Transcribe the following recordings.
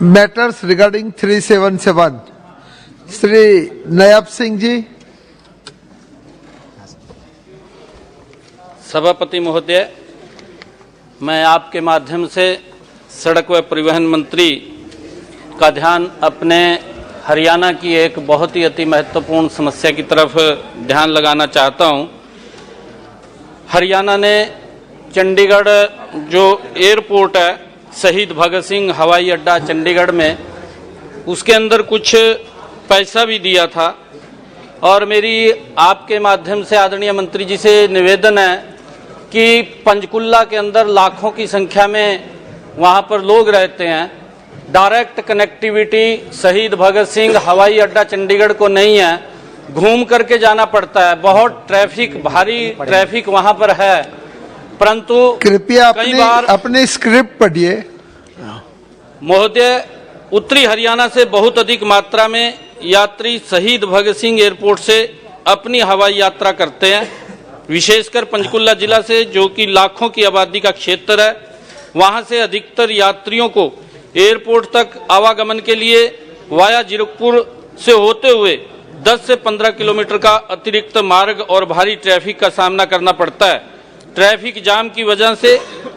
Matters regarding 377, Shri नयाब Singh ji. सभापति महोदय, मैं आपके माध्यम से सड़क व परिवहन मंत्री का ध्यान अपने हरियाणा की एक बहुत ही अति महत्वपूर्ण समस्या की तरफ ध्यान लगाना चाहता हूं। हरियाणा ने चंडीगढ़ जो एयरपोर्ट है, शहीद भगत सिंह हवाई अड्डा चंडीगढ़ में, उसके अंदर कुछ पैसा भी दिया था और मेरी आपके माध्यम से आदरणीय मंत्री जी से निवेदन है कि पंचकुला के अंदर लाखों की संख्या में वहां पर लोग रहते हैं। डायरेक्ट कनेक्टिविटी शहीद भगत सिंह हवाई अड्डा चंडीगढ़ को नहीं है, घूम करके जाना पड़ता है। बहुत ट्रैफिक, भारी ट्रैफिक वहां पर है, परंतु कृपया अपनी स्क्रिप्ट पढ़िए। महोदय, उत्तरी हरियाणा से बहुत अधिक मात्रा में यात्री शहीद भगत सिंह एयरपोर्ट से अपनी हवाई यात्रा करते हैं, विशेषकर पंचकुला जिला से, जो कि लाखों की आबादी का क्षेत्र है। वहां से अधिकतर यात्रियों को एयरपोर्ट तक आवागमन के लिए वाया जीरकपुर से होते हुए 10 से 15 किलोमीटर का अतिरिक्त मार्ग और भारी ट्रैफिक का सामना करना पड़ता है। ट्रैफिक जाम की वजह से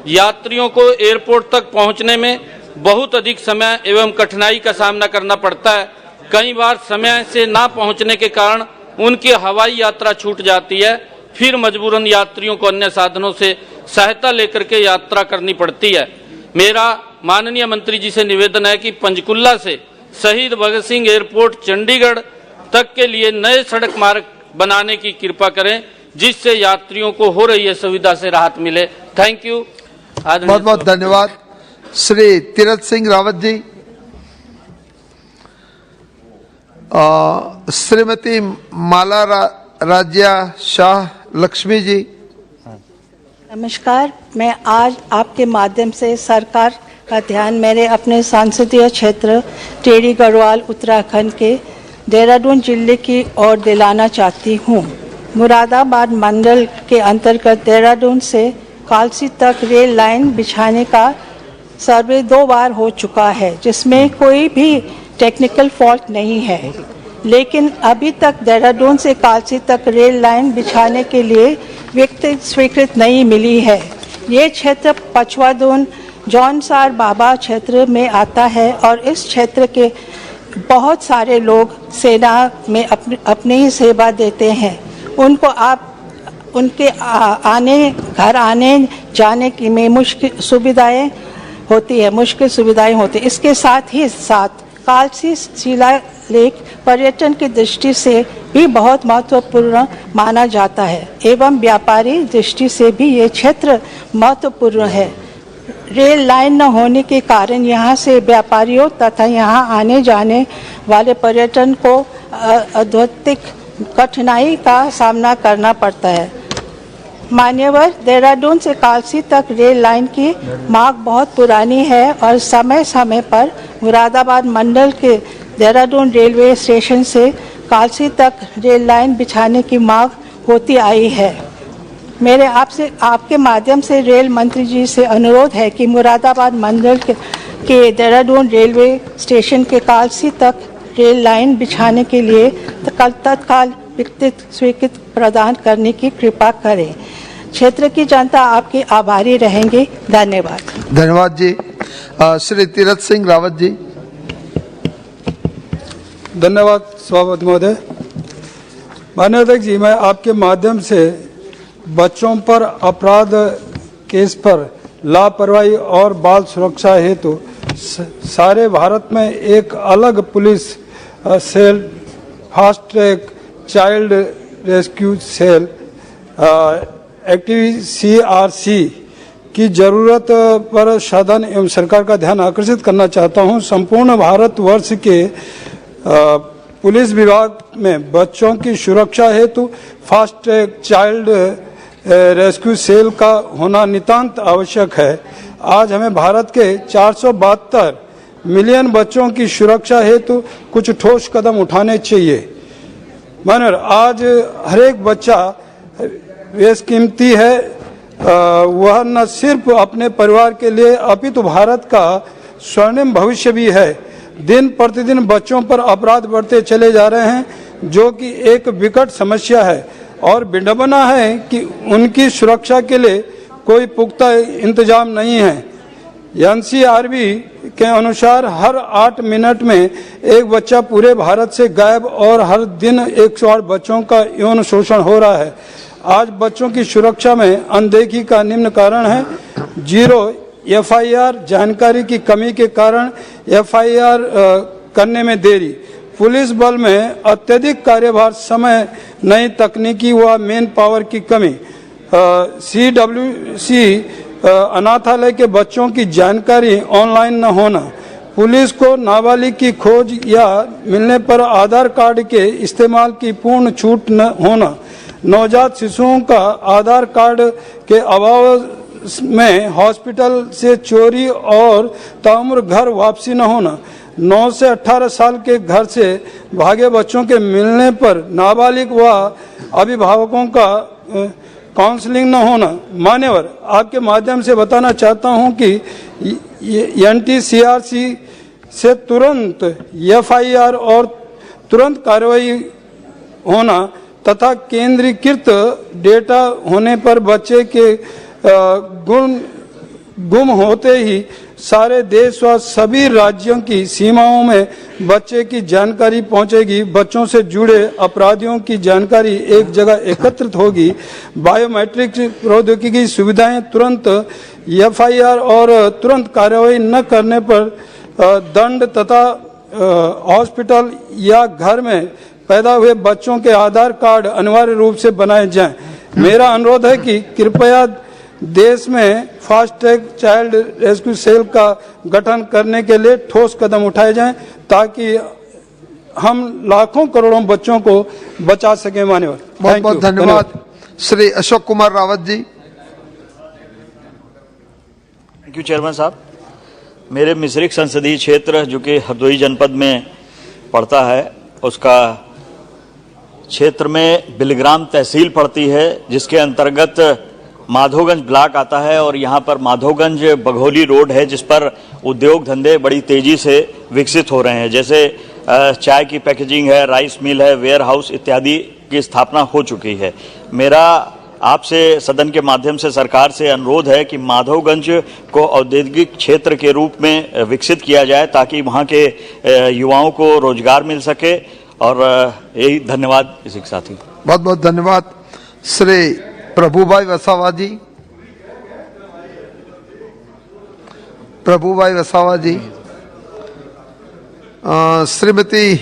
यात्रियों को एयरपोर्ट तक पहुंचने में बहुत अधिक समय एवं कठिनाई का सामना करना पड़ता है। कई बार समय से ना पहुंचने के कारण उनकी हवाई यात्रा छूट जाती है, फिर मजबूरन यात्रियों को अन्य साधनों से सहायता लेकर के यात्रा करनी पड़ती है। मेरा माननीय मंत्री जी से निवेदन है कि पंचकुला से शहीद भगत सिंह एयरपोर्ट चंडीगढ़ तक के लिए नए सड़क मार्ग बनाने की कृपा करें, जिससे यात्रियों को हो रही असुविधा से राहत मिले। Thank you. बहुत बहुत धन्यवाद। श्री तीरथ सिंह रावत जी। श्रीमती माला राज्या शाह लक्ष्मी जी। नमस्कार, मैं आज आपके माध्यम से सरकार का ध्यान मेरे अपने संसदीय क्षेत्र टेढ़ी गढ़वाल उत्तराखंड के देहरादून जिले की ओर दिलाना चाहती हूँ। मुरादाबाद मंडल के अंतर्गत देहरादून से कालसी तक रेल लाइन बिछाने का सर्वे 2 बार हो चुका है, जिसमें कोई भी टेक्निकल फॉल्ट नहीं है, लेकिन अभी तक देहरादून से कालसी तक रेल लाइन बिछाने के लिए व्यक्ति स्वीकृति नहीं मिली है। ये क्षेत्र पचवादून जौनसार बाबा क्षेत्र में आता है और इस क्षेत्र के बहुत सारे लोग सेना में अपनी ही सेवा देते हैं। उनको उनके घर आने जाने की में मुश्किल सुविधाएं होती है। इसके साथ ही साथ कालसी शिलालेख पर्यटन की दृष्टि से भी बहुत महत्वपूर्ण माना जाता है एवं व्यापारी दृष्टि से भी ये क्षेत्र महत्वपूर्ण है। रेल लाइन न होने के कारण यहाँ से व्यापारियों तथा यहाँ आने जाने वाले पर्यटन को अद्भुत कठिनाई का सामना करना पड़ता है। मान्यवर, देहरादून से कालसी तक रेल लाइन की मांग बहुत पुरानी है और समय समय पर मुरादाबाद मंडल के देहरादून रेलवे स्टेशन से कालसी तक रेल लाइन बिछाने की मांग होती आई है। मेरे आपके माध्यम से रेल मंत्री जी से अनुरोध है कि मुरादाबाद मंडल के देहरादून रेलवे स्टेशन के कालसी तक रेल लाइन बिछाने के लिए तत्काल स्वीकृति प्रदान करने की कृपा करें। क्षेत्र की जनता आपकी आभारी रहेंगे। धन्यवाद। धन्यवाद जी। श्री तीरथ सिंह रावत जी। धन्यवाद सभापति महोदय। माननीय अध्यक्ष जी, मैं आपके माध्यम से बच्चों पर अपराध केस पर लापरवाही और बाल सुरक्षा हेतु सारे भारत में एक अलग police cell, fast track child rescue cell active CRC की जरूरत पर सदन एवं सरकार का ध्यान आकर्षित करना चाहता हूं। संपूर्ण भारतवर्ष के पुलिस विभाग में बच्चों की सुरक्षा हेतु fast track child rescue cell का होना नितांत आवश्यक है। आज हमें भारत के 472 मिलियन बच्चों की सुरक्षा हेतु कुछ ठोस कदम उठाने चाहिए। माननीय, आज हर एक बच्चा बेशकीमती है वह न सिर्फ अपने परिवार के लिए अपितु भारत का स्वर्णिम भविष्य भी है। दिन प्रतिदिन बच्चों पर अपराध बढ़ते चले जा रहे हैं, जो कि एक विकट समस्या है और विडंबना है कि उनकी सुरक्षा के लिए कोई पुख्ता इंतजाम नहीं है। एनसीआरबी के अनुसार हर 8 मिनट में एक बच्चा पूरे भारत से गायब और हर दिन 108 बच्चों का यौन शोषण हो रहा है। आज बच्चों की सुरक्षा में अनदेखी का निम्न कारण है: 0 एफआईआर, जानकारी की कमी के कारण एफआईआर करने में देरी, पुलिस बल में अत्यधिक कार्यभार, समय, नई तकनीकी व मैन पावर की कमी, CWC अनाथालय के बच्चों की जानकारी ऑनलाइन न होना, पुलिस को नाबालिग की खोज या मिलने पर आधार कार्ड के इस्तेमाल की पूर्ण छूट न होना, नवजात शिशुओं का आधार कार्ड के अभाव में हॉस्पिटल से चोरी और ताउम्र घर वापसी न होना, 9 से 18 साल के घर से भागे बच्चों के मिलने पर नाबालिग व अभिभावकों का काउंसलिंग न होना। मान्यवर, आपके माध्यम से बताना चाहता हूं कि NTCRC से तुरंत एफआईआर और तुरंत कार्रवाई होना तथा केंद्रीकृत डेटा होने पर बच्चे के गुम होते ही सारे देश व सभी राज्यों की सीमाओं में बच्चे की जानकारी पहुंचेगी। बच्चों से जुड़े अपराधियों की जानकारी एक जगह एकत्रित होगी। बायोमेट्रिक प्रौद्योगिकी सुविधाएं तुरंत एफआईआर और तुरंत कार्रवाई न करने पर दंड तथा हॉस्पिटल या घर में पैदा हुए बच्चों के आधार कार्ड अनिवार्य रूप से बनाए जाएं। मेरा अनुरोध है कि कृपया देश में fast track child rescue cell का गठन करने के लिए ठोस कदम उठाए जाएं, ताकि हम लाखों करोड़ों बच्चों को बचा सकें। मान्यवर, बहुत बहुत धन्यवाद। Shri Ashok Kumar Rawat ji. Thank you chairman साहब। मेरे मिश्रिक संसदीय क्षेत्र जो कि हरदोई जनपद में पड़ता है, उसका क्षेत्र में बिलग्राम तहसील पड़ती है, जिसके अंतर्गत माधोगंज ब्लॉक आता है और यहाँ पर माधोगंज बघौली रोड है, जिस पर उद्योग धंधे बड़ी तेजी से विकसित हो रहे हैं। जैसे चाय की पैकेजिंग है, राइस मिल है, वेयर हाउस इत्यादि की स्थापना हो चुकी है। मेरा आपसे सदन के माध्यम से सरकार से अनुरोध है कि माधोगंज को औद्योगिक क्षेत्र के रूप में विकसित किया जाए, ताकि वहाँ के युवाओं को रोजगार मिल सके। और यही धन्यवाद। इसी के साथ ही बहुत बहुत धन्यवाद। श्री प्रभुभाई वसावा जी। प्रभुभाई वसावा जी। Shrimati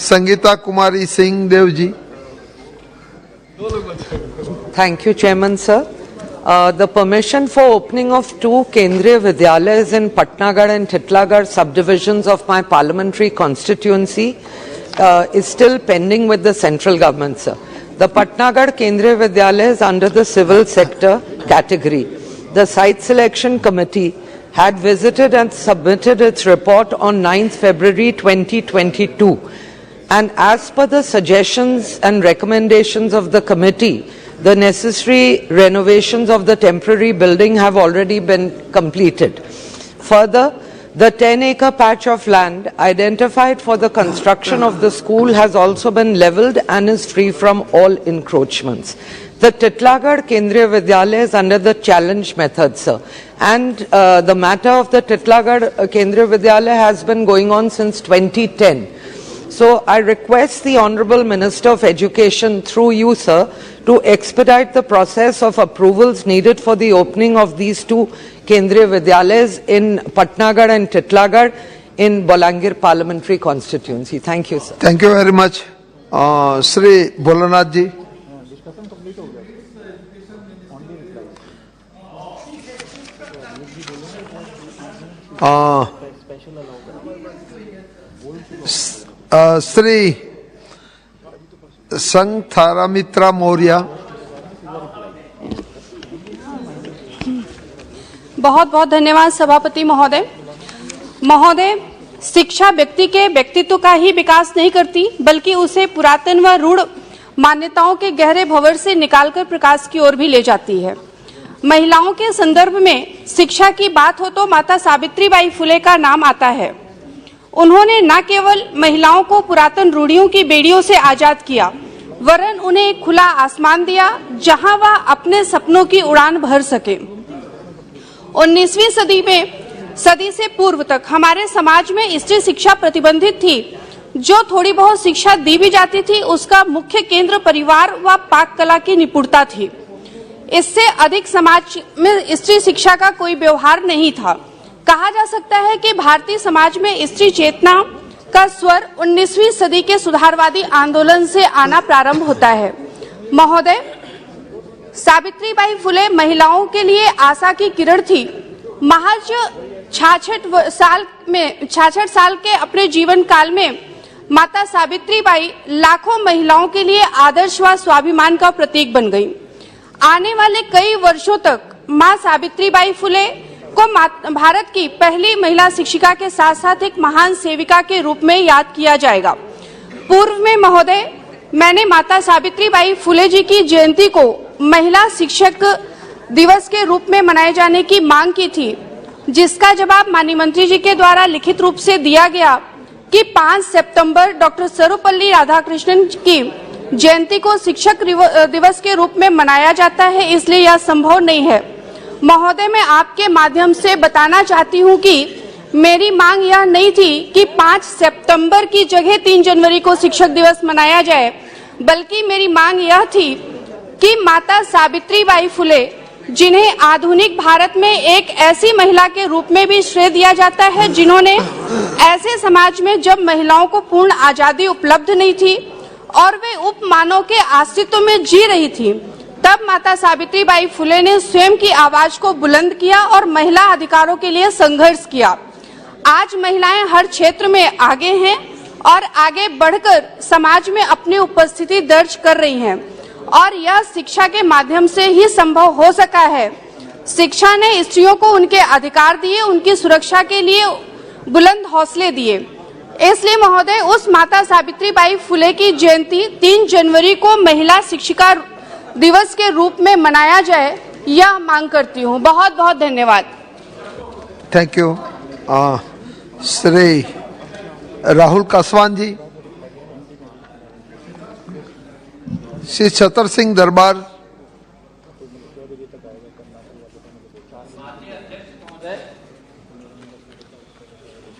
Sangeeta Kumari Singh Dev ji. Thank you, Chairman, sir. The permission for opening of 2 Kendriya Vidyalayas in Patnagarh and Titlagarh subdivisions of my parliamentary constituency is still pending with the central government, sir. The Patnagarh Kendriya Vidyalaya is under the civil sector category. The site selection committee had visited and submitted its report on 9th February 2022. And as per the suggestions and recommendations of the committee, the necessary renovations of the temporary building have already been completed. Further, the 10-acre patch of land identified for the construction of the school has also been levelled and is free from all encroachments. The Titlagarh Kendriya Vidyalaya is under the challenge method, sir. And the matter of the Titlagarh Kendriya Vidyalaya has been going on since 2010. So I request the Honourable Minister of Education through you, sir, to expedite the process of approvals needed for the opening of these 2 Kendriya Vidyalayas in Patnagarh and Titlagarh in Bolangir parliamentary constituency. Thank you, sir. Thank you very much. Shri Bholanath ji. Shri संघ थारामित्रा मौर्य। बहुत बहुत धन्यवाद सभापति महोदय। शिक्षा व्यक्ति के व्यक्तित्व का ही विकास नहीं करती, बल्कि उसे पुरातन व रूढ़ मान्यताओं के गहरे भंवर से निकालकर प्रकाश की ओर भी ले जाती है। महिलाओं के संदर्भ में शिक्षा की बात हो तो माता सावित्रीबाई फुले का नाम आता है। उन्होंने न केवल महिलाओं को पुरातन रूढ़ियों की बेड़ियों से आजाद किया, वरन उन्हें एक खुला आसमान दिया जहां वह अपने सपनों की उड़ान भर सके। 19वीं सदी से पूर्व तक हमारे समाज में स्त्री शिक्षा प्रतिबंधित थी। जो थोड़ी बहुत शिक्षा दी भी जाती थी, उसका मुख्य केंद्र परिवार व पाक कला की निपुणता थी। इससे अधिक समाज में स्त्री शिक्षा का कोई व्यवहार नहीं था। कहा जा सकता है कि भारतीय समाज में स्त्री चेतना का स्वर 19वीं सदी के सुधारवादी आंदोलन से आना प्रारंभ होता है। महोदय, सावित्रीबाई फुले महिलाओं के लिए आशा की किरण थी। महज 66 साल के अपने जीवन काल में माता सावित्रीबाई लाखों महिलाओं के लिए आदर्श व स्वाभिमान का प्रतीक बन गई। आने वाले कई वर्षों तक मां सावित्रीबाई फुले को भारत की पहली महिला शिक्षिका के साथ साथ एक महान सेविका के रूप में याद किया जाएगा। पूर्व में महोदय, मैंने माता सावित्रीबाई फुले जी की जयंती को महिला शिक्षक दिवस के रूप में मनाए जाने की मांग की थी, जिसका जवाब माननीय मंत्री जी के द्वारा लिखित रूप से दिया गया कि 5 सितंबर डॉक्टर सर्वपल्ली राधाकृष्णन की जयंती को शिक्षक दिवस के रूप में मनाया जाता है, इसलिए यह संभव नहीं है। महोदय, मैं आपके माध्यम से बताना चाहती हूं कि मेरी मांग यह नहीं थी कि 5 सितंबर की जगह 3 जनवरी को शिक्षक दिवस मनाया जाए, बल्कि मेरी मांग यह थी कि माता सावित्रीबाई फुले, जिन्हें आधुनिक भारत में एक ऐसी महिला के रूप में भी श्रेय दिया जाता है जिन्होंने ऐसे समाज में जब महिलाओं को पूर्ण आजादी उपलब्ध नहीं थी और वे उपमानों के अस्तित्व में जी रही थी, तब माता सावित्रीबाई फुले ने स्वयं की आवाज को बुलंद किया और महिला अधिकारों के लिए संघर्ष किया। आज महिलाएं हर क्षेत्र में आगे हैं और आगे बढ़कर समाज में अपनी उपस्थिति दर्ज कर रही हैं, और यह शिक्षा के माध्यम से ही संभव हो सका है। शिक्षा ने स्त्रियों को उनके अधिकार दिए, उनकी सुरक्षा के लिए बुलंद हौसले दिए। इसलिए महोदय, उस माता सावित्रीबाई फुले की जयंती 3 जनवरी को महिला शिक्षिका दिवस के रूप में मनाया जाए, यह मांग करती हूँ। बहुत बहुत धन्यवाद। Thank you. श्री राहुल कासवान जी, श्री छतर सिंह दरबार।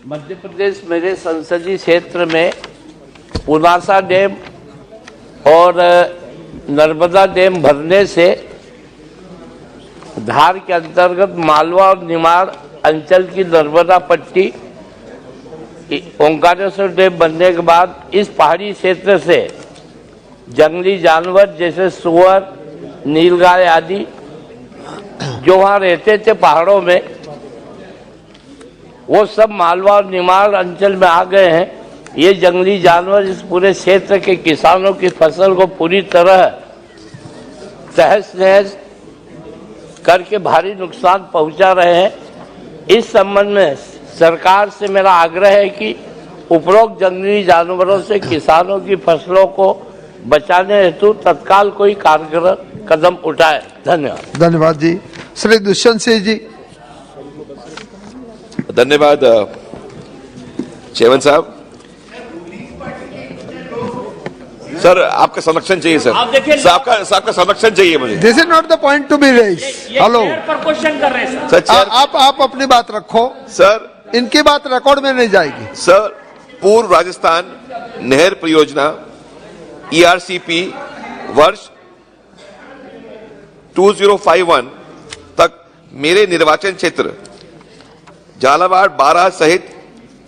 मध्य प्रदेश मेरे संसदीय क्षेत्र में पुनासा डैम और नर्मदा डैम भरने से धार के अंतर्गत मालवा और निमाड़ अंचल की नर्मदा पट्टी ओंकारेश्वर डैम बनने के बाद इस पहाड़ी क्षेत्र से जंगली जानवर जैसे सुअर, नीलगाय आदि जो वहाँ रहते थे पहाड़ों में, वो सब मालवा और निमाड़ अंचल में आ गए हैं। ये जंगली जानवर इस पूरे क्षेत्र के किसानों की फसल को पूरी तरह तहस नहस करके भारी नुकसान पहुंचा रहे हैं। इस संबंध में सरकार से मेरा आग्रह है कि उपरोक्त जंगली जानवरों से किसानों की फसलों को बचाने हेतु तत्काल कोई कारगर कदम उठाए। धन्यवाद। धन्यवाद जी। श्री दुष्यंत सिंह जी। धन्यवाद चेयरमैन साहब। सर, आपका संरक्षण चाहिए सर। आपका संरक्षण चाहिए मुझे। This is not the point to be raise. Hello, पर क्वेश्चन कर रहे हैं सर। आप अपनी बात रखो सर। इनकी बात रिकॉर्ड में नहीं जाएगी। सर, पूर्व राजस्थान नहर परियोजना ERCP वर्ष 2051 तक मेरे निर्वाचन क्षेत्र झालावाड़ 12 सहित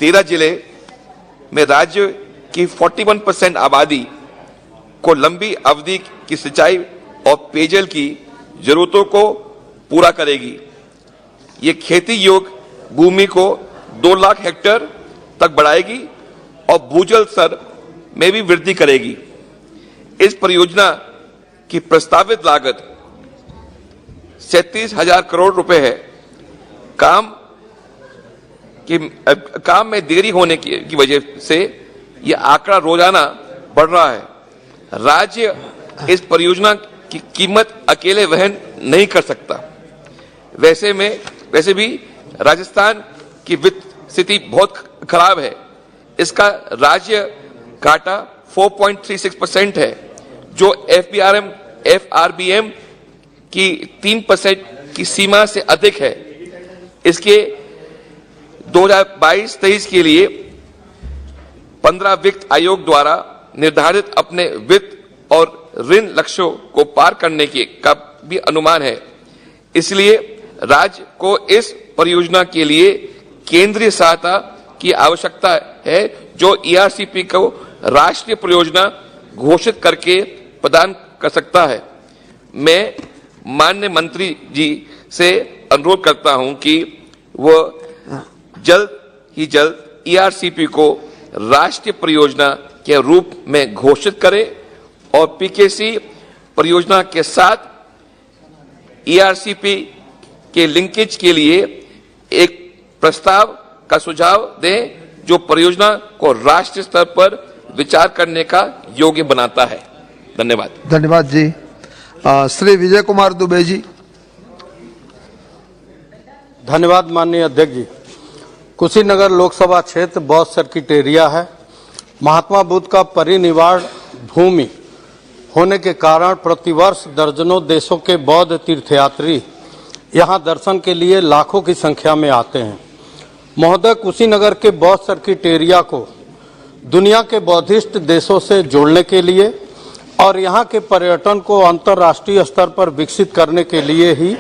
13 जिले में राज्य की 41% आबादी को लंबी अवधि की सिंचाई और पेयजल की जरूरतों को पूरा करेगी। ये खेती योग्य भूमि को 2 लाख हेक्टेयर तक बढ़ाएगी और भूजल स्तर में भी वृद्धि करेगी। इस परियोजना की प्रस्तावित लागत 37,000 करोड़ रुपए है। काम में देरी होने की वजह से यह आंकड़ा रोजाना बढ़ रहा है। राज्य इस परियोजना की कीमत अकेले वहन नहीं कर सकता। वैसे भी राजस्थान की वित्त स्थिति बहुत खराब है। इसका राज्य घाटा 4.36% है, जो FRBM की 3% की सीमा से अधिक है। इसके 2022-23 के लिए 15 वित्त आयोग द्वारा निर्धारित अपने वित्त और ऋण लक्ष्यों को पार करने का भी अनुमान है। इसलिए राज्य को इस परियोजना के लिए केंद्रीय सहायता की आवश्यकता है, जो ERCP को राष्ट्रीय परियोजना घोषित करके प्रदान कर सकता है। मैं माननीय मंत्री जी से अनुरोध करता हूं कि वह जल्द ही जल्द ERCP को राष्ट्रीय परियोजना के रूप में घोषित करें और PKC परियोजना के साथ ERCP के लिंकेज के लिए एक प्रस्ताव का सुझाव दें, जो परियोजना को राष्ट्रीय स्तर पर विचार करने का योग्य बनाता है। धन्यवाद। धन्यवाद जी। श्री विजय कुमार दुबे जी। धन्यवाद माननीय अध्यक्ष जी। कुशीनगर लोकसभा क्षेत्र बौद्ध सर्किट एरिया है। महात्मा बुद्ध का परिनिर्वाण भूमि होने के कारण प्रतिवर्ष दर्जनों देशों के बौद्ध तीर्थयात्री यहां दर्शन के लिए लाखों की संख्या में आते हैं। महोदय, कुशीनगर के बौद्ध सर्किट एरिया को दुनिया के बौद्धिस्ट देशों से जोड़ने के लिए और यहाँ के पर्यटन को अंतर्राष्ट्रीय स्तर पर विकसित करने के लिए ही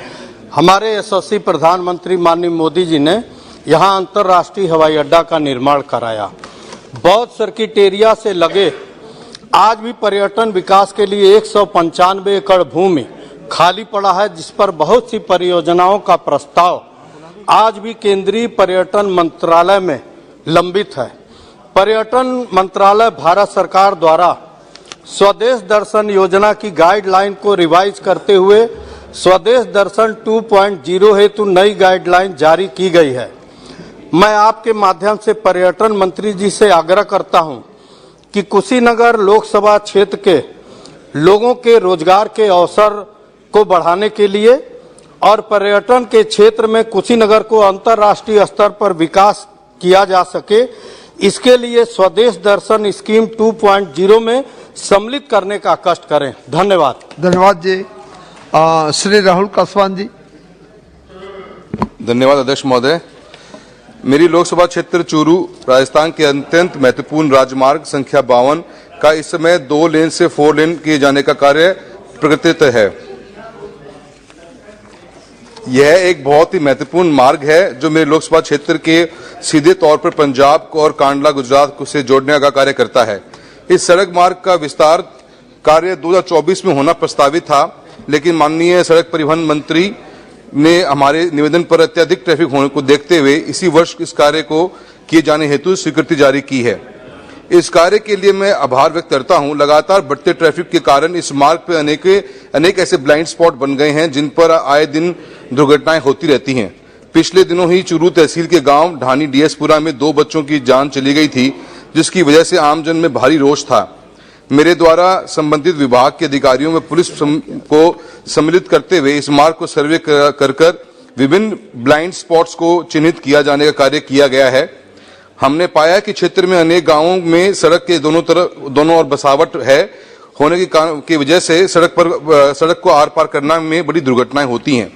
हमारे यशस्वी प्रधानमंत्री माननीय मोदी जी ने यहाँ अंतर्राष्ट्रीय हवाई अड्डा का निर्माण कराया। बौद्ध सर्किट एरिया से लगे आज भी पर्यटन विकास के लिए 195 एकड़ भूमि खाली पड़ा है, जिस पर बहुत सी परियोजनाओं का प्रस्ताव आज भी केंद्रीय पर्यटन मंत्रालय में लंबित है। पर्यटन मंत्रालय भारत सरकार द्वारा स्वदेश दर्शन योजना की गाइडलाइन को रिवाइज करते हुए स्वदेश दर्शन 2.0 हेतु नई गाइडलाइन जारी की गई है। मैं आपके माध्यम से पर्यटन मंत्री जी से आग्रह करता हूं कि कुशीनगर लोकसभा क्षेत्र के लोगों के रोजगार के अवसर को बढ़ाने के लिए और पर्यटन के क्षेत्र में कुशीनगर को अंतर्राष्ट्रीय स्तर पर विकास किया जा सके, इसके लिए स्वदेश दर्शन स्कीम 2.0 में सम्मिलित करने का कष्ट करें। धन्यवाद। धन्यवाद जी। श्री राहुल कासवान जी। धन्यवाद अध्यक्ष महोदय। मेरी लोकसभा क्षेत्र चूरू राजस्थान के अत्यंत महत्वपूर्ण राजमार्ग संख्या 52 का इस समय 2 लेन से 4 लेन किए जाने का कार्य प्रगतित है। यह एक बहुत ही महत्वपूर्ण मार्ग है जो मेरे लोकसभा क्षेत्र के सीधे तौर पर पंजाब को और कांडला गुजरात से जोड़ने का कार्य करता है। इस सड़क मार्ग का विस्तार कार्य 2024 में होना प्रस्तावित था, लेकिन माननीय सड़क परिवहन मंत्री ने हमारे निवेदन पर अत्यधिक ट्रैफिक होने को देखते हुए इसी वर्ष इस कार्य को किए जाने हेतु स्वीकृति जारी की है। इस कार्य के लिए मैं आभार व्यक्त करता हूं। लगातार बढ़ते ट्रैफिक के कारण इस मार्ग पर अनेक ऐसे ब्लाइंड स्पॉट बन गए हैं जिन पर आए दिन दुर्घटनाएं होती रहती हैं। पिछले दिनों ही चूरू तहसील के गांव ढानी डीएसपुरा में 2 बच्चों की जान चली गई थी, जिसकी वजह से आमजन में भारी रोष था। मेरे द्वारा संबंधित विभाग के अधिकारियों में पुलिस को सम्मिलित करते हुए इस मार्ग को सर्वे कर विभिन्न ब्लाइंड स्पॉट्स को चिन्हित किया जाने का कार्य किया गया है। हमने पाया कि क्षेत्र में अनेक गांवों में सड़क के दोनों ओर बसावट है होने की वजह से सड़क को आर पार करना में बड़ी दुर्घटनाएं होती हैं।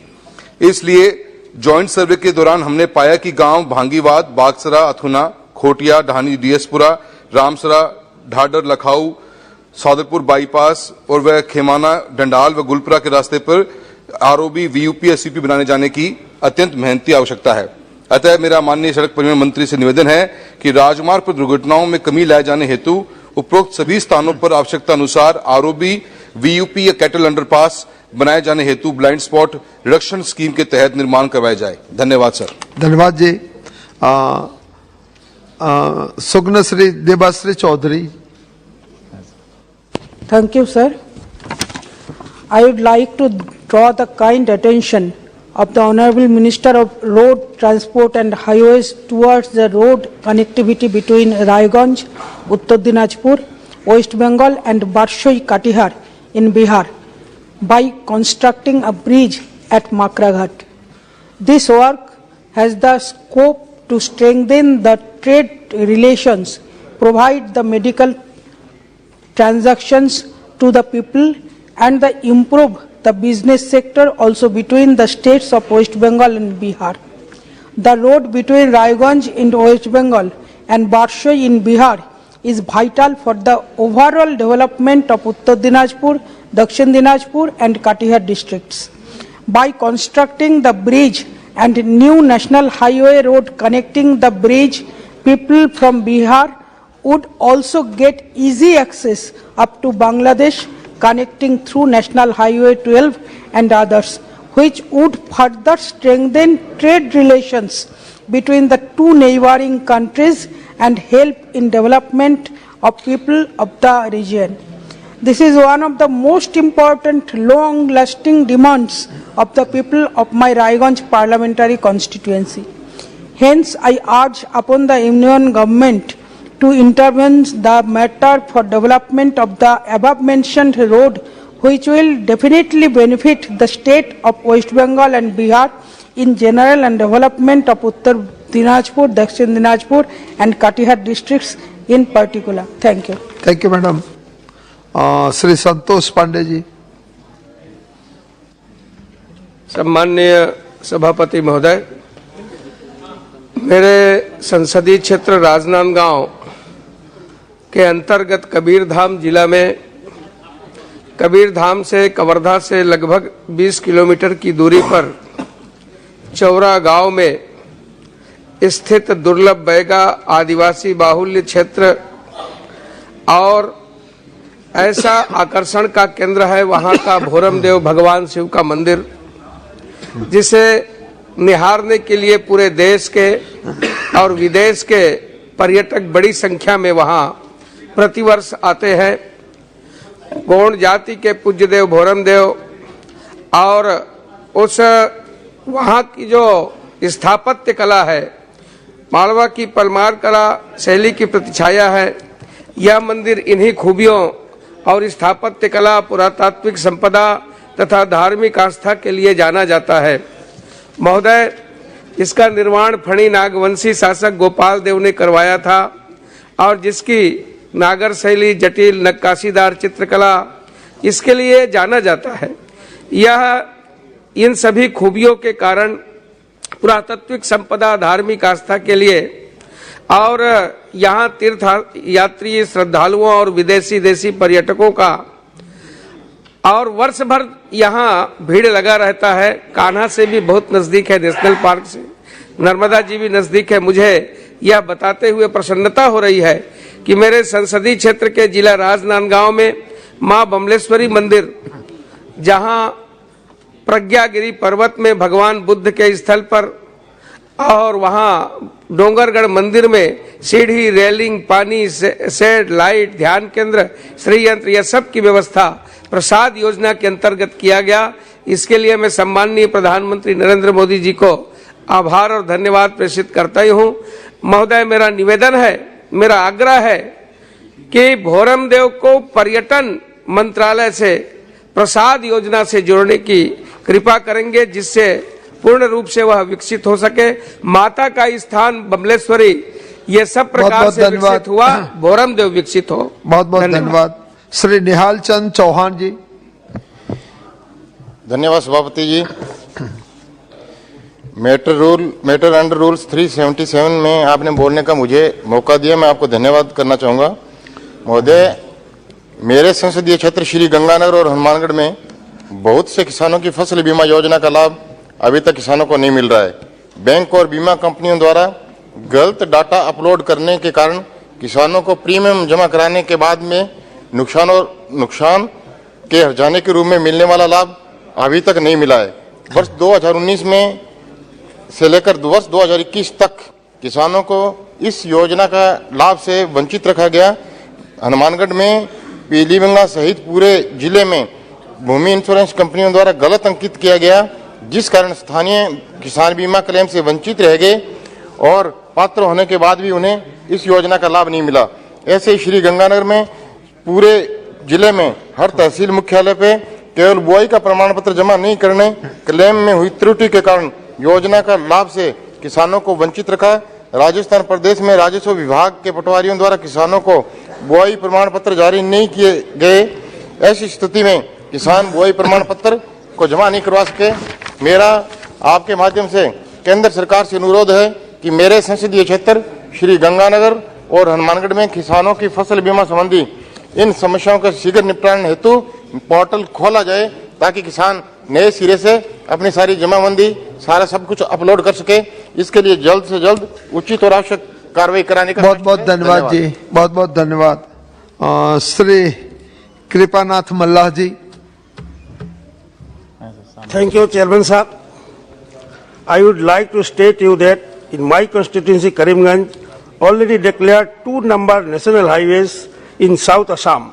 इसलिए जॉइंट सर्वे के दौरान हमने पाया कि गांव भांगीवाद, बागसरा, अथुना, खोटिया, ढानी डीएसपुरा, रामसरा, ढाडर, लखाऊ, सौदरपुर बाईपास और वह खेमाना, डंडाल व गुलपुरा के रास्ते पर आरओबी, वीयूपी, एससीपी बनाने जाने की अत्यंत मेहनती आवश्यकता है। अतः मेरा माननीय सड़क परिवहन मंत्री से निवेदन है कि राजमार्ग पर दुर्घटनाओं में कमी लाए जाने हेतु उपरोक्त सभी स्थानों पर आवश्यकता अनुसार आरओबी, वीयूपी या कैटल अंडरपास बनाए जाने हेतु ब्लाइंड स्पॉट रिडक्शन स्कीम के तहत निर्माण करवाया जाए। धन्यवाद सर। धन्यवाद जी। सुग्नश्री Debasree Chaudhary. Thank you, sir. I would like to draw the kind attention of the Honorable Minister of Road Transport and Highways towards the road connectivity between Raiganj, Uttar Dinajpur, West Bengal and Barshoi Katihar in Bihar by constructing a bridge at Makraghat. This work has the scope to strengthen the trade relations, provide the medical transactions to the people, and improve the business sector also between the states of West Bengal and Bihar. The road between Raiganj in West Bengal and Barshoi in Bihar is vital for the overall development of Uttar Dinajpur, Dakshin Dinajpur and Katihar districts. By constructing the bridge and new national highway road connecting the bridge, people from Bihar would also get easy access up to Bangladesh, connecting through National Highway 12 and others, which would further strengthen trade relations between the two neighboring countries and help in development of people of the region. This is one of the most important long-lasting demands of the people of my Raiganj parliamentary constituency. Hence, I urge upon the Union government to intervene the matter for development of the above-mentioned road, which will definitely benefit the state of West Bengal and Bihar in general and development of Uttar Dinajpur, Dakshin Dinajpur and Katihar districts in particular. Thank you. Thank you, madam. Shri Santosh Pandey ji. सम्माननीय सभापति महोदय, मेरे संसदीय क्षेत्र राजनांदगांव के अंतर्गत कबीरधाम जिला में कबीरधाम से कवर्धा से लगभग 20 किलोमीटर की दूरी पर चौरा गांव में स्थित दुर्लभ बैगा आदिवासी बाहुल्य क्षेत्र और ऐसा आकर्षण का केंद्र है वहां का भोरमदेव भगवान शिव का मंदिर, जिसे निहारने के लिए पूरे देश के और विदेश के पर्यटक बड़ी संख्या में वहां प्रतिवर्ष आते हैं। गौड़ जाति के पूज्य देव भोरमदेव और उस वहां की जो स्थापत्य कला है, मालवा की परमार कला शैली की प्रतिछाया है। यह मंदिर इन्हीं खूबियों और स्थापत्य कला, पुरातात्विक संपदा तथा धार्मिक आस्था के लिए जाना जाता है। महोदय, इसका निर्माण फणी नागवंशी शासक गोपाल देव ने करवाया था और जिसकी नागर शैली, जटिल नक्काशीदार चित्रकला इसके लिए जाना जाता है। यह इन सभी खूबियों के कारण पुरातात्विक संपदा, धार्मिक आस्था के लिए और यहाँ तीर्थ यात्री, श्रद्धालुओं और विदेशी देशी पर्यटकों का और वर्ष भर यहाँ भीड़ लगा रहता है। कान्हा से भी बहुत नजदीक है, नेशनल पार्क से नर्मदा जी भी नजदीक है। मुझे यह बताते हुए प्रसन्नता हो रही है कि मेरे संसदीय क्षेत्र के जिला राजनांदगांव में मां बमलेश्वरी मंदिर, जहां प्रज्ञागिरी पर्वत में भगवान बुद्ध के स्थल पर और वहां डोंगरगढ़ मंदिर में सीढ़ी, रेलिंग, पानी, शेड, लाइट, ध्यान केंद्र, श्री यंत्र, यह सब की व्यवस्था प्रसाद योजना के अंतर्गत किया गया। इसके लिए मैं सम्माननीय प्रधानमंत्री नरेंद्र मोदी जी को आभार और धन्यवाद प्रेषित करता ही हूँ। महोदय, मेरा निवेदन है, मेरा आग्रह है कि भोरमदेव को पर्यटन मंत्रालय से प्रसाद योजना से जोड़ने की कृपा करेंगे, जिससे पूर्ण रूप से वह विकसित हो सके। माता का स्थान बमलेश्वरी, ये सब प्रकार से विकसित हुआ, भोरमदेव विकसित हो। बहुत बहुत धन्यवाद। श्री निहाल चंद चौहान जी। धन्यवाद सभापति जी। मैटर अंडर रूल्स 377 में आपने बोलने का मुझे मौका दिया, मैं आपको धन्यवाद करना चाहूँगा। महोदय, मेरे संसदीय क्षेत्र श्री गंगानगर और हनुमानगढ़ में बहुत से किसानों की फसल बीमा योजना का लाभ अभी तक किसानों को नहीं मिल रहा है। बैंक और बीमा कंपनियों द्वारा गलत डाटा अपलोड करने के कारण किसानों को प्रीमियम जमा कराने के बाद में नुकसान के हर्जाने के रूप में मिलने वाला लाभ अभी तक नहीं मिला है। वर्ष 2019 में से लेकर वर्ष 2021 तक किसानों को इस योजना का लाभ से वंचित रखा गया। हनुमानगढ़ में पीलीभंगा सहित पूरे जिले में भूमि इंश्योरेंस कंपनियों द्वारा गलत अंकित किया गया, जिस कारण स्थानीय किसान बीमा क्लेम से वंचित रह गए और पात्र होने के बाद भी उन्हें इस योजना का लाभ नहीं मिला। ऐसे ही श्री गंगानगर में पूरे जिले में हर तहसील मुख्यालय पे केवल बुआई का प्रमाण पत्र जमा नहीं करने, क्लेम में हुई त्रुटि के कारण योजना का लाभ से किसानों को वंचित रखा। राजस्थान प्रदेश में राजस्व विभाग के पटवारियों द्वारा किसानों को बुआई प्रमाण पत्र जारी नहीं किए गए। ऐसी स्थिति में किसान बुआई प्रमाण पत्र को जमा नहीं करवा सके। मेरा आपके माध्यम से केंद्र सरकार से अनुरोध है कि मेरे संसदीय क्षेत्र श्री गंगानगर और हनुमानगढ़ में किसानों की फसल बीमा संबंधी इन समस्याओं का शीघ्र निपटान हेतु पोर्टल खोला जाए, ताकि किसान नए सिरे से अपनी सारी जमाबंदी सारा सब कुछ अपलोड कर सके। इसके लिए जल्द से जल्द उचित और आवश्यक कार्रवाई कराने का बहुत बहुत धन्यवाद जी, बहुत बहुत धन्यवाद। श्री कृपानाथ मल्लाह जी। Thank you, Chairman sir. I would like to state you that in my constituency, Karimganj, already declared 2 number national highways in South Assam.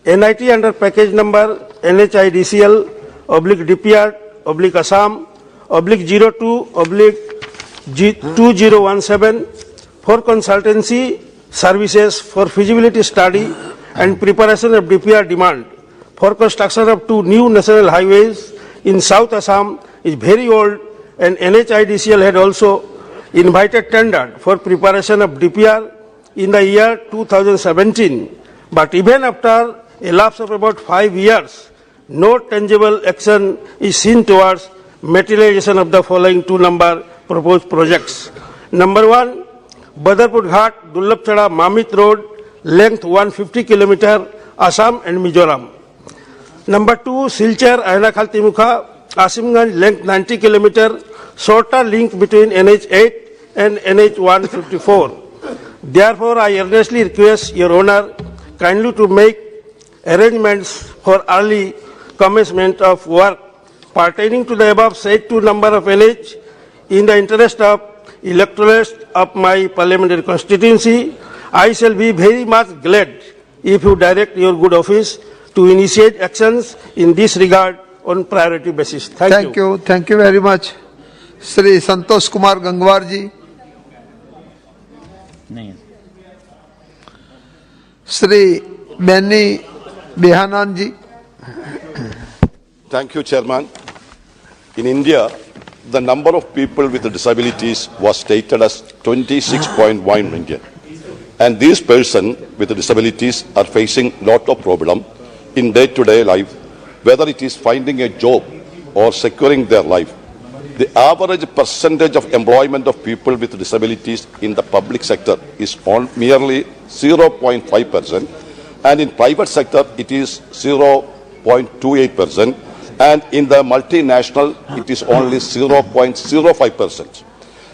NIT under package number NHIDCL/DPR/02/2017 for consultancy services for feasibility study and preparation of DPR demand for construction of 2 new national highways in South Assam is very old, and NHIDCL had also invited tender for preparation of DPR in the year 2017. But even after a lapse of about 5 years, no tangible action is seen towards materialization of the following 2 number proposed projects. Number 1, Badarpur Ghat, Dullabchada, Mamit Road, length 150 km, Assam and Mizoram. Number 2, Silchar, Ainakhal Timukha, Asimganj, length 90 km, shorter link between NH8 and NH154. Therefore, I earnestly request Your Honor kindly to make arrangements for early commencement of work pertaining to the above said 2 number of NH in the interest of electorate of my parliamentary constituency. I shall be very much glad if you direct your good office to initiate actions in this regard on priority basis. Thank you. Thank you very much. Shri Santosh Kumar Gangwar ji. Shri Beni बेहानंद ji. Thank you, Chairman. In India, the number of people with disabilities was stated as 26.1 million. And these persons with disabilities are facing a lot of problems in day-to-day life, whether it is finding a job or securing their life. The average percentage of employment of people with disabilities in the public sector is merely 0.5%, and in private sector it is 0.28%, and in the multinational it is only 0.05%.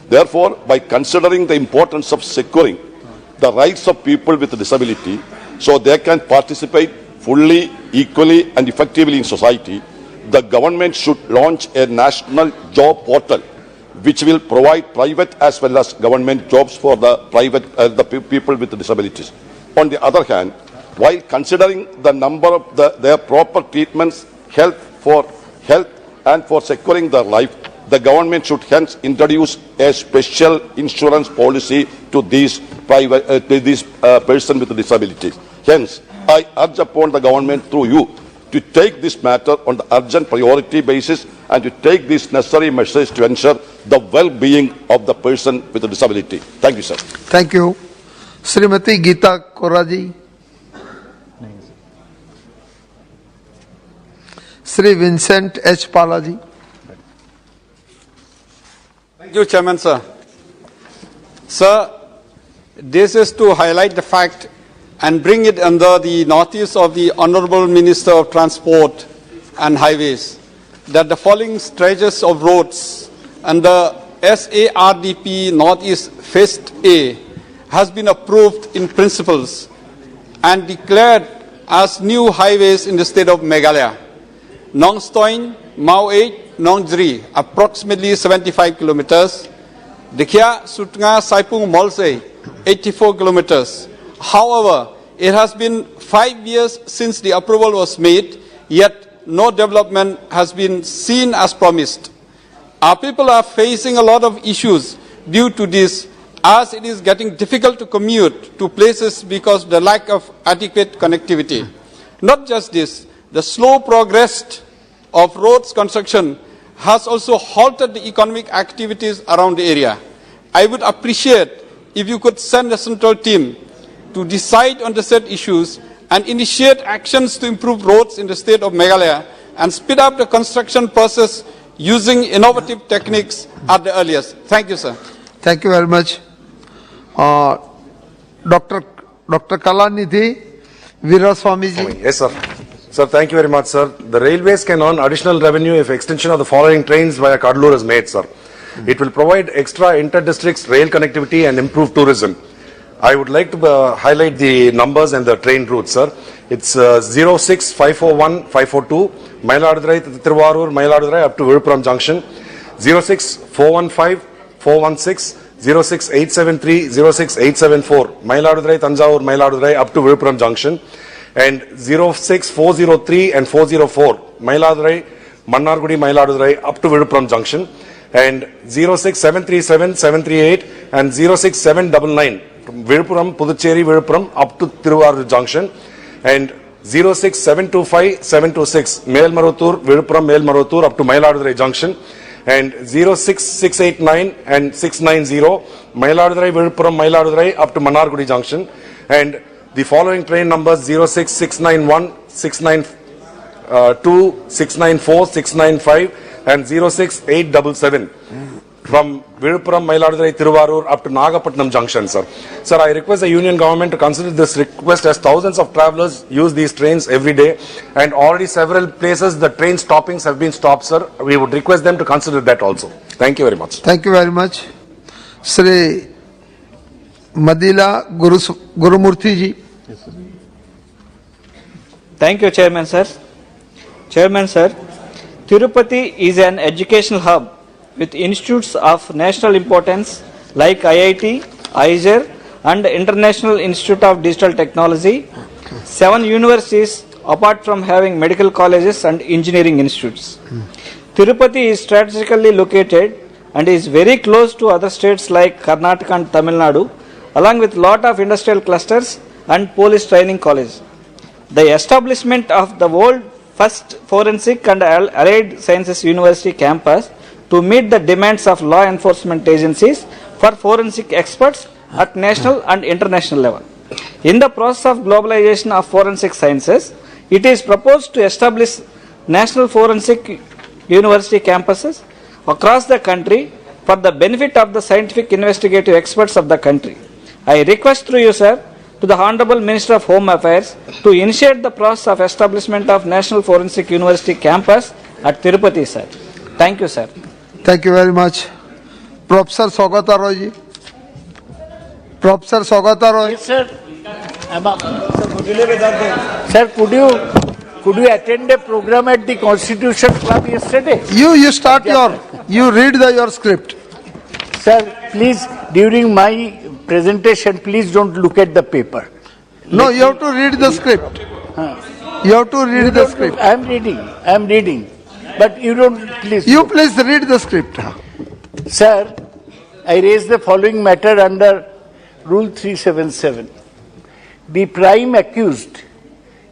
Therefore, by considering the importance of securing the rights of people with disability so they can participate fully, equally and effectively in society, the government should launch a national job portal which will provide private as well as government jobs for the people with disabilities. On the other hand, while considering the number of their proper treatments, health and for securing their life, the government should hence introduce a special insurance policy to these persons with disabilities. Hence, I urge upon the government through you to take this matter on the urgent priority basis and to take these necessary measures to ensure the well-being of the person with a disability. Thank you, sir. Thank you. Srimati Geeta Koraji. Sri Vincent H. Palaji. Thank you, Chairman, sir. Sir, this is to highlight the fact and bring it under the notice of the Honorable Minister of Transport and Highways that the following stretches of roads under SARDP Northeast Phase A has been approved in principles and declared as new highways in the state of Meghalaya. Nongstoin, Mau 8, Nongjri, approximately 75 kilometers. Dikhia, Sutnga, Saipung, Molse, 84 kilometers. However, it has been 5 years since the approval was made, yet no development has been seen as promised. Our people are facing a lot of issues due to this, as it is getting difficult to commute to places because of the lack of adequate connectivity. Not just this, the slow progress of roads construction has also halted the economic activities around the area. I would appreciate if you could send a central team to decide on the said issues and initiate actions to improve roads in the state of Meghalaya and speed up the construction process using innovative techniques at the earliest. Thank you, sir. Thank you very much. Dr. Kalanidhi Veeraswamiji. Yes, sir. Sir, thank you very much, sir. The railways can earn additional revenue if extension of the following trains via Kadalur is made, sir. It will provide extra inter-districts rail connectivity and improve tourism. I would like to highlight the numbers and the train routes, sir. It's 06541 542, Mayiladuthurai, Thiruvarur, Mayiladuthurai up to Viluppuram Junction, 06415 416, 06873, 06874, Mayiladuthurai, Tanjavur, Mayiladuthurai up to Viluppuram Junction, and 06403 and 404, Mayiladuthurai, Mannargudi, Mayiladuthurai up to Viluppuram Junction, and 06737, 738 and 06799, Viluppuram, Puducherry, Viluppuram up to Thiruvarur Junction, and 06725, 726, Melmaruthur, Viluppuram, Melmaruthur up to Mayiladuthurai Junction, and 06689 and 690, Mayiladuthurai, Viluppuram, Mayiladuthurai up to Mannargudi Junction, and the following train numbers 06691, 692, 694, 695 and 06877 from Viluppuram, Mayiladuthurai, Thiruvarur up to Nagapattinam Junction, sir. Sir, I request the Union Government to consider this request as thousands of travellers use these trains every day and already several places the train stoppings have been stopped, sir. We would request them to consider that also. Thank you very much. Thank you very much. Sri Madila Gurumurthy ji. Thank you, Chairman, sir. Chairman, sir, Tirupati is an educational hub with institutes of national importance like IIT, IISER and International Institute of Digital Technology, 7 universities apart from having medical colleges and engineering institutes. Tirupati is strategically located and is very close to other states like Karnataka and Tamil Nadu, along with lot of industrial clusters and police training college. The establishment of the world first forensic and allied sciences university campus to meet the demands of law enforcement agencies for forensic experts at national and international level. In the process of globalization of forensic sciences, it is proposed to establish national forensic university campuses across the country for the benefit of the scientific investigative experts of the country. I request through you, sir, to the Honorable Minister of Home Affairs to initiate the process of establishment of National Forensic University campus at Tirupati, sir. Thank you, sir. Thank you very much. Professor Saugata Roy ji. Professor Saugata Roy. Yes, sir. Sir, could you attend a program at the Constitution Club yesterday? You start you read your script. Sir, please, during my presentation, please don't look at the paper. No, you have to read the script. You have to read the script. I am reading. But you don't, please. You please read the script. Sir, I raise the following matter under Rule 377. The prime accused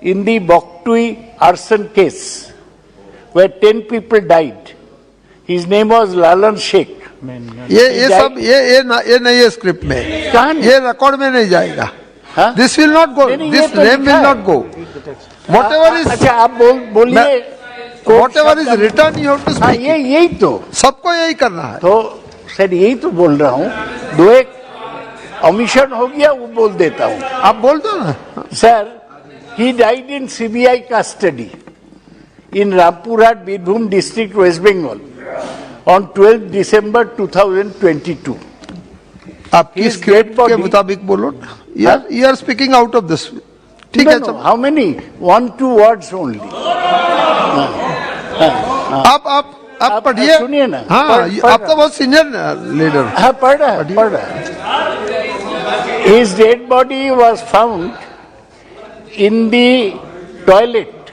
in the Boktui arson case, where 10 people died, his name was Lalan Sheikh. ये नहीं है script में, ये record में नहीं जाएगा. This will not go. This name will not go. Whatever is. अच्छा आप बोलिए. Whatever is written, you have to speak. यही तो. सबको यही करना है. तो सर यही तो बोल रहा हूँ. दो एक omission हो गया वो बोल देता हूँ. आप बोल दो ना. Sir, he died in CBI custody in Rampurhat, Birbhum district, West Bengal, on 12 December 2022. आपकी स्क्रिप्ट के मुताबिक बोलो. You are speaking out of this. ठीक है. No, how many? 1-2 words only. आप पढ़िए. सुनिए ना. हाँ, आप तो बहुत सीनियर लीडर. हाँ, पढ़ रहा. His dead body was found in the toilet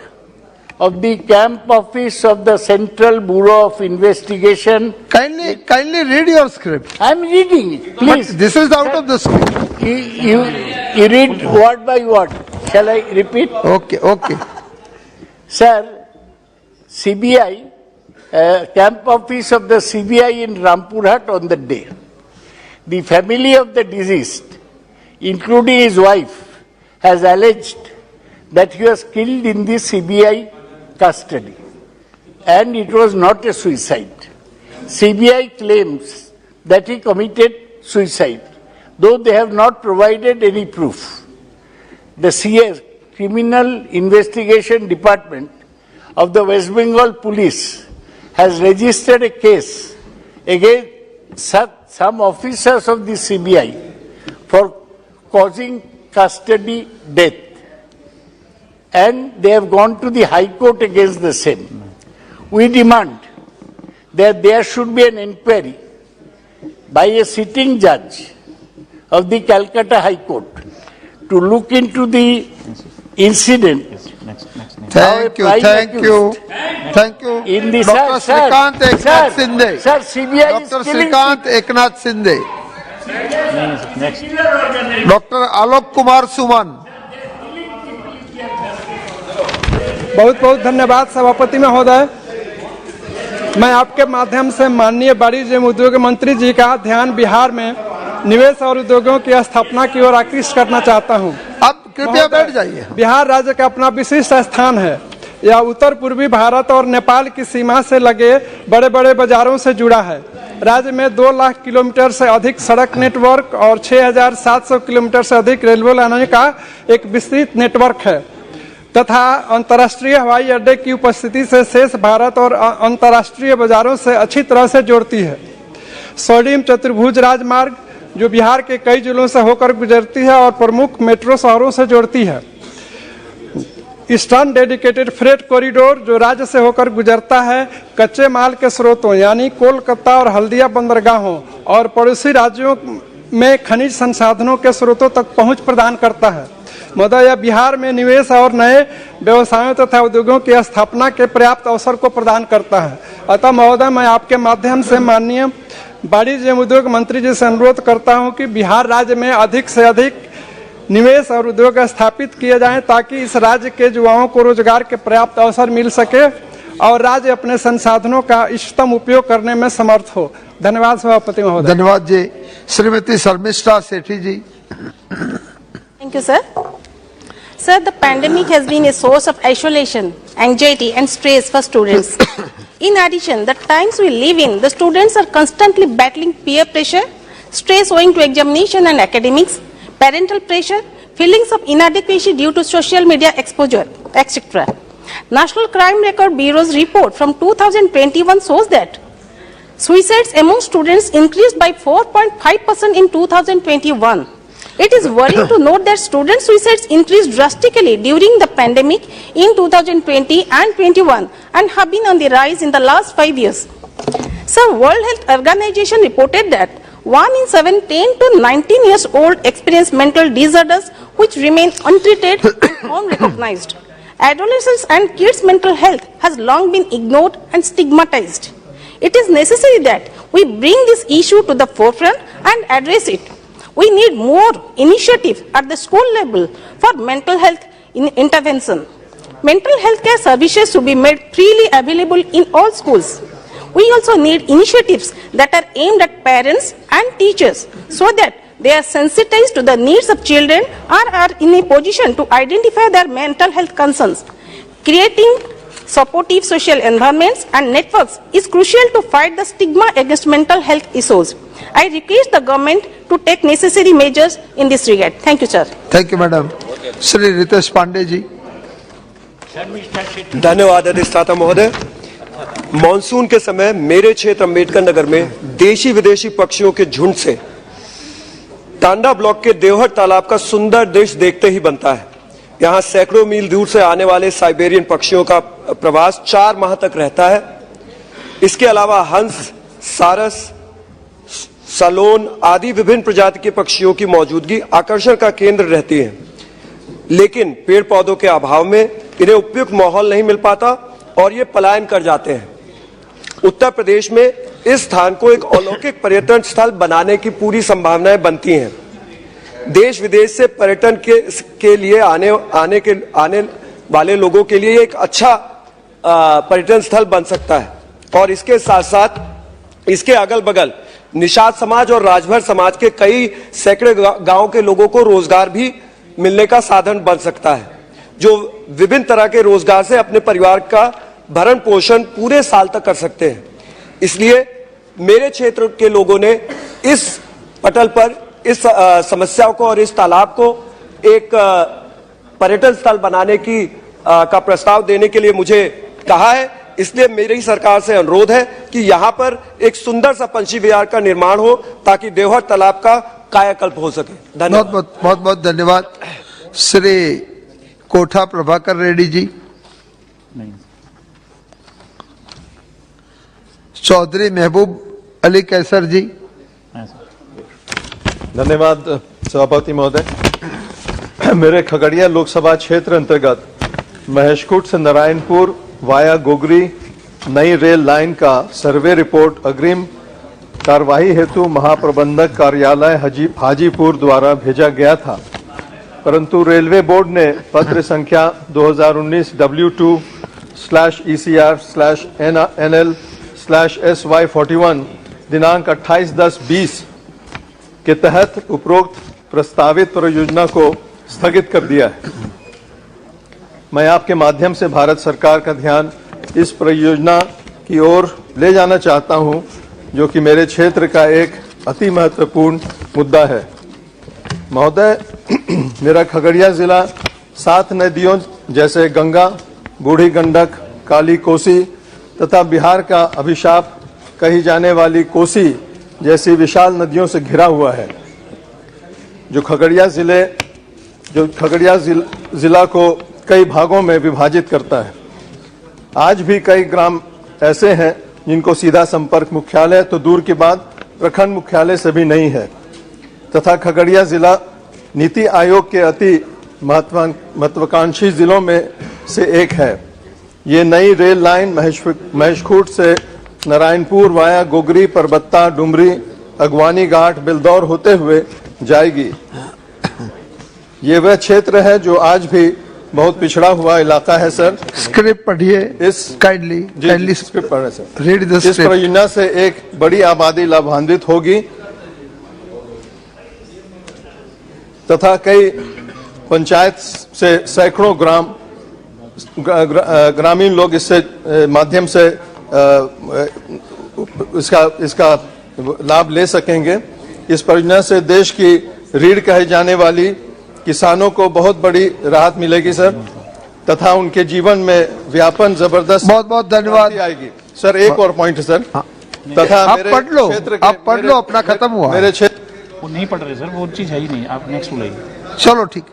of the camp office of the Central Bureau of Investigation. Kindly read your script. I am reading it, please. But this is out of the script. You read word by word. Shall I repeat? Okay. Sir, CBI camp office of the CBI in Rampurhat on the day. The family of the deceased, including his wife, has alleged that he was killed in the CBI custody and it was not a suicide. CBI claims that he committed suicide, though they have not provided any proof. The CS, Criminal Investigation Department of the West Bengal Police, has registered a case against some officers of the CBI for causing custody death, and they have gone to the High Court against the same. We demand that there should be an inquiry by a sitting judge of the Calcutta High Court to look into the incident. Thank you. In the Dr. Srikant Eknath Shinde. Sir, CBI Dr. is killing Srikant Eknath Shinde. Next. Dr. Alok Kumar Suman. बहुत बहुत धन्यवाद सभापति महोदय। मैं आपके माध्यम से माननीय वाणिज्य एवं उद्योग मंत्री जी का ध्यान बिहार में निवेश और उद्योगों की स्थापना की ओर आकृष्ट करना चाहता हूं। अब कृपया बैठ जाइए। बिहार राज्य का अपना विशिष्ट स्थान है। यह उत्तर पूर्वी भारत और नेपाल की सीमा से लगे बड़े बड़े बाजारों से जुड़ा है। राज्य में 2 लाख किलोमीटर से अधिक सड़क नेटवर्क और 6,700 किलोमीटर से अधिक रेलवे लाइनों का एक विस्तृत नेटवर्क है तथा अंतर्राष्ट्रीय हवाई अड्डे की उपस्थिति से शेष भारत और अंतर्राष्ट्रीय बाजारों से अच्छी तरह से जोड़ती है। स्वर्णिम चतुर्भुज राजमार्ग जो बिहार के कई जिलों से होकर गुजरती है और प्रमुख मेट्रो शहरों से जोड़ती है। ईस्टर्न डेडिकेटेड फ्रेट कॉरिडोर जो राज्य से होकर गुजरता है कच्चे माल के स्रोतों यानी कोलकाता और हल्दिया बंदरगाहों और पड़ोसी राज्यों में खनिज संसाधनों के स्रोतों तक पहुंच प्रदान करता है। महोदय, यह बिहार में निवेश और नए व्यवसायों तथा उद्योगों की स्थापना के पर्याप्त अवसर को प्रदान करता है। अतः महोदय, मैं आपके माध्यम से माननीय वाणिज्य एवं उद्योग मंत्री जी से अनुरोध करता हूं कि बिहार राज्य में अधिक से अधिक निवेश और उद्योग स्थापित किए जाएं ताकि इस राज्य के युवाओं को रोजगार के पर्याप्त अवसर मिल सके और राज्य अपने संसाधनों का इष्टतम उपयोग करने में समर्थ हो। धन्यवाद सभापति महोदय। धन्यवाद जी। श्रीमती शर्मिष्ठा सेठी जी। Thank you, sir. Sir, the pandemic has been a source of isolation, anxiety and stress for students. In addition, the times we live in, the students are constantly battling peer pressure, stress owing to examination and academics, parental pressure, feelings of inadequacy due to social media exposure, etc. National Crime Record Bureau's report from 2021 shows that suicides among students increased by 4.5% in 2021. It is worrying to note that student suicides increased drastically during the pandemic in 2020 and 21 and have been on the rise in the last 5 years. So, World Health Organization reported that 1 in 7 10 to 19 years old experience mental disorders which remain untreated and unrecognized. Adolescents and kids' mental health has long been ignored and stigmatized. It is necessary that we bring this issue to the forefront and address it. We need more initiatives at the school level for mental health intervention. Mental health care services should be made freely available in all schools. We also need initiatives that are aimed at parents and teachers so that they are sensitized to the needs of children or are in a position to identify their mental health concerns. Creating supportive social environments and networks is crucial to fight the stigma against mental health issues. I request the government to take necessary measures in this regard. Thank you, sir. Thank you, madam. Shri Ritesh Pandey ji. धन्यवाद अधिष्ठाता महोदय। Monsoon के समय मेरे क्षेत्र अम्बेडकर नगर में देशी विदेशी पक्षियों के झुंड से टांडा ब्लॉक के देवहट तालाब का सुंदर दृश्य देखते ही बनता है। यहाँ सैकड़ों मील दूर से आने वाले साइबेरियन पक्षियों का प्रवास 4 माह तक रहता है। इसके अलावा हंस, सारस, सलोन आदि विभिन्न प्रजाति के पक्षियों की मौजूदगी आकर्षण का केंद्र रहती है, लेकिन पेड़ पौधों के अभाव में इन्हें उपयुक्त माहौल नहीं मिल पाता और ये पलायन कर जाते हैं। उत्तर प्रदेश में इस स्थान को एक अलौकिक पर्यटन स्थल बनाने की पूरी संभावनाएं बनती हैं। देश विदेश से पर्यटन के लिए आने वाले लोगों के लिए एक अच्छा पर्यटन स्थल बन सकता है। और इसके साथ साथ इसके अगल बगल निषाद समाज और राजभर समाज के कई सैकड़े गांव के लोगों को रोजगार भी मिलने का साधन बन सकता है, जो विभिन्न तरह के रोजगार से अपने परिवार का भरण पोषण पूरे साल तक कर सकते हैं। इसलिए मेरे क्षेत्र के लोगों ने इस पटल पर इस समस्या को और इस तालाब को एक पर्यटन स्थल बनाने का प्रस्ताव देने के लिए मुझे कहा है। इसलिए मेरी सरकार से अनुरोध है कि यहां पर एक सुंदर सा पंछी विहार का निर्माण हो ताकि देवहर तालाब का कायाकल्प हो सके। धन्यवाद। बहुत बहुत धन्यवाद। श्री कोठा प्रभाकर रेड्डी जी। चौधरी महबूब अली कैसर जी। धन्यवाद सभापति महोदय। मेरे खगड़िया लोकसभा क्षेत्र अंतर्गत महेशखूट से नारायणपुर वाया गोगरी नई रेल लाइन का सर्वे रिपोर्ट अग्रिम कार्यवाही हेतु महाप्रबंधक कार्यालय हाजीपुर द्वारा भेजा गया था, परंतु रेलवे बोर्ड ने पत्र संख्या 2019 W2/ECR/NL/SY41 दिनांक 28/10/20 के तहत उपरोक्त प्रस्तावित परियोजना को स्थगित कर दिया है। मैं आपके माध्यम से भारत सरकार का ध्यान इस परियोजना की ओर ले जाना चाहता हूं, जो कि मेरे क्षेत्र का एक अति महत्वपूर्ण मुद्दा है। महोदय, मेरा खगड़िया जिला 7 नदियों जैसे गंगा, बूढ़ी गंडक, काली कोसी तथा बिहार का अभिशाप कही जाने वाली कोसी जैसी विशाल नदियों से घिरा हुआ है, जो खगड़िया जिला को कई भागों में विभाजित करता है। आज भी कई ग्राम ऐसे हैं जिनको सीधा संपर्क मुख्यालय तो दूर की बात प्रखंड मुख्यालय से भी नहीं है, तथा खगड़िया जिला नीति आयोग के अति महत्वाकांक्षी जिलों में से एक है। ये नई रेल लाइन महेशखूट से नारायणपुर वाया गोगरी, परबत्ता, डुमरी, अगवानी घाट, बिलदौर होते हुए जाएगी। ये वह क्षेत्र है जो आज भी बहुत पिछड़ा हुआ इलाका है। सर, स्क्रिप्ट पढ़िए इस काइंडली स्क्रिप्ट पढ़ रहे सर। रीड द इस स्क्रिप्ट। परियोजना से एक बड़ी आबादी लाभान्वित होगी तथा कई पंचायत से सैकड़ों ग्रामीण लोग इससे माध्यम से इसका लाभ ले सकेंगे। इस परियोजना से देश की रीढ़ कहे जाने वाली किसानों को बहुत बड़ी राहत मिलेगी सर, तथा उनके जीवन में व्यापन जबरदस्त बहुत बहुत धन्यवाद आएगी। सर, एक और पॉइंट है सर, तथा आप पढ़ लो अपना खत्म हुआ। मेरे क्षेत्र वो नहीं पढ़ रहे सर, वो चीज है ही नहीं। आप नेक्स्ट बोलिए। चलो ठीक।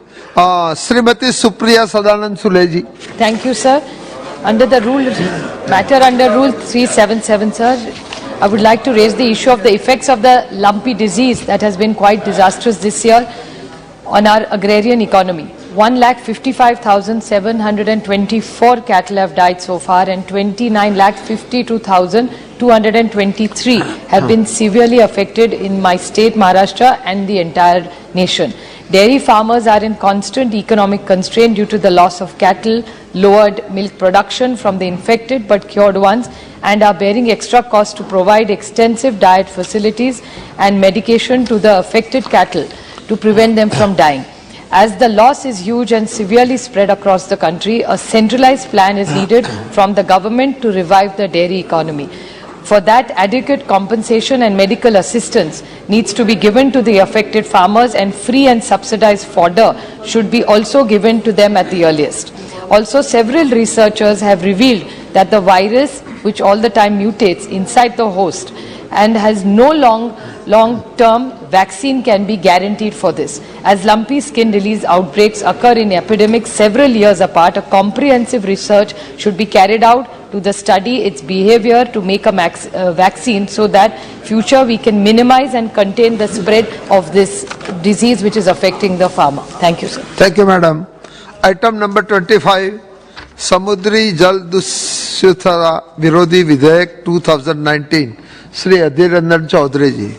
श्रीमती सुप्रिया सदानंद सुले जी। Thank you, sir. Under the matter under Rule 377, sir, I would like to raise the issue of the effects of the lumpy disease that has been quite disastrous this year on our agrarian economy. 1,55,724 cattle have died so far, and 29,52,223 have been severely affected in my state, Maharashtra, and the entire nation. Dairy farmers are in constant economic constraint due to the loss of cattle, lowered milk production from the infected but cured ones, and are bearing extra costs to provide extensive diet facilities and medication to the affected cattle to prevent them from dying. As the loss is huge and severely spread across the country, a centralized plan is needed from the government to revive the dairy economy. For that, adequate compensation and medical assistance needs to be given to the affected farmers, and free and subsidized fodder should be also given to them at the earliest. Also, several researchers have revealed that the virus, which all the time mutates inside the host and has no long-term vaccine, can be guaranteed for this. As lumpy skin disease outbreaks occur in epidemics several years apart, a comprehensive research should be carried out to study its behavior to make a vaccine, so that future we can minimize and contain the spread of this disease which is affecting the farmer. Thank you, sir. Thank you, madam. Item number 25, समुद्री जल दुष्यता विरोधी विधेयक 2019, श्री अधीर रंजन चौधरी जी।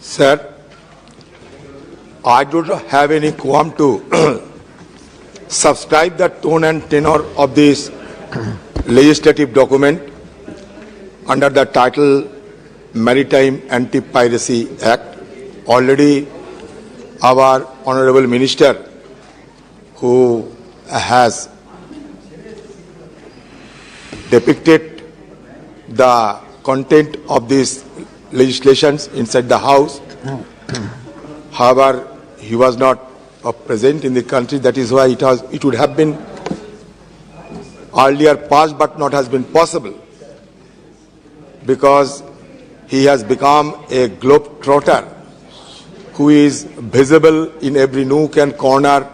Sir, I don't have any qualm to subscribe the tone and tenor of this legislative document under the title Maritime Anti-Piracy Act. Already our Honorable Minister, who has depicted the content of these legislations inside the House. However, he was not present in the country. That is why it would have been earlier passed, but not has been possible, because he has become a globetrotter who is visible in every nook and corner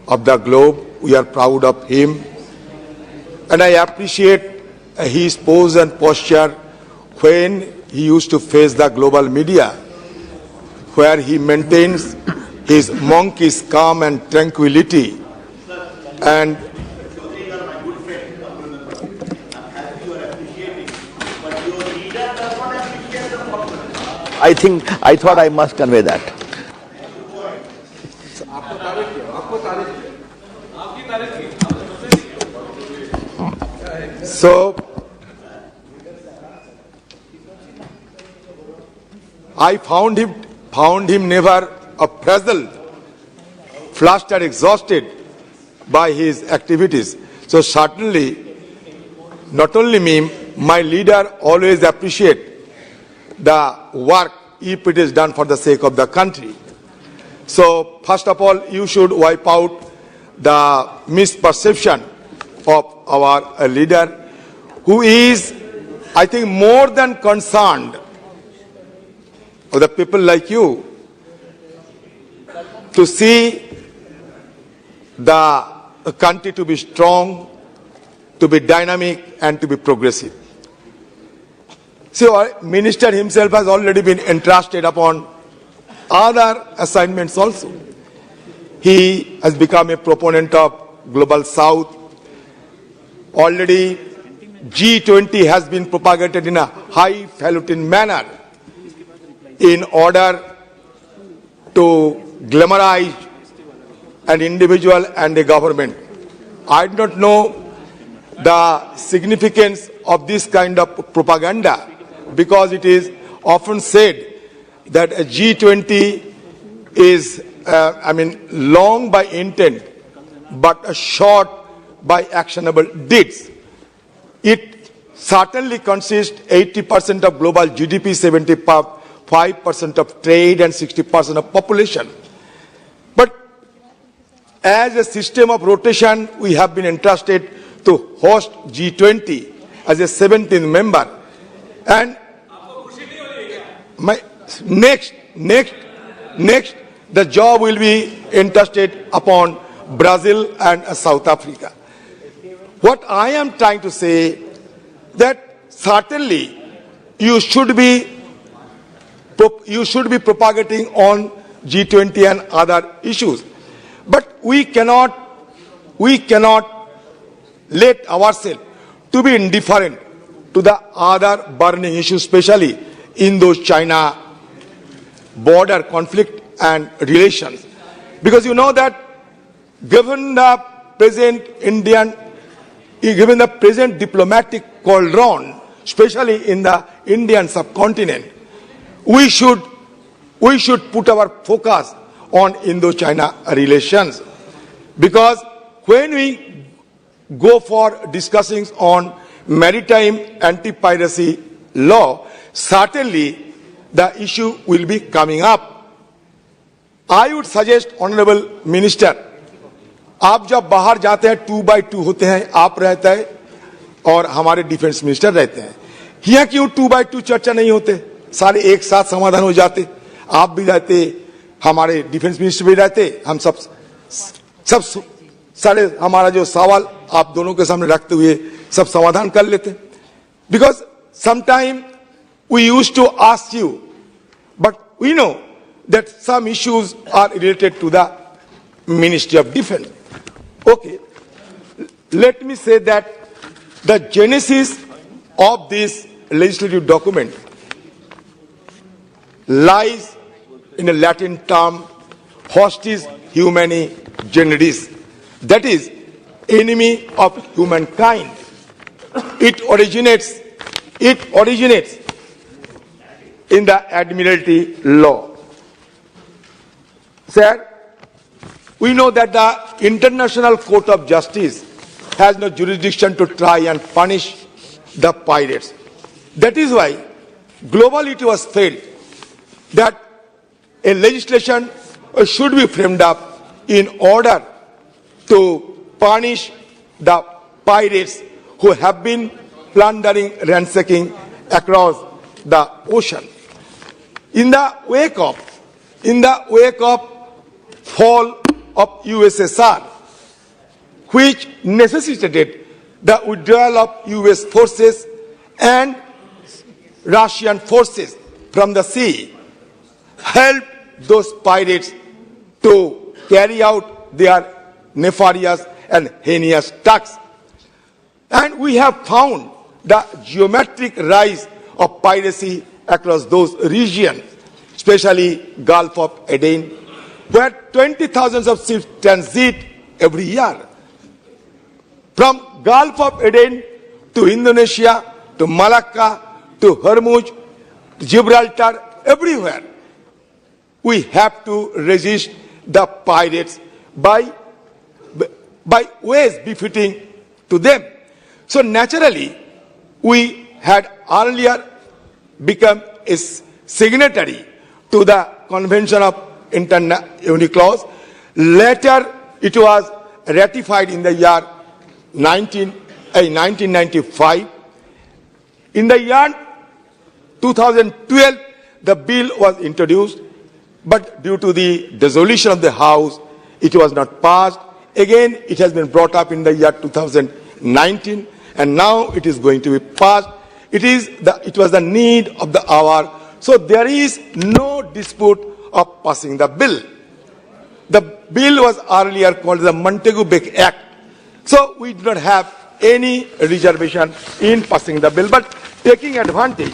of the globe. We are proud of him, and I appreciate his pose and posture when he used to face the global media, where he maintains his monkey's calm and tranquility. And I thought I must convey that. So, I found him never frazzled, flustered, exhausted by his activities. So certainly, not only me, my leader always appreciate the work if it is done for the sake of the country. So first of all, you should wipe out the misperception of our leader, who is, I think, more than concerned of the people like you to see the country to be strong, to be dynamic, and to be progressive. So, Minister himself has already been entrusted upon other assignments also. He has become a proponent of Global South. Already G20 has been propagated in a highfalutin manner in order to glamorize an individual and a government. I do not know the significance of this kind of propaganda, because it is often said that a G20 is, long by intent, but short by actionable deeds. It certainly consists 80% of global GDP, 75% of trade, and 60% of population. But as a system of rotation, we have been entrusted to host G20 as a 17th member. And next, the job will be entrusted upon Brazil and South Africa. What I am trying to say, that certainly you should be propagating on G20 and other issues, but we cannot let ourselves to be indifferent to the other burning issues, especially in those China border conflict and relations. Because you know that given the present diplomatic cauldron, especially in the Indian subcontinent, we should put our focus on Indo-China relations. Because when we go for discussing on maritime anti-piracy law, certainly the issue will be coming up. I would suggest, Honorable Minister, आप जब बाहर जाते हैं 2x2 होते हैं, आप रहते हैं और हमारे डिफेंस मिनिस्टर रहते हैं, यहाँ क्यों 2x2 चर्चा नहीं होते, सारे एक साथ समाधान हो जाते, आप भी रहते, हमारे डिफेंस मिनिस्टर भी रहते, हम सब सारे हमारा जो सवाल आप दोनों के सामने रखते हुए सब समाधान कर लेते. Because sometime we used to ask you, but we know that some issues are related to the Ministry of Defense. Okay, let me say that the genesis of this legislative document lies in a Latin term, hostis humani generis, that is enemy of humankind. It originates in the Admiralty law. Sir, we know that the International Court of Justice has no jurisdiction to try and punish the pirates. That is why globally it was felt that a legislation should be framed up in order to punish the pirates who have been plundering, ransacking across the ocean. In the wake of fall of USSR, which necessitated the withdrawal of US forces and Russian forces from the sea, helped those pirates to carry out their nefarious and heinous tasks. And we have found the geometric rise of piracy across those regions, especially Gulf of Aden, where 20,000 of ships transit every year. From Gulf of Aden to Indonesia, to Malacca, to Hormuz, to Gibraltar, everywhere, we have to resist the pirates by ways befitting to them. So naturally, we had earlier become a signatory to the Convention of UNICLOS. Later, it was ratified in the year 1995. In the year 2012, the bill was introduced, but due to the dissolution of the House, it was not passed. Again, it has been brought up in the year 2019, and now it is going to be passed. It was the need of the hour, so there is no dispute of passing the bill. The bill was earlier called the Montagu-Beck Act, so we do not have any reservation in passing the bill. But taking advantage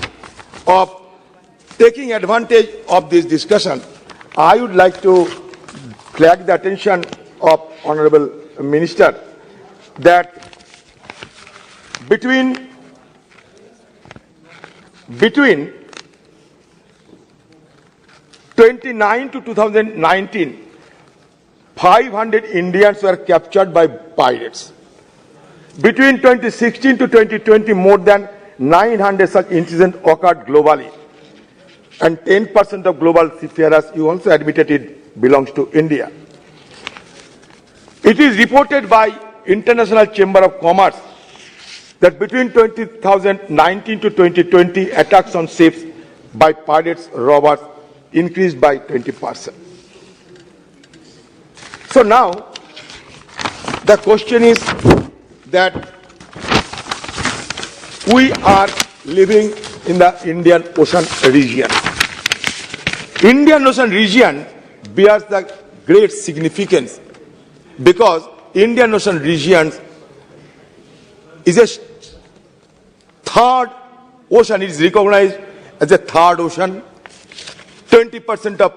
of this discussion, I would like to flag the attention of Honorable Minister that between 29 to 2019, 500 Indians were captured by pirates. Between 2016 to 2020, more than 900 such incidents occurred globally. And 10% of global seafarers, you also admitted it, belongs to India. It is reported by International Chamber of Commerce that between 2019 to 2020, attacks on ships by pirates, robbers, increased by 20%. So now, the question is that we are living in the Indian Ocean region. Indian Ocean region bears the great significance because Indian Ocean region is a third ocean. It is recognized as a third ocean, 20% of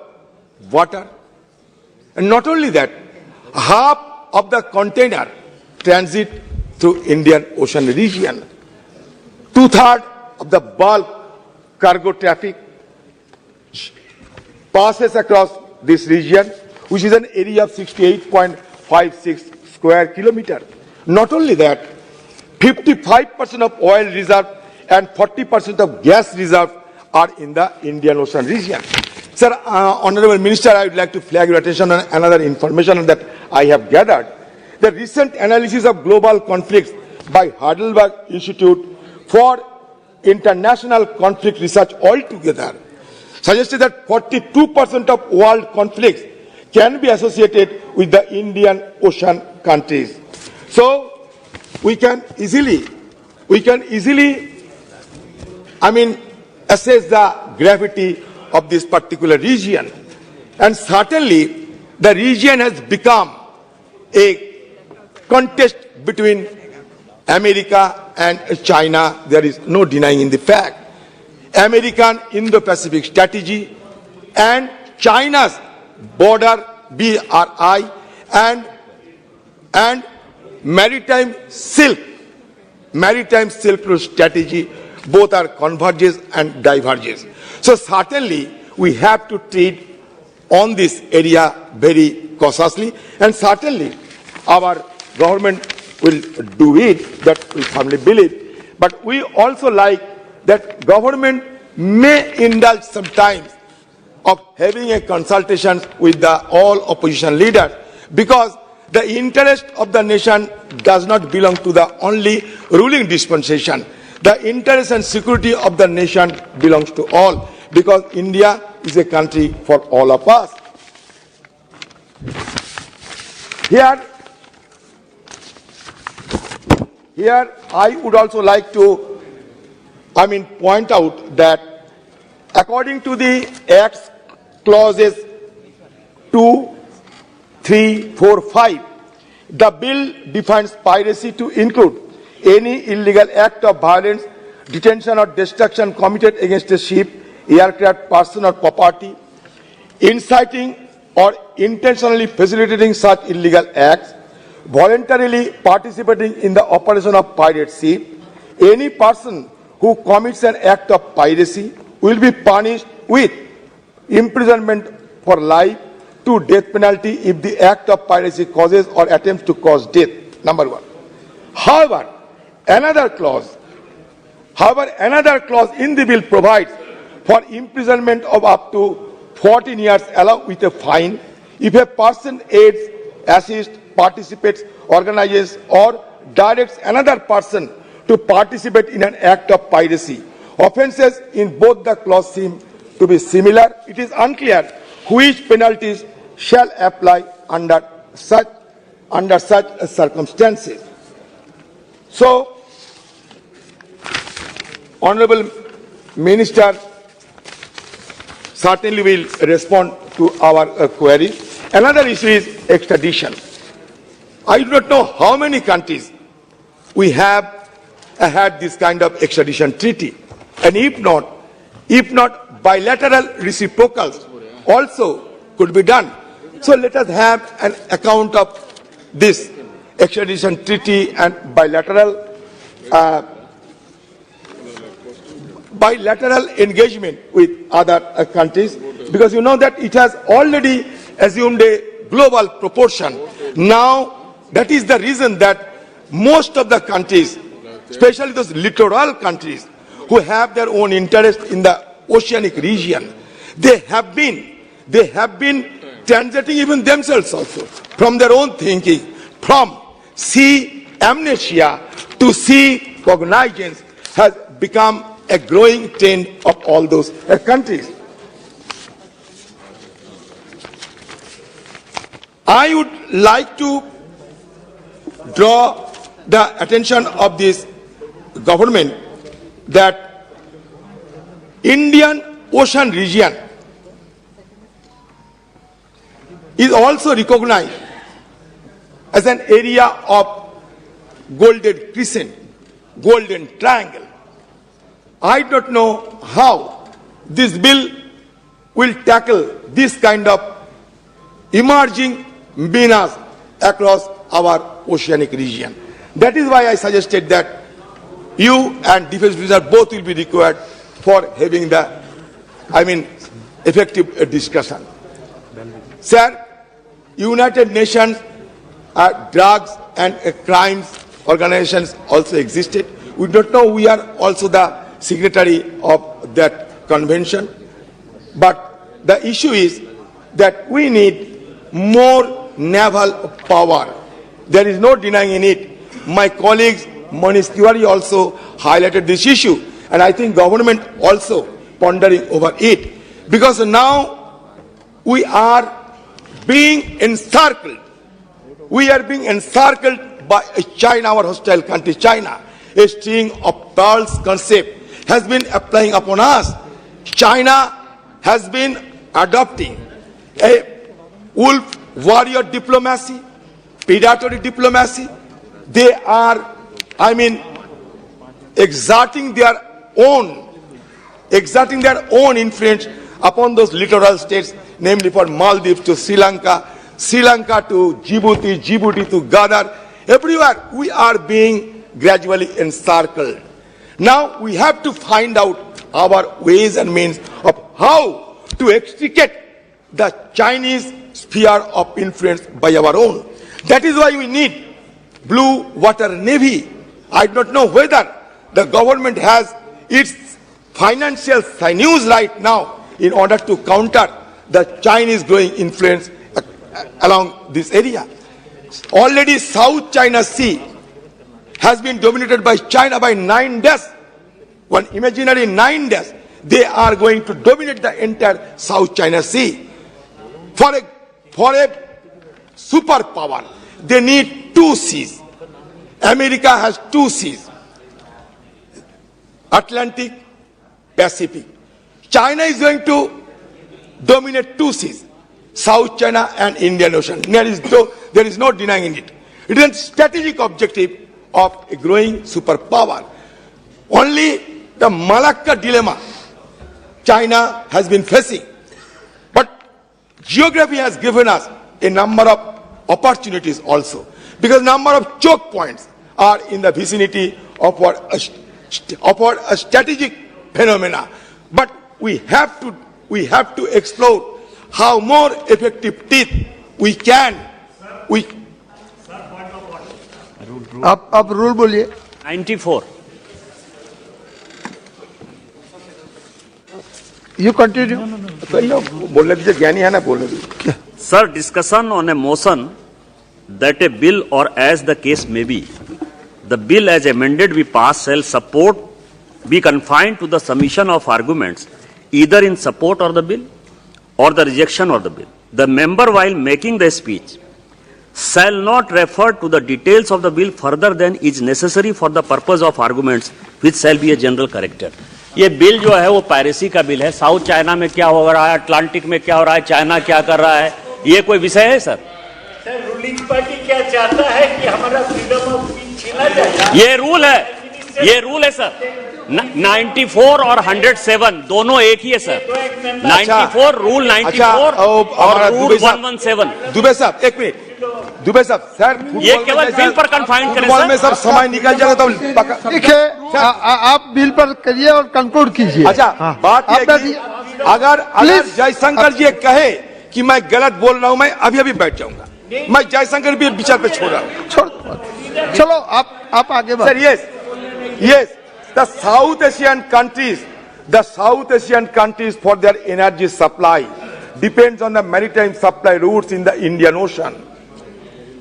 water. And not only that, half of the container transit through Indian Ocean region. 2/3 of the bulk cargo traffic passes across this region, which is an area of 68.56 square kilometers. Not only that, 55% of oil reserve and 40% of gas reserve are in the Indian Ocean region. Sir, Honorable Minister, I would like to flag your attention on another information that I have gathered. The recent analysis of global conflicts by Heidelberg Institute for International Conflict Research altogether suggested that 42% of world conflicts can be associated with the Indian Ocean countries. So we can easily, assess the gravity of this particular region. And certainly, the region has become a contest between America and China. There is no denying the fact. American Indo-Pacific strategy and China's border BRI and and maritime silk route strategy, both are converges and diverges. So certainly we have to treat on this area very cautiously, and certainly our government will do it, that we firmly believe. But we also like that government may indulge sometimes of having a consultation with the all opposition leaders, because the interest of the nation does not belong to the only ruling dispensation. The interest and security of the nation belongs to all, because India is a country for all of us. Here I would also like to point out that according to the Act's clauses 2, 3, 4, 5, the bill defines piracy to include any illegal act of violence, detention or destruction committed against a ship, aircraft, person or property, inciting or intentionally facilitating such illegal acts, voluntarily participating in the operation of pirate ship. Any person who commits an act of piracy will be punished with imprisonment for life to death penalty if the act of piracy causes or attempts to cause death. Number one. However, another clause in the bill provides for imprisonment of up to 14 years along with a fine if a person aids, assists, participates, organizes or directs another person to participate in an act of piracy. Offences in both the clauses seem to be similar. It is unclear which penalties shall apply under such circumstances. So, Honorable Minister certainly will respond to our query. Another issue is extradition. I do not know how many countries we have had this kind of extradition treaty, and if not bilateral reciprocals also could be done. So let us have an account of this extradition treaty and bilateral engagement with other countries, because you know that it has already assumed a global proportion. Now, that is the reason that most of the countries, especially those littoral countries who have their own interest in the oceanic region, they have been transiting even themselves also from their own thinking, from sea amnesia to sea cognizance has become a growing trend of all those countries. I would like to draw the attention of this government that Indian Ocean region is also recognized as an area of golden crescent, golden triangle. I don't know how this bill will tackle this kind of emerging menace across our oceanic region. That is why I suggested that you and Defense Minister both will be required for having the, effective discussion. Sir, United Nations drugs and crimes organizations also existed. We don't know we are also the signatory of that convention. But the issue is that we need more naval power. There is no denying in it. My colleagues Manish Tiwari also highlighted this issue, and I think government also pondering over it, because now we are being encircled. We are being encircled by China, our hostile country, China. A string of pearls concept has been applying upon us. China has been adopting a wolf warrior diplomacy, predatory diplomacy. They are, exerting their own influence upon those littoral states, namely for Maldives to Sri Lanka, Sri Lanka to Djibouti, Djibouti to Ghana, everywhere we are being gradually encircled. Now we have to find out our ways and means of how to extricate the Chinese sphere of influence by our own. That is why we need blue water navy. I do not know whether the government has its financial sinews right now in order to counter the Chinese growing influence along this area. Already South China Sea has been dominated by China by 9 days. One imaginary 9 days. They are going to dominate the entire South China Sea. For a superpower, they need 2 seas. America has 2 seas. Atlantic, Pacific. China is going to dominate 2 seas. South China and Indian Ocean. There is no denying it. It is a strategic objective of a growing superpower. Only the Malacca dilemma China has been facing. But geography has given us a number of opportunities also. Because number of choke points are in the vicinity of a strategic phenomena. But we have to explore how more effective teeth we can. आप rule बोलिए. 94. You continue. बोलने दीजिए, ज्ञानी है ना बोलने दीजिए. Sir, discussion on a motion that a bill or as the case may be, the bill as amended we pass shall support be confined to the submission of arguments either in support of the bill or the rejection of the bill. The member while making the speech shall not refer to the details of the bill further than is necessary for the purpose of arguments which shall be a general character. ये bill जो है वो piracy का bill है. South China में क्या हो रहा है, अटलांटिक में क्या हो रहा है, चाइना क्या कर रहा है, ये कोई विषय है सर? सर रूलिंग पार्टी क्या चाहता है कि हमारा फ्रीडम ऑफ स्पीच छीना जाए? ये रूल है सर. 94 और 107 दोनों एक ही है सर. 94 रूल 94 और रूल 117. दुबे साहब एक मिनट. दुबे साहब सर ये केवल बिल पर कन्फाइंड करें फुटबॉल में सब समय निकल जाएगा तो ठीक है, आप बिल पर करिए और कंक्लूड कीजिए. अच्छा बात अगर जयशंकर जी कहे कि मैं गलत बोल रहा हूं, मैं अभी बैठ जाऊंगा. मैं जयशंकर भी विचार पे छोड़ रहा हूं. चलो आप आगे बढ़. Sir yes, the South Asian countries for their energy supply depends on the maritime supply routes in the Indian Ocean.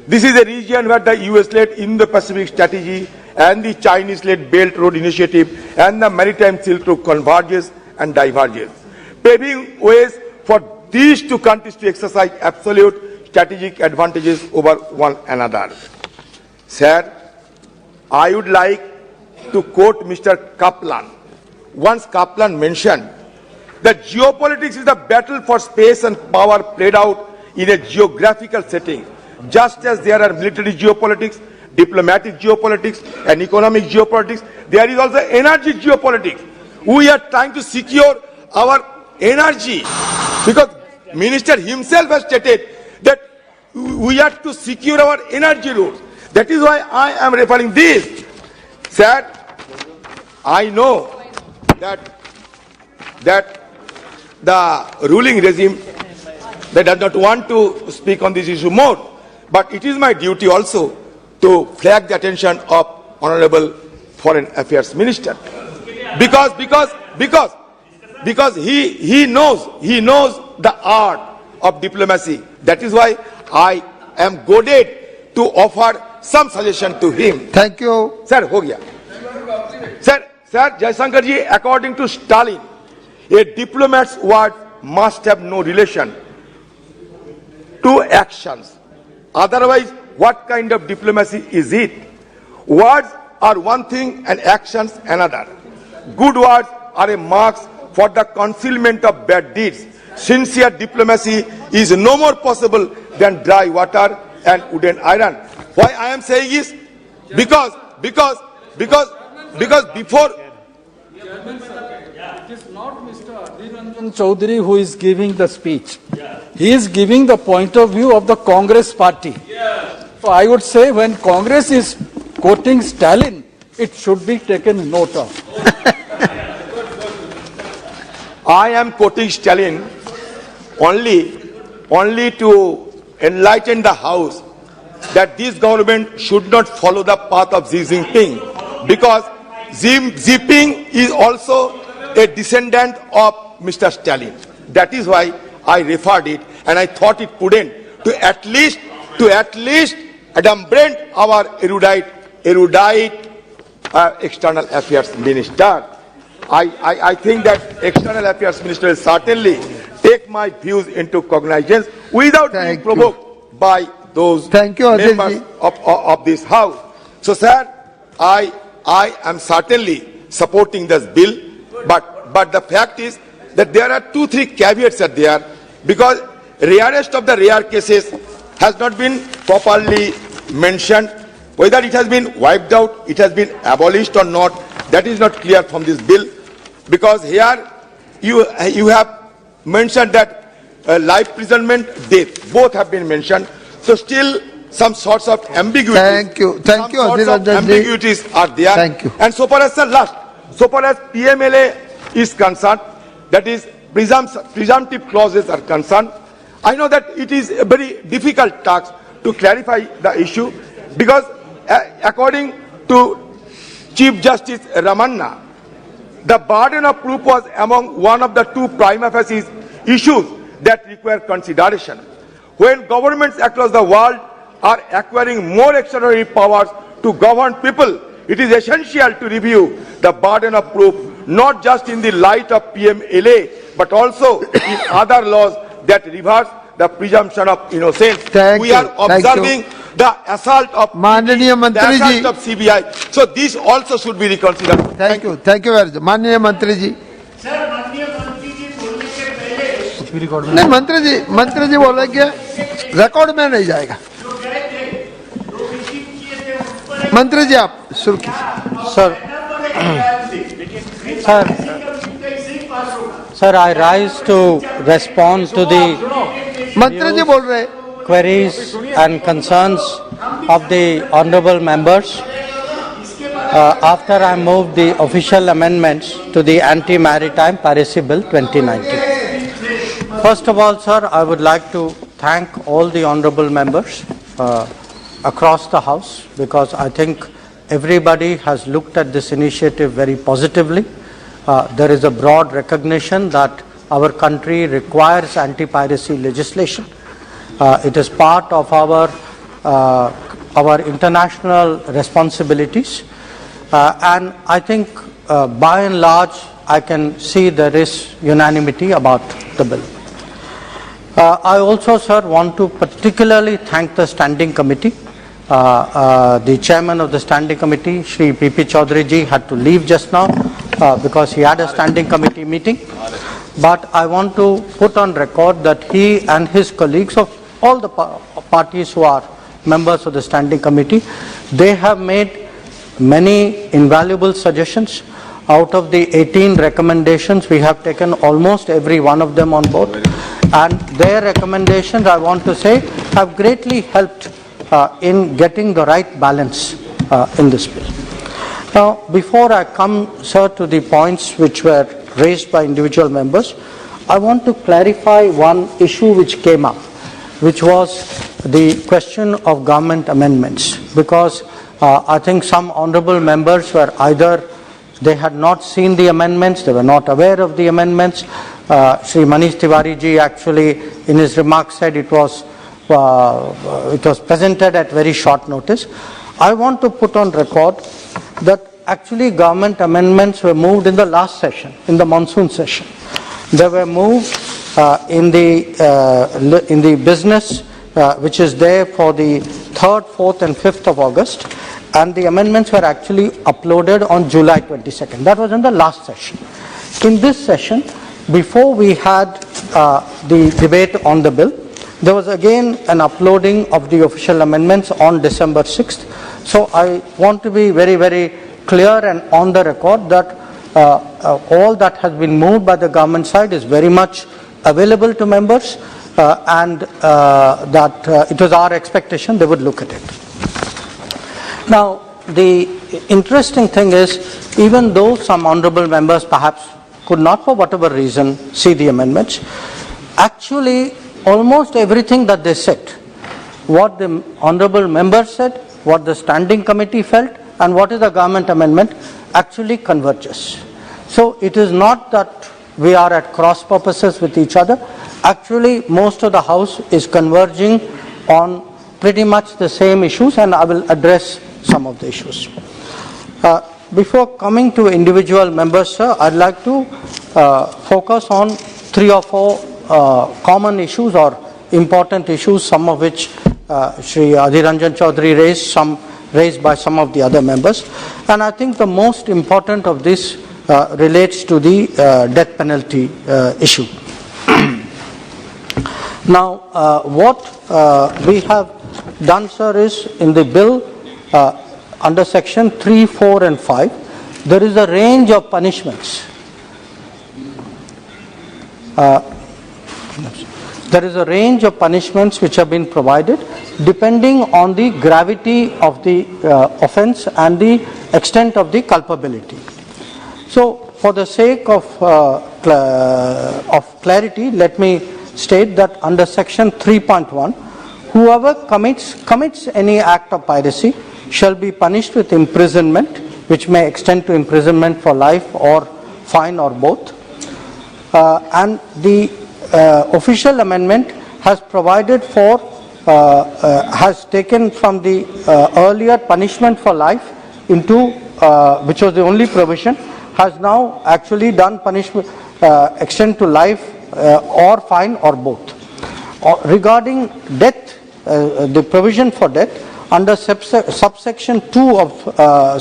This is a region where the US-led Indo-Pacific strategy and the Chinese-led Belt Road Initiative and the maritime Silk Road converges and diverges, paving ways for these 2 countries to exercise absolute strategic advantages over one another. Sir, I would like to quote Mr. Kaplan. Once Kaplan mentioned that geopolitics is the battle for space and power played out in a geographical setting. Just as there are military geopolitics, diplomatic geopolitics, and economic geopolitics, there is also energy geopolitics. We are trying to secure our energy because Minister himself has stated that we have to secure our energy routes. That is why I am referring this. Sir, I know that the ruling regime they does not want to speak on this issue more, but it is my duty also to flag the attention of Honorable Foreign Affairs Minister, because he knows the art of diplomacy. That is why I am goaded to offer some suggestion to him. Thank you. Sir, हो गया. Sir, Jaishankar ji, according to Stalin, a diplomat's word must have no relation to actions. Otherwise, what kind of diplomacy is it? Words are one thing and actions another. Good words are a mark for the concealment of bad deeds. Sincere diplomacy is no more possible than dry water and wooden iron. Why I am saying is because before It is not Mr. Adhir Ranjan Chaudhary who is giving the speech. He is giving the point of view of the Congress party. So I would say when Congress is quoting Stalin, it should be taken note of. I am quoting Stalin only to enlighten the House that this government should not follow the path of Xi Jinping, because Xi Jinping is also a descendant of Mr. Stalin. That is why I referred it, and I thought it prudent to at least adumbrate our erudite external affairs minister. I think that external affairs minister will certainly take my views into cognizance without being provoked by those members of this house. So, sir, I am certainly supporting this bill, but the fact is that there are 2-3 caveats are there, because rarest of the rare cases has not been properly mentioned. Whether it has been wiped out, it has been abolished or not, that is not clear from this bill, because here you have mentioned that life imprisonment, death, both have been mentioned. So still some sorts of ambiguities. Thank you, ambiguities are there. Thank you. And so far as PMLA is concerned, that is presumptive clauses are concerned, I know that it is a very difficult task to clarify the issue, because according to Chief Justice Ramanna, the burden of proof was among one of the 2 prima facie issues that require consideration. When governments across the world are acquiring more extraordinary powers to govern people, it is essential to review the burden of proof, not just in the light of PMLA, but also in other laws that reverse the presumption of innocence. We are observing the assault of CBI. So this also should be reconsidered. Thank you very much. माननीय मंत्री जी. नहीं मंत्री जी बोलेंगे, record में नहीं जाएगा. मंत्री जी आप शुरू कीजिए. Sir, I rise to respond to the मंत्री जी बोल रहे. queries and concerns of the honorable members after I moved the official amendments to the Anti-Maritime Piracy Bill 2019. First of all, sir, I would like to thank all the honorable members across the House, because I think everybody has looked at this initiative very positively. There is a broad recognition that our country requires anti-piracy legislation. It is part of our international responsibilities, and I think by and large I can see there is unanimity about the bill. I also, sir, want to particularly thank the Standing Committee. The chairman of the Standing Committee, Shri P.P. Chaudhary ji, had to leave just now because he had a Standing Committee meeting. But I want to put on record that he and his colleagues of all the parties who are members of the Standing Committee, they have made many invaluable suggestions. Out of the 18 recommendations, we have taken almost every one of them on board. And their recommendations, I want to say, have greatly helped in getting the right balance in this bill. Now, before I come, sir, to the points which were raised by individual members, I want to clarify one issue which came up, which was the question of government amendments, because I think some honorable members were either they had not seen the amendments, they were not aware of the amendments. Shri Manish Tiwari ji actually in his remarks said it was presented at very short notice. I want to put on record that actually government amendments were moved in the last session, in the monsoon session. They were moved in the business which is there for the 3rd, 4th and 5th of August, and the amendments were actually uploaded on July 22nd. That was in the last session. In this session, before we had the debate on the bill, there was again an uploading of the official amendments on December 6th. So I want to be very, very clear and on the record that all that has been moved by the government side is very much available to members, and that it was our expectation they would look at it. Now, the interesting thing is, even though some honorable members perhaps could not for whatever reason see the amendments, actually almost everything that they said, what the honorable members said, what the standing committee felt, and what is the government amendment actually converges. So it is not that we are at cross purposes with each other. Actually, most of the House is converging on pretty much the same issues, and I will address some of the issues. Before coming to individual members, sir, I'd like to focus on 3 or 4 common issues or important issues, some of which Shri Adhir Ranjan Chaudhary raised, some raised by some of the other members. And I think the most important of this relates to the death penalty issue. Now, what we have done, sir, is in the bill under section 3, 4 and 5, there is a range of punishments. There is a range of punishments which have been provided depending on the gravity of the offence and the extent of the culpability. So, for the sake of clarity, let me state that under section 3.1, whoever commits any act of piracy shall be punished with imprisonment, which may extend to imprisonment for life or fine or both. And the official amendment has provided for, has taken from the earlier punishment for life into, which was the only provision, has now actually done punishment extend to life or fine or both. Regarding death, the provision for death under subsection 2 of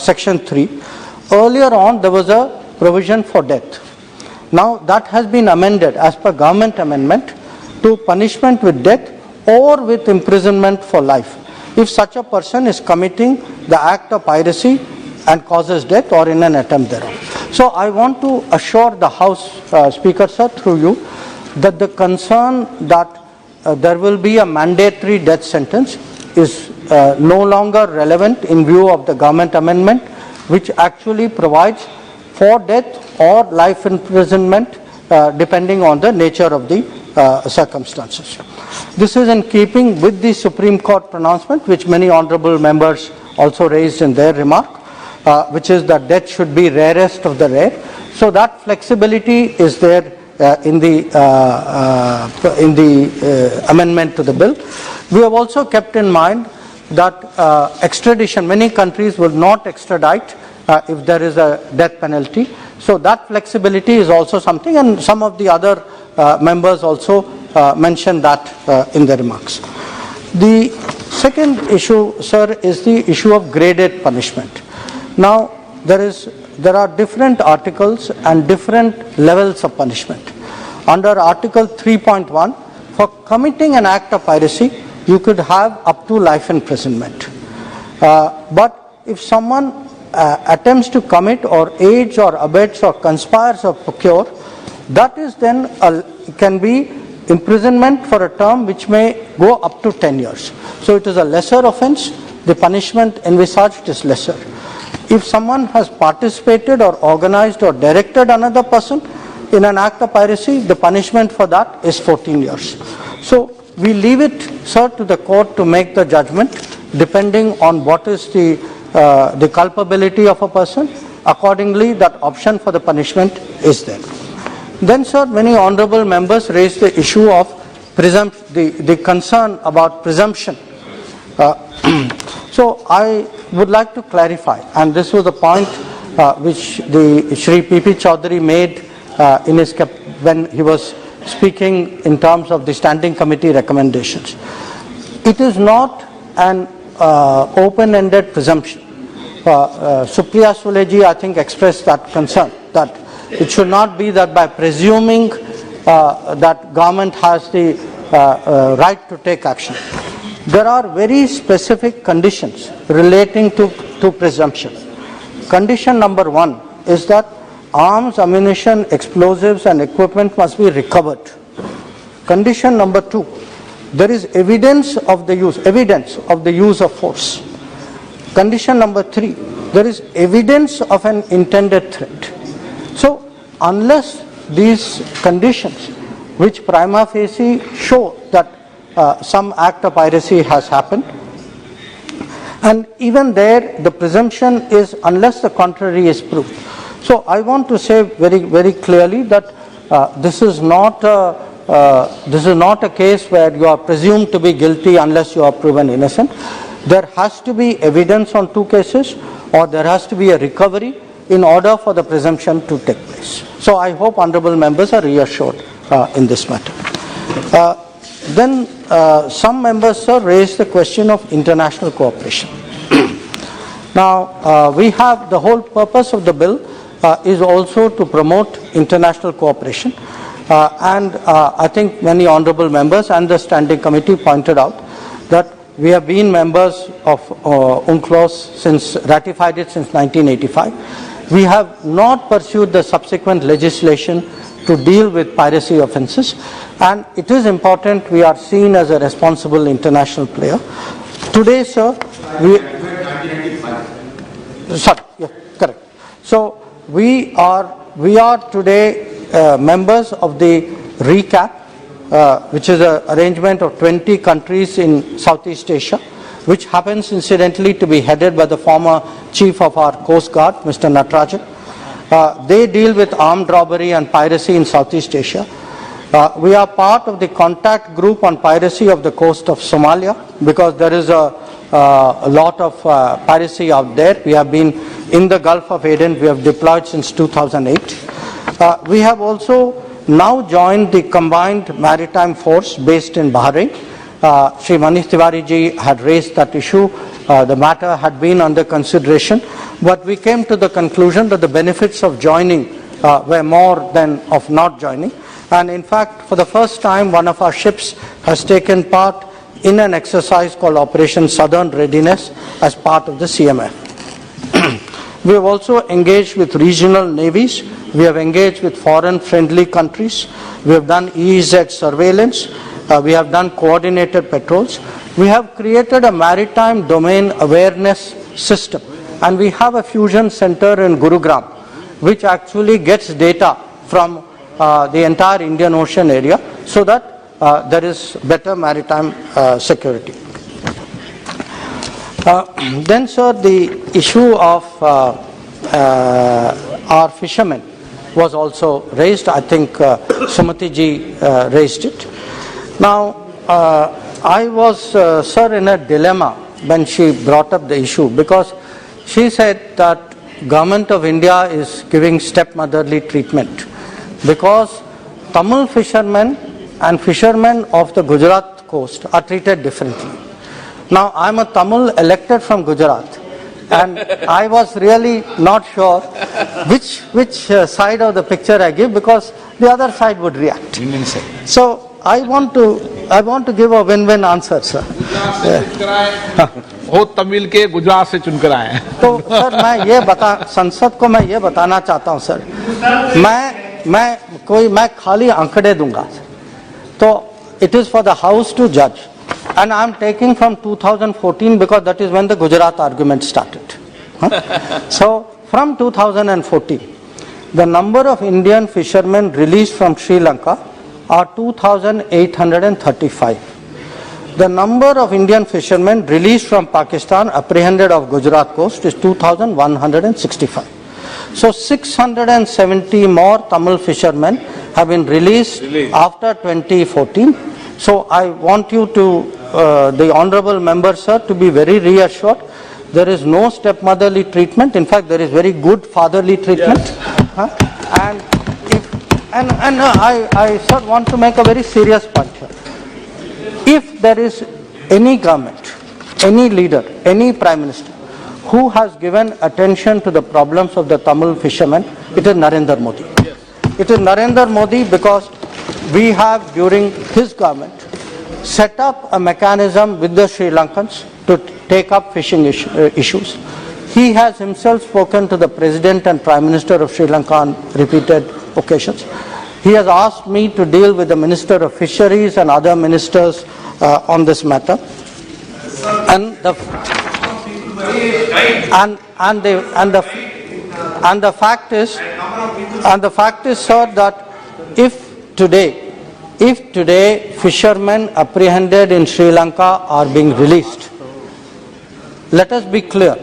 section 3, earlier on there was a provision for death. Now that has been amended as per government amendment to punishment with death or with imprisonment for life if such a person is committing the act of piracy and causes death or in an attempt thereof. So I want to assure the House Speaker, sir, through you, that the concern that there will be a mandatory death sentence is no longer relevant in view of the government amendment, which actually provides for death or life imprisonment depending on the nature of the circumstances. This is in keeping with the Supreme Court pronouncement, which many honourable members also raised in their remark, which is that death should be rarest of the rare. So that flexibility is there in the amendment to the bill. We have also kept in mind that extradition, many countries will not extradite if there is a death penalty. So that flexibility is also something, and some of the other members also mentioned that in their remarks. The second issue, sir, is the issue of graded punishment. Now, there are different articles and different levels of punishment. Under Article 3.1, for committing an act of piracy, you could have up to life imprisonment. But if someone attempts to commit or aids or abets or conspires or procure, that is then can be imprisonment for a term which may go up to 10 years. So it is a lesser offence, the punishment envisaged is lesser. If someone has participated or organized or directed another person in an act of piracy, the punishment for that is 14 years. So we leave it, sir, to the court to make the judgment depending on what is the culpability of a person. Accordingly, that option for the punishment is there. Then, sir, many honourable members raised the issue of the concern about presumption. So I would like to clarify, and this was the point which the Shri P.P. Chaudhary made in his when he was speaking in terms of the standing committee recommendations. It is not an open-ended presumption. Supriya Suleji, I think, expressed that concern, that it should not be that by presuming that government has the right to take action. There are very specific conditions relating to presumption. Condition number 1 is that arms, ammunition, explosives and equipment must be recovered. Condition number 2, there is evidence of the use of force. Condition number 3, there is evidence of an intended threat. So unless these conditions, which prima facie show that some act of piracy has happened, and even there the presumption is unless the contrary is proved. So I want to say very, very clearly that this is not a case where you are presumed to be guilty unless you are proven innocent. There has to be evidence on 2 cases, or there has to be a recovery in order for the presumption to take place. So I hope honourable members are reassured in this matter. Then some members, sir, raised the question of international cooperation. Now, we have the whole purpose of the bill is also to promote international cooperation. And I think many honourable members and the standing committee pointed out that we have been members of UNCLOS ratified it since 1985. We have not pursued the subsequent legislation to deal with piracy offences, and it is important we are seen as a responsible international player. Today, sir, correct. So we are today members of the RECAP, which is an arrangement of 20 countries in Southeast Asia, which happens incidentally to be headed by the former chief of our Coast Guard, Mr. Natarajan. They deal with armed robbery and piracy in Southeast Asia. We are part of the contact group on piracy of the coast of Somalia, because there is a lot of piracy out there. We have been in the Gulf of Aden. We have deployed since 2008. We have also now joined the combined maritime force based in Bahrain. Shri Manish Tiwari ji had raised that issue. The matter had been under consideration, but we came to the conclusion that the benefits of joining were more than of not joining. And in fact, for the first time, one of our ships has taken part in an exercise called Operation Southern Readiness as part of the CMF. We have also engaged with regional navies. We have engaged with foreign friendly countries. We have done EEZ surveillance. We have done coordinated patrols. We have created a maritime domain awareness system, and we have a fusion center in Gurugram, which actually gets data from the entire Indian Ocean area, so that there is better maritime security. Then, sir, the issue of our fishermen was also raised. I think Sumati ji raised it. Now, I was, sir, in a dilemma when she brought up the issue, because she said that Government of India is giving stepmotherly treatment because Tamil fishermen and fishermen of the Gujarat coast are treated differently. Now, I am a Tamil elected from Gujarat, and I was really not sure which side of the picture I give, because the other side would react. So I want to give a win-win answer, sir. वो तमिल के गुजरात से चुनकर आए हैं। तो sir संसद को मैं ये बताना चाहता हूँ सर, मैं खाली आंकड़े दूंगा, तो it is for the house to judge, and I am taking from 2014 because that is when the Gujarat argument started. So from 2014, the number of Indian fishermen released from Sri Lanka are 2,835. The number of Indian fishermen released from Pakistan, apprehended off Gujarat coast, is 2,165. So 670 more Tamil fishermen have been released after 2014. So I want you to, the honourable member, sir, to be very reassured. There is no stepmotherly treatment. In fact, there is very good fatherly treatment. Yes. And I sir, want to make a very serious point here. If there is any government, any leader, any prime minister who has given attention to the problems of the Tamil fishermen, it is Narendra Modi. Yes. It is Narendra Modi, because we have, during his government, set up a mechanism with the Sri Lankans to take up fishing issues. He has himself spoken to the President and Prime Minister of Sri Lanka on repeated occasions. He has asked me to deal with the Minister of Fisheries and other ministers on this matter. And the fact is, sir, that if today fishermen apprehended in Sri Lanka are being released, let us be clear,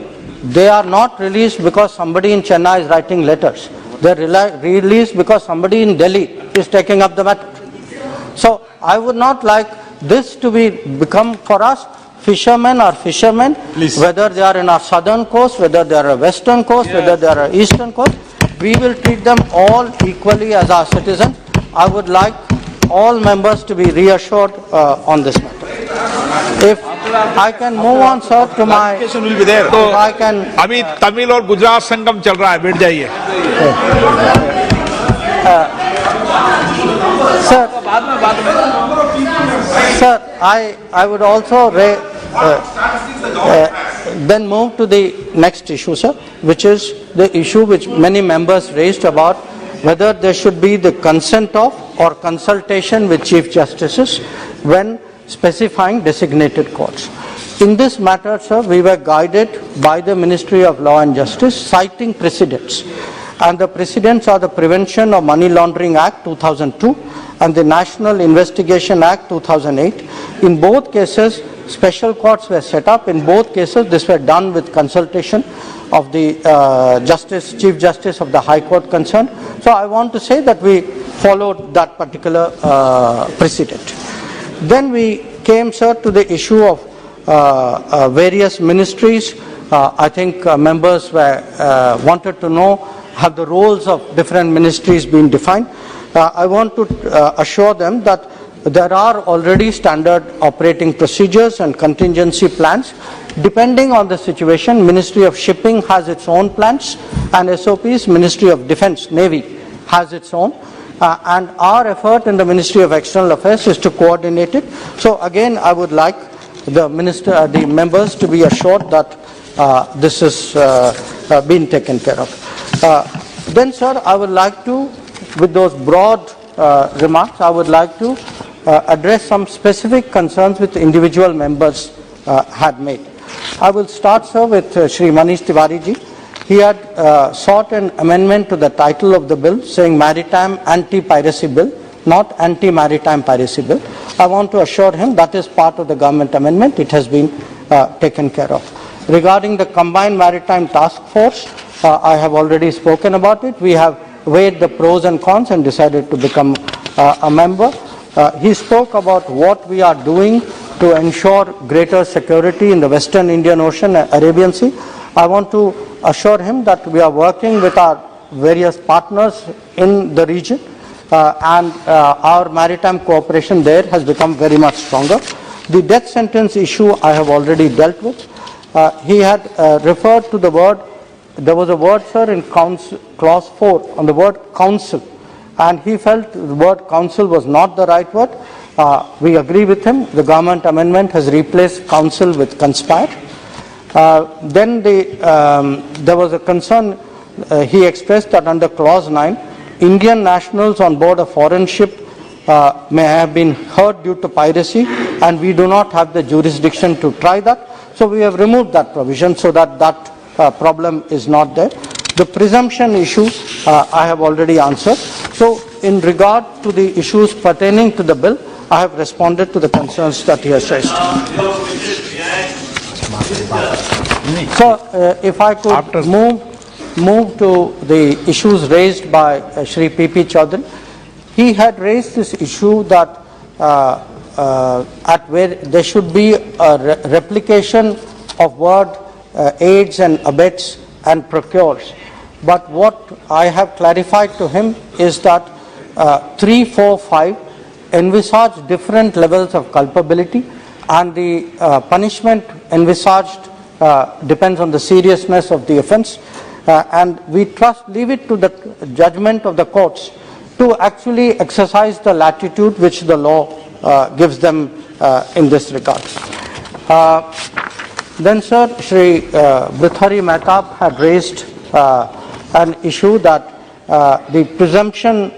they are not released because somebody in Chennai is writing letters. They are released because somebody in Delhi is taking up the matter. So I would not like this to become for us, fishermen are fishermen, whether they are in our southern coast, whether they are a western coast, whether they are a eastern coast, we will treat them all equally as our citizens. I would like all members to be reassured on this matter. If I can move on, sir, to my... will be there. तो I can... अभी तमिल और गुजरात संगम चल रहा है, बैठ जाइए. Sir, I would also then move to the next issue, sir, which is the issue which many members raised about whether there should be the consent of or consultation with Chief Justices when specifying designated courts. In this matter, sir, we were guided by the Ministry of Law and Justice, citing precedents. And the precedents are the Prevention of Money Laundering Act 2002 and the National Investigation Act 2008. In both cases, special courts were set up. In both cases, this were done with consultation of the Chief Justice of the High Court concerned. So I want to say that we followed that particular precedent. Then we came, sir, to the issue of various ministries. I think members wanted to know, have the roles of different ministries been defined? I want to assure them that there are already standard operating procedures and contingency plans. Depending on the situation, Ministry of Shipping has its own plans and SOPs, Ministry of Defence, Navy has its own. And our effort in the Ministry of External Affairs is to coordinate it. So again, I would like the members to be assured that this is being taken care of. Then, sir, I would like to, with those broad remarks, I would like to address some specific concerns which individual members had made. I will start, sir, with Shri Manish Tiwari ji. He had sought an amendment to the title of the bill saying Maritime Anti-Piracy Bill, not Anti-Maritime Piracy Bill. I want to assure him that is part of the government amendment. It has been taken care of. Regarding the Combined Maritime Task Force, I have already spoken about it. We have weighed the pros and cons and decided to become a member. He spoke about what we are doing to ensure greater security in the Western Indian Ocean and Arabian Sea. I want to assure him that we are working with our various partners in the region and our maritime cooperation there has become very much stronger. The death sentence issue I have already dealt with. He had referred to the word, there was a word, sir, in clause 4 on the word counsel, and he felt the word counsel was not the right word. We agree with him. The government amendment has replaced counsel with conspire. Then there was a concern he expressed that under clause 9, Indian nationals on board a foreign ship may have been hurt due to piracy, and we do not have the jurisdiction to try that. So we have removed that provision so that that problem is not there. The presumption issue I have already answered. So in regard to the issues pertaining to the bill, I have responded to the concerns that he has raised. So if I could move to the issues raised by Shri P.P. Chaudhary. He had raised this issue that at where there should be a replication of word aids and abets and procures. But what I have clarified to him is that 3, 4, 5 envisage different levels of culpability, and the punishment envisaged depends on the seriousness of the offence, and we leave it to the judgment of the courts to actually exercise the latitude which the law gives them in this regard. Then, sir, Shri Brithari Mehtab had raised an issue that the presumption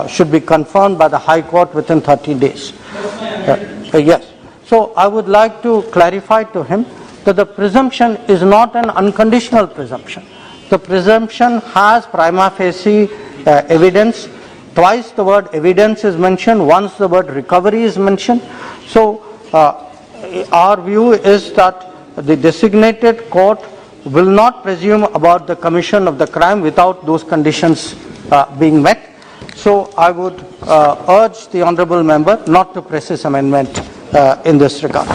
should be confirmed by the High Court within 30 days. Yes. So I would like to clarify to him that the presumption is not an unconditional presumption. The presumption has prima facie evidence. Twice the word evidence is mentioned, once the word recovery is mentioned. So our view is that the designated court will not presume about the commission of the crime without those conditions being met. So I would urge the honourable member not to press his amendment in this regard.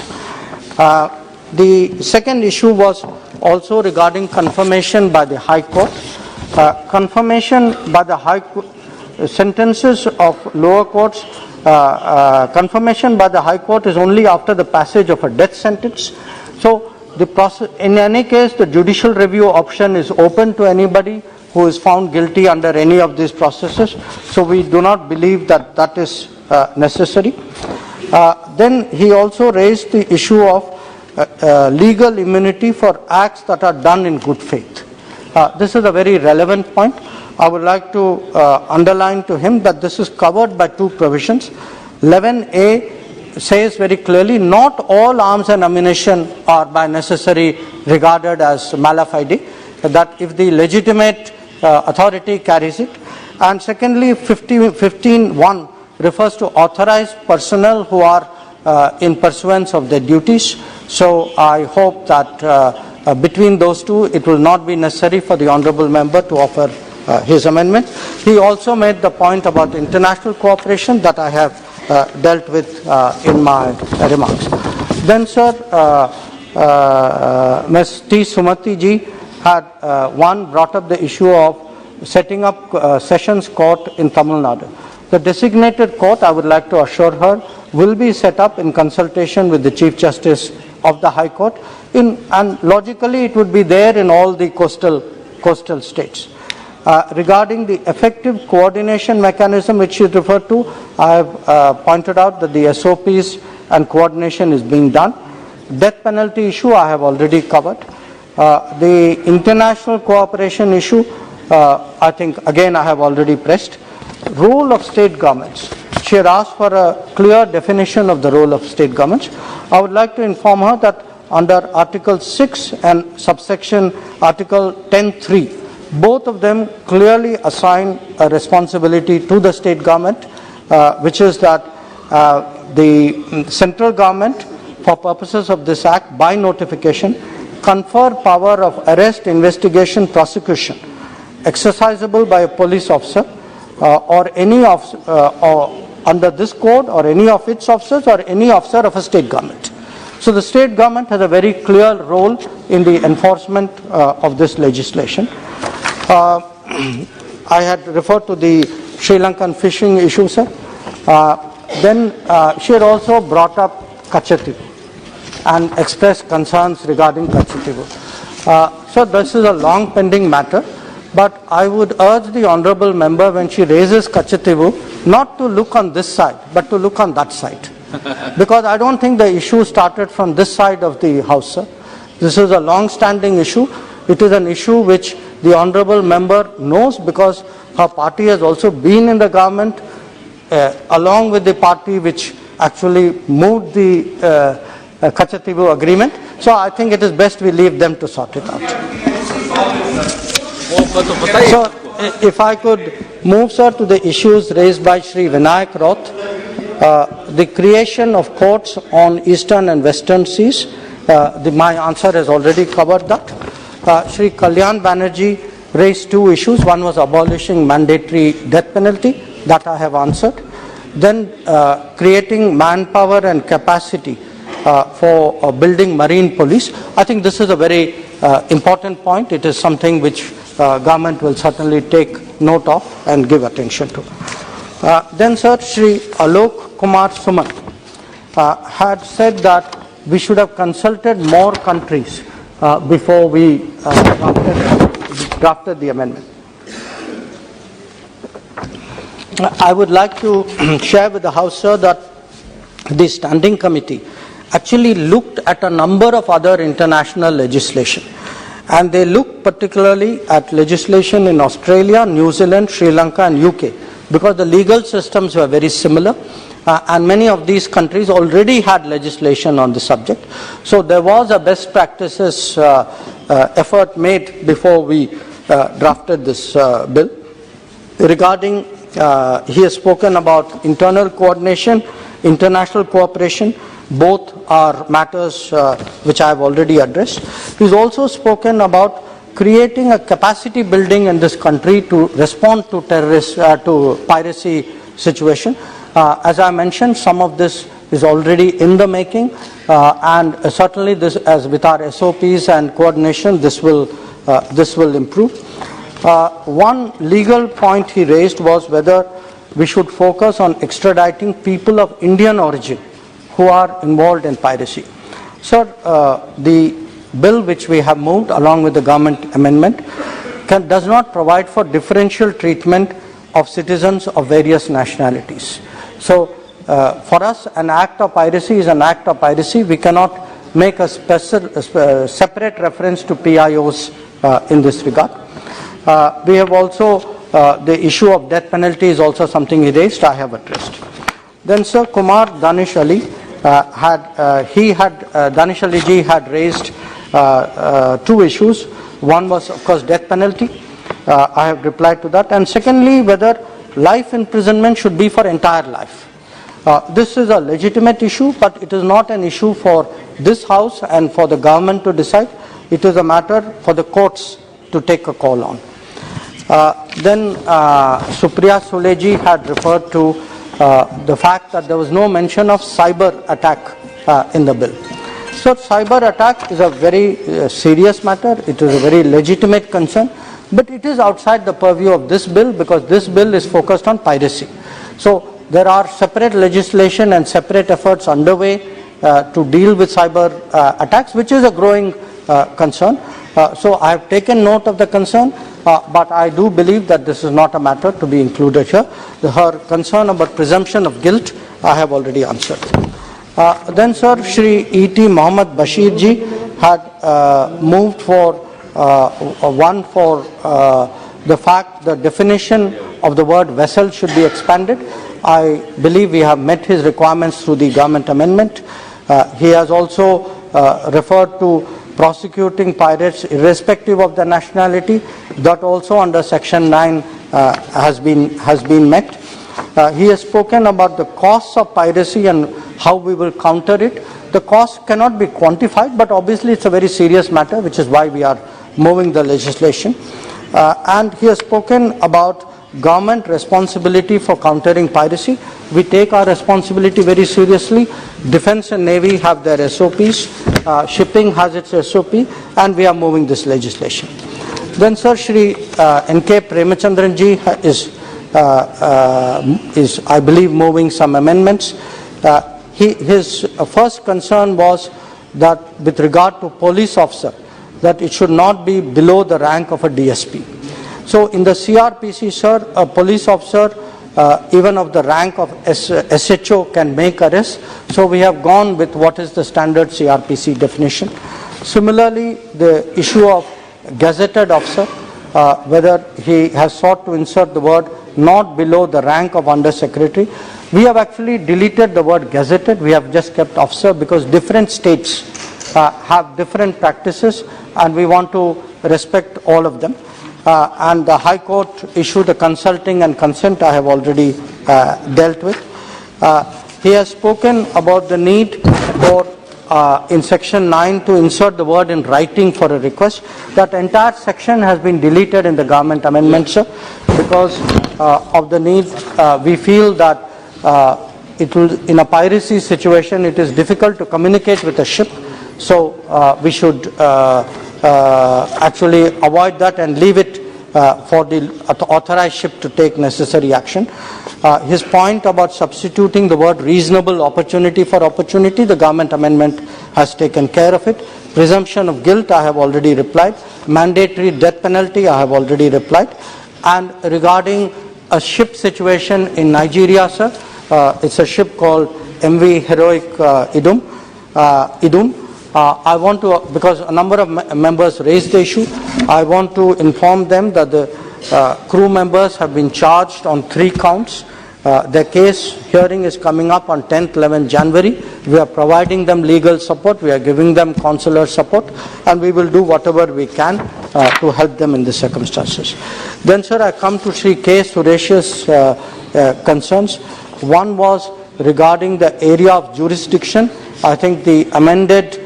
The second issue was also regarding confirmation by the High Court. Confirmation by the High Court, sentences of lower courts, confirmation by the High Court is only after the passage of a death sentence. So the process, in any case, the judicial review option is open to anybody who is found guilty under any of these processes. So we do not believe that that is necessary. Then he also raised the issue of legal immunity for acts that are done in good faith. This is a very relevant point. I would like to underline to him that this is covered by two provisions. 11A says very clearly, not all arms and ammunition are by necessary regarded as mala fide, that if the legitimate authority carries it. And secondly, 15.1 refers to authorized personnel who are in pursuance of their duties. So I hope that between those two, it will not be necessary for the honourable member to offer his amendment. He also made the point about international cooperation that I have dealt with in my remarks. Then, sir, Ms. T. Sumati ji had brought up the issue of setting up Sessions Court in Tamil Nadu. The designated court, I would like to assure her, will be set up in consultation with the Chief Justice of the High Court, and logically it would be there in all the coastal states. Regarding the effective coordination mechanism which you referred to, I have pointed out that the SOPs and coordination is being done. Death penalty issue I have already covered. The international cooperation issue, I think again I have already pressed. Role of state governments. She had asked for a clear definition of the role of state governments. I would like to inform her that under Article 6 and subsection Article 10.3, both of them clearly assign a responsibility to the state government, which is that the central government, for purposes of this act, by notification, confer power of arrest, investigation, prosecution, exercisable by a police officer or any officer under this code, or any of its officers, or any officer of a state government. So the state government has a very clear role in the enforcement of this legislation. I had referred to the Sri Lankan fishing issue, sir. Then she had also brought up Kachativu and expressed concerns regarding Kachativu. So this is a long pending matter, but I would urge the honourable member, when she raises Kachativu, not to look on this side, but to look on that side. Because I don't think the issue started from this side of the House, sir. This is a long-standing issue. It is an issue which the honourable member knows, because her party has also been in the government along with the party which actually moved the Kachativu agreement. So I think it is best we leave them to sort it out. So if I could move, sir, to the issues raised by Shri Vinayak Roth. The creation of courts on eastern and western seas. My answer has already covered that. Shri Kalyan Banerjee raised two issues. One was abolishing mandatory death penalty. That I have answered. Then creating manpower and capacity for building marine police. I think this is a very important point. It is something which government will certainly take note of and give attention to. Then, sir, Shri Alok Kumar Suman had said that we should have consulted more countries before we drafted the amendment. I would like to share with the House, sir, that the Standing Committee actually looked at a number of other international legislation. And they looked particularly at legislation in Australia, New Zealand, Sri Lanka and UK, because the legal systems were very similar. And many of these countries already had legislation on the subject. So there was a best practices effort made before we drafted this bill. Regarding, he has spoken about internal coordination, international cooperation. Both are matters which I have already addressed. He's also spoken about creating a capacity building in this country to respond to to piracy situation. As I mentioned, some of this is already in the making, and certainly this, as with our SOPs and coordination, this will improve. One legal point he raised was whether we should focus on extraditing people of Indian origin who are involved in piracy. Sir, the bill which we have moved along with the government amendment does not provide for differential treatment of citizens of various nationalities. So for us, an act of piracy is an act of piracy. We cannot make a separate reference to PIOs in this regard. We have also, the issue of death penalty is also something he raised, I have addressed. Then Sir Kumar Danish Ali Danish Ali ji had raised two issues. One was, of course, death penalty. I have replied to that. And secondly, whether life imprisonment should be for entire life. This is a legitimate issue, but it is not an issue for this House and for the government to decide. It is a matter for the courts to take a call on. Then Supriya Sule ji had referred to the fact that there was no mention of cyber attack in the bill. So cyber attack is a very serious matter. It is a very legitimate concern, but it is outside the purview of this bill because this bill is focused on piracy. So there are separate legislation and separate efforts underway to deal with cyber attacks, which is a growing concern. So I have taken note of the concern, but I do believe that this is not a matter to be included here. Her concern about presumption of guilt, I have already answered. Then Sir, Shri E.T. Mohammed Bashir ji had moved for one for the fact the definition of the word vessel should be expanded. I believe we have met his requirements through the government amendment. He has also referred to prosecuting pirates irrespective of their nationality. That also under Section 9 has been met. He has spoken about the costs of piracy and how we will counter it. The cost cannot be quantified, but obviously it's a very serious matter, which is why we are moving the legislation. And he has spoken about government responsibility for countering piracy. We take our responsibility very seriously. Defense and Navy have their SOPs. Shipping has its SOP, and we are moving this legislation. Then Sir, Shri N.K. Premachandran ji is, I believe, moving some amendments. His first concern was that with regard to police officer, that it should not be below the rank of a DSP. So in the CRPC, sir, a police officer, even of the rank of SHO, can make arrests. So we have gone with what is the standard CRPC definition. Similarly, the issue of gazetted officer, whether he has sought to insert the word not below the rank of under secretary. We have actually deleted the word gazetted. We have just kept officer because different states have different practices and we want to respect all of them. And the High Court issued a consulting and consent I have already dealt with. He has spoken about the need for in section 9 to insert the word in writing for a request. That entire section has been deleted in the government amendment, sir, because of the need. We feel that it will, in a piracy situation, it is difficult to communicate with a ship. So we should actually avoid that and leave it for the authorized ship to take necessary action. His point about substituting the word reasonable opportunity for opportunity, the government amendment has taken care of it. Presumption of guilt, I have already replied. Mandatory death penalty, I have already replied. And regarding a ship situation in Nigeria, sir, it's a ship called MV Heroic Idum. Idun. I want to, because a number of members raised the issue, I want to inform them that the crew members have been charged on 3 counts. Their case hearing is coming up on 10th, 11th January. We are providing them legal support, we are giving them consular support, and we will do whatever we can to help them in the circumstances. Then, sir, I come to Sri K. Suresh's concerns. One was regarding the area of jurisdiction. I think the amended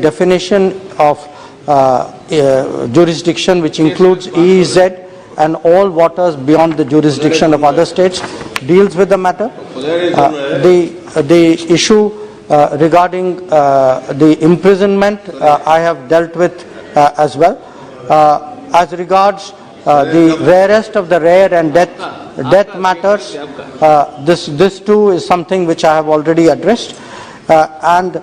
definition of jurisdiction, which includes EEZ and all waters beyond the jurisdiction of other states, deals with the matter. The issue regarding the imprisonment I have dealt with as well. As regards the rarest of the rare and death matters, this too is something which I have already addressed. And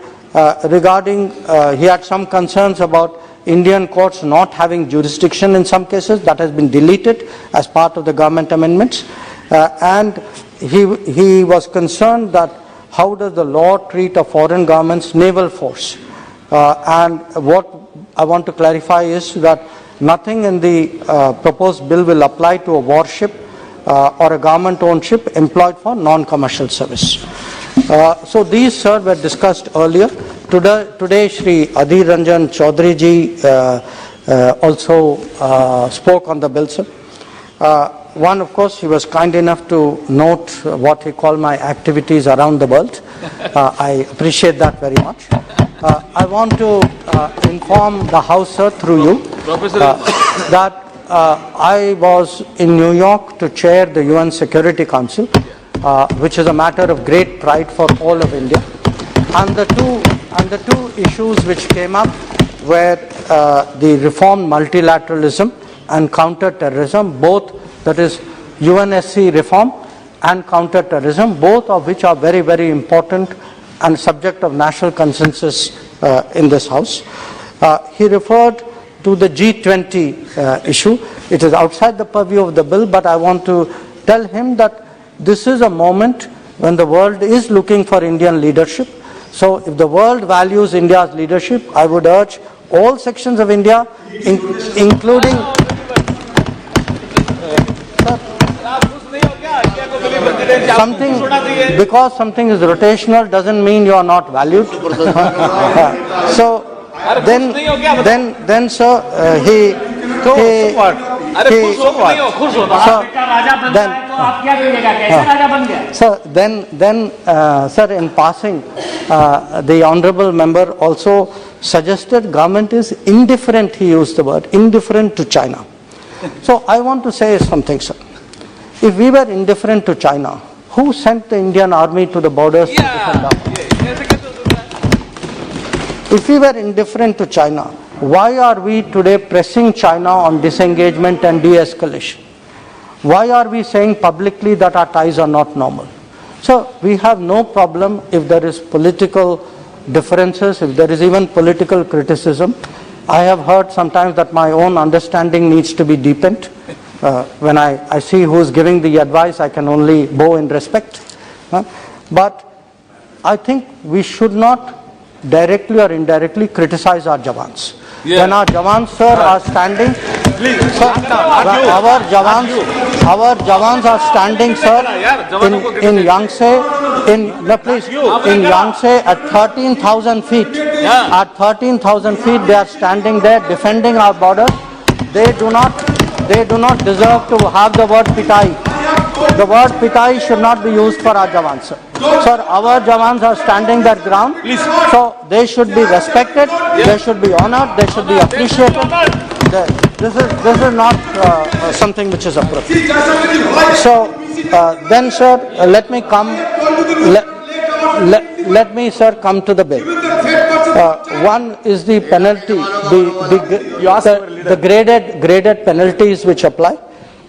regarding, he had some concerns about Indian courts not having jurisdiction in some cases. That has been deleted as part of the government amendments. And he was concerned that how does the law treat a foreign government's naval force? And what I want to clarify is that nothing in the proposed bill will apply to a warship or a government-owned ship employed for non-commercial service. So these, sir, were discussed earlier. Today Shri Adhir Ranjan Chaudhary ji also spoke on the bill, sir. One, of course, he was kind enough to note what he called my activities around the world. I appreciate that very much. I want to inform the House, sir, through you, that I was in New York to chair the UN Security Council, which is a matter of great pride for all of India. And the two issues which came up were the reformed multilateralism and counter-terrorism, both, that is UNSC reform and counter-terrorism, both of which are very, very important and subject of national consensus in this House. He referred to the G20 issue. It is outside the purview of the bill, but I want to tell him that this is a moment when the world is looking for Indian leadership. So if the world values India's leadership, I would urge all sections of India, including... because something is rotational doesn't mean you are not valued. So then sir, sir, in passing, the honorable member also suggested government is indifferent, he used the word, indifferent to China. So I want to say something, sir. If we were indifferent to China, who sent the Indian army to the borders to defend our borders? If we were indifferent to China, why are we today pressing China on disengagement and de-escalation? Why are we saying publicly that our ties are not normal? So we have no problem if there is political differences, if there is even political criticism. I have heard sometimes that my own understanding needs to be deepened. When I see who is giving the advice, I can only bow in respect. But I think we should not directly or indirectly criticize our Jawans. When our Jawans, sir, are standing, our Jawans are standing, sir, in Yangtze, in Yangtze at 13,000 feet. At 13,000 feet, they are standing there defending our border. They do not deserve to have the word pitai. The word pitai should not be used for our Jawans, sir. Sir, our Jawans are standing their ground, so they should be respected, they should be honored, they should be appreciated. This is not something which is appropriate. So then, sir, let me come to the bill. One is the penalty, the graded penalties which apply.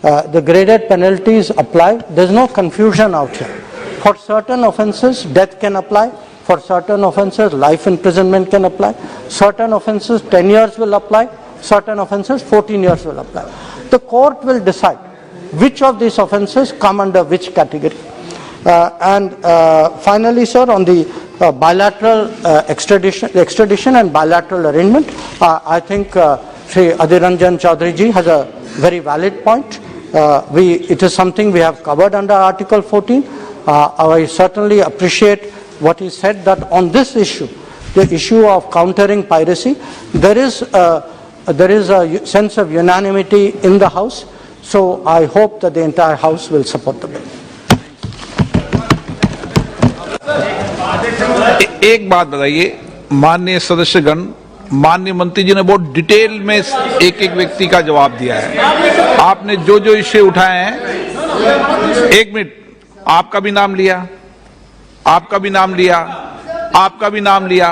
The graded penalties apply. There's no confusion out here. For certain offences, death can apply. For certain offences, life imprisonment can apply. Certain offences, 10 years will apply. Certain offences, 14 years will apply. The court will decide which of these offences come under which category. And finally, sir, on the bilateral extradition and bilateral arrangement, I think Shri Adhir Ranjan Chaudhary ji has a very valid point. It is something we have covered under Article 14. I certainly appreciate what he said, that on this issue, the issue of countering piracy, there is a sense of unanimity in the House. So I hope that the entire House will support the bill. एक बात बताइए, माननीय सदस्यगण, माननीय मंत्री जी ने बहुत detail में एक एक व्यक्ति का जवाब दिया है। आपने जो जो इश्यू उठाए हैं, एक मिनट, आपका भी नाम लिया, आपका भी नाम लिया, आपका भी नाम लिया।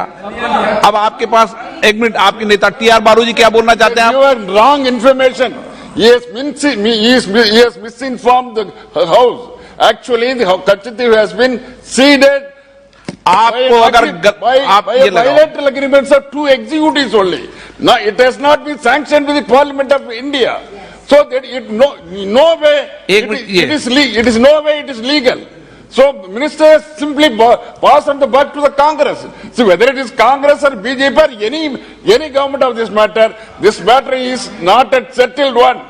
अब आपके पास एक मिनट, आपके नेता टी.आर. बालू जी क्या बोलना चाहते हैं? You are wrong information. He has misinformed the House. Actually, the Kachati has been ceded. आपको अगर आप ये bilateral agreements of two executives only. Now it has not been sanctioned with the Parliament of India. So that no way it is legal. So minister has simply passed on the buck to the Congress. See, whether it is Congress or BJP or any government of this matter is not a settled one.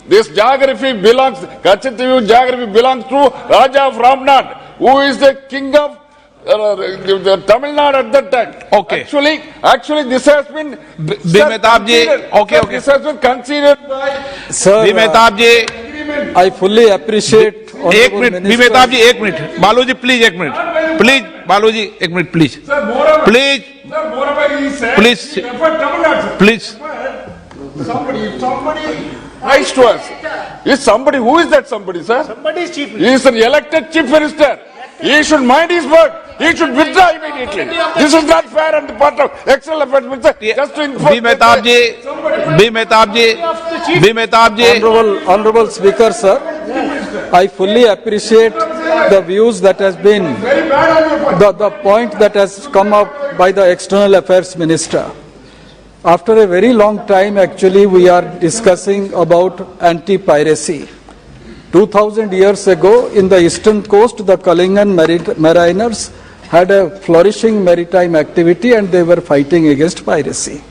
This geography belongs, Kachati geography belongs to Raja of Ramnad, who is the king of Tamil Nadu at that time. Okay. Actually, this has been. Mehtab ji, okay. This has been considered by. Sir, Mehtab ji, I fully appreciate. एक minute, Mehtab ji, एक minute, बालू जी please एक minute, please बालू जी एक minute please, please, Somebody writes to us. Is somebody, who is that somebody, sir? Somebody is chief minister. He is an elected chief minister. He should mind his word. He should withdraw immediately. This is not fair on the part of external affairs minister. Just to inform. Mehtab ji. Honorable Speaker, sir, I fully appreciate the views that has been, the point that has come up by the External Affairs Minister. After a very long time, actually, we are discussing about anti-piracy. 2000 years ago, in the eastern coast, the Kalingan mariners had a flourishing maritime activity and they were fighting against piracy.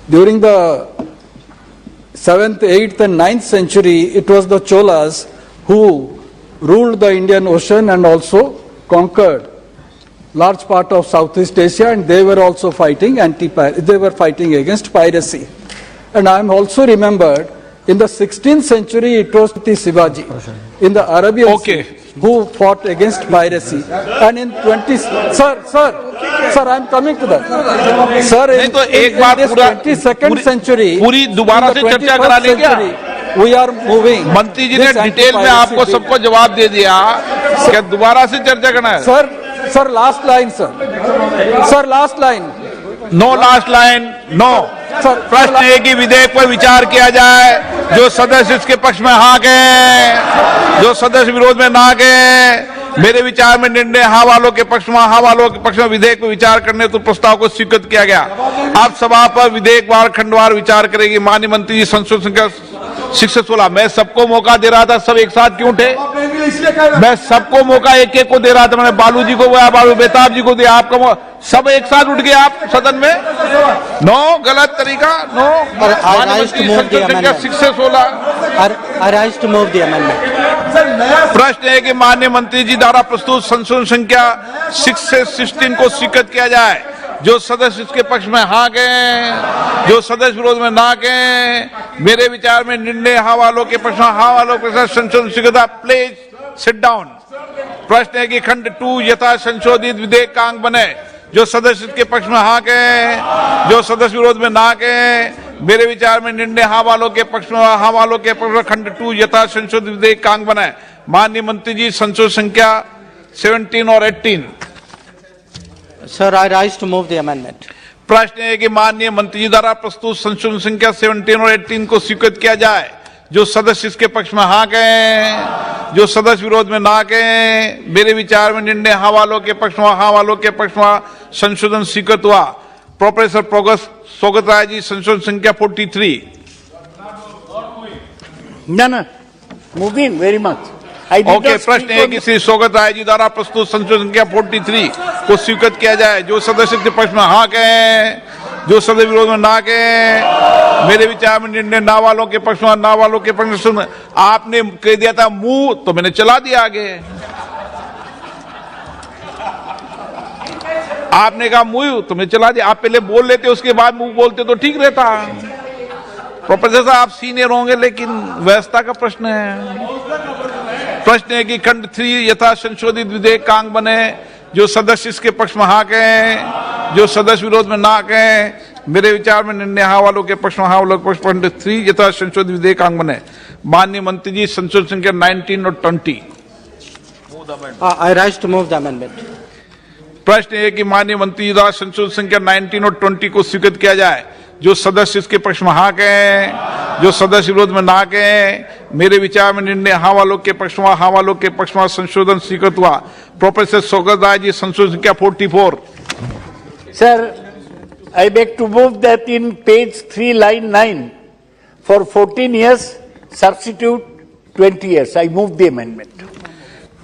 During the 7th, 8th and 9th century, it was the Cholas who ruled the Indian Ocean and also conquered large part of Southeast Asia, and they were also fighting they were fighting against piracy. And I am also remembered in the 16th century, it was Shivaji in the Arabian Sea who fought against piracy. And in sir, I am coming to that. Sir, in this 22nd century, पूरी दोबारा से चर्चा करा लें क्या? we are moving. मंत्री जी ने detail में आपको सबको जवाब दे दिया, क्या दोबारा से चर्चा करना है? Sir, last line, sir. Sir, last line. No last line, no. प्रश्न है कि विधेयक पर विचार किया जाए, जो सदस्य इसके पक्ष में हाँ गए, जो सदस्य विरोध में ना गए, मेरे विचार में निर्णय हाँ वालों के पक्ष में, हाँ वालों के पक्ष में विधेयक पर विचार करने तो प्रस्ताव को स्वीकृत किया गया। अब सभा पर विधेयक वार खंडवार विचार करेगी। माननीय मंत्री जी, संशोधन संख्या 616, मैं सबको मौका दे रहा था, सब एक साथ क्यों उठे? मैं सबको मौका एक एक को दे रहा था, मैंने बालू जी को दिया, बालू मेहताब जी को दिया, आपको सब एक साथ उठ गए आप सदन में। नो, गलत तरीका, नो। प्रश्न है कि माननीय मंत्री जी द्वारा प्रस्तुत संशोधन संख्या 6 से 16 को स्वीकृत किया जाए। जो सदस्य इसके पक्ष में हाँ गए, जो सदस्य विरोध में ना गए, मेरे विचार में निर्णय हाँ वालों के पक्ष में, हाँ वालों के साथ संशोधन स्वीकृत। Please sit down. प्रश्न है कि खंड 2 यथा संशोधित विधेयक का अंग बने। जो सदस्य इसके पक्ष में हाँ गए, जो सदस्य विरोध में ना गए, मेरे विचार में निर्णय हाँ वालों के पक्ष में, हाँ वालों के पक्ष में खंड 2 यथा संशोधित विधेयक का अंग बने। माननीय मंत्री जी, संशोधन संख्या 17 और 18। Sir, I rise to move the amendment. प्रश्न है कि माननीय मंत्री जी द्वारा प्रस्तुत संशोधन संख्या 17 और 18 को स्वीकृत किया जाए। जो सदस्य इसके पक्ष में हाँ गए, जो सदस्य विरोध में ना गए, मेरे विचार में निर्णय हाँ वालों के पक्ष में, हाँ वालों के पक्ष में संशोधन स्वीकृत हुआ। प्रोफेसर प्रोगस स्वागत राय जी, संशोधन संख्या 43। No, moving very much. Okay, प्रश्न है कि श्री सोगत राय जी द्वारा प्रस्तुत संशोधन संख्या 43 को स्वीकृत किया जाए। जो सदस्य के पक्ष में हाँ कहें, जो सदस्य विरोध में ना कहें। मेरे विचार में निर्णय ना वालों के पक्ष में, ना वालों के पक्ष में। सुन, आपने कह दिया था मुंह, तो मैंने चला दिया आगे। आपने कहा मुंह, तो मैंने चला दिया। आप पहले बोल लेते, उसके बाद मुंह बोलते तो ठीक रहता। प्रोफेसर साहब आप सीनियर होंगे, लेकिन व्यवस्था का प्रश्न है। प्रश्न है कि खंड 3 यथा संशोधित विधेयक का अंग बने। जो सदस्य इसके पक्ष में हाँ कहें, जो सदस्य विरोध में ना कहें। मेरे विचार में निर्णय हाँ वालों के पक्ष में, हाँ वालों के पक्ष। खंड 3 यथा संशोधित विधेयक का अंग बने। माननीय मंत्री जी, संशोधन संख्या 19 और 20। I rise to move the amendment. प्रश्न है कि माननीय मंत्री जी द्वारा संशोधन संख्या 19 और 20 को स्वीकृत किया जाए। जो सदस्य इसके पक्ष में हाँ कहें, जो सदस्य विरोध में ना कहें। मेरे विचार में निर्णय हाँ वालों के पक्ष में, हाँ वालों के पक्ष में। संशोधन स्वीकृत हुआ। प्रोफेसर सोगत राय जी, संशोधन संख्या 44। Sir, I beg to move that in page 3, line 9, for 14 years, substitute 20 years. I move the amendment.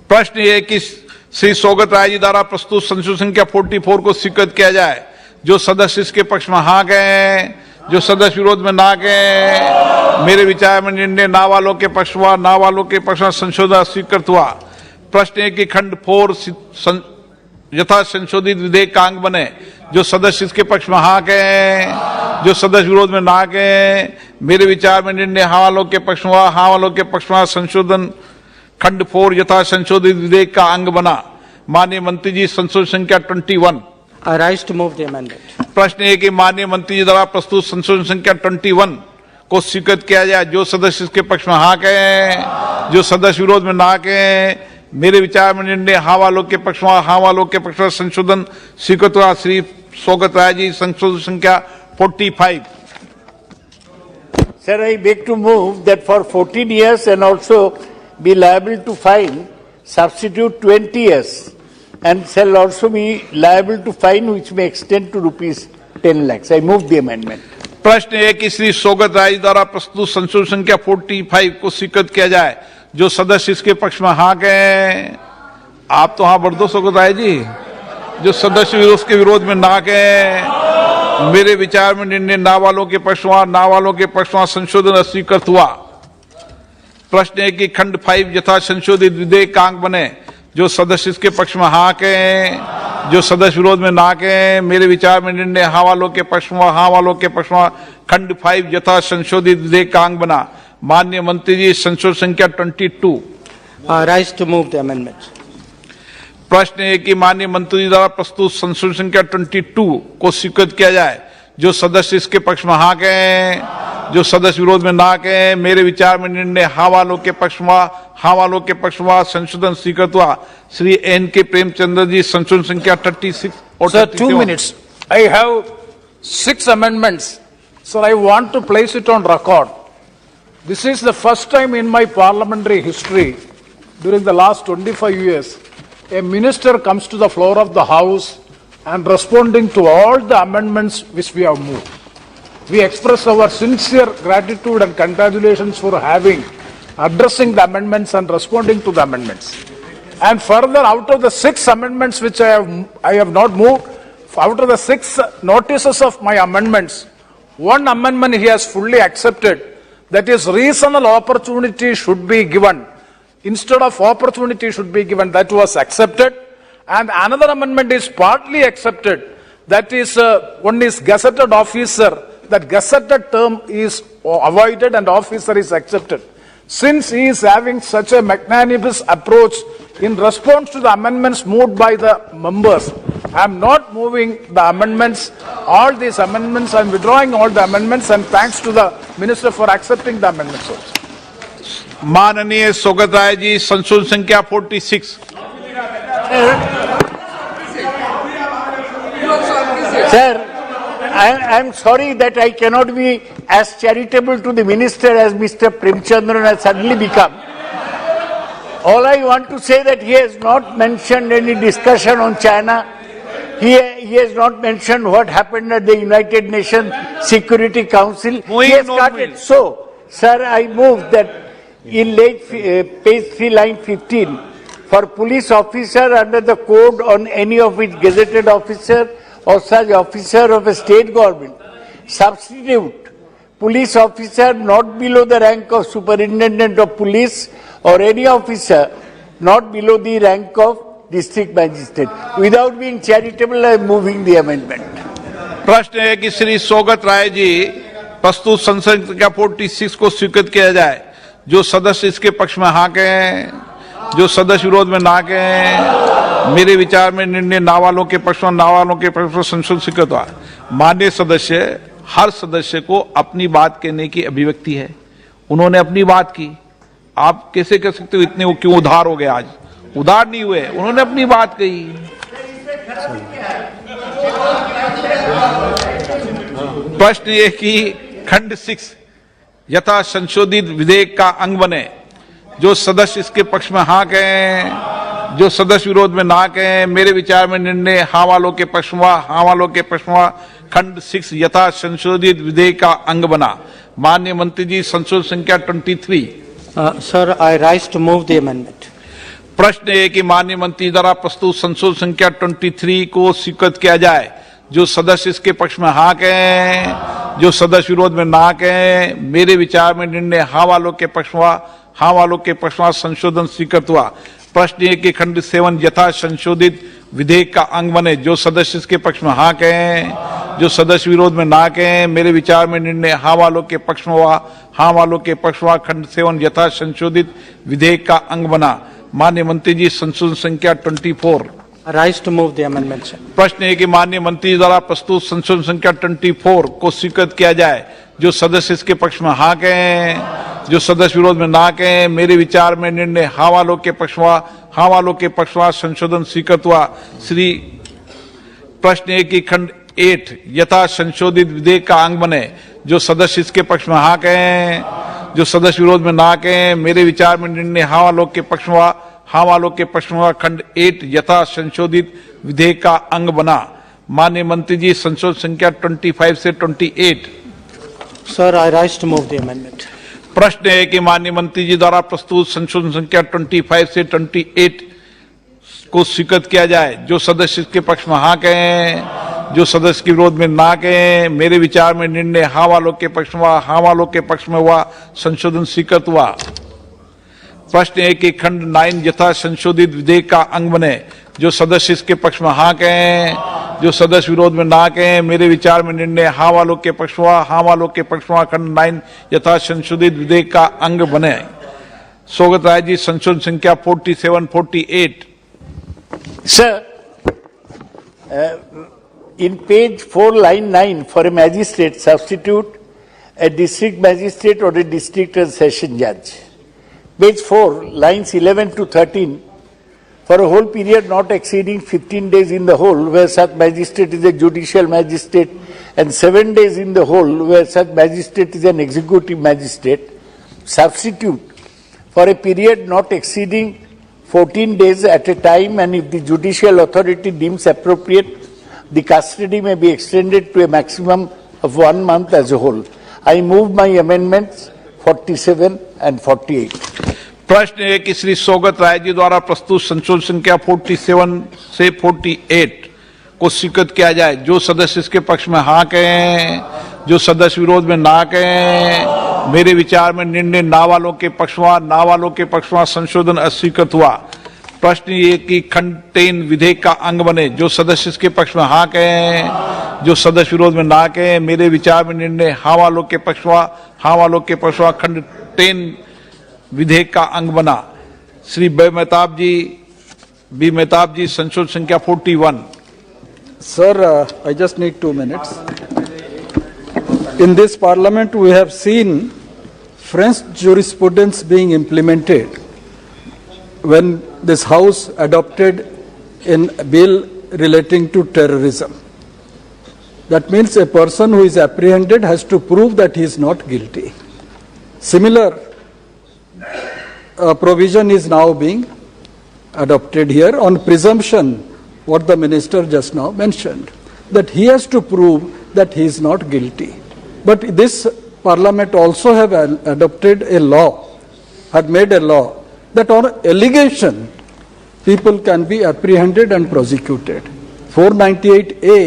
प्रश्न ये कि श्री सोगत राय जी द्वारा प्रस्तुत संशोधन संख्या 44 को स्वीकृत किया जाए। जो सदस्य इसके पक्ष में हाँ कहें, जो सदस्य विरोध में ना कहें। मेरे विचार में निर्णय ना वालों के पक्ष में, ना वालों के पक्ष में। संशोधन स्वीकृत हुआ। प्रश्न है कि खंड 4 यथा संशोधित विधेयक का अंग बने। जो सदस्य इसके पक्ष में हाँ कहें, जो सदस्य विरोध में ना कहें। मेरे विचार में निर्णय हाँ वालों के पक्ष में, हाँ वालों के पक्ष में। संशोधन खंड 4 यथा संशोधित विधेयक का अंग बना। माननीय मंत्री जी, संशोधन संख्या 21। I rise to move the amendment. प्रश्न है कि माननीय मंत्री जी द्वारा प्रस्तुत संशोधन संख्या 21 को स्वीकृत किया जाए। जो सदस्य इसके पक्ष में हाँ कहें, जो सदस्य विरोध में ना कहें। मेरे विचार में निर्णय हाँ वालों के पक्ष में, हाँ वालों के पक्ष में। संशोधन स्वीकृत हुआ। श्री सोगत राय जी, संशोधन संख्या 45। Sir, I beg to move that for 14 years and also be liable to fine, substitute 20 years, and shall also be liable to fine which may extend to rupees 10 lakhs. I move the amendment. प्रश्न है कि श्री सोगत राय द्वारा प्रस्तुत संशोधन संख्या 45 को स्वीकृत किया जाए। जो सदस्य इसके पक्ष में हाँ कहें। आप तो हाँ बढ़ दो सोगत राय जी। जो सदस्य उसके विरोध में ना कहें। मेरे विचार में निर्णय ना वालों के पक्ष में, ना वालों के पक्ष में। संशोधन स्वीकृत हुआ। प्रश्न है कि खंड 5 यथा संशोधित विधेयक का अंग बने। जो सदस्य इसके पक्ष में हाँ कहें, जो सदस्य विरोध में ना कहें। मेरे विचार में निर्णय हाँ वालों के पक्ष में, हाँ वालों के पक्ष में। खंड 5 यथा संशोधित विधेयक का अंग बना। माननीय मंत्री जी, संशोधन संख्या 22। Rise to move the amendment. प्रश्न है कि माननीय मंत्री जी द्वारा प्रस्तुत संशोधन संख्या 22 को स्वीकृत किया जाए। जो सदस्य इसके पक्ष में हाँ कहें, जो सदस्य विरोध में ना कहें। मेरे विचार में निर्णय हाँ वालों के पक्ष में, हाँ वालों के पक्ष में। संशोधन स्वीकृत हुआ। श्री N.K. प्रेमचंद्र जी, संशोधन संख्या 36 और Sir, 2 minutes. I have 6 amendments. Sir, I want to place it on record. This is the first time in my parliamentary history, during the last 25 years, a minister comes to the floor of the House and responding to all the amendments which we have moved. We express our sincere gratitude and congratulations for addressing the amendments and responding to the amendments. And further, out of the 6 amendments which I have not moved, out of the 6 notices of my amendments, 1 amendment he has fully accepted. That is, reasonable opportunity should be given. Instead of opportunity should be given, that was accepted. And another amendment is partly accepted. That is, one is gazetted officer. That gazetted term is avoided and officer is accepted. Since he is having such a magnanimous approach in response to the amendments moved by the members, I am not moving the amendments, all these amendments. I am withdrawing all the amendments, and thanks to the Minister for accepting the amendments also. माननीय सोगत राय जी, संशोधन संख्या 46। Sir, I am sorry that I cannot be as charitable to the minister as Mr. Premchandran has suddenly become. All I want to say that he has not mentioned any discussion on China. He has not mentioned what happened at the United Nations Security Council. He has started. So, sir, I move that in page 3, line 15, for police officer under the code on any of its gazetted officer or such officer of a state government, substitute police officer not below the rank of superintendent of police or any officer not below the rank of district magistrate. Without being charitable, I am moving the amendment. प्रश्न है कि श्री सौगत राय जी प्रस्तुत संशोधन संख्या 46 को स्वीकृत किया जाए। जो सदस्य इसके पक्ष में हाँ कहें, जो सदस्य विरोध में ना कहें। मेरे विचार में निर्णय ना वालों के पक्ष में, ना वालों के पक्ष में संशोधन स्वीकृत हुआ। माननीय सदस्य, हर सदस्य को अपनी बात कहने की अभिव्यक्ति है। उन्होंने अपनी बात की। आप कैसे कह सकते हो इतने वो क्यों उधार हो गए? आज उधार नहीं हुए, उन्होंने अपनी बात कही। प्रश्न ये कि खंड 6 यथा संशोधित विधेयक का अंग बने। जो सदस्य इसके पक्ष में हाँ कहें, जो सदस्य विरोध में ना कहें। मेरे विचार में निर्णय हाँ वालों के पक्ष में, हाँ वालों के पक्ष में खंड 6 यथा संशोधित विधेयक का अंग बना। माननीय मंत्री जी, संशोधन संख्या 23। Sir, I rise to move the amendment. प्रश्न है कि माननीय मंत्री द्वारा प्रस्तुत संशोधन संख्या 23 को स्वीकृत किया जाए। जो सदस्य इसके पक्ष में हाँ कहें, जो सदस्य विरोध में ना कहें। मेरे विचार में निर्णय हाँ वालों के पक्ष में, हाँ वालों के पक्ष में संशोधन स्वीकृत हुआ। प्रश्न है कि खंड 7 यथा संशोधित विधेयक का अंग बने। जो सदस्य इसके पक्ष में हाँ कहें, जो सदस्य विरोध में ना कहें। मेरे विचार में निर्णय हाँ वालों के पक्ष में हुआ, हाँ वालों के पक्ष में खंड 7 यथा संशोधित विधेयक का अंग बना। माननीय मंत्री जी, संशोधन संख्या 24। Rise to move the amendment, sir. प्रश्न है कि माननीय मंत्री द्वारा प्रस्तुत संशोधन संख्या 24 को स्वीकृत किया जाए। जो सदस्य इसके पक्ष में हाँ कहें, जो सदस्य विरोध में ना कहें। मेरे विचार में निर्णय हाँ वालों के पक्ष में, हाँ वालों के पक्ष में संशोधन स्वीकृत हुआ। श्री प्रश्न है कि खंड 8 यथा संशोधित विधेयक का अंग बने। जो सदस्य इसके पक्ष में हाँ कहें, जो सदस्य विरोध में ना कहें। मेरे विचार में निर्णय हाँ वालों के पक्ष में, हाँ वालों के पक्ष में खंड 8 यथा संशोधित विधेयक का अंग बना। माननीय मंत्री जी, संशोधन संख्या 25 से 28। Sir, I rise to move the amendment. प्रश्न है कि माननीय मंत्री जी द्वारा प्रस्तुत संशोधन संख्या 25 से 28 को स्वीकृत किया जाए। जो सदस्य इसके पक्ष में हाँ कहें, जो सदस्य के विरोध में ना कहें। मेरे विचार में निर्णय हाँ वालों के पक्ष में, हाँ वालों के पक्ष में हुआ संशोधन स्वीकृत हुआ। प्रश्न है कि खंड 9 यथा संशोधित विधेयक का अंग बने। जो सदस्य इसके पक्ष में हाँ कहें, जो सदस्य विरोध में ना कहें। मेरे विचार में निर्णय हाँ वालों के पक्ष में, हाँ वालों के पक्ष में खंड 9 यथा संशोधित विधेयक का अंग बने। सौगत राय जी, संशोधन संख्या 47, 48। Sir, in page 4, line 9, for a magistrate, substitute a district magistrate or a district and session judge. Page 4, lines 11 to 13, for a whole period not exceeding 15 days in the whole, where such magistrate is a judicial magistrate, and 7 days in the whole, where such magistrate is an executive magistrate. Substitute for a period not exceeding 14 days at a time, and if the judicial authority deems appropriate, the custody may be extended to a maximum of 1 month as a whole. I move my amendments 47 and 48. प्रश्न है कि श्री सौगत राय जी द्वारा प्रस्तुत संशोधन संख्या 47 से 48 को स्वीकृत किया जाए। जो सदस्य इसके पक्ष में हाँ कहें, जो सदस्य विरोध में ना कहें। मेरे विचार में निर्णय ना वालों के पक्ष में, ना वालों के पक्ष में संशोधन अस्वीकृत हुआ। प्रश्न ये कि खंड 10 विधेयक का अंग बने। जो सदस्य इसके पक्ष में हाँ कहें, जो सदस्य विरोध में ना कहें। मेरे विचार में निर्णय हाँ वालों के पक्ष में, हाँ वालों के पक्ष में खंड 10 विधेयक का अंग बना। श्री बी मेहताब जी, संशोधन संख्या 41। Sir, I just need 2 minutes. In this parliament, we have seen French jurisprudence being implemented when this house adopted a bill relating to terrorism. That means a person who is apprehended has to prove that he is not guilty. Similar provision is now being adopted here on presumption, what the minister just now mentioned, that he has to prove that he is not guilty. But this parliament also have adopted a law had made a law that on allegation people can be apprehended and prosecuted. 498A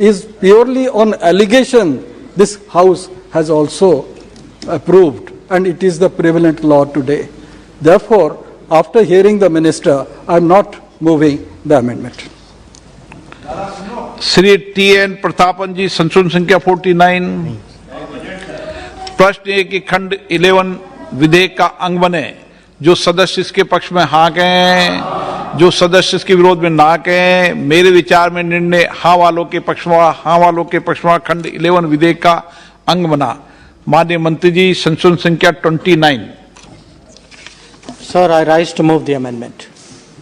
is purely on allegation. This House has also approved, and it is the prevalent law today. Therefore, after hearing the Minister, I am not moving the amendment. Shri T N. Prathapan ji, संशोधन संख्या 49। प्रश्न है कि खंड 11 विधेयक का अंग बने। जो सदस्य इसके पक्ष में हाँ कहें, जो सदस्य इसके विरोध में ना कहें। मेरे विचार में निर्णय हाँ वालों के पक्ष में, हाँ वालों के पक्ष में खंड 11 विधेयक का अंग बना। माननीय मंत्री जी, संशोधन संख्या 29। Sir, I rise to move the amendment.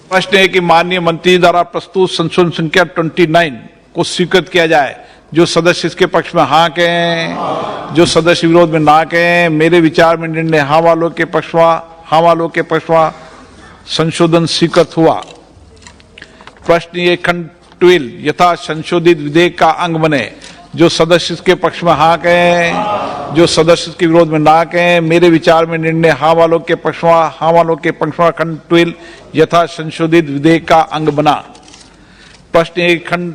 प्रश्न है कि माननीय मंत्री द्वारा प्रस्तुत संशोधन संख्या 29 को स्वीकृत किया जाए। जो सदस्य इसके पक्ष में हाँ कहें, जो सदस्य विरोध में ना कहें। मेरे विचार में निर्णय हाँ वालों के पक्ष में, हाँ वालों के पक्ष में संशोधन स्वीकृत हुआ। प्रश्न ये खंड 12 यथा संशोधित विधेयक का अंग बने। जो सदस्य इसके पक्ष में हाँ कहें, जो सदस्य इसके विरोध में ना कहें। मेरे विचार में निर्णय हाँ वालों के पक्ष में, हाँ वालों के पक्ष में खंड 12 यथा संशोधित विधेयक का अंग बना। प्रश्न एक खंड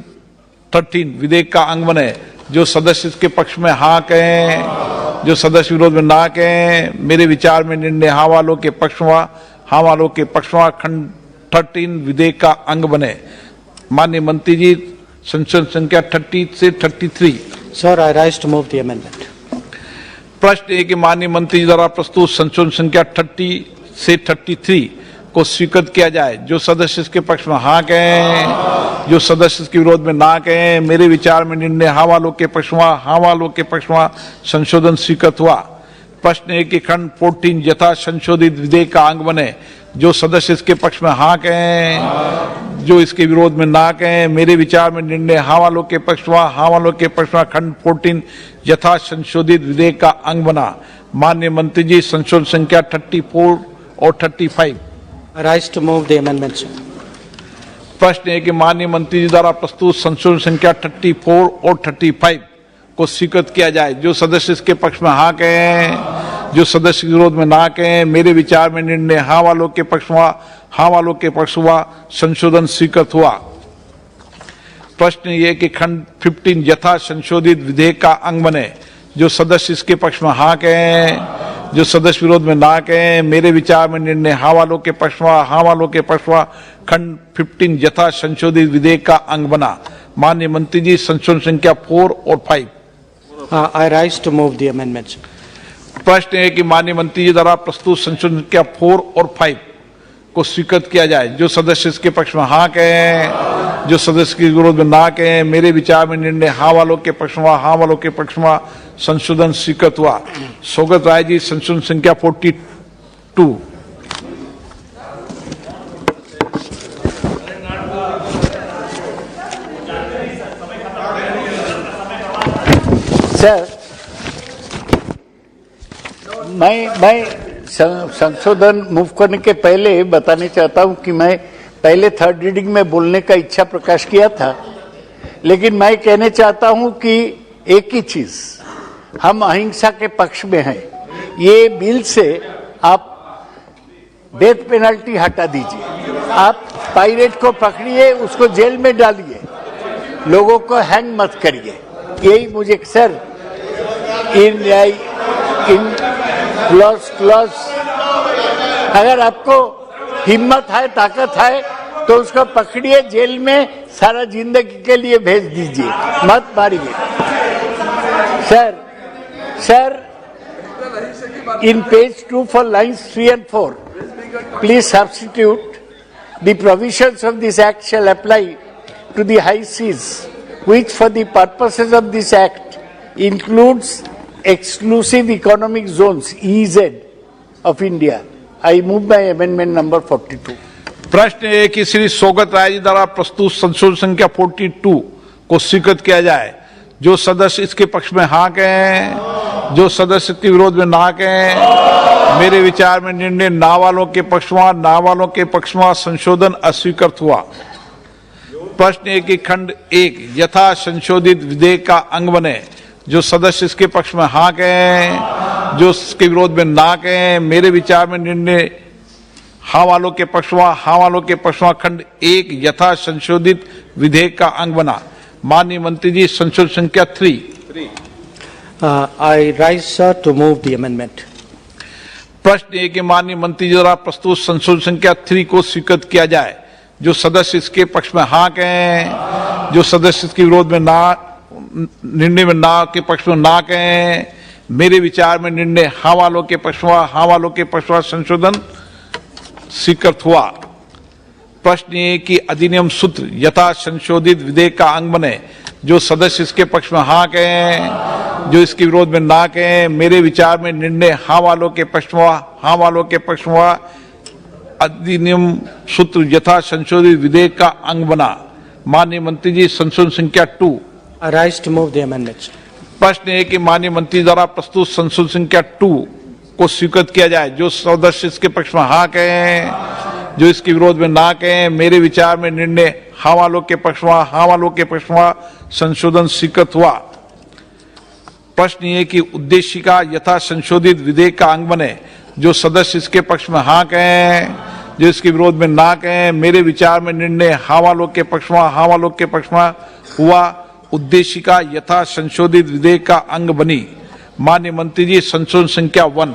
13 विधेयक का अंग बने। जो सदस्य इसके पक्ष में हाँ कहें, जो सदस्य विरोध में ना कहें। मेरे विचार में निर्णय हाँ वालों के पक्ष में, हाँ वालों के पक्ष में खंड 13 विधेयक का अंग बने। माननीय मंत्री जी, संशोधन संख्या 30 से 33। Sir, I rise to move the amendment. प्रश्न है कि माननीय मंत्री जी द्वारा प्रस्तुत संशोधन संख्या 30 से 33 को स्वीकृत किया जाए। जो सदस्य इसके पक्ष में हाँ कहें, जो सदस्य इसके विरोध में ना कहें। मेरे विचार में निर्णय हाँ वालों के पक्ष में, हाँ वालों के पक्ष में संशोधन स्वीकृत हुआ। प्रश्न है कि खंड 14 यथा संशोधित विधेयक का अंग बने। जो सदस्य इसके पक्ष में हाँ कहें, जो इसके विरोध में ना कहें। मेरे विचार में निर्णय हाँ वालों के पक्ष में, हाँ वालों के पक्ष में खंड 14 यथा संशोधित विधेयक का अंग बना। माननीय मंत्री जी, संशोधन संख्या 34 और 35। I rise to move the amendment, sir. प्रश्न है कि माननीय मंत्री जी द्वारा प्रस्तुत संशोधन संख्या 34 और 35 को स्वीकृत किया जाए। जो सदस्य इसके पक्ष में हाँ कहें, जो सदस्य विरोध में ना कहें। मेरे विचार में निर्णय हाँ वालों के पक्ष में, हाँ वालों के पक्ष में संशोधन स्वीकृत हुआ। प्रश्न ये कि खंड 15 यथा संशोधित विधेयक का अंग बने। जो सदस्य इसके पक्ष में हाँ कहें, जो सदस्य विरोध में ना कहें। मेरे विचार में निर्णय हाँ वालों के पक्ष में, हाँ वालों के पक्ष में खंड 15 यथा संशोधित विधेयक का अंग बना। माननीय मंत्री जी, संशोधन संख्या 4 और 5। I rise to move the amendment, sir. प्रश्न है कि माननीय मंत्री जी द्वारा प्रस्तुत संशोधन संख्या 4 और 5 को स्वीकृत किया जाए। जो सदस्य इसके पक्ष में हाँ कहें, जो सदस्य के विरोध में ना कहें। मेरे विचार में निर्णय हाँ वालों के पक्ष में, हाँ वालों के पक्ष में संशोधन स्वीकृत हुआ। सौगत राय जी, संशोधन संख्या 42। सर, मैं संशोधन मूव करने के पहले बताने चाहता हूं कि मैं पहले थर्ड रीडिंग में बोलने का इच्छा प्रकाश किया था, लेकिन मैं कहने चाहता हूं कि एक ही चीज, हम अहिंसा के पक्ष में हैं। ये बिल से आप डेथ पेनल्टी हटा दीजिए, आप पायरेट को पकड़िए, उसको जेल में डालिए, लोगों को हैंग मत करिए। यही मुझे सर इन क्लॉज अगर आपको हिम्मत है, ताकत है तो उसको पकड़िए, जेल में सारा जिंदगी के लिए भेज दीजिए, मत मारिए। Sir in page 2 for lines 3 and 4, please substitute the provisions of this act shall apply to the high seas, which for the purposes of this act includes exclusive economic zones EEZ of India. I move my amendment number 42. प्रश्न है कि श्री सौगत राय जी द्वारा प्रस्तुत संशोधन संख्या 42 को स्वीकृत किया जाए। जो सदस्य इसके पक्ष में हाँ कहें, जो सदस्य के विरोध में ना कहें। मेरे विचार में निर्णय ना वालों के पक्ष में, ना वालों के पक्ष में संशोधन अस्वीकृत हुआ। प्रश्न है कि खंड 1 यथा संशोधित विधेयक का अंग बने। जो सदस्य इसके पक्ष में हाँ कहें, जो इसके विरोध में ना कहें। मेरे विचार में निर्णय हाँ वालों के पक्ष में, हाँ वालों के पक्ष में खंड 1 यथा संशोधित विधेयक का अंग बना। माननीय मंत्री जी, संशोधन संख्या 3। I rise, sir, to move the amendment. प्रश्न ये कि माननीय मंत्री जी द्वारा प्रस्तुत संशोधन संख्या 3 को स्वीकृत किया जाए। जो सदस्य इसके पक्ष में हाँ कहें, जो सदस्य इसके विरोध में ना, निर्णय में ना के पक्ष में ना कहें। मेरे विचार में निर्णय हाँ वालों के पक्ष में, हाँ वालों के पक्ष में संशोधन स्वीकृत हुआ। प्रश्न ये कि अधिनियम सूत्र यथा संशोधित विधेयक का अंग बने। जो सदस्य इसके पक्ष में हाँ कहें, जो इसके विरोध में ना कहें। मेरे विचार में निर्णय हाँ वालों के पक्ष में, हाँ वालों के पक्ष में अधिनियम सूत्र यथा संशोधित विधेयक का अंग बना। माननीय मंत्री जी, संशोधन संख्या 2। I rise to move the amendments. प्रश्न है कि माननीय मंत्री द्वारा प्रस्तुत संशोधन संख्या 2 को स्वीकृत किया जाए। जो सदस्य इसके पक्ष में हाँ कहें, जो इसके विरोध में ना कहें। मेरे विचार में निर्णय हाँ वालों के पक्ष में, हाँ वालों के पक्ष में संशोधन स्वीकृत हुआ। प्रश्न ये कि उद्देशिका यथा संशोधित विधेयक का अंग बने। जो सदस्य इसके पक्ष में हाँ कहें, जो इसके विरोध में ना कहें। मेरे विचार में निर्णय हाँ वालों के पक्ष में, हाँ वालों के पक्ष में हुआ। उद्देशिका यथा संशोधित विधेयक का अंग बनी। माननीय मंत्री जी, संशोधन संख्या 1।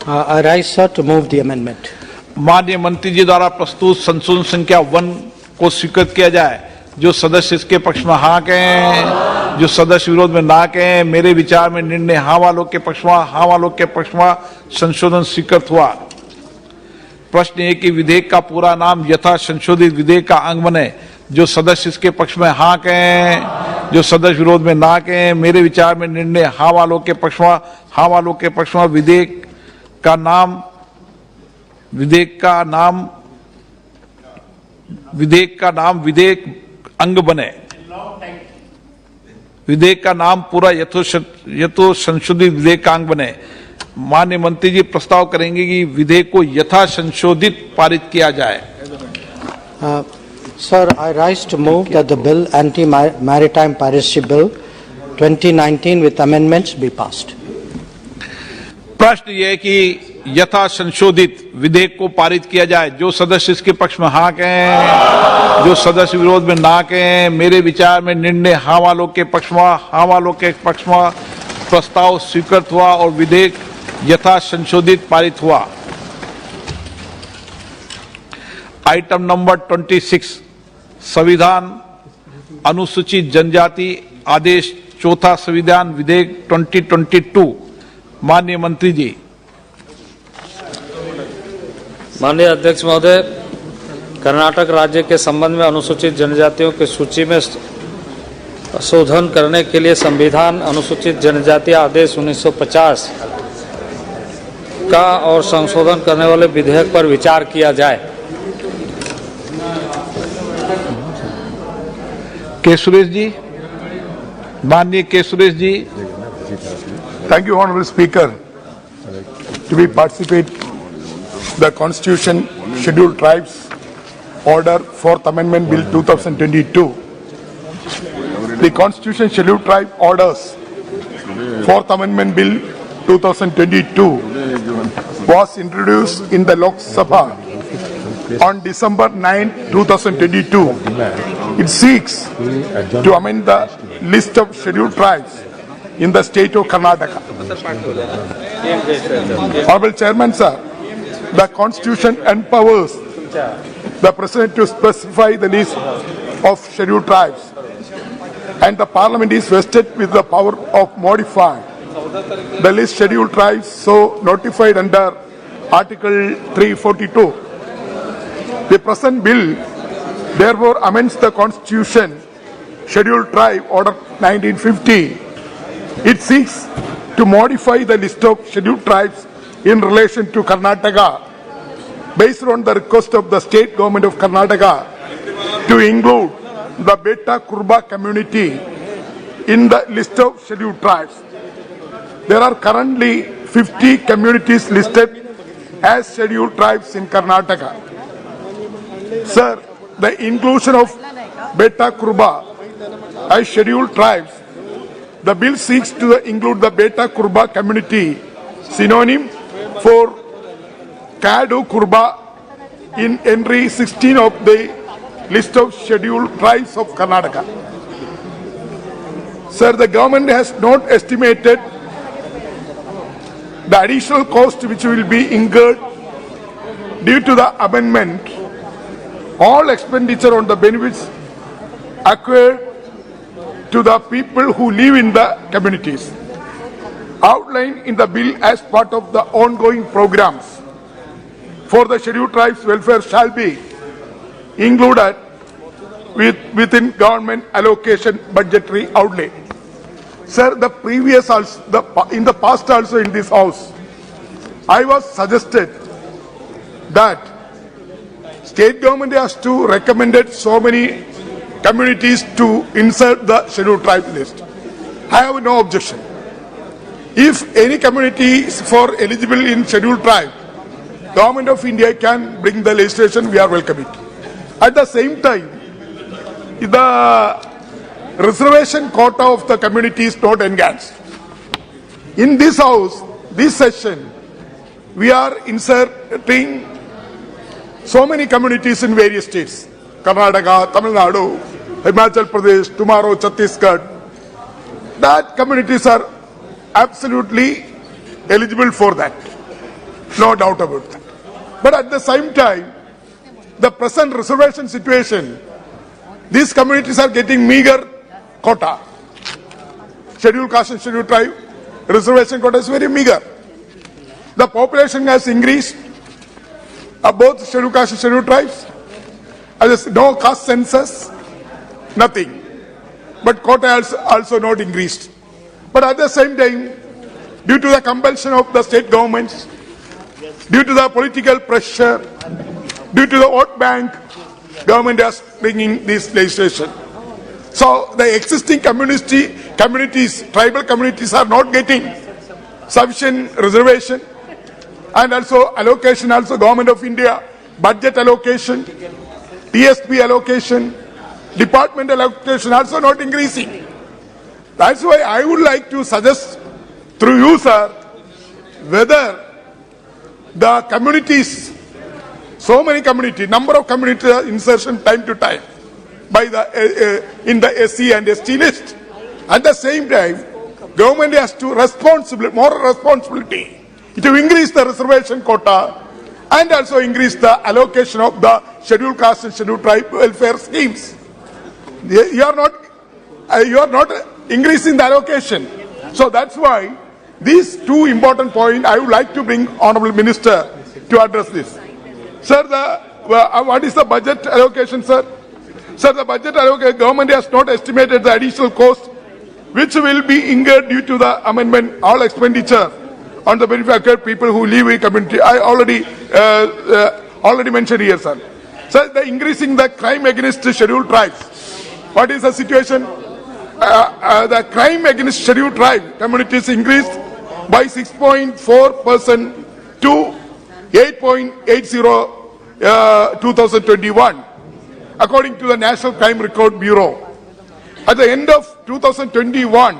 I rise, sir, to move the amendment. माननीय मंत्री जी द्वारा प्रस्तुत संशोधन संख्या 1 को स्वीकृत किया जाए। जो सदस्य इसके पक्ष में हाँ कहें, जो सदस्य विरोध में ना कहें। मेरे विचार में निर्णय हाँ वालों के पक्ष में, हाँ वालों के पक्ष में संशोधन स्वीकृत हुआ। प्रश्न ये कि विधेयक का पूरा नाम यथा संशोधित विधेयक का अंग बने। जो सदस्य इसके पक्ष में हाँ कहें, जो सदस्य विरोध में ना कहें। मेरे विचार में निर्णय हाँ वालों के पक्ष में, हाँ वालों के पक्ष में विधेयक का नाम विधेयक अंग बने। विधेयक का नाम पूरा यथो संशोधित विधेयक का अंग बने। माननीय मंत्री जी प्रस्ताव करेंगे कि विधेयक को यथा संशोधित पारित किया जाए। Sir, I rise to move that the bill, Anti-Maritime Piracy Bill 2019 with amendments be passed. प्रश्न यह है कि यथा संशोधित विधेयक को पारित किया जाए। जो सदस्य इसके पक्ष में हाँ कहें, जो सदस्य विरोध में ना कहें। मेरे विचार में निर्णय हाँ वालों के पक्ष में, हाँ वालों के पक्ष में प्रस्ताव स्वीकृत हुआ और विधेयक यथा संशोधित पारित हुआ। आइटम नंबर 26, संविधान अनुसूचित जनजाति आदेश 4था संविधान विधेयक 2022। माननीय मंत्री जी। माननीय अध्यक्ष महोदय, कर्नाटक राज्य के संबंध में अनुसूचित जनजातियों की सूची में संशोधन करने के लिए संविधान अनुसूचित जनजाति आदेश 1950 का और संशोधन करने वाले विधेयक पर विचार किया जाए। के सुरेश जी, माननीय के Suresh ji. Thank you, Honorable Speaker. To be participate the Constitution Scheduled Tribes Order 4th Amendment Bill 2022. The Constitution Scheduled Tribe Orders 4th Amendment Bill 2022 was introduced in the Lok Sabha on December 9, 2022. It seeks to amend the list of scheduled tribes in the state of Karnataka. Honorable Chairman, sir, the Constitution empowers the President to specify the list of scheduled tribes, and the Parliament is vested with the power of modifying the list scheduled tribes so notified under Article 342. The present bill therefore amends the Constitution Scheduled Tribe Order 1950. It seeks to modify the list of scheduled tribes in relation to Karnataka based on the request of the state government of Karnataka to include the Beta Kurba community in the list of scheduled tribes. There are currently 50 communities listed as scheduled tribes in Karnataka. Sir, the inclusion of Beta Kurba as scheduled tribes, the bill seeks to include the Beta Kurba community synonym for Kadu Kurba in entry 16 of the list of scheduled tribes of Karnataka. Sir, the government has not estimated the additional cost which will be incurred due to the amendment. All expenditure on the benefits acquired to the people who live in the communities outlined in the bill as part of the ongoing programs for the scheduled tribes welfare shall be included within government allocation budgetary outlay. Sir, in the past also in this house, I was suggested that state government has to recommended so many communities to insert the scheduled tribe list. I have no objection. If any community is for eligible in scheduled tribe, Government of India can bring the legislation, we are welcoming. At the same time, the reservation quota of the community is not enhanced. In this house, this session, we are inserting so many communities in various states. Karnataka, Tamil Nadu, Himachal Pradesh, tomorrow Chhattisgarh. That communities are absolutely eligible for that. No doubt about that. But at the same time, the present reservation situation, these communities are getting meager quota. Scheduled caste and scheduled tribe reservation quota is very meager. The population has increased, both scheduled caste and scheduled tribes. As no caste census, nothing. But quota is also not increased. But at the same time, due to the compulsion of the state governments, due to the political pressure, due to the vote bank, government is bringing this legislation. So the existing communities, tribal communities are not getting sufficient reservation and also allocation, also Government of India, budget allocation, TSP allocation, department allocation also not increasing. That's why I would like to suggest through you, sir, whether the communities, so many communities, number of community insertion time to time by the in the SC and ST list. At the same time, government has to more responsibility to increase the reservation quota and also increase the allocation of the scheduled caste and scheduled tribe welfare schemes. You are not increasing the allocation. So that's why these two important points I would like to bring Honorable Minister to address this. Sir, what is the budget allocation, sir? Sir, the budget allocation, government has not estimated the additional cost which will be incurred due to the amendment, all expenditure on the benefit of people who live in community. I already mentioned here, sir. Sir, the increasing the crime against scheduled tribes. What is the situation? The crime against scheduled tribe communities increased by 6.4% to 8.80 2021, according to the National Crime Record Bureau. At the end of 2021,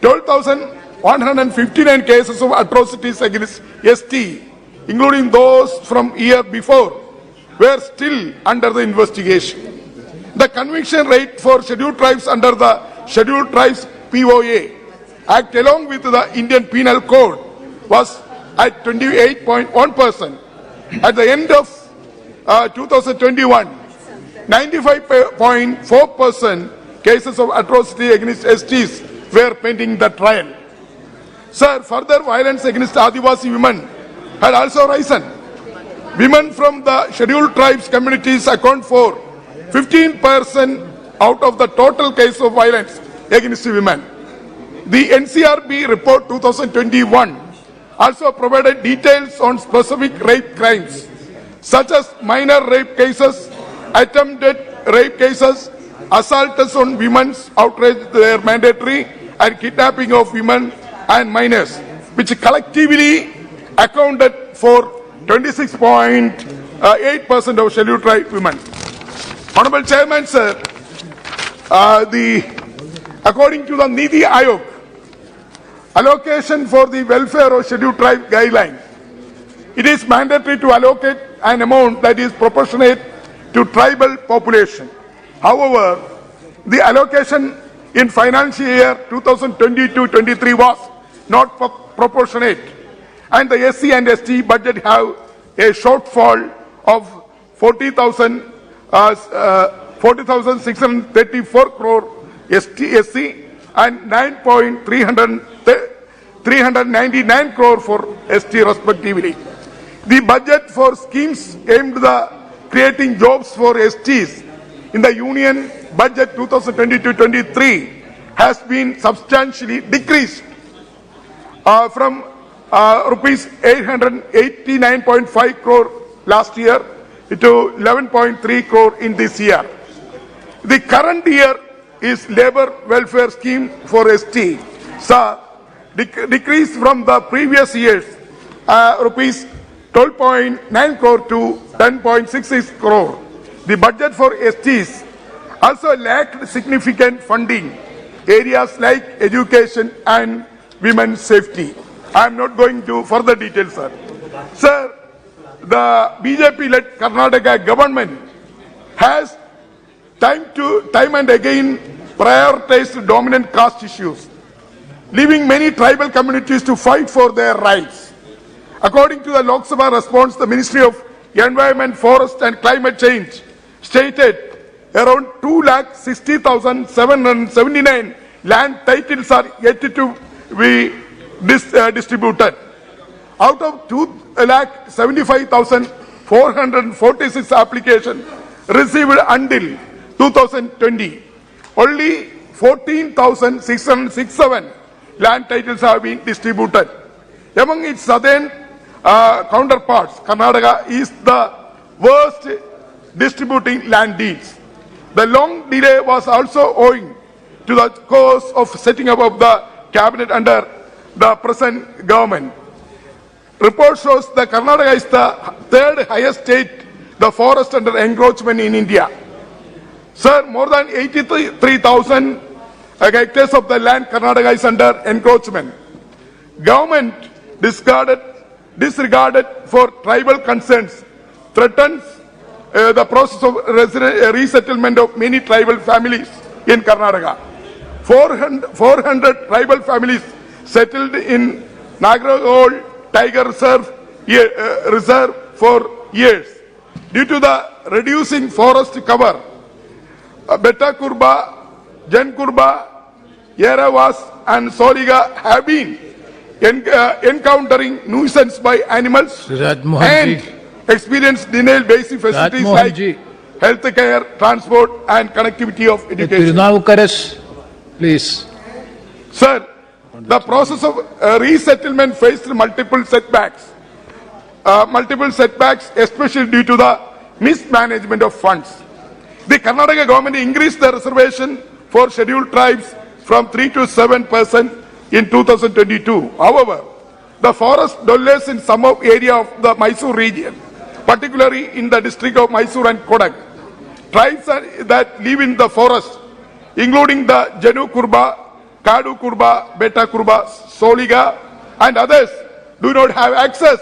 12,159 cases of atrocities against ST, including those from year before, were still under the investigation. The conviction rate for scheduled tribes under the Scheduled Tribes POA Act along with the Indian Penal Code was at 28.1%. At the end of 2021, 95.4% cases of atrocity against STs were pending the trial. Sir, further violence against Adivasi women had also risen. Women from the scheduled tribes communities account for 15% out of the total case of violence against women. The NCRB report 2021 also provided details on specific rape crimes such as minor rape cases, attempted rape cases, assaults on women, outrage their mandatory, and kidnapping of women and minors, which collectively accounted for 26.8% of scheduled tribe women. Honorable Chairman, sir, according to the Niti Aayog, Allocation for the welfare of scheduled tribe guidelines. It is mandatory to allocate an amount that is proportionate to tribal population. However, the allocation in financial year 2022-23 was not proportionate, and the SC and ST budget have a shortfall of 40,634 crore SC and 9.399 crore for ST respectively. The budget for schemes aimed at creating jobs for STs in the Union Budget 2022-23 has been substantially decreased from rupees 889.5 crore last year to 11.3 crore in this year. The current year is labor welfare scheme for ST, so decreased from the previous years rupees 12.9 crore to 10.66 crore. The budget for STs also lacked significant funding areas like education and women's safety. I am not going to further details, sir. Sir, the BJP-led Karnataka government has time and again prioritized dominant caste issues, leaving many tribal communities to fight for their rights. According to the Lok Sabha response, the Ministry of Environment, Forest and Climate Change stated around 2,60,779 land titles are yet to be distributed. Out of 2,75,446 applications received until 2020, only 14,667 land titles have been distributed. Among its southern counterparts, Karnataka is the worst distributing land deeds. The long delay was also owing to the course of setting up of the cabinet under the present government. Report shows that Karnataka is the third highest state, the forest under encroachment in India. Sir, more than 83,000 hectares of the land Karnataka is under encroachment. Government disregarded for tribal concerns threatens the process of resettlement of many tribal families in Karnataka. 400 tribal families settled in Nagarhole Tiger Reserve for years. Due to the reducing forest cover, Beta Kurba, Jan Kurba, Yeravas and Soliga have been encountering nuisance by animals and experience denial basic facilities like health care, transport and connectivity of education. Please. Sir, the process of resettlement faced multiple setbacks, especially due to the mismanagement of funds. The Karnataka government increased the reservation for scheduled tribes from 3 to 7% in 2022. However, the forest dwellers in some area of the Mysore region, particularly in the district of Mysore and Kodak, tribes that live in the forest, including the Janu Kurba, Kadu Kurba, Beta Kurba, Soliga and others, do not have access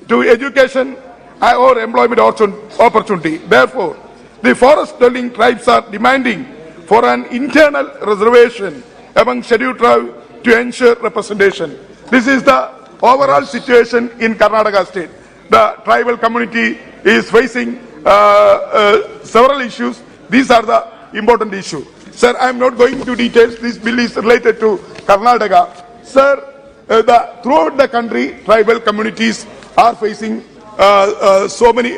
to education or employment opportunity. Therefore, the forest dwelling tribes are demanding for an internal reservation among scheduled tribes to ensure representation. This is the overall situation in Karnataka state. The tribal community is facing several issues. These are the important issues. Sir, I am not going into details. This bill is related to Karnataka. Sir, throughout the country, tribal communities are facing so many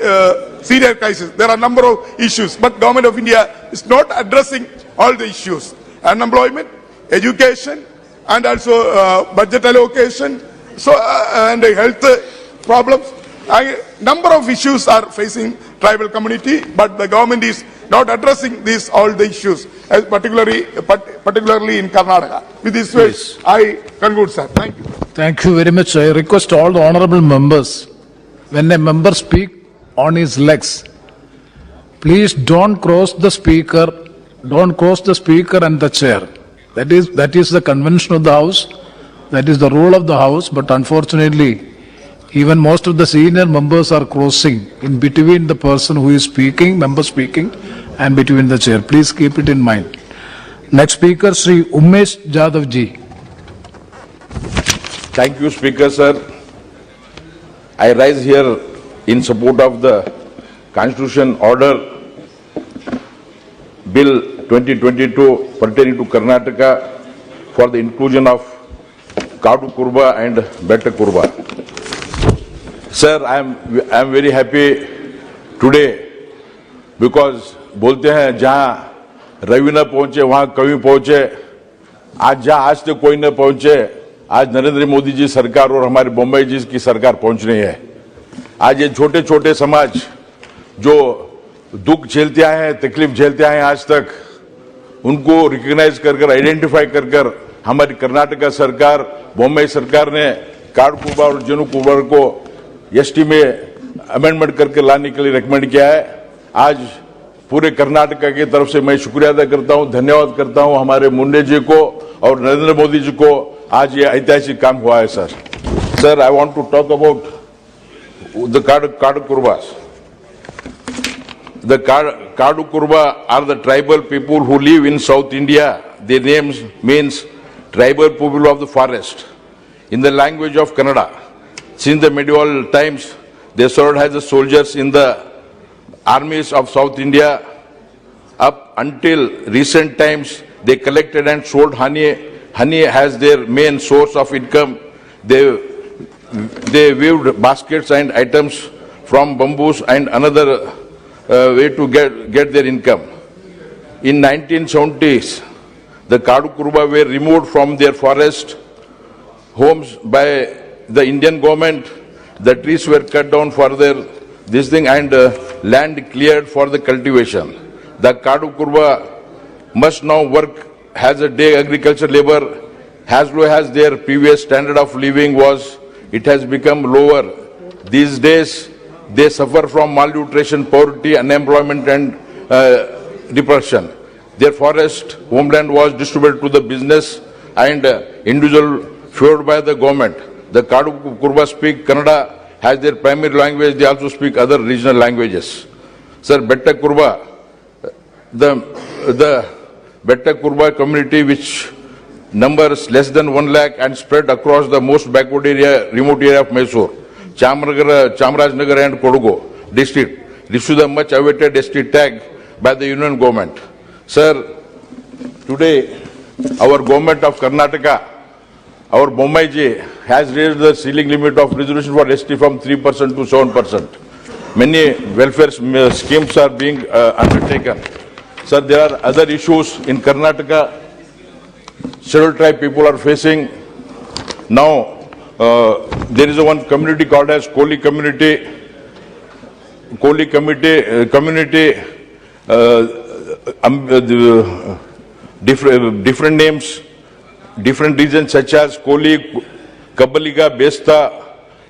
serious crises. There are a number of issues, but Government of India is not addressing all the issues. Unemployment, education, and also budget allocation, and health problems. A number of issues are facing tribal community, but the government is not addressing all the issues, particularly in Karnataka. With this way, I conclude, sir. Thank you. Thank you very much. I request all the honorable members, when a member speaks on his legs, please don't cross the speaker, and the chair. That is the convention of the House. That is the role of the House, but unfortunately, even most of the senior members are crossing in between the person who is speaking, member speaking, and between the chair. Please keep it in mind. Next speaker, Sri Umesh Jadhav ji. Thank you, Speaker, sir. I rise here in support of the Constitution Order Bill 2022 pertaining to Karnataka for the inclusion of Kadu Kurba and Betta Kurba. Sir, I am very happy today because बोलते हैं जहाँ रवि न पहुंचे वहाँ कवि पहुंचे. आज जहाँ आज तक कोई न पहुंचे, आज नरेंद्र मोदी जी सरकार और हमारे बम्बई जी की सरकार पहुंच रही है. आज ये छोटे छोटे समाज जो दुख झेलते आए हैं, तकलीफ झेलते आए हैं आज तक, उनको रिकॉग्नाइज कर आइडेंटिफाई कर हमारी कर्नाटका सरकार, बम्बई सरकार ने काड कुर्बा और जनु कुर्बा को एसटी में अमेंडमेंट करके लाने के लिए रिकमेंड किया है. आज पूरे कर्नाटका की तरफ से मैं शुक्रिया अदा करता हूं, धन्यवाद करता हूं हमारे मुंडे जी को और नरेंद्र मोदी जी को. आज ये ऐतिहासिक काम हुआ है sir. Sir, I want to talk about the Kadu Kurbas. The Kadu Kurba are the tribal people who live in South India. Their names means tribal people of the forest. In the language of Kannada, since the medieval times, they served as the soldiers in the armies of South India. Up until recent times, they collected and sold honey. Honey as their main source of income. They weaved baskets and items from bamboos and another way to get their income. In 1970s, the Kadu Kurba were removed from their forest homes by the Indian government. The trees were cut down for this thing and land cleared for the cultivation. The Kadu Kurba must now work as a day agriculture labor. As low as their previous standard of living was, it has become lower. These days, they suffer from malnutrition, poverty, unemployment and depression. Their forest homeland was distributed to the business and individual favored by the government. The Kadu Kurba speak Kannada as their primary language. They also speak other regional languages. Sir, Betta Kurba, the Betta Kurba community, which numbers less than 1 lakh and spread across the most backward area, remote area of Mysore, Chamarajnagar and Kodugu district, received the much awaited ST tag by the union government. Sir, today our government of Karnataka, our Bombay ji, has raised the ceiling limit of reservation for ST from 3% to 7%. Many welfare schemes are being undertaken. Sir, there are other issues in Karnataka. Scheduled tribe people are facing. Now, there is one community called as Koli community. Koli community, different names, different regions such as Koli, Kabaliga, Besta,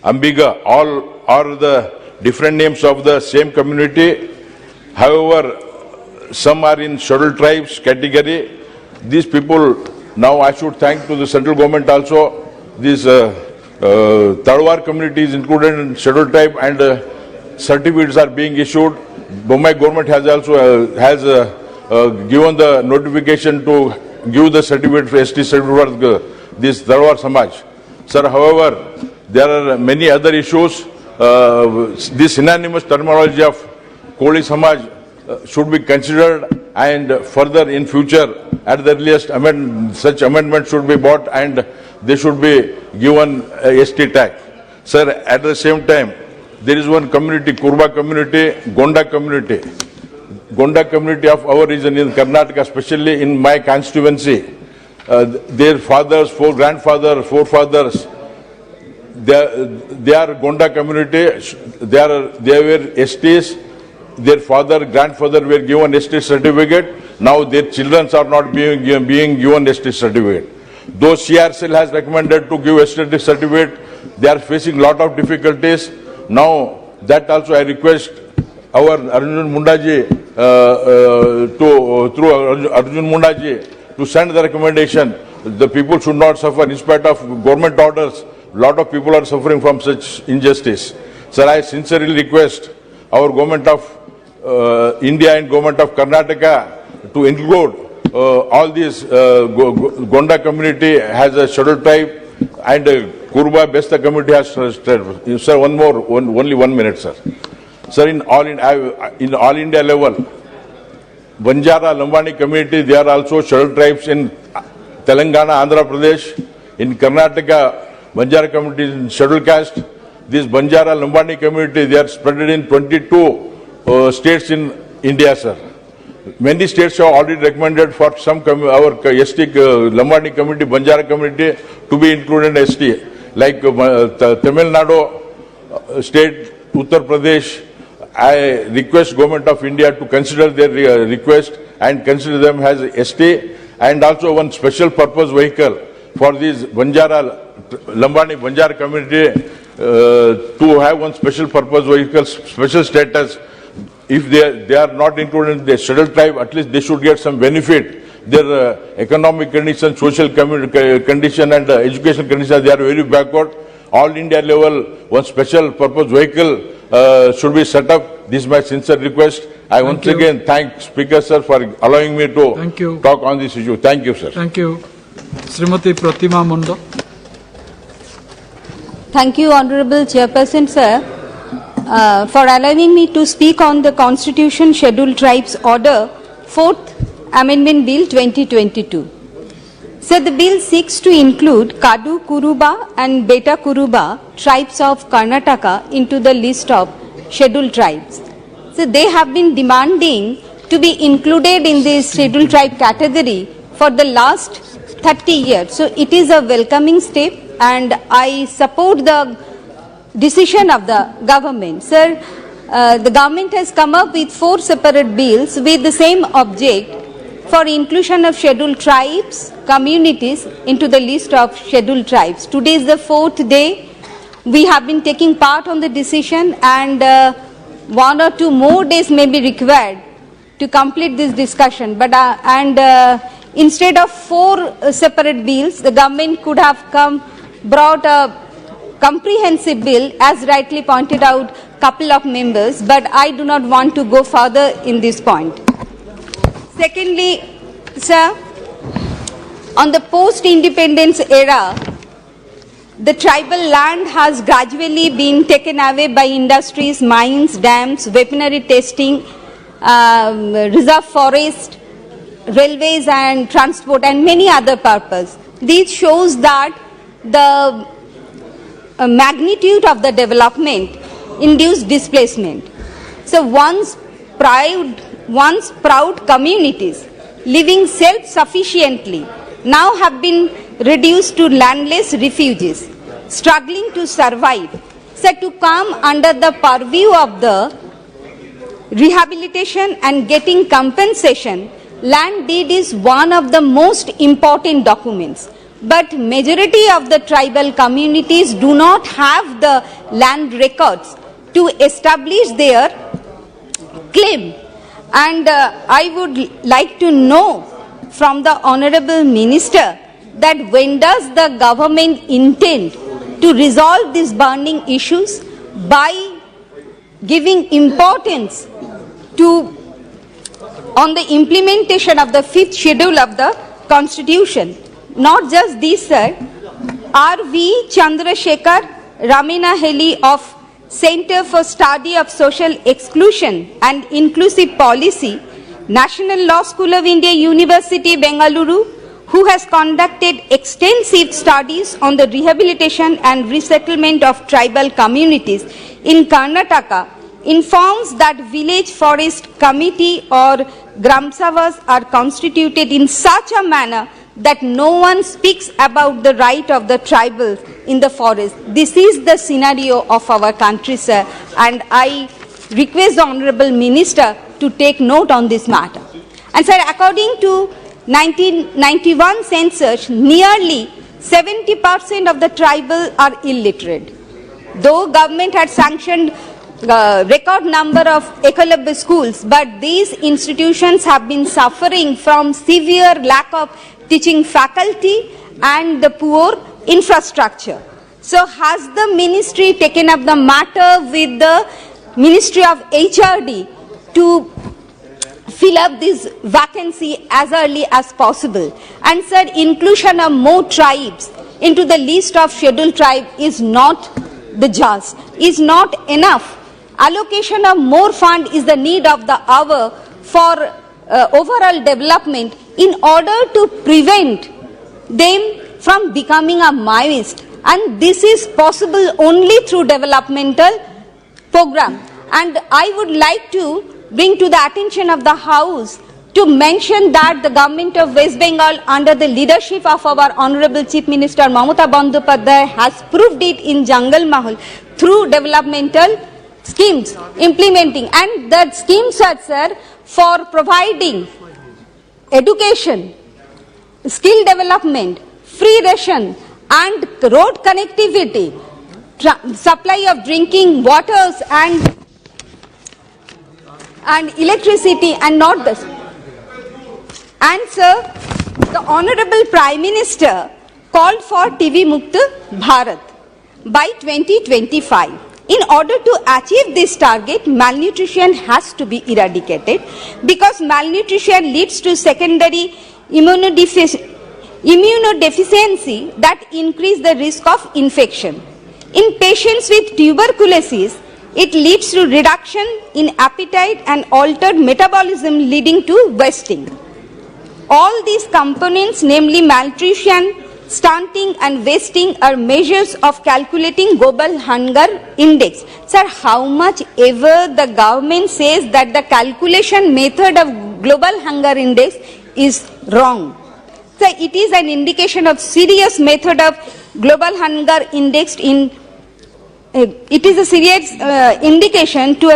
Ambiga, all are the different names of the same community. However, some are in scheduled tribes category. These people, now I should thank to the central government also. These Tadwar community is included in scheduled tribe and certificates are being issued. Bombay government has also given the notification to give the certificate for ST certificate for this Tadwar Samaj. Sir, however, there are many other issues. This synonymous terminology of Koli Samaj should be considered and further in future at the earliest such amendment should be brought and they should be given a ST tag. Sir, at the same time, there is one community, Kurba community, Gonda community. Gonda community of our region in Karnataka, especially in my constituency. Their fathers, grandfathers, forefathers, they are Gonda community. They were STs. Their father, grandfather were given ST certificate. Now their children are not being given ST certificate. Though CRCL has recommended to give ST certificate, they are facing lot of difficulties. Now that also I request our Arjun Mundaji through Arjun Mundaji to send the recommendation the people should not suffer in spite of government orders. A lot of people are suffering from such injustice. Sir, I sincerely request our government of India and government of Karnataka to include all these Gonda community has a scheduled tribe and Kurba Besta community has sir, only 1 minute, sir. Sir, in all India level, Banjara, Lambani community, they are also scheduled tribes in Telangana, Andhra Pradesh, in Karnataka, Banjara community is in scheduled caste. This Banjara, Lambani community, they are spread in 22 states in India, sir. Many states have already recommended for some our ST Lambani community, Banjara community to be included in ST, like Tamil Nadu state, Uttar Pradesh. I request government of India to consider their request and consider them as ST, and also one special purpose vehicle for these Banjara, Lambani Banjara community to have one special purpose vehicle, special status. If they are not included in the scheduled tribe, at least they should get some benefit. Their economic condition, social condition and education condition, they are very backward. All India level, one special purpose vehicle should be set up. This is my sincere request. I once again thank Speaker sir for allowing me to talk on this issue. Thank you, sir. Thank you. Srimati Pratima Mundo. Thank you, Honorable Chairperson, sir, for allowing me to speak on the Constitution Scheduled Tribes Order, 4th Amendment Bill 2022. So the bill seeks to include Kadu Kuruba and Beta Kuruba tribes of Karnataka into the list of scheduled tribes. So they have been demanding to be included in this scheduled tribe category for the last 30 years. So it is a welcoming step and I support the decision of the government. Sir, the government has come up with 4 separate bills with the same object for inclusion of scheduled tribes, communities into the list of scheduled tribes. Today is the 4th day. We have been taking part on the decision and 1 or 2 more days may be required to complete this discussion. But instead of 4 separate bills, the government could have brought a comprehensive bill, as rightly pointed out couple of members, but I do not want to go further in this point. Secondly, sir, on the post-independence era, the tribal land has gradually been taken away by industries, mines, dams, weaponry testing, reserve forest, railways and transport and many other purposes. This shows that the magnitude of the development induced displacement. So once proud communities living self-sufficiently now have been reduced to landless refugees, struggling to survive. So to come under the purview of the rehabilitation and getting compensation, land deed is one of the most important documents. But majority of the tribal communities do not have the land records to establish their claim. And I would like to know from the Honorable Minister that when does the government intend to resolve these burning issues by giving importance on the implementation of the 5th schedule of the Constitution. Not just this, sir. R.V. Chandrasekhar Ramina Heli of Center for Study of Social Exclusion and Inclusive Policy, National Law School of India, University, Bengaluru, who has conducted extensive studies on the rehabilitation and resettlement of tribal communities in Karnataka, informs that village forest committee or Gram Sabhas are constituted in such a manner that no one speaks about the right of the tribals in the forest. This is the scenario of our country, sir, and I request the Honorable Minister to take note on this matter. And sir, according to 1991 census, nearly 70% of the tribal are illiterate. Though government had sanctioned record number of Ecolab schools, but these institutions have been suffering from severe lack of teaching faculty and the poor infrastructure. So has the ministry taken up the matter with the Ministry of HRD to fill up this vacancy as early as possible? And sir, inclusion of more tribes into the list of scheduled tribe is not is not enough. Allocation of more fund is the need of the hour for overall development in order to prevent them from becoming a Maoist, and this is possible only through developmental program. And I would like to bring to the attention of the House to mention that the government of West Bengal, under the leadership of our Honorable Chief Minister Mamata Bandyopadhyay, has proved it in Jungle Mahal through developmental schemes implementing, and the schemes are, sir, for providing education, skill development, free ration and road connectivity, supply of drinking waters and electricity, and not this. And sir, the Honorable Prime Minister called for TV Mukt Bharat by 2025. In order to achieve this target, malnutrition has to be eradicated, because malnutrition leads to secondary immunodeficiency that increase the risk of infection. In patients with tuberculosis, it leads to reduction in appetite and altered metabolism, leading to wasting. All these components, namely malnutrition, stunting and wasting, are measures of calculating global hunger index. Sir, how much ever the government says that the calculation method of global hunger index is wrong. So it is an indication of serious method of global hunger index in it is a serious indication to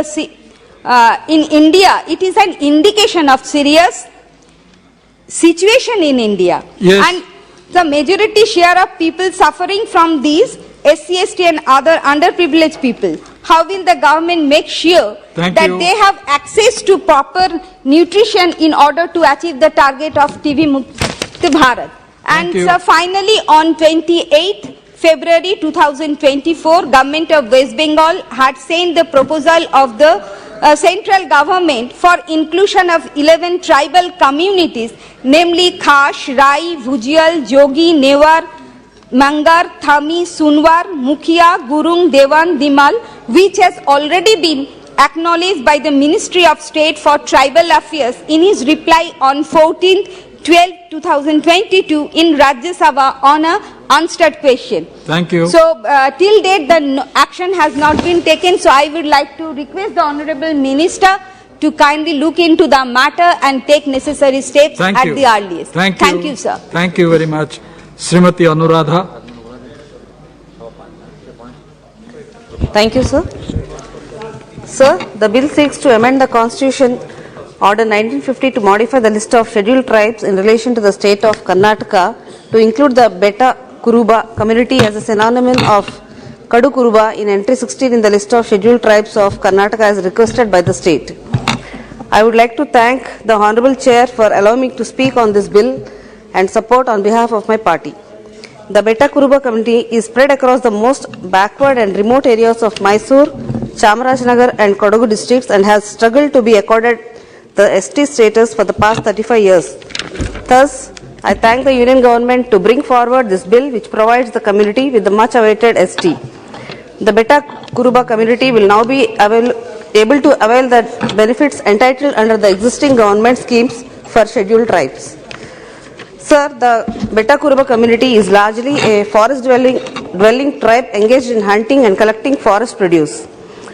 in India. It is an indication of serious situation in India. Yes. And the majority share of people suffering from these SC, ST and other underprivileged people. How will the government make sure that they have access to proper nutrition in order to achieve the target of TV Mukt Bharat? And so finally, on 28th February 2024, Government of West Bengal had sent the proposal of the central government for inclusion of 11 tribal communities, namely Khash, Rai, Bhujial, Jogi, Newar, Mangar, Thami, Sunwar, Mukhia, Gurung, Dewan, Dimal, which has already been acknowledged by the Ministry of State for Tribal Affairs in his reply on 14/12/2022 in Rajya Sabha on a answered question. Thank you. So till date the action has not been taken, so I would like to request the Honorable Minister to kindly look into the matter and take necessary steps at the earliest. Thank you, sir. Thank you very much. Srimati Anuradha. Thank you, sir. Sir, the bill seeks to amend the Constitution Order 1950 to modify the list of scheduled tribes in relation to the state of Karnataka to include the Beta Kuruba community as a synonym of Kadu Kuruba in entry 16 in the list of scheduled tribes of Karnataka as requested by the state. I would like to thank the Honorable Chair for allowing me to speak on this bill and support on behalf of my party. The Beta Kuruba community is spread across the most backward and remote areas of Mysore, Chamarajanagar and Kodagu districts and has struggled to be accorded the ST status for the past 35 years. Thus, I thank the Union Government to bring forward this bill which provides the community with the much awaited ST. The Beta Kuruba community will now be able to avail the benefits entitled under the existing government schemes for scheduled tribes. Sir, the Beta Kuruba community is largely a forest dwelling tribe engaged in hunting and collecting forest produce.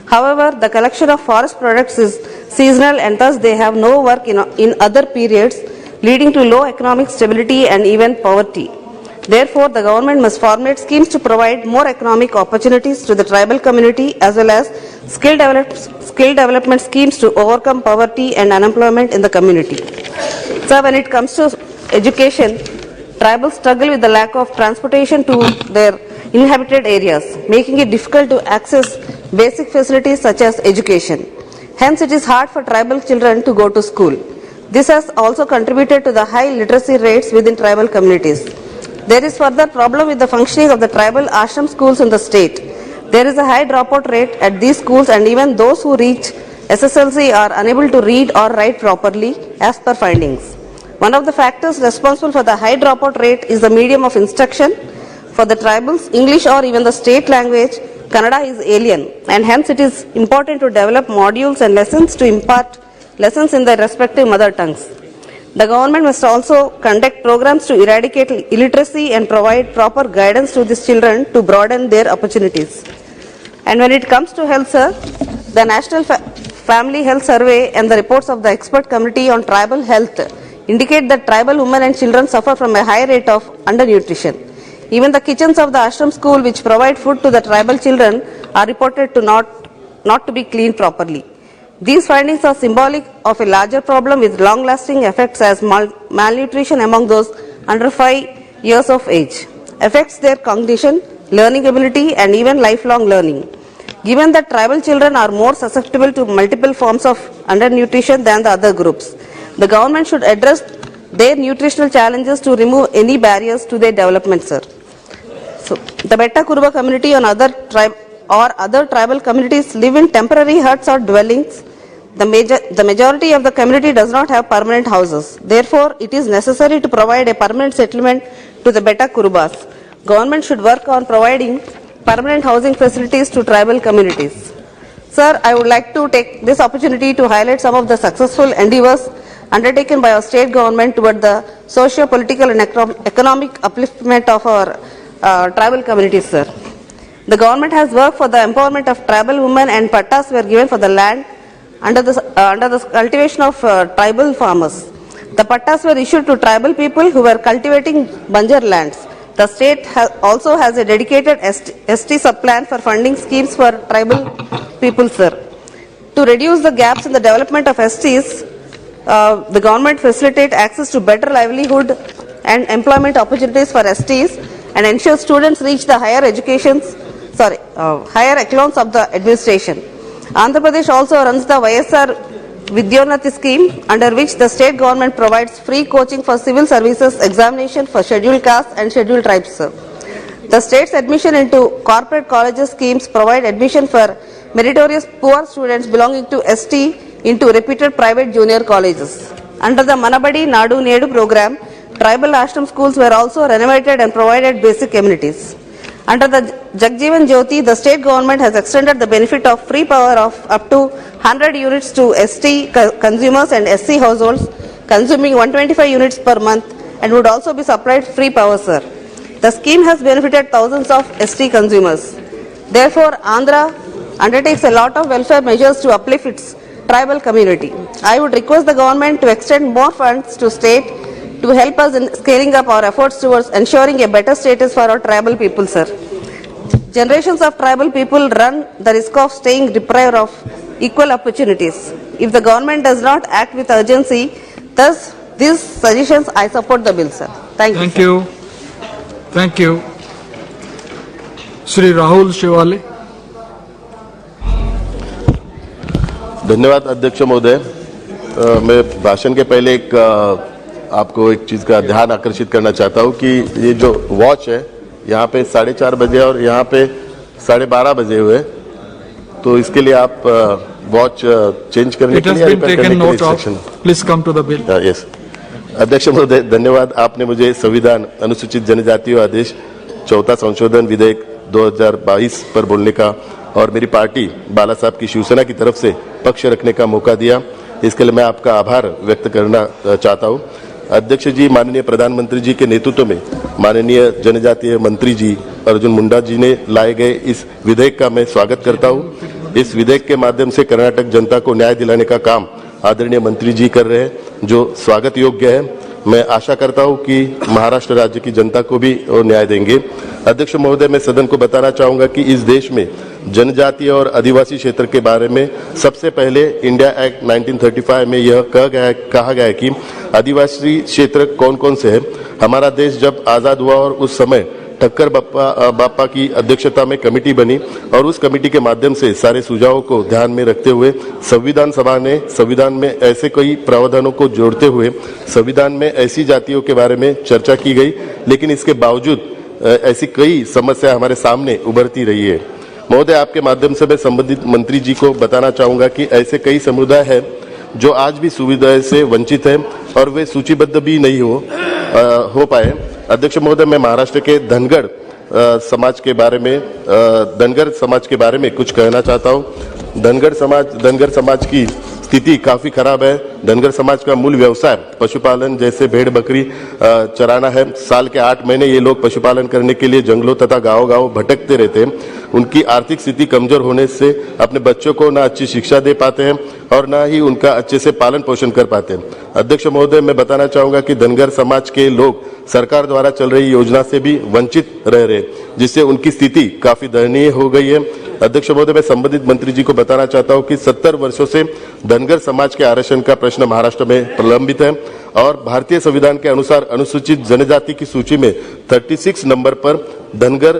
However, the collection of forest products is seasonal and thus they have no work in other periods, leading to low economic stability and even poverty. Therefore, the government must formulate schemes to provide more economic opportunities to the tribal community as well as skill development schemes to overcome poverty and unemployment in the community. So, when it comes to education, tribals struggle with the lack of transportation to their inhabited areas, making it difficult to access basic facilities such as education. Hence, it is hard for tribal children to go to school. This has also contributed to the high literacy rates within tribal communities. There is further problem with the functioning of the tribal ashram schools in the state. There is a high dropout rate at these schools, and even those who reach SSLC are unable to read or write properly as per findings. One of the factors responsible for the high dropout rate is the medium of instruction. For the tribals, English or even the state language, Kannada is alien, and hence it is important to develop modules and lessons to impart lessons in their respective mother tongues. The government must also conduct programs to eradicate illiteracy and provide proper guidance to these children to broaden their opportunities. And when it comes to health, sir, the National Family Health Survey and the reports of the expert committee on tribal health indicate that tribal women and children suffer from a high rate of undernutrition. Even the kitchens of the ashram school, which provide food to the tribal children, are reported to not to be cleaned properly. These findings are symbolic of a larger problem with long-lasting effects as malnutrition among those under 5 years of age affects their cognition, learning ability, and even lifelong learning. Given that tribal children are more susceptible to multiple forms of undernutrition than the other groups, the government should address their nutritional challenges to remove any barriers to their development, sir. So, the Betta Kuruba community and other tribal communities live in temporary huts or dwellings. The majority of the community does not have permanent houses. Therefore, it is necessary to provide a permanent settlement to the Betta Kurubas. Government should work on providing permanent housing facilities to tribal communities. Sir, I would like to take this opportunity to highlight some of the successful endeavors undertaken by our state government toward the socio-political and economic upliftment of our tribal communities, sir. The government has worked for the empowerment of tribal women, and pattas were given for the land under the cultivation of tribal farmers. The pattas were issued to tribal people who were cultivating banjar lands. The state also has a dedicated ST sub-plan for funding schemes for tribal people, sir. To reduce the gaps in the development of STs, the government facilitate access to better livelihood and employment opportunities for STs and ensure students reach the higher echelons of the administration. Andhra Pradesh also runs the YSR Vidyonati scheme, under which the state government provides free coaching for civil services examination for scheduled castes and scheduled tribes, sir. The state's admission into corporate colleges schemes provide admission for meritorious poor students belonging to ST into reputed private junior colleges. Under the Manabadi Nadu Nedu program, tribal ashram schools were also renovated and provided basic amenities. Under the Jagjeevan Jyoti, the state government has extended the benefit of free power of up to 100 units to ST consumers and SC households consuming 125 units per month, and would also be supplied free power, sir. The scheme has benefited thousands of ST consumers. Therefore, Andhra undertakes a lot of welfare measures to uplift its tribal community. I would request the government to extend more funds to state to help us in scaling up our efforts towards ensuring a better status for our tribal people, sir. Generations of tribal people run the risk of staying deprived of equal opportunities. If the government does not act with urgency, thus these suggestions, I support the bill, sir. Thank you. Thank you. Shri Rahul Shivale. धन्यवाद अध्यक्ष महोदय। मैं भाषण के पहले आपको एक चीज का ध्यान आकर्षित करना चाहता हूं कि ये जो वॉच है यहाँ पे 4:30 बजे और यहाँ पे 12:30 बजे हुए, तो इसके लिए आप वॉच चेंज करने के लिए please come to the bill. Yes अध्यक्ष महोदय, धन्यवाद। आपने मुझे संविधान अनुसूचित जनजातियों आदेश 4 संशोधन विधेयक 2022 पर बोलने का और मेरी पार्टी बाला साहब की शिवसेना की तरफ से पक्ष रखने का मौका दिया। इसके लिए मैं आपका आभार व्यक्त करना चाहता हूं। अध्यक्ष जी, माननीय प्रधानमंत्री जी के नेतृत्व में माननीय जनजातीय मंत्री जी अर्जुन मुंडा जी ने लाए गए इस विधेयक का मैं स्वागत करता हूं। इस विधेयक के माध्यम से कर्नाटक जनता को न्याय दिलाने का काम आदरणीय मंत्री जी कर रहे हैं, जो स्वागत योग्य है। मैं आशा करता हूं कि महाराष्ट्र राज्य की जनता को भी न्याय देंगे। अध्यक्ष महोदय, मैं सदन को बताना चाहूंगा कि इस देश में जनजातीय और आदिवासी क्षेत्र के बारे में सबसे पहले इंडिया एक्ट 1935 में यह कहा गया है कि आदिवासी क्षेत्र कौन कौन से हैं। हमारा देश जब आज़ाद हुआ और उस समय ठक्कर बापा की अध्यक्षता में कमेटी बनी और उस कमेटी के माध्यम से सारे सुझावों को ध्यान में रखते हुए संविधान सभा ने संविधान में ऐसे कई प्रावधानों को जोड़ते हुए संविधान में ऐसी जातियों के बारे में चर्चा की गई, लेकिन इसके बावजूद ऐसी कई समस्या हमारे सामने उभरती रही है। महोदय, आपके माध्यम से मैं संबंधित मंत्री जी को बताना चाहूंगा कि ऐसे कई समुदाय हैं जो आज भी सुविधा से वंचित है और वे सूचीबद्ध भी नहीं हो पाए। अध्यक्ष महोदय, मैं महाराष्ट्र के धनगढ़ समाज के बारे में कुछ कहना चाहता हूँ। धनगढ़ समाज की स्थिति काफी खराब है। धनगर समाज का मूल व्यवसाय पशुपालन जैसे भेड़ बकरी चराना है। साल के 8 महीने ये लोग पशुपालन करने के लिए जंगलों तथा गांव-गांव भटकते रहते हैं। उनकी आर्थिक स्थिति कमजोर होने से अपने बच्चों को ना अच्छी शिक्षा दे पाते हैं और ना ही उनका अच्छे से पालन पोषण कर पाते हैं। अध्यक्ष महोदय, मैं बताना चाहूंगा कि धनगर समाज के लोग सरकार द्वारा चल रही योजना से भी वंचित रह रहे, जिससे उनकी स्थिति काफी दयनीय हो गई है। अध्यक्ष महोदय, मैं संबंधित मंत्री जी को बताना चाहता हूं कि 70 वर्षों से धनगर समाज के आरक्षण का प्रश्न महाराष्ट्र में प्रलंबित है और भारतीय संविधान के अनुसार अनुसूचित जनजाति की सूची में 36 नंबर पर धनगढ़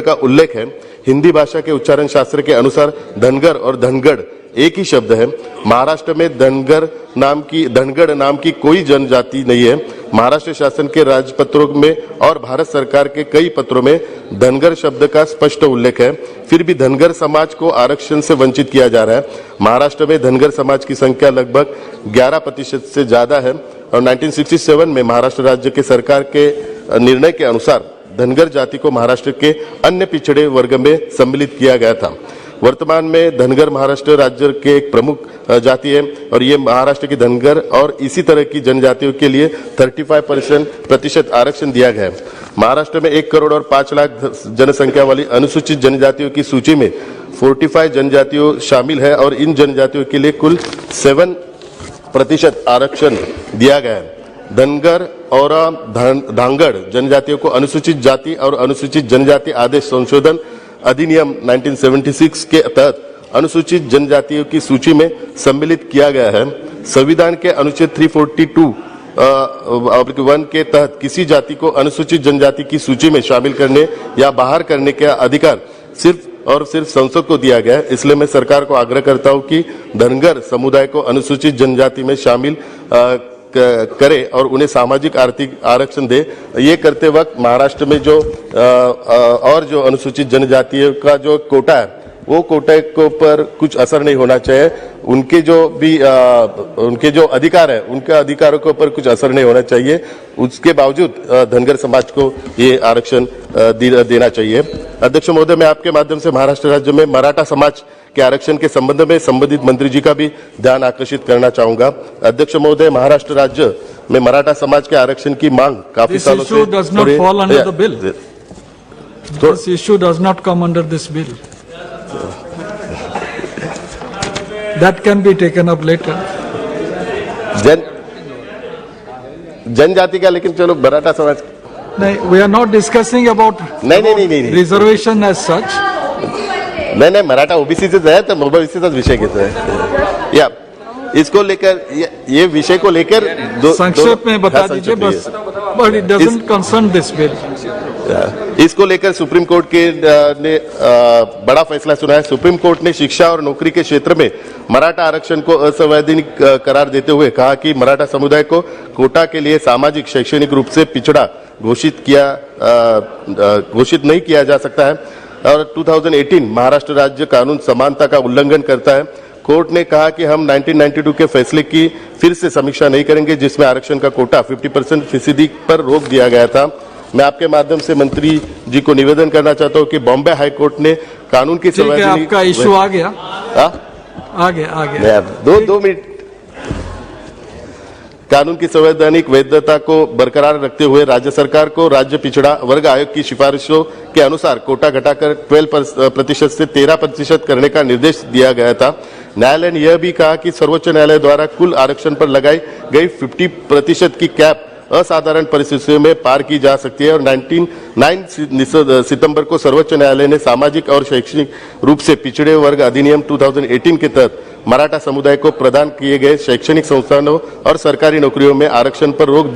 का उल्लेख है। हिंदी भाषा के उच्चारण शास्त्र के अनुसार धनगर और धनगढ़ एक ही शब्द है। महाराष्ट्र में धनगढ़ नाम की कोई जनजाति नहीं है। महाराष्ट्र शासन के राजपत्रों में और भारत सरकार के कई पत्रों में धनगर शब्द का स्पष्ट उल्लेख है, फिर भी धनगर समाज को आरक्षण से वंचित किया जा रहा है। महाराष्ट्र में धनगर समाज की संख्या लगभग 11% से ज्यादा है और 1967 में महाराष्ट्र राज्य के सरकार के निर्णय के अनुसार धनगर जाति को महाराष्ट्र के अन्य पिछड़े वर्ग में सम्मिलित किया गया था। वर्तमान में धनगर महाराष्ट्र राज्य के एक प्रमुख जाति है और ये महाराष्ट्र की धनगर और इसी तरह की जनजातियों के लिए 35% आरक्षण दिया गया है। महाराष्ट्र में 1 करोड़ और 5 लाख जनसंख्या वाली अनुसूचित जनजातियों की सूची में 45 जनजातियों शामिल है और इन जनजातियों के लिए कुल 7% आरक्षण दिया गया है। धनगर और धांगड़ जनजातियों को अनुसूचित जाति और अनुसूचित जनजाति आदेश संशोधन अधिनियम 1976 के तहत अनुसूचित जनजातियों की सूची में सम्मिलित किया गया है। संविधान के अनुच्छेद 342(1) के तहत किसी जाति को अनुसूचित जनजाति की सूची में शामिल करने या बाहर करने का अधिकार सिर्फ और सिर्फ संसद को दिया गया है। इसलिए मैं सरकार को आग्रह करता हूं कि धनगर समुदाय को अनुसूचित जनजाति में शामिल करे और उन्हें सामाजिक आर्थिक आरक्षण दे। ये करते वक्त महाराष्ट्र में जो अनुसूचित जनजातियों का जो कोटा है वो कोटे को पर कुछ असर नहीं होना चाहिए। उनके जो अधिकार है उनके अधिकारों के ऊपर कुछ असर नहीं होना चाहिए। उसके बावजूद धनगर समाज को ये आरक्षण देना चाहिए। अध्यक्ष महोदय, मैं आपके माध्यम से महाराष्ट्र राज्य में मराठा समाज के आरक्षण के संबंध में संबंधित मंत्री जी का भी ध्यान आकर्षित करना चाहूंगा। अध्यक्ष महोदय, महाराष्ट्र राज्य में मराठा समाज के आरक्षण की मांग काफी सालों से does not fall under the bill. This issue does not come under this bill. That can be taken up later. जनजाति का, लेकिन चलो मराठा समाज नहीं, we are not discussing about नहीं reservation as such. नहीं, मराठा ओबीसी से है तो ओबीसी का विषय कहते हैं या इसको लेकर ये विषय को लेकर संक्षेप में बता दीजिए बस, but it doesn't concern this bill. इसको लेकर सुप्रीम कोर्ट ने बड़ा फैसला सुना है। सुप्रीम कोर्ट ने शिक्षा और नौकरी के क्षेत्र में मराठा आरक्षण को असंवैधानिक करार देते हुए कहा कि मराठा समुदाय को कोटा के लिए सामाजिक शैक्षणिक रूप से पिछड़ा घोषित नहीं किया जा सकता है और 2018 महाराष्ट्र राज्य कानून समानता का उल्लंघन करता है। कोर्ट ने कहा कि हम 1992 के फैसले की फिर से समीक्षा नहीं करेंगे जिसमें आरक्षण का कोटा 50% पर रोक दिया गया था। मैं आपके माध्यम से मंत्री जी को निवेदन करना चाहता हूं कि बॉम्बे हाई कोर्ट ने कानून की आपका इश्यू आ गया। दो मिनट। कानून की संवैधानिक वैधता को बरकरार रखते हुए राज्य सरकार को राज्य पिछड़ा वर्ग आयोग की सिफारिशों के अनुसार कोटा घटाकर 12% से 13% करने का निर्देश दिया गया था। न्यायालय ने यह भी कहा कि सर्वोच्च न्यायालय द्वारा कुल आरक्षण पर लगाई गई 50% की कैप असाधारण परिस्थितियों में पार की जा सकती है और 9 सितंबर को सर्वोच्च न्यायालय ने सामाजिक और शैक्षणिक रूप से पिछड़े वर्ग अधिनियम 2018 के तहत मराठा समुदाय को प्रदान किए गए शैक्षणिक संस्थानों और सरकारी नौकरियों में आरक्षण पर रोक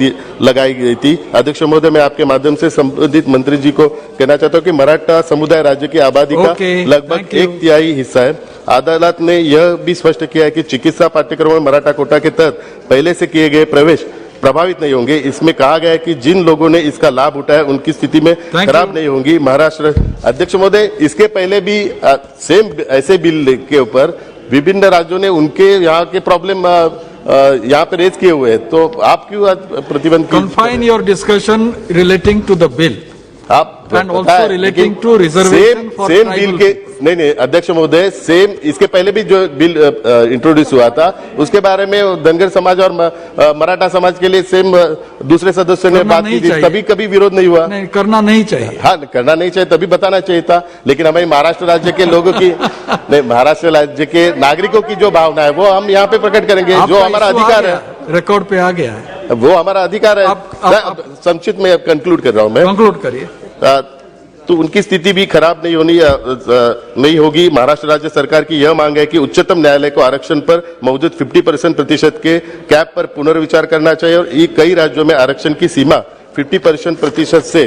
लगाई गई थी। अध्यक्ष महोदय, मैं आपके माध्यम से संबंधित मंत्री जी को कहना चाहता हूं कि मराठा समुदाय राज्य की आबादी का लगभग 1/3 हिस्सा है। अदालत ने यह भी स्पष्ट किया है कि चिकित्सा पाठ्यक्रम में मराठा कोटा के तहत पहले से किए गए प्रवेश प्रभावित नहीं होंगे। इसमें कहा गया है कि जिन लोगों ने इसका लाभ उठाया उनकी स्थिति में खराब नहीं होंगी। महाराष्ट्र अध्यक्ष महोदय, इसके पहले भी सेम ऐसे बिल के ऊपर विभिन्न राज्यों ने उनके यहाँ के प्रॉब्लम यहाँ पे रेज किए हुए हैं, तो आप क्यों आज प्रतिबंध? Confine your discussion relating to the bill. आप and also relating to reservation for same tribal bill के नहीं अध्यक्ष महोदय, सेम इसके पहले भी जो बिल इंट्रोड्यूस हुआ था उसके बारे में धनगर समाज और मराठा समाज के लिए सेम दूसरे सदस्यों ने बात की थी, तभी कभी विरोध नहीं हुआ। नहीं, करना नहीं चाहिए। हाँ, करना नहीं चाहिए, तभी बताना चाहिए था। लेकिन हमारी महाराष्ट्र राज्य के लोगों की नहीं, महाराष्ट्र राज्य के नागरिकों की जो भावना है वो हम यहाँ पे प्रकट करेंगे, जो हमारा अधिकार है। रिकॉर्ड पे आ गया है, वो हमारा अधिकार है। संक्षिप्त में कंक्लूड कर रहा हूँ मैं। कंक्लूड करिए। तो उनकी स्थिति भी खराब नहीं होगी। महाराष्ट्र राज्य सरकार की यह मांग है कि उच्चतम न्यायालय को आरक्षण पर मौजूद 50% प्रतिशत के कैप पर पुनर्विचार करना चाहिए और कई राज्यों में आरक्षण की सीमा 50% प्रतिशत से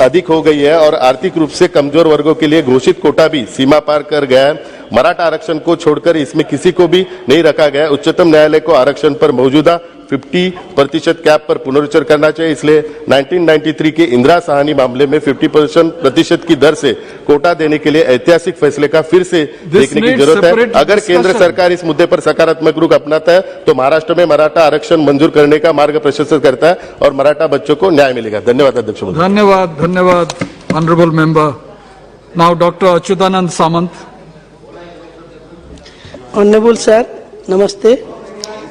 अधिक हो गई है और आर्थिक रूप से कमजोर वर्गों के लिए घोषित कोटा भी सीमा पार कर गया है। मराठा आरक्षण को छोड़कर इसमें किसी को भी नहीं रखा गया। उच्चतम न्यायालय को आरक्षण पर मौजूदा 50% कैप पर पुनर्विचार करना चाहिए। इसलिए 1993 के इंदिरा साहनी मामले में 50% प्रतिशत की दर से कोटा देने के लिए ऐतिहासिक फैसले का फिर से देखने की जरूरत है। अगर केंद्र सरकार इस मुद्दे पर सकारात्मक रुख अपनाता है तो महाराष्ट्र में मराठा आरक्षण मंजूर करने का मार्ग प्रशस्त करता है और मराठा बच्चों को न्याय मिलेगा। धन्यवाद अध्यक्ष महोदय। धन्यवाद, धन्यवाद honourable member. Now doctor Achyutananda Samanta. Honorable Sir, Namaste.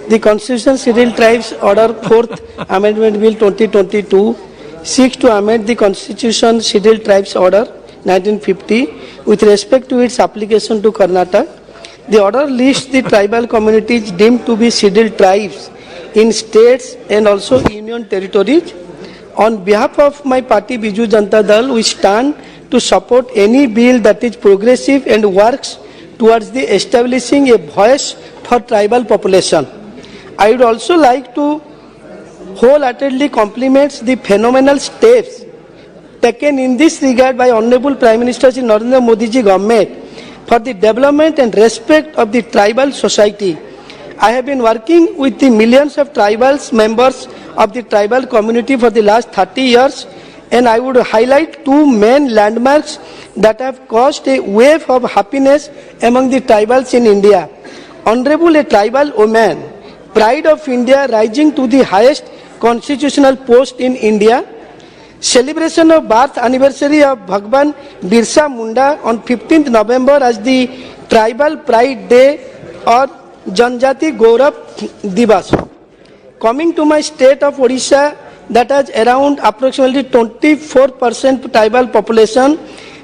The Constitution Scheduled Tribes Order 4th Amendment Bill 2022 seeks to amend the Constitution Scheduled Tribes Order 1950 with respect to its application to Karnataka. The order lists the tribal communities deemed to be scheduled tribes in states and also union territories. On behalf of my party Biju Janata Dal, we stand to support any bill that is progressive and works towards the establishing a voice for tribal population. I would also like to wholeheartedly compliment the phenomenal steps taken in this regard by Honorable Prime Minister Shri Narendra Modi ji government for the development and respect of the tribal society. I have been working with the millions of tribals members of the tribal community for the last 30 years, and I would highlight two main landmarks that have caused a wave of happiness among the tribals in India. Honorable, a tribal woman, pride of India rising to the highest constitutional post in India. Celebration of birth anniversary of Bhagwan Birsa Munda on 15th November as the Tribal Pride Day or Janjati Gaurav Divas. Coming to my state of Odisha, that has around approximately 24% tribal population.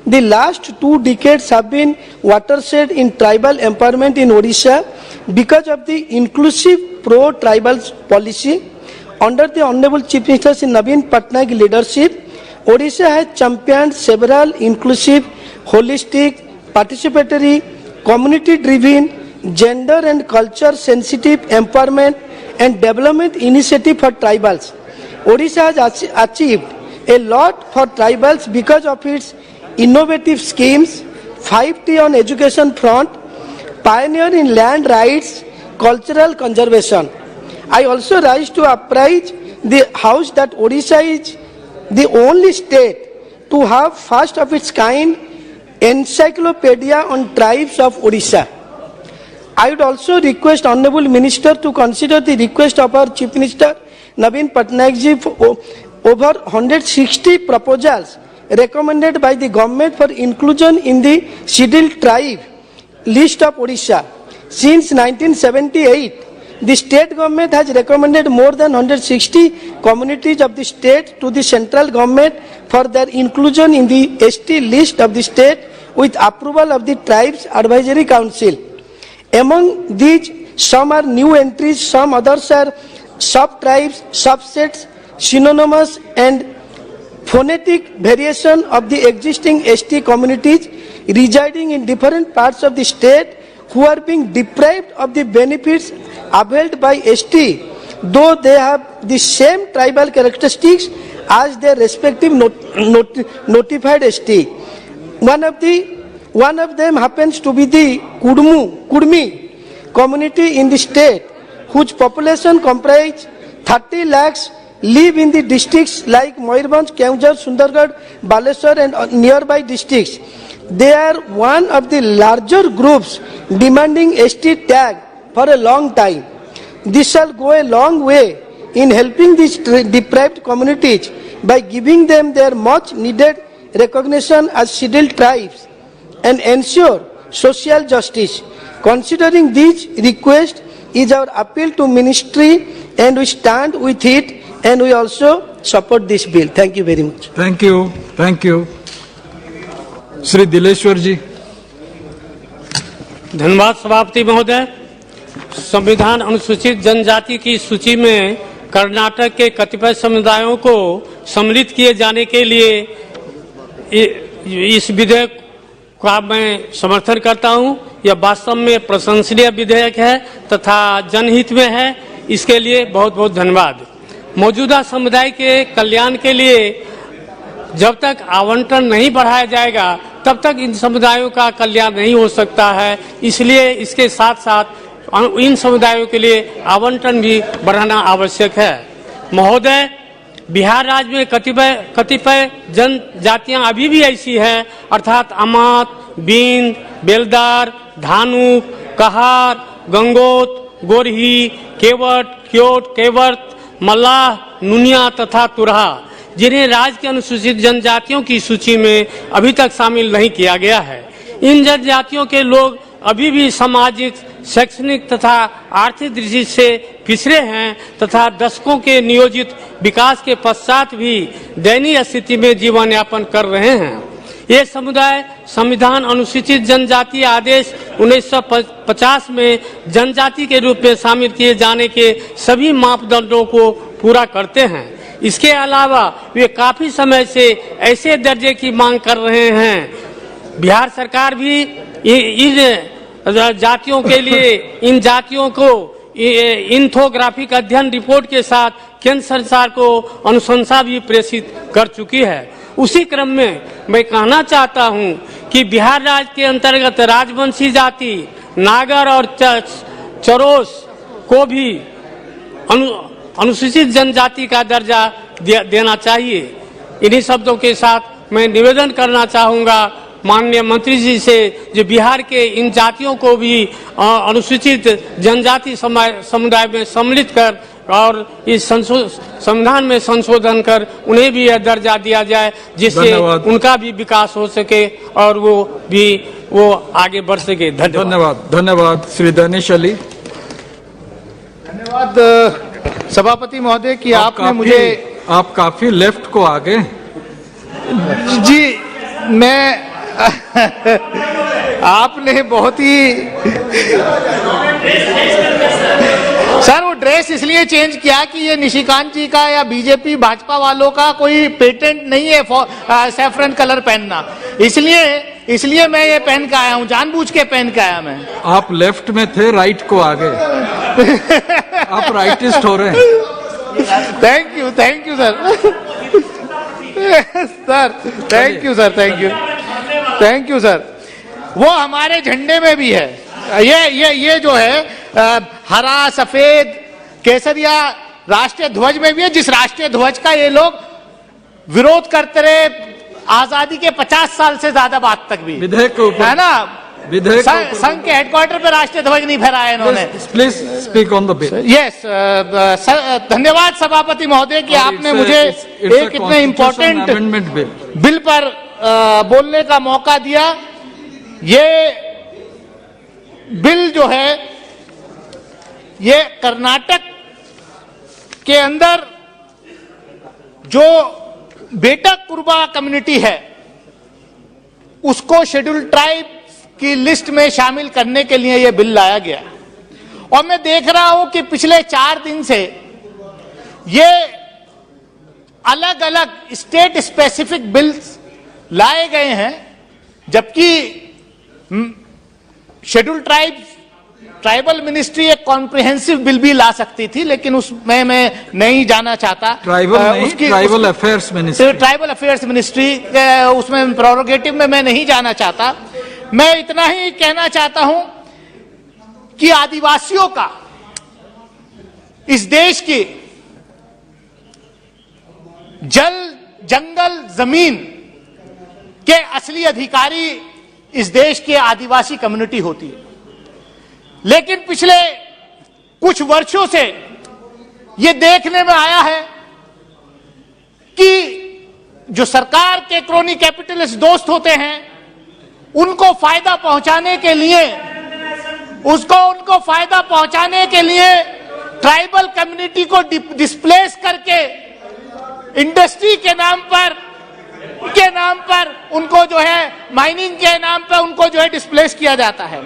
The last 2 decades have been watershed in tribal empowerment in Odisha because of the inclusive pro-tribal policy. Under the Honorable Chief Minister Shri Naveen Patnaik leadership, Odisha has championed several inclusive, holistic, participatory, community-driven, gender and culture-sensitive empowerment and development initiative for tribals. Odisha has achieved a lot for tribals because of its innovative schemes, 5T on education front, pioneer in land rights, cultural conservation. I also rise to apprise the House that Odisha is the only state to have first of its kind encyclopedia on tribes of Odisha. I would also request Honorable Minister to consider the request of our Chief Minister Naveen Patnaik ji for over 160 proposals recommended by the government for inclusion in the scheduled tribe list of Odisha. Since 1978, the state government has recommended more than 160 communities of the state to the central government for their inclusion in the ST list of the state with approval of the Tribes Advisory Council. Among these, some are new entries, some others are sub-tribes, subsets, synonymous and phonetic variation of the existing ST communities residing in different parts of the state who are being deprived of the benefits availed by ST, though they have the same tribal characteristics as their respective notified ST. One of them happens to be the Kudmi community in the state, whose population comprise 30 lakhs, live in the districts like Moyurbhanj, Keonjhar, Sundargarh, Baleswar and nearby districts. They are one of the larger groups demanding ST tag for a long time. This shall go a long way in helping these deprived communities by giving them their much needed recognition as scheduled tribes and ensure social justice. Considering these requests is our appeal to ministry, and we stand with it, and we also support this bill. Thank you very much. Thank you. Thank you. Shri Dileshwar ji. धन्यवाद सभापति महोदय। संविधान अनुसूचित जनजाति की सूची में कर्नाटक के कतिपय समुदायों को सम्मिलित किए जाने के लिए इस विधेयक का मैं समर्थन करता हूं। यह वास्तव में प्रशंसनीय विधेयक है तथा जनहित में है। इसके लिए बहुत बहुत धन्यवाद। मौजूदा समुदाय के कल्याण के लिए जब तक आवंटन नहीं बढ़ाया जाएगा तब तक इन समुदायों का कल्याण नहीं हो सकता है। इसलिए इसके साथ साथ इन समुदायों के लिए आवंटन भी बढ़ाना आवश्यक है। महोदय, बिहार राज्य में कतिपय जनजातियां अभी भी ऐसी हैं, अर्थात अमात, बींद, बेलदार, धानुक, कहार, गंगोत, गोरही, केवट, क्योट, केवर्त, मल्लाह, नुनिया तथा तुरहा, जिन्हें राज्य के अनुसूचित जनजातियों की सूची में अभी तक शामिल नहीं किया गया है। इन जनजातियों के लोग अभी भी सामाजिक, शैक्षणिक तथा आर्थिक दृष्टि से पिछड़े हैं तथा दशकों के नियोजित विकास के पश्चात भी दयनीय स्थिति में जीवन यापन कर रहे हैं। ये समुदाय संविधान अनुसूचित जनजाति आदेश 1950 में जनजाति के रूप में शामिल किए जाने के सभी मापदंडों को पूरा करते हैं। इसके अलावा वे काफी समय से ऐसे दर्जे की मांग कर रहे हैं। बिहार सरकार भी इन जातियों के लिए इन जातियों को इंथोग्राफिक अध्ययन रिपोर्ट के साथ केंद्र सरकार को अनुशंसा भी प्रेषित कर चुकी है। उसी क्रम में मैं कहना चाहता हूं कि बिहार राज्य के अंतर्गत राजवंशी जाति नागर और चरोस को भी अनुसूचित जनजाति का दर्जा देना चाहिए। इन्हीं शब्दों के साथ मैं निवेदन करना चाहूंगा माननीय मंत्री जी से, जो बिहार के इन जातियों को भी अनुसूचित जनजाति समुदाय में सम्मिलित कर और इस संविधान में संशोधन कर उन्हें भी यह दर्जा दिया जाए, जिससे उनका भी विकास हो सके और वो आगे बढ़ सके। धन्यवाद। धन्यवाद श्री दानिश अली। धन्यवाद सभापति महोदय कि आपने मुझे आप काफी लेफ्ट को आ गए। जी, मैं आपने बहुत ही सर वो ड्रेस इसलिए चेंज किया कि ये निशिकांत जी का या बीजेपी भाजपा वालों का कोई पेटेंट नहीं है सैफरन कलर पहनना, इसलिए मैं ये पहन के आया हूँ, जानबूझ के पहन के आया मैं। आप लेफ्ट में थे, राइट को आ गए। आप राइटिस्ट हो रहे हैं। Thank you sir. Sir thank you sir. वो हमारे झंडे में भी है, ये जो है हरा सफेद केसरिया राष्ट्रीय ध्वज में भी है, जिस राष्ट्रीय ध्वज का ये लोग विरोध करते रहे आजादी के 50 साल से ज्यादा बाद तक भी, विधेयक के ऊपर है ना। संघ के हेडक्वार्टर पे राष्ट्रीय ध्वज नहीं फहराया इन्होंने। Please speak on the bill. Yes, धन्यवाद सभापति महोदय कि आपने मुझे एक इतने इम्पोर्टेंट बिल पर बोलने का मौका दिया। ये बिल जो है ये कर्नाटक के अंदर जो बेटा कुर्बा कम्युनिटी है उसको शेड्यूल ट्राइब की लिस्ट में शामिल करने के लिए यह बिल लाया गया। और मैं देख रहा हूं कि पिछले 4 दिन से ये अलग अलग स्टेट स्पेसिफिक बिल्स लाए गए हैं, जबकि शेड्यूल ट्राइबल मिनिस्ट्री एक कॉम्प्रिहेंसिव बिल भी ला सकती थी, लेकिन उसमें मैं नहीं जाना चाहता। ट्राइबल अफेयर्स मिनिस्ट्री उसमें प्रोरोगेटिव में मैं नहीं जाना चाहता। मैं इतना ही कहना चाहता हूं कि आदिवासियों का इस देश की जल, जंगल, जमीन के असली अधिकारी इस देश के आदिवासी कम्युनिटी होती है, लेकिन पिछले कुछ वर्षों से यह देखने में आया है कि जो सरकार के क्रोनी कैपिटलिस्ट दोस्त होते हैं, उनको फायदा पहुंचाने के लिए ट्राइबल कम्युनिटी को डिस्प्लेस करके इंडस्ट्री के नाम पर उनको जो है, माइनिंग के नाम पर उनको जो है डिस्प्लेस किया जाता है।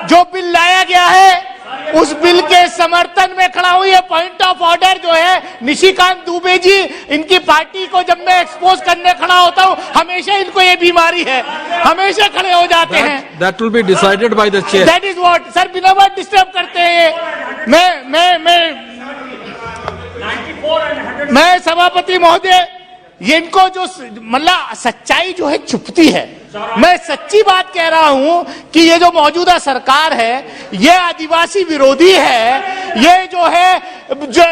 जो बिल लाया गया है उस बिल के समर्थन में खड़ा हूं। ये पॉइंट ऑफ ऑर्डर जो है, निशिकांत दुबे जी, इनकी पार्टी को जब मैं एक्सपोज करने खड़ा होता हूं, हमेशा इनको ये बीमारी है, हमेशा खड़े हो जाते हैं। That will be decided by the chair. That is what, sir बिना बात डिस्टर्ब करते हैं। मैं सभापति महोदय, ये इनको जो मतलब सच्चाई जो है छुपती है। मैं सच्ची बात कह रहा हूं कि ये जो मौजूदा सरकार है, ये आदिवासी विरोधी है। ये जो है,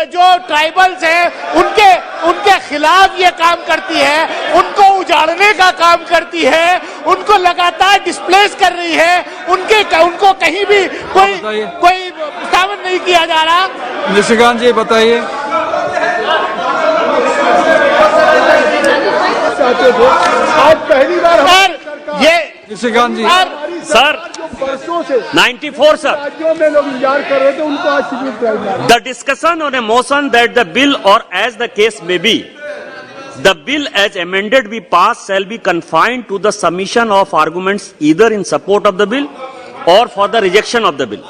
जो ट्राइबल्स हैं, उनके खिलाफ ये काम करती है, उनको उजाड़ने का काम करती है, उनको लगातार डिस्प्लेस कर रही है। उनको कहीं भी कोई सामन नहीं किया जा रहा। निशिकांत जी बताइए। आज पहली बार ये निशिकांत जी सर 94 sir, राज्यों में लोग इंतजार कर रहे थे, उनको आज schedule tribe. the discussion on a motion that the bill or as the case may be, the bill as amended be passed shall be confined to the submission of arguments either in support of the bill or for the rejection of the bill.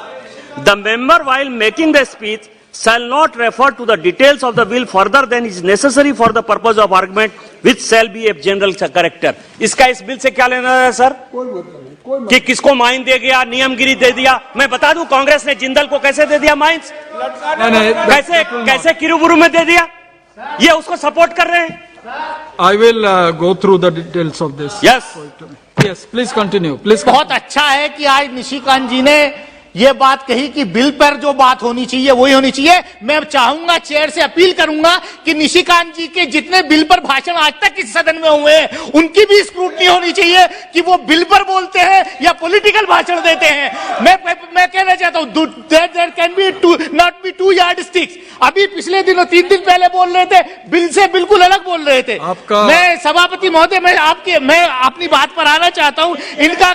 The member while making the speech shall not refer to the details of the bill further than is necessary for the purpose of argument, which shall be of general character. इसका इस bill से क्या लेना है sir? कि किसको mine दे गया, नियमगिरी दे दिया? मैं बता दूं, कांग्रेस ने जिंदल को कैसे दे दिया माइंस? कैसे किरुबुरु में दे दिया? ये उसको सपोर्ट कर रहे हैं। I will go through the details of this. Yes, please continue. Please. बहुत अच्छा है कि आज निशिकांत जी ने ये बात कही कि बिल पर जो बात होनी चाहिए वही होनी चाहिए। मैं चाहूंगा, चेयर से अपील करूंगा कि निशिकांत जी के जितने बिल पर भाषण आज तक इस सदन में हुए हैं, उनकी भी स्क्रूटनी होनी चाहिए कि वो बिल पर बोलते हैं या पॉलिटिकल भाषण देते हैं। मैं कहना चाहता हूं, there can be not be two yardsticks. अभी पिछले दिनों 3 दिन पहले बोल रहे थे, बिल से बिल्कुल अलग बोल रहे थे। मैं सभापति महोदय, मैं अपनी बात पर आना चाहता हूं। इनका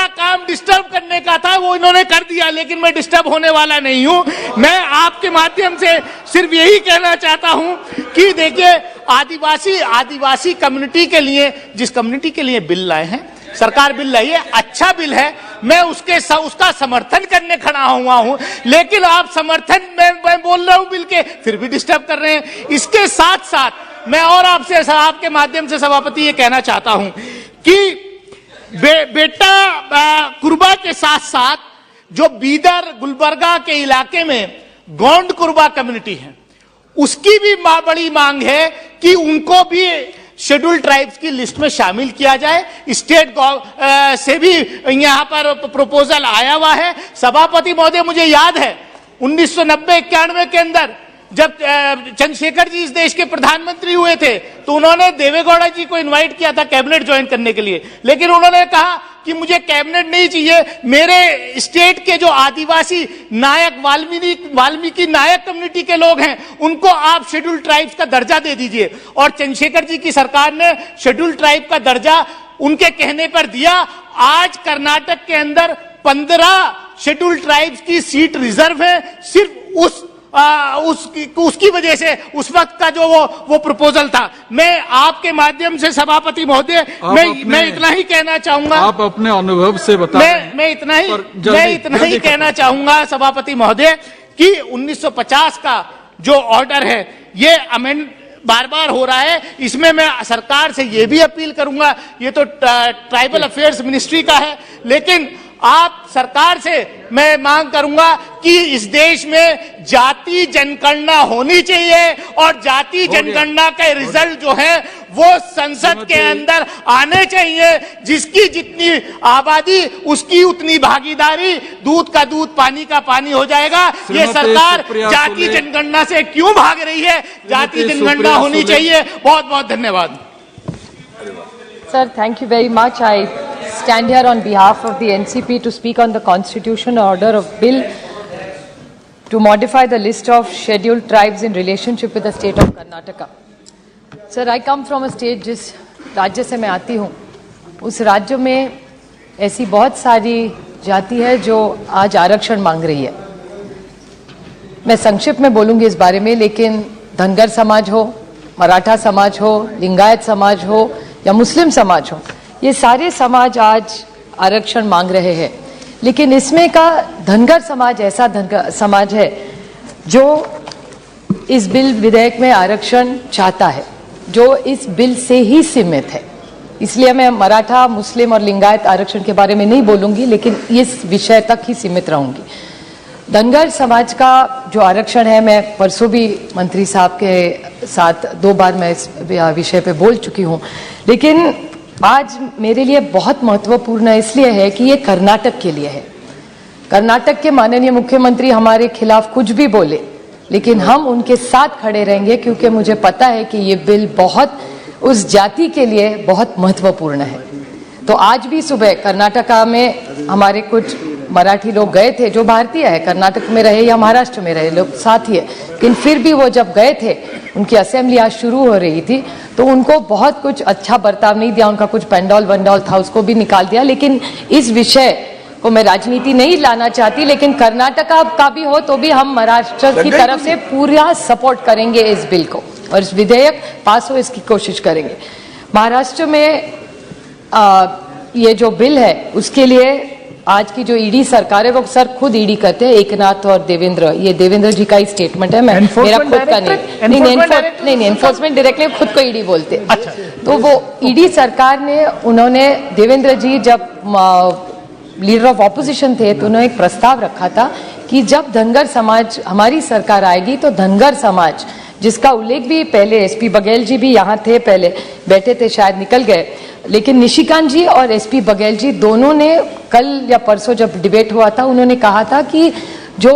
काम डिस्टर्ब करने का था, वो इन्होंने कर दिया, लेकिन मैं डिस्टर्ब होने वाला नहीं हूं। मैं आपके माध्यम से सिर्फ यही कहना चाहता हूं कि देखिए, आदिवासी कम्युनिटी के लिए, जिस कम्युनिटी के लिए बिल लाए हैं, सरकार बिल लाई है, अच्छा बिल है, मैं उसका समर्थन करने खड़ा हुआ हूं। लेकिन आप समर्थन मैं बोल रहा हूं बिल के, फिर भी डिस्टर्ब कर रहे हैं। इसके साथ साथ मैं और आपके माध्यम से सभापति ये कहना चाहता हूं कि बेटा कुरबा के साथ साथ जो बीदर, गुलबर्गा के इलाके में गोंड कुरबा कम्युनिटी है, उसकी भी बड़ी मांग है कि उनको भी शेड्यूल ट्राइब्स की लिस्ट में शामिल किया जाए। स्टेट से भी यहां पर प्रपोजल आया हुआ है। सभापति महोदय, मुझे याद है 1990-91 के अंदर जब चंद्रशेखर जी इस देश के प्रधानमंत्री हुए थे, तो उन्होंने देवेगौड़ा जी को इनवाइट किया था कैबिनेट ज्वाइन करने के लिए, लेकिन उन्होंने कहा कि मुझे कैबिनेट नहीं चाहिए, मेरे स्टेट के जो आदिवासी नायक, वाल्मीकि नायक कम्युनिटी के लोग हैं, उनको आप शेड्यूल ट्राइब्स का दर्जा दे दीजिए। और चंद्रशेखर जी की सरकार ने शेड्यूल ट्राइब का दर्जा उनके कहने पर दिया। आज कर्नाटक के अंदर 15 शेड्यूल ट्राइब्स की सीट रिजर्व है, सिर्फ उसकी वजह से उस वक्त का जो वो प्रपोजल था। मैं आपके माध्यम से सभापति महोदय, मैं इतना ही कहना चाहूंगा। आप अपने अनुभव से बताएं। मैं इतना ही कहना चाहूंगा सभापति महोदय कि 1950 का जो ऑर्डर है, ये अमेंड बार बार हो रहा है। इसमें मैं सरकार से ये भी अपील करूंगा, ये तो ट्राइबल अफेयर्स मिनिस्ट्री का है, लेकिन आप सरकार से मैं मांग करूंगा कि इस देश में जाति जनगणना होनी चाहिए और जाति जनगणना के रिजल्ट जो है वो संसद के अंदर आने चाहिए। जिसकी जितनी आबादी उसकी उतनी भागीदारी, दूध का दूध पानी का पानी हो जाएगा। ये सरकार जाति जनगणना से क्यों भाग रही है? जाति जनगणना होनी चाहिए। बहुत बहुत धन्यवाद। Sir, thank you very much. I stand here on behalf of the NCP to speak on the constitutional order of bill to modify the list of scheduled tribes in relationship with the state of Karnataka. Sir, I come from a state जिस राज्य से मैं आती हूँ, उस राज्य में ऐसी बहुत सारी जाति है जो आज आरक्षण मांग रही है। मैं संक्षिप्त में बोलूँगी इस बारे में, लेकिन धनगर समाज हो, मराठा समाज हो, लिंगायत समाज हो या मुस्लिम समाज हो, ये सारे समाज आज आरक्षण मांग रहे हैं। लेकिन इसमें का धनगर समाज ऐसा धनगर समाज है जो इस बिल विधेयक में आरक्षण चाहता है, जो इस बिल से ही सीमित है। इसलिए मैं मराठा, मुस्लिम और लिंगायत आरक्षण के बारे में नहीं बोलूंगी, लेकिन इस विषय तक ही सीमित रहूंगी। धनगर समाज का जो आरक्षण है, मैं परसों भी मंत्री साहब के साथ 2 बार मैं इस विषय पे बोल चुकी हूँ, लेकिन आज मेरे लिए बहुत महत्वपूर्ण इसलिए है कि ये कर्नाटक के लिए है। कर्नाटक के माननीय मुख्यमंत्री हमारे खिलाफ कुछ भी बोले, लेकिन हम उनके साथ खड़े रहेंगे, क्योंकि मुझे पता है कि ये बिल बहुत उस जाति के लिए बहुत महत्वपूर्ण है। तो आज भी सुबह कर्नाटका में हमारे कुछ मराठी लोग गए थे, जो भारतीय है, कर्नाटक में रहे या महाराष्ट्र में रहे, लोग साथ ही है, लेकिन फिर भी वो जब गए थे, उनकी असेंबली आज शुरू हो रही थी, तो उनको बहुत कुछ अच्छा बर्ताव नहीं दिया, उनका कुछ पेंडॉल वंडॉल था उसको भी निकाल दिया। लेकिन इस विषय को मैं राजनीति नहीं लाना चाहती, लेकिन कर्नाटका का भी हो तो भी हम महाराष्ट्र की तरफ से पूरा सपोर्ट करेंगे इस बिल को, और इस विधेयक पास हो इसकी कोशिश करेंगे। महाराष्ट्र में ये जो बिल है उसके लिए आज की जो ईडी सरकार है, वो सर खुद ईडी करते हैं, एकनाथ और देवेंद्र, ये देवेंद्र जी का ही स्टेटमेंट है, मैं मेरा खुद का नहीं, एनफोर्समेंट डायरेक्टली खुद को ईडी बोलते हैं। अच्छा। तो वो ईडी सरकार ने, उन्होंने देवेंद्र जी जब लीडर ऑफ ऑपोजिशन थे, तो उन्होंने एक प्रस्ताव रखा था कि जब धनगर समाज हमारी सरकार आएगी तो धनगर समाज, जिसका उल्लेख भी पहले एसपी बघेल जी भी यहाँ थे, पहले बैठे थे, शायद निकल गए, लेकिन निशिकांत जी और एसपी बघेल जी दोनों ने कल या परसों जब डिबेट हुआ था, उन्होंने कहा था कि जो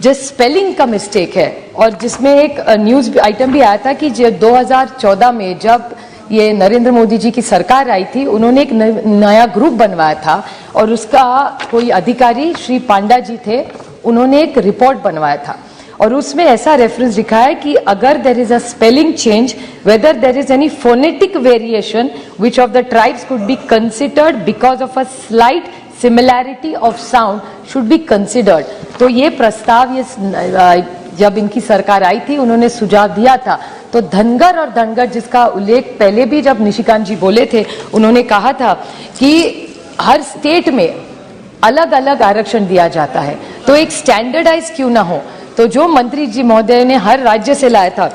स्पेलिंग का मिस्टेक है, और जिसमें एक न्यूज आइटम भी आया था कि 2014 में जब ये नरेंद्र मोदी जी की सरकार आई थी, उन्होंने एक नया ग्रुप बनवाया था, और उसका कोई अधिकारी श्री पांडा जी थे, उन्होंने एक रिपोर्ट बनवाया था, और उसमें ऐसा रेफरेंस लिखा है कि अगर there is a spelling change, whether there is any phonetic variation which of the tribes could be considered because of a slight similarity of sound should be considered. तो ये प्रस्ताव, ये जब इनकी सरकार आई थी, उन्होंने सुझाव दिया था। तो धनगर और धनगर, जिसका उल्लेख पहले भी जब निशिकांत जी बोले थे, उन्होंने कहा था कि हर स्टेट में अलग अलग आरक्षण दिया जाता है, तो एक स्टैंडर्डाइज क्यों ना हो। तो जो मंत्री जी महोदय ने हर राज्य से लाया था,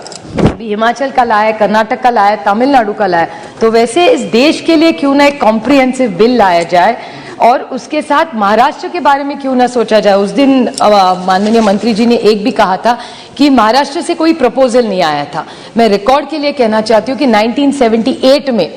हिमाचल का लाया, कर्नाटक का लाया, तमिलनाडु का लाया, तो वैसे इस देश के लिए क्यों ना एक कॉम्प्रिहेंसिव बिल लाया जाए, और उसके साथ महाराष्ट्र के बारे में क्यों ना सोचा जाए। उस दिन माननीय मंत्री जी ने एक भी कहा था कि महाराष्ट्र से कोई प्रपोजल नहीं आया था। मैं रिकॉर्ड के लिए कहना चाहती हूँ कि 1978 में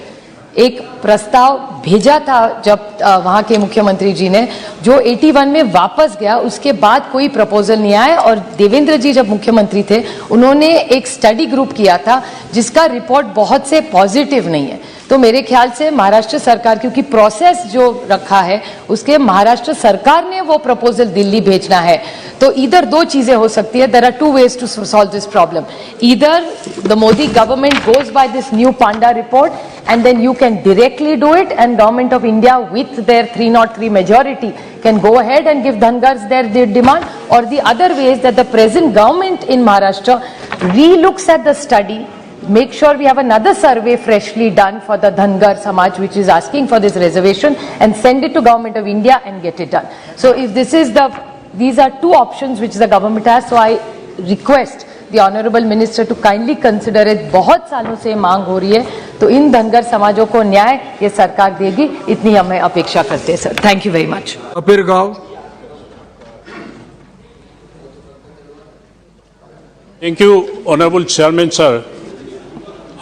एक प्रस्ताव भेजा था जब वहां के मुख्यमंत्री जी ने, जो 81 में वापस गया, उसके बाद कोई प्रपोजल नहीं आया। और देवेंद्र जी जब मुख्यमंत्री थे, उन्होंने एक स्टडी ग्रुप किया था जिसका रिपोर्ट बहुत से पॉजिटिव नहीं है। तो मेरे ख्याल से महाराष्ट्र सरकार, क्योंकि प्रोसेस जो रखा है उसके महाराष्ट्र सरकार ने वो प्रपोजल दिल्ली भेजना है, तो इधर 2 चीजें हो सकती है। There are 2 ways to solve this problem. Either the Modi government goes by this new Panda report and then you can directly do it, and government of India with their 303 majority can go ahead and give Dhangars their demand, or the other way is that the present government in Maharashtra re-looks at the study, make sure we have another survey freshly done for the Dhangar Samaj which is asking for this reservation, and send it to government of India and get it done. So if this is these are 2 options which the government has, so I request the Honorable Minister to kindly consider it. बहुत सालों से मांग हो रही है, तो इन धनगर समाजों को न्याय ये सरकार देगी, इतनी हमें अपेक्षा करते हैं sir. Thank you very much. Kapil गांव। Thank you honourable chairman sir.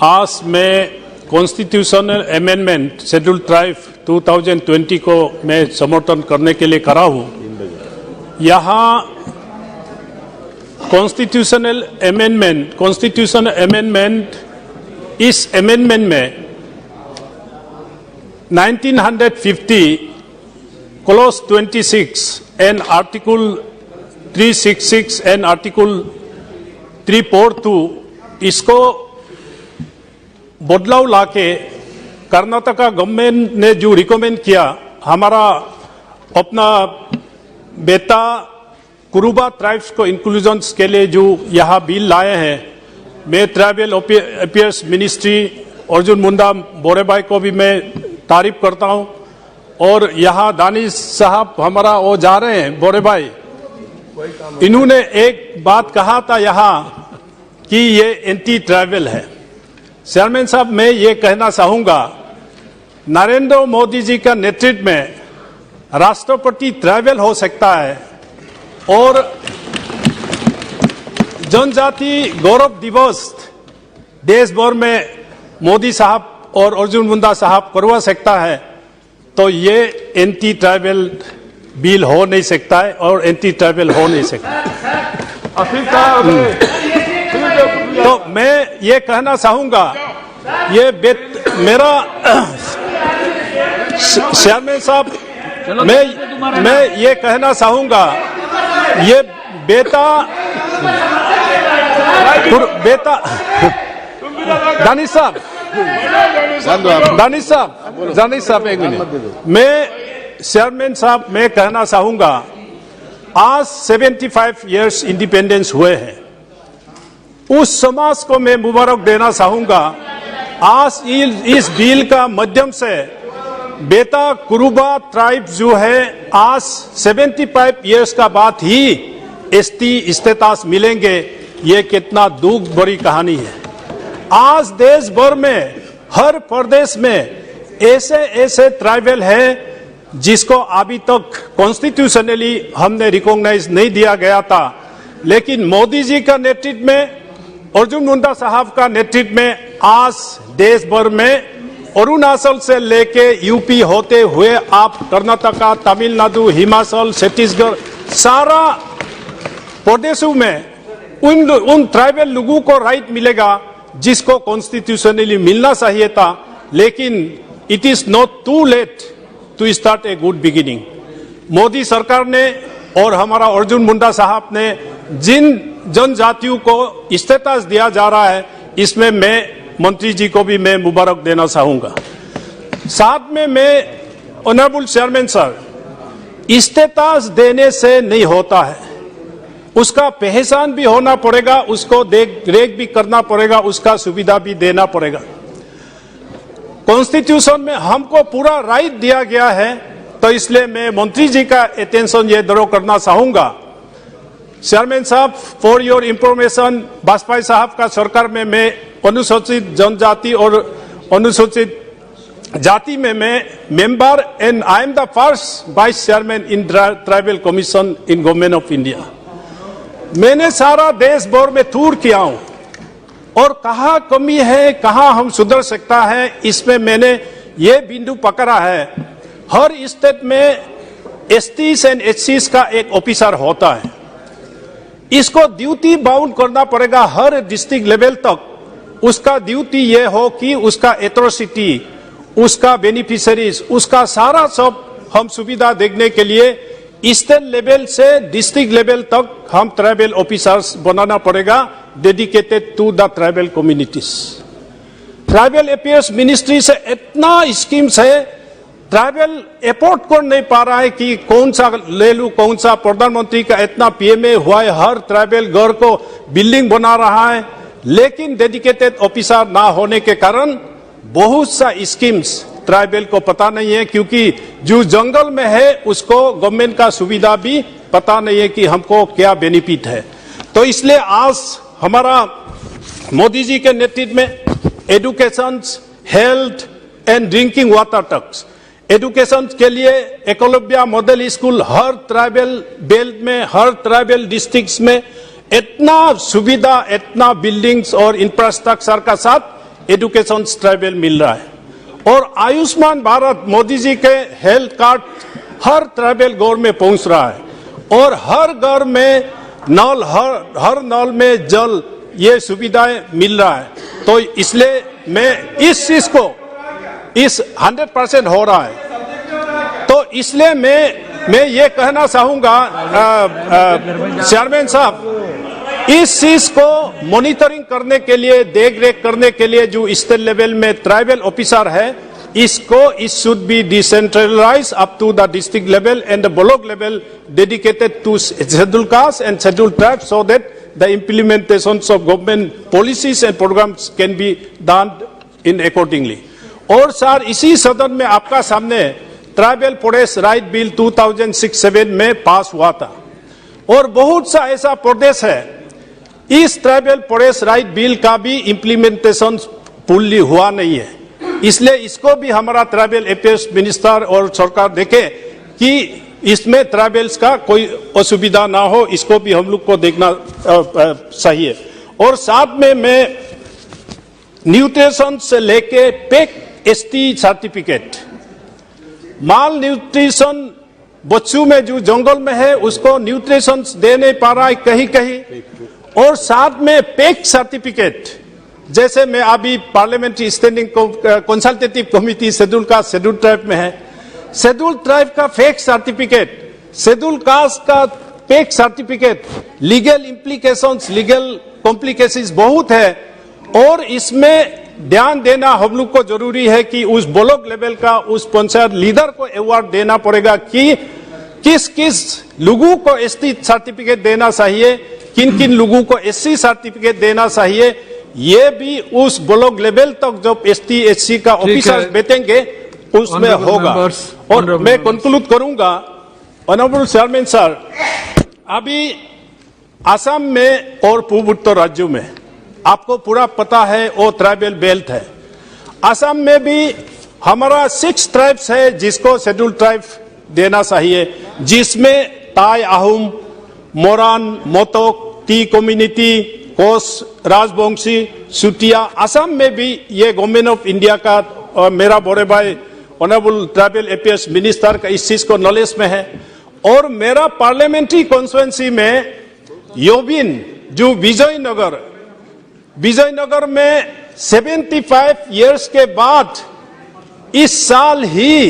आज मैं कॉन्स्टिट्यूशनल अमेंडमेंट शेड्यूल ट्राइब 2020 को मैं समर्थन करने के लिए खड़ा हूं। यहाँ कॉन्स्टिट्यूशनल अमेंडमेंट इस अमेंडमेंट में 1950 clause 26 and article 366 and article 342 इसको बदलाव लाके कर्नाटका गवर्नमेंट ने जो रिकमेंड किया, हमारा अपना बेटा कुरुबा ट्राइब्स को इंक्लूजन्स के लिए जो यहाँ बिल लाए हैं, मैं tribal affairs ministry Arjun Munda बोरे भाई को भी मैं तारीफ करता हूँ। और यहाँ दानिश साहब हमारा वो जा रहे हैं बोरे भाई, इन्होंने एक बात कहा था यहाँ कि ये एंटी ट्राइबल है। चेयरमैन साहब, मैं ये कहना चाहूंगा, नरेंद्र मोदी जी का नेतृत्व में राष्ट्रपति ट्राइबल हो सकता है और जनजाति गौरव दिवस देश भर में मोदी साहब और अर्जुन मुंडा साहब करवा सकता है, तो ये एंटी ट्राइबल बिल हो नहीं सकता है और एंटी ट्राइबल हो नहीं सकता। तो मैं ये कहना चाहूंगा, ये मेरा चेयरमैन साहब, मैं ये कहना चाहूंगा, ये बेटा दानिश साहब एक मिनट, मैं चेयरमैन साहब मैं कहना चाहूंगा, आज 75 इयर्स इंडिपेंडेंस हुए हैं, उस समाज को मैं मुबारक देना चाहूंगा। आज इस बिल का माध्यम से बेटा कुरुबा ट्राइब जो है, आज 75 इयर्स का बाद ही एसटी स्टेटस मिलेंगे, ये कितना दुख भरी कहानी है। आज देश भर में हर प्रदेश में ऐसे ट्राइबल है जिसको अभी तक कॉन्स्टिट्यूशनली हमने रिकॉग्नाइज नहीं दिया गया था, लेकिन मोदी जी का नेतृत्व में, अर्जुन मुंडा साहब का नेतृत्व में आज देश भर में अरुणाचल से लेके यूपी होते हुए आप कर्नाटका, तमिलनाडु, हिमाचल, छत्तीसगढ़, सारा प्रदेशों में उन ट्राइबल लोगों को राइट मिलेगा जिसको कॉन्स्टिट्यूशनली मिलना चाहिए था। लेकिन it is not too late to start a good beginning. Modi सरकार ने और हमारा अर्जुन मुंडा साहब ने जिन जनजातियों को स्टेटस दिया जा रहा है, इसमें मैं मंत्री जी को भी मैं मुबारक देना चाहूंगा। साथ में मैं ऑनरेबल चेयरमैन सर, स्टेटस देने से नहीं होता है, उसका पहचान भी होना पड़ेगा, उसको देख रेख भी करना पड़ेगा, उसका सुविधा भी देना पड़ेगा। कॉन्स्टिट्यूशन में हमको पूरा राइट दिया गया है, तो इसलिए मैं मंत्री जी का अटेंशन ये ड्रॉ करना चाहूंगा। चेयरमैन साहब, फॉर योर इंफॉर्मेशन, वाजपेयी साहब का सरकार में मैं अनुसूचित जनजाति और अनुसूचित जाति में मैं member and I am the first vice chairman in tribal commission in government of India. मैंने सारा देश भर में टूर किया हूं और कहाँ कमी है, कहाँ हम सुधर सकता है, इसमें मैंने ये बिंदु पकड़ा है। हर स्टेट में एसटीज एंड एचसीज का एक ऑफिसर होता है, इसको ड्यूटी बाउंड करना पड़ेगा हर डिस्ट्रिक्ट लेवल तक। उसका ड्यूटी ये हो कि उसका एट्रोसिटी, उसका बेनिफिशियरीज, उसका सारा सब हम सुविधा देखने के लिए स्टेट लेवल से डिस्ट्रिक्ट लेवल तक हम ट्राइबल ऑफिसर्स बनाना पड़ेगा, dedicated to the tribal communities. Tribal affairs ministry से इतना स्कीम्स है, ट्राइबल एफोर्ड कर नहीं पा रहा है कि कौन सा ले लूं, कौन सा। प्रधानमंत्री का इतना पीएमए हुआ है, हर ट्राइबल घर को बिल्डिंग बना रहा है, लेकिन डेडिकेटेड ऑफिसर ना होने के कारण बहुत सा स्कीम्स ट्राइबल को पता नहीं है, क्योंकि जो जंगल में है उसको गवर्नमेंट का सुविधा भी पता नहीं है कि हमको क्या बेनिफिट है। तो इसलिए आज हमारा मोदी जी के नेतृत्व में education, health and drinking water तक, एजुकेशन के लिए एकलव्य मॉडल स्कूल हर ट्राइबल बेल्ट में, हर ट्राइबल डिस्ट्रिक्ट्स में इतना सुविधा, इतना बिल्डिंग्स और इंफ्रास्ट्रक्चर का साथ एजुकेशन ट्राइबल मिल रहा है। और आयुष्मान भारत मोदी जी के हेल्थ कार्ड हर ट्राइबल घर में पहुंच रहा है और हर घर में नल, हर नल में जल, ये सुविधाएं मिल रहा है। तो इसलिए मैं इस चीज को 100% हो रहा है। तो इसलिए मैं ये कहना चाहूंगा चेयरमैन साहब, इस चीज को मॉनिटरिंग करने के लिए, देख रेख करने के लिए जो स्टेट लेवल में ट्राइबल ऑफिसर है, इसको it should be decentralized up to the district level and the block level dedicated to scheduled castes and scheduled tribes so that the implementations of government policies and programs can be done in accordingly. और sir, इसी सदन में आपका सामने tribal forest right bill 2006-7 में पास हुआ था और बहुत सा ऐसा प्रदेश है इस ट्राइबल फॉरेस्ट राइट बिल का भी इम्प्लीमेंटेशन फुल्ली हुआ नहीं है। इसलिए इसको भी हमारा ट्राइबल अफेयर्स मिनिस्टर और सरकार देखे कि इसमें ट्राइबल्स का कोई असुविधा ना हो, इसको भी हम लोग को देखना चाहिए। और साथ में मैं न्यूट्रिशन से लेके पेक एसटी सर्टिफिकेट, माल न्यूट्रिशन बच्चों में जो जंगल में है उसको न्यूट्रिशन दे नहीं पा रहा है कहीं कहीं, और साथ में पेक सर्टिफिकेट, जैसे मैं अभी parliamentary standing consultative committee schedule caste schedule tribe में है, शेड्यूल ट्राइब का फेक सर्टिफिकेट, शेड्यूल कास्ट का fake certificate, legal implications, legal complications बहुत है और इसमें ध्यान देना हम लोग को जरूरी है कि उस ब्लॉक लेवल का उस पंचायत लीडर को अवार्ड देना पड़ेगा कि किस किस लोगों को एसटी सर्टिफिकेट देना चाहिए, किन किन लोगों को एससी सर्टिफिकेट देना चाहिए, ये भी उस ब्लॉक लेवल तक जब एसटी एससी का ऑफिसर्स बैठेंगे उसमें होगा। और मैं कंक्लूड करूंगा, ऑनरेबल चेयरमैन सर, अभी असम में और पूर्वोत्तर राज्यों में आपको पूरा पता है वो ट्राइबल बेल्ट है। असम में भी हमारा 6 ट्राइब्स है जिसको शेड्यूल ट्राइब देना चाहिए, जिसमें ताई, आहूम, मोरान, मोतोक, टी कम्युनिटी, कोस, राजवंशी, सुटिया। असम में भी ये गवर्नमेंट ऑफ इंडिया का मेरा बड़े भाई ऑनरेबल ट्राइबल अफेयर्स मिनिस्टर का इस चीज को नॉलेज में है। और मेरा पार्लियामेंट्री कॉन्स्टिट्यूएंसी में योबिन जो विजयनगर में 75 इयर्स के बाद इस साल ही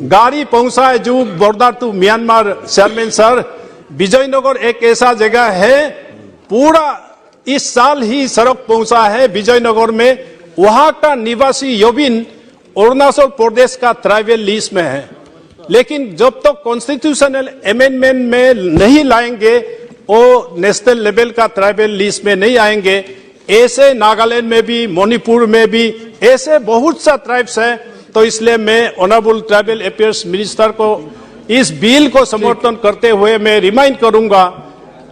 गाड़ी पहुंचा है जो border to Myanmar. Chairman sir, Vijaynagar एक ऐसा जगह है पूरा इस साल ही सड़क पहुंचा है विजयनगर में, वहां का निवासी योबिन अरुणाचल प्रदेश का ट्राइबल लिस्ट में है। लेकिन जब तक कॉन्स्टिट्यूशनल अमेंडमेंट में नहीं लाएंगे वो नेशनल लेवल का ट्राइबल लिस्ट में नहीं आएंगे। ऐसे नागालैंड में भी, मणिपुर में भी ऐसे बहुत सा ट्राइब्स है। तो इसलिए मैं ऑनरेबल ट्राइबल अफेयर्स मिनिस्टर को इस बिल को समर्थन करते हुए मैं रिमाइंड करूंगा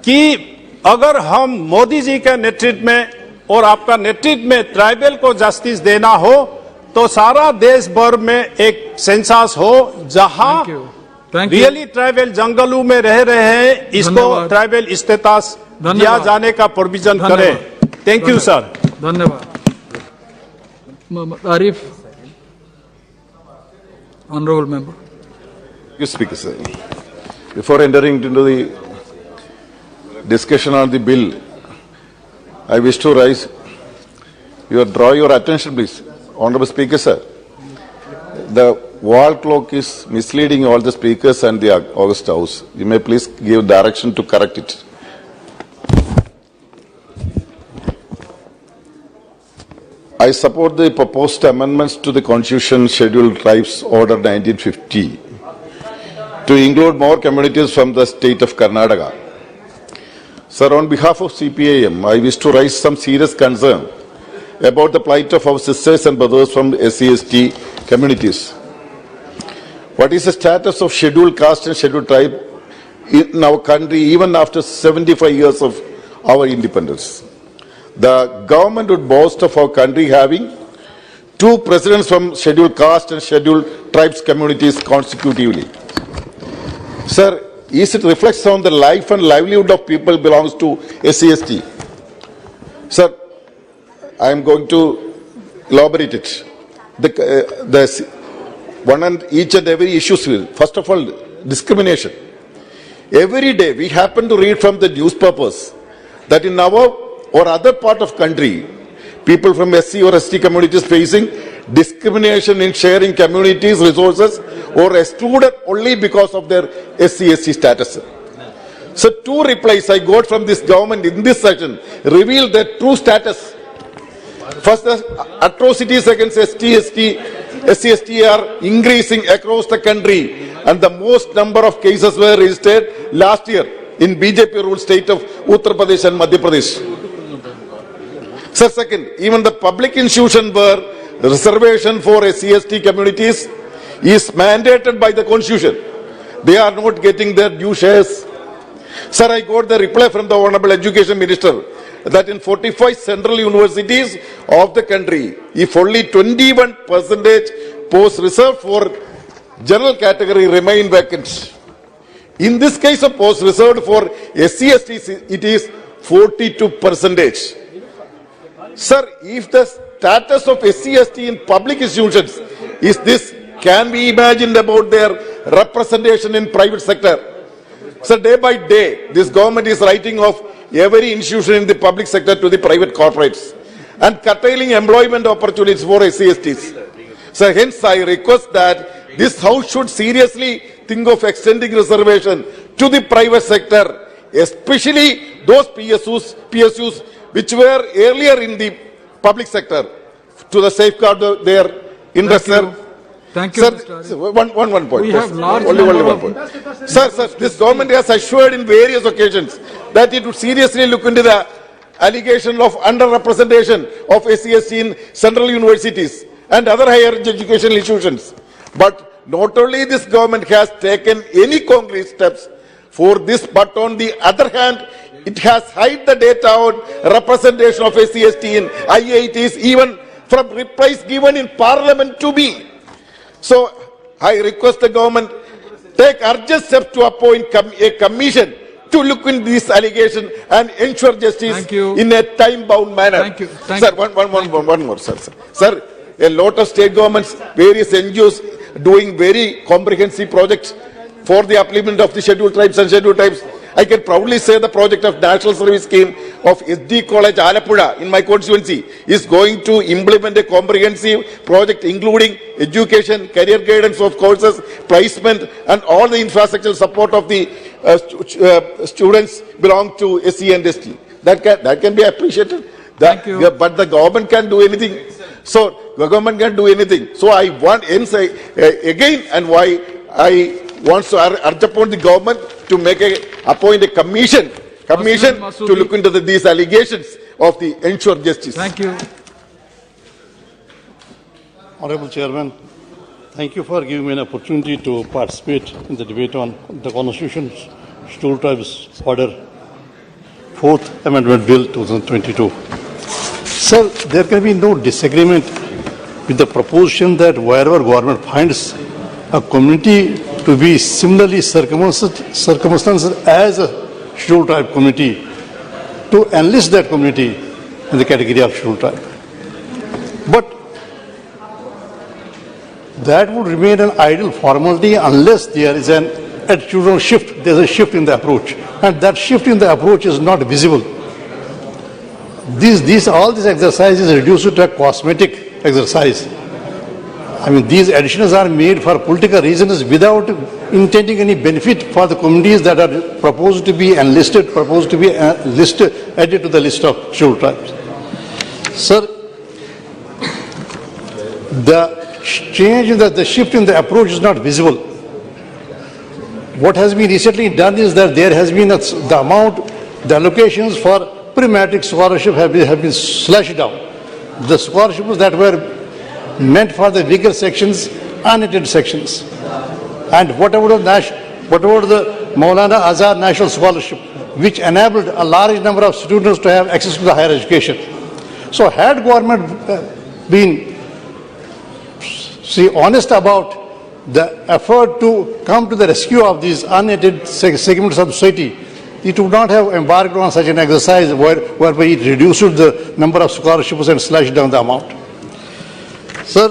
कि अगर हम मोदी जी के नेतृत्व में और आपका नेतृत्व में ट्राइबल को जस्टिस देना हो तो सारा देश भर में एक सेंसस हो जहां रियली ट्राइबल जंगलों में रह रहे हैं, इसको ट्राइबल स्टेटस दिया जाने का प्रोविजन करें। Thank you sir. धन्यवाद। Arif, honorable member. You speak, sir. Before entering into the discussion on the bill, I wish to draw your attention, please. Honorable Speaker, sir. The wall clock is misleading all the speakers and the August House. You may please give direction to correct it. I support the proposed amendments to the Constitution Scheduled Tribes Order 1950 to include more communities from the state of Karnataka. Sir, on behalf of CPIM, I wish to raise some serious concern about the plight of our sisters and brothers from SC/ST communities. What is the status of scheduled caste and scheduled tribe in our country even after 75 years of our independence? the government would boast of our country having 2 presidents from scheduled caste and scheduled tribes communities consecutively. Sir, is it reflects on the life and livelihood of people belongs to SC/ST? Sir, I am going to elaborate it. One and each and every issues will. First of all, discrimination. Every day we happen to read from the newspapers that in our or other part of country, people from SC or ST communities facing discrimination in sharing communities resources or excluded only because of their SC/ST status. So 2 replies I got from this government in this session reveal their true status. First, the atrocities against SC/ST are increasing across the country, and the most number of cases were registered last year in BJP ruled state of Uttar Pradesh and Madhya Pradesh. So second, even the public institution where reservation for SC/ST communities is mandated by the constitution, they are not getting their due shares. Sir, I got the reply from the Honorable Education Minister that in 45 central universities of the country, if only 21% posts reserved for general category remain vacant. In this case of posts reserved for SC/ST, it is 42%. Sir, if the status of SC/ST in public institutions is this, can we imagine about their representation in private sector? So day by day, this government is writing off every institution in the public sector to the private corporates and curtailing employment opportunities for SC/STs. So hence I request that this House should seriously think of extending reservation to the private sector, especially those PSUs which were earlier in the public sector, to the safeguard their interests. Thank you, sir. Mr. One point. We have large only number one point. Sir, this government has assured in various occasions that it would seriously look into the allegation of underrepresentation of SC/ST in central universities and other higher educational institutions. But not only this government has taken any concrete steps for this, but on the other hand, it has hid the data on representation of SC/ST in IITs, even from replies given in Parliament to me. So I request the government take urgent steps to appoint a commission to look into this allegation and ensure justice in a time-bound manner. Thank you. Sir, one more, sir. Sir, a lot of state governments, various NGOs doing very comprehensive projects for the upliftment of the scheduled tribes and scheduled tribes. I can proudly say the project of National Service Scheme of SD College Alappuzha in my constituency is going to implement a comprehensive project including education, career guidance of courses, placement and all the infrastructural support of the students belong to SC and ST. That can be appreciated. Thank you. But the government can do anything. So the government can do anything. So I want again and why I want to urge upon the government to appoint a commission to look into these allegations of the ensure justice. Thank you. Honorable Chairman, thank you for giving me an opportunity to participate in the debate on the Constitution's Scheduled Tribes Order, 4th Amendment Bill 2022. Sir, there can be no disagreement with the proposition that wherever government finds a community to be similarly circumstances as a scheduled tribe community, to enlist that community in the category of scheduled tribe. But that would remain an idle formality unless there is an attitudinal shift. There is a shift in the approach, and that shift in the approach is not visible. All these exercises reduced to a cosmetic exercise. I mean, these additions are made for political reasons without intending any benefit for the communities that are proposed to be enlisted, added to the list of scheduled tribes. Sir, the change in the shift in the approach is not visible. What has been recently done is that there has been the allocations for pre-matric scholarship have been slashed down. The scholarships that were meant for the weaker sections, unaided sections, and whatever the Maulana Azhar National Scholarship, which enabled a large number of students to have access to the higher education. So had government been honest about the effort to come to the rescue of these unaided segments of society, it would not have embarked on such an exercise whereby it reduced the number of scholarships and slashed down the amount. Sir,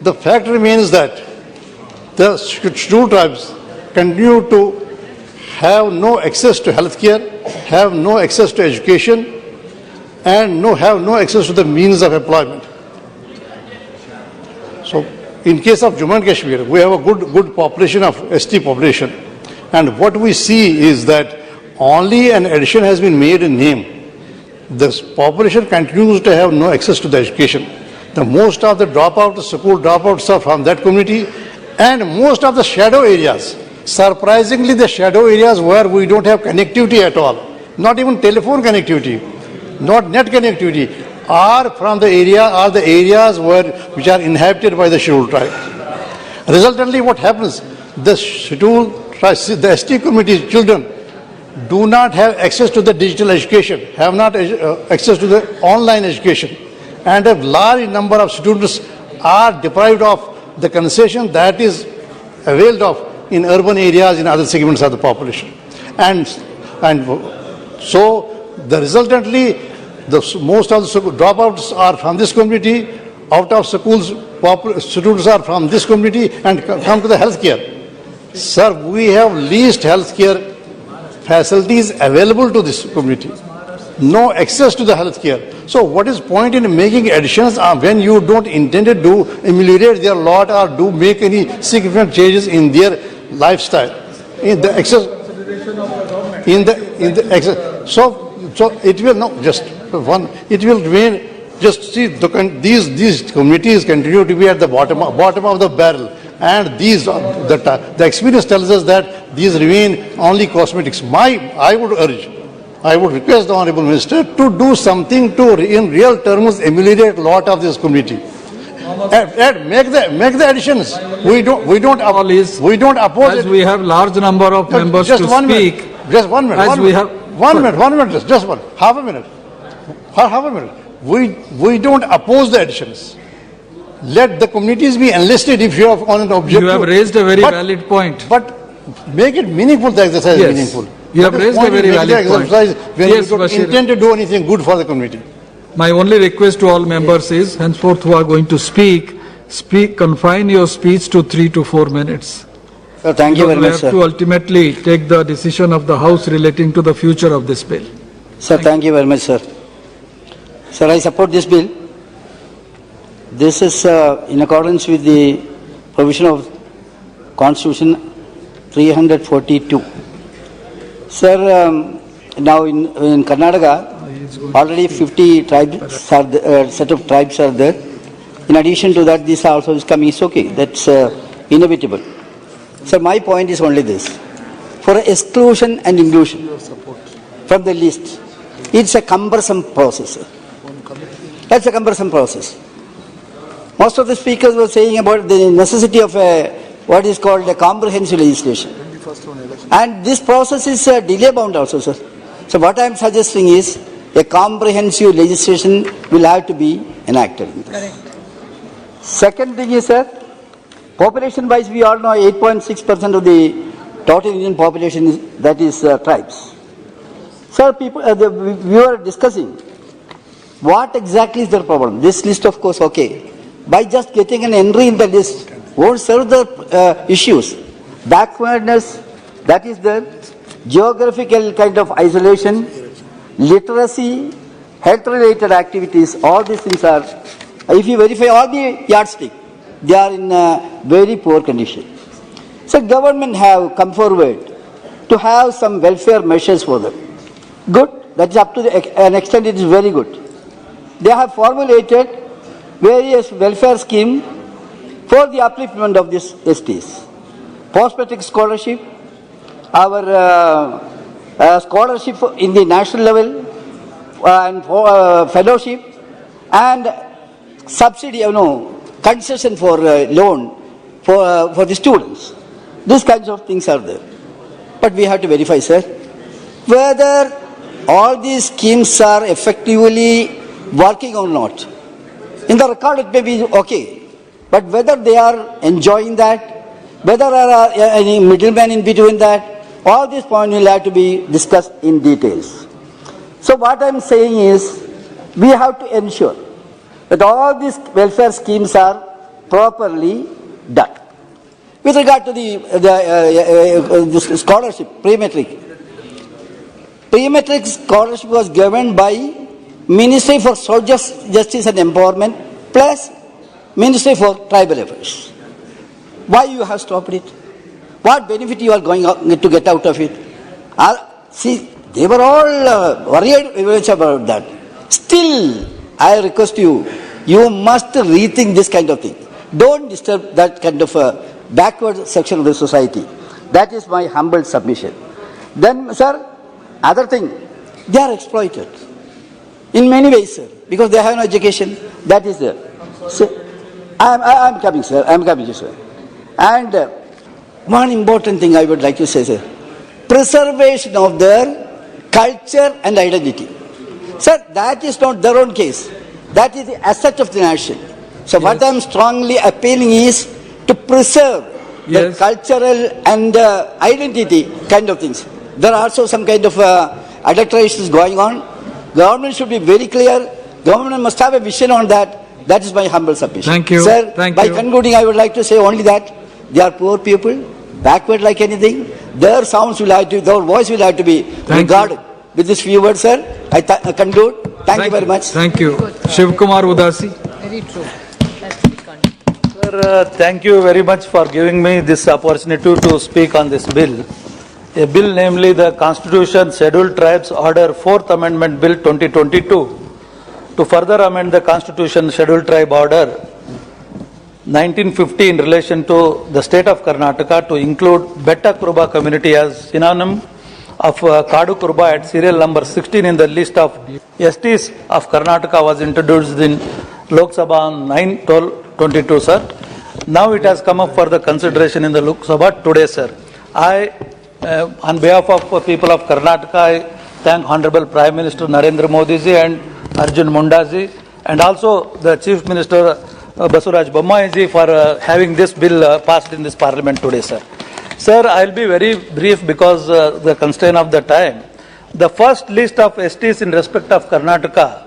the fact remains that the scheduled tribes continue to have no access to healthcare, have no access to education, and have no access to the means of employment. So, in case of Jammu and Kashmir, we have a good population of ST population, and what we see is that only an addition has been made in name. This population continues to have no access to the education. The most of the school dropouts are from that community, and most of the shadow areas, surprisingly the shadow areas where we don't have connectivity at all, not even telephone connectivity, not net connectivity, are from the areas which are inhabited by the scheduled tribes. Resultantly, what happens? The scheduled tribes, the ST community children do not have access to the digital education, have not access to the online education, and a large number of students are deprived of the concession that is availed of in urban areas in other segments of the population. And so, resultantly, most of the dropouts are from this community, out of schools, students are from this community, and come to the healthcare. Sir, we have least healthcare facilities available to this community. No access to the healthcare. So what is point in making additions when you don't intend to ameliorate their lot or do make any significant changes in their lifestyle? In the access, so it will not just one. It will remain. Just see these communities continue to be at the bottom of the barrel, and the experience tells us that these remain only cosmetics. I would request the Honourable Minister to do something to, in real terms, ameliorate a lot of this community. Make the additions. We don't oppose it. As we have large number of members just to one speak. Minute. Just 1 minute. One minute. Just half a minute. Half a minute. We don't oppose the additions. Let the communities be enlisted if you have on an objective. You have raised a very valid point. But make it meaningful. The exercise is meaningful. You have raised a very valid point. When you don't intend to do anything good for the community. My only request to all members is, henceforth who are going to speak, confine your speech to 3 to 4 minutes. Sir, thank you very much, sir. We have to ultimately take the decision of the House relating to the future of this bill. Sir, thank you very much, sir. Sir, I support this bill. This is in accordance with the provision of Constitution 342. Sir, now in Karnataka, already 50 tribes set of tribes are there. In addition to that, this also is coming. It's okay. That's inevitable. So my point is only this: for exclusion and inclusion from the list, it's a cumbersome process. Sir. That's a cumbersome process. Most of the speakers were saying about the necessity of what is called a comprehensive legislation. And this process is delay bound also, sir. So what I am suggesting is a comprehensive legislation will have to be enacted. Correct. Second thing is, sir, population wise, we all know 8.6% of the total Indian population that is tribes. Sir, we were discussing what exactly is their problem. This list, of course, okay. By just getting an entry in the list won't serve the issues. Backwardness, that is the geographical kind of isolation, literacy, health-related activities, all these things are, if you verify all the yardsticks, they are in a very poor condition. So government have come forward to have some welfare measures for them. Good, that is up to an extent it is very good. They have formulated various welfare schemes for the upliftment of these STs. Post-matric scholarship, our scholarship in the national level, and fellowship, and subsidy, concession for loan for the students. These kinds of things are there. But we have to verify, sir. whether all these schemes are effectively working or not. In the record it may be okay, but whether they are enjoying that, whether there are any middlemen in between that, all these points will have to be discussed in details. So what I am saying is, we have to ensure that all these welfare schemes are properly done. With regard to the scholarship, pre-metric scholarship was given by Ministry for Social Justice and Empowerment plus Ministry for Tribal Affairs. Why you have stopped it? What benefit you are going to get out of it? See, they were all worried about that. Still, I request you, you must rethink this kind of thing. Don't disturb that kind of a backward section of the society. That is my humble submission. Then, sir, other thing, they are exploited. In many ways, sir, because they have no education. That is there. So, I am coming, sir. I am coming, sir. And one important thing I would like to say, sir, preservation of their culture and identity. Sir, that is not their own case. That is the asset of the nation. So what I am strongly appealing is to preserve the cultural and identity kind of things. There are also some kind of adulterations going on. Government should be very clear. Government must have a vision on that. That is my humble submission. Thank you. Sir, Thank by you. concluding, I would like to say only that they are poor people, backward like anything. Their sounds will have to, their voice will have to be regarded. With this few words, sir, I conclude. Thank you very much. Thank you. Shiv Kumar Udasi. Very true. Sir, thank you very much for giving me this opportunity to speak on this bill. A bill, namely the Constitution Scheduled Tribes Order 4th Amendment Bill 2022, to further amend the Constitution Scheduled Tribe Order 1950 in relation to the state of Karnataka to include Betta Kuruba community as synonym of Kadu Kuruba at serial number 16 in the list of STs of Karnataka was introduced in Lok Sabha on 9/12/22, sir. Now it has come up for the consideration in the Lok Sabha today, sir. I, on behalf of people of Karnataka, I thank Honorable Prime Minister Narendra Modi ji and Arjun Munda ji, and also the Chief Minister Basuraj Bommai ji for having this bill passed in this Parliament today, sir. Sir, I will be very brief because the constraint of the time. The first list of STs in respect of Karnataka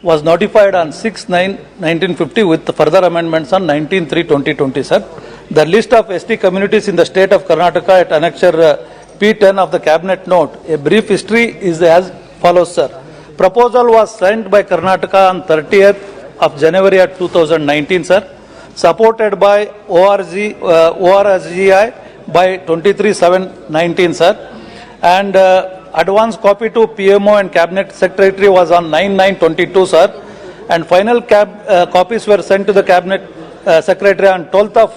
was notified on 6/9/1950 with further amendments on 19/3/2020, sir. The list of ST communities in the state of Karnataka at Annexure P10 of the Cabinet Note. A brief history is as follows, sir. Proposal was sent by Karnataka on 30th of January 2019, sir. Supported by ORSGI by 23/7/19, sir. And advance copy to PMO and Cabinet Secretary was on 9/9/22, sir. And final copies were sent to the Cabinet Secretary on 12th of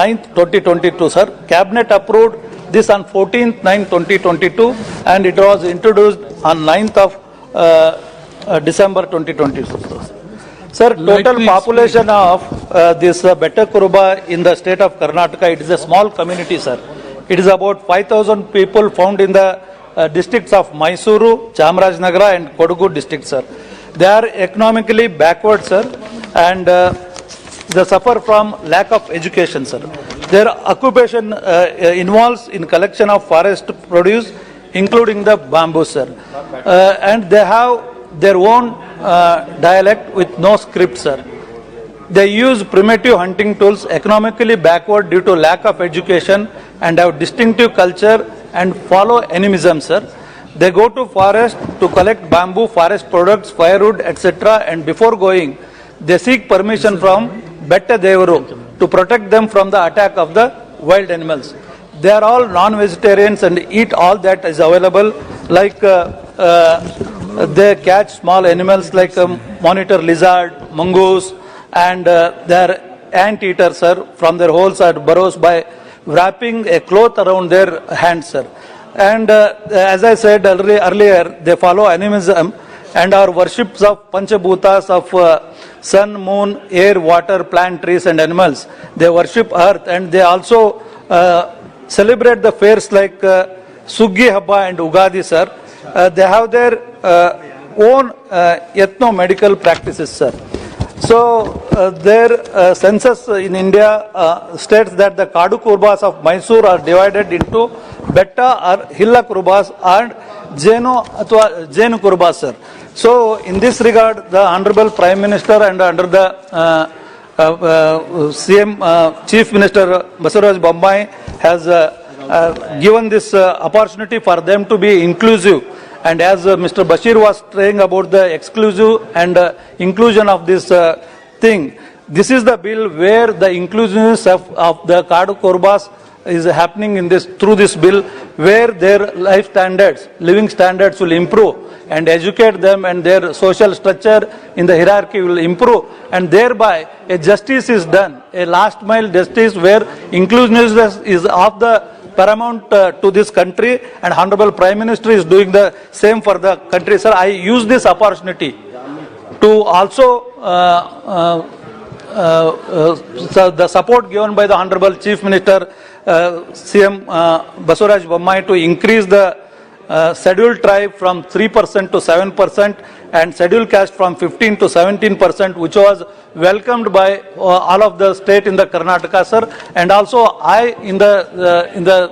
9/2022, sir. Cabinet approved this on 14/9/2022 and it was introduced on 9th of December 2022. Sir, total population of this Betta Kuruba in the state of Karnataka, it is a small community, sir. It is about 5,000 people found in the districts of Mysuru, Chamarajanagar and Kodagu districts, sir. They are economically backward, sir, and they suffer from lack of education, sir. Their occupation involves in collection of forest produce, including the bamboo, sir. And they have their own dialect with no script, sir. They use primitive hunting tools, economically backward due to lack of education, and have distinctive culture and follow animism, sir. They go to forest to collect bamboo, forest products, firewood, etc. And before going, they seek permission from Betta Devaru to protect them from the attack of the wild animals. They are all non-vegetarians and eat all that is available, like they catch small animals like monitor lizard, mongoose, and they are ant-eaters, sir, from their holes or burrows by wrapping a cloth around their hands, sir. And as I said earlier, they follow animism and are worships of Panchabhutas of sun, moon, air, water, plant, trees and animals. They worship earth, and they also celebrate the fairs like Suggi Habba and Ugadi, sir. They have their own ethno-medical practices, sir. So their census in India states that the Kadu Kurbas of Mysore are divided into Betta or Hilla Kurbas and Jainu Kurbas, sir. So in this regard, the Honorable Prime Minister and under the CM Chief Minister Basuraj Bommai has given this opportunity for them to be inclusive. And as Mr. Bashir was saying about the exclusive and inclusion of this thing, this is the bill where the inclusiveness of the Kadu Kurbas is happening in this through this bill, where their life standards, living standards will improve, and educate them, and their social structure in the hierarchy will improve, and thereby a justice is done, a last mile justice where inclusiveness is of the paramount to this country, and Honorable Prime Minister is doing the same for the country. Sir, I use this opportunity to also the support given by the Honorable Chief Minister CM Basuraj Bommai to increase the scheduled tribe from 3% to 7% and scheduled caste from 15 to 17%, which was welcomed by all of the state in the Karnataka, sir. And also I in the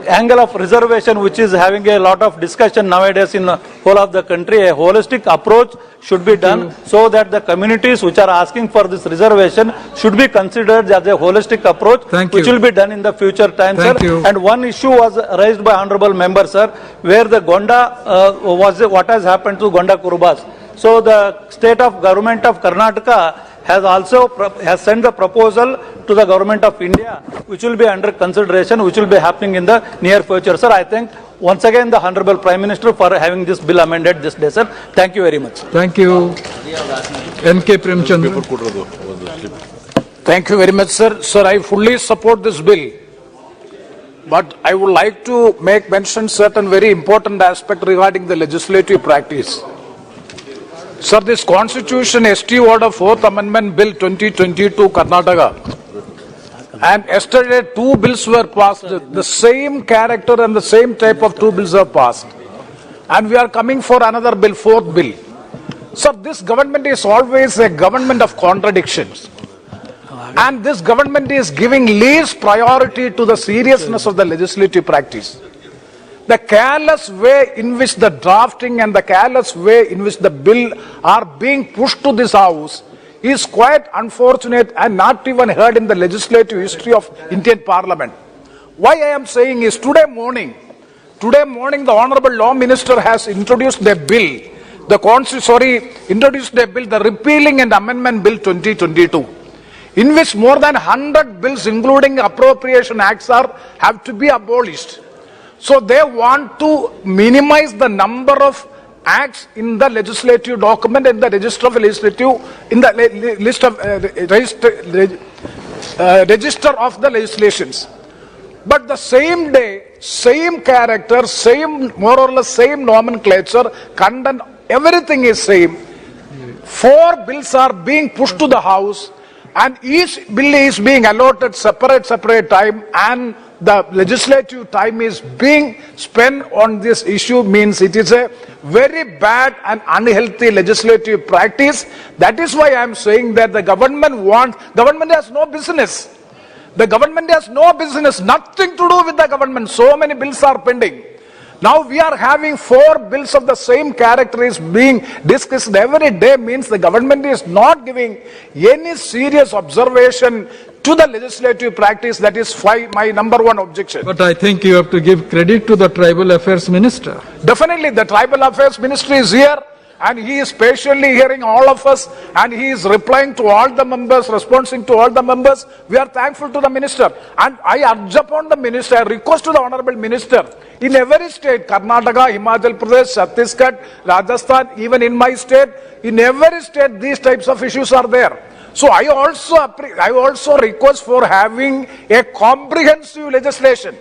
angle of reservation, which is having a lot of discussion nowadays in the whole of the country, a holistic approach should be done so that the communities which are asking for this reservation should be considered as a holistic approach, which will be done in the future times, sir. And one issue was raised by honorable member, sir, where the Gonda what has happened to Gonda Kurbas. So the state of government of Karnataka has also sent the proposal to the government of India, which will be under consideration, which will be happening in the near future, sir. I thank once again the Honorable Prime Minister for having this bill amended this day, sir. Thank you very much. Thank you. N.K. Premchandra. Thank you very much, sir. Sir, I fully support this bill. But I would like to make mention certain very important aspect regarding the legislative practice. Sir, this Constitution ST Order 4th Amendment Bill 2022 Karnataka, and yesterday two bills were passed, the same character and the same type of two bills are passed. And we are coming for another bill, fourth bill. Sir, this government is always a government of contradictions. And this government is giving least priority to the seriousness of the legislative practice. The careless way in which the drafting and the careless way in which the bill are being pushed to this house is quite unfortunate and not even heard in the legislative history of Indian Parliament. Why I am saying is today morning the Honorable Law Minister has introduced the bill, the Repealing and Amendment Bill 2022, in which more than 100 bills including appropriation acts have to be abolished. So they want to minimize the number of acts in the legislative document, in the register of legislative, in the list of register of the legislations. But the same day, same character, same more or less same nomenclature, content, everything is same. 4 bills are being pushed to the House, and each bill is being allotted separate time, and the legislative time is being spent on this issue. Means it is a very bad and unhealthy legislative practice. That is why I am saying that the government has no business. The government has no business, nothing to do with the government. So many bills are pending. Now we are having 4 bills of the same character is being discussed every day, means the government is not giving any serious observation to the legislative practice. That is my number one objection. But I think you have to give credit to the Tribal Affairs Minister. Definitely, the Tribal Affairs Minister is here, and he is patiently hearing all of us, and he is replying to all the members, responding to all the members. We are thankful to the minister, and I urge upon the minister, I request to the Honorable Minister, in every state, Karnataka, Himachal Pradesh, Chhattisgarh, Rajasthan, even in my state, in every state these types of issues are there. So I also request for having a comprehensive legislation.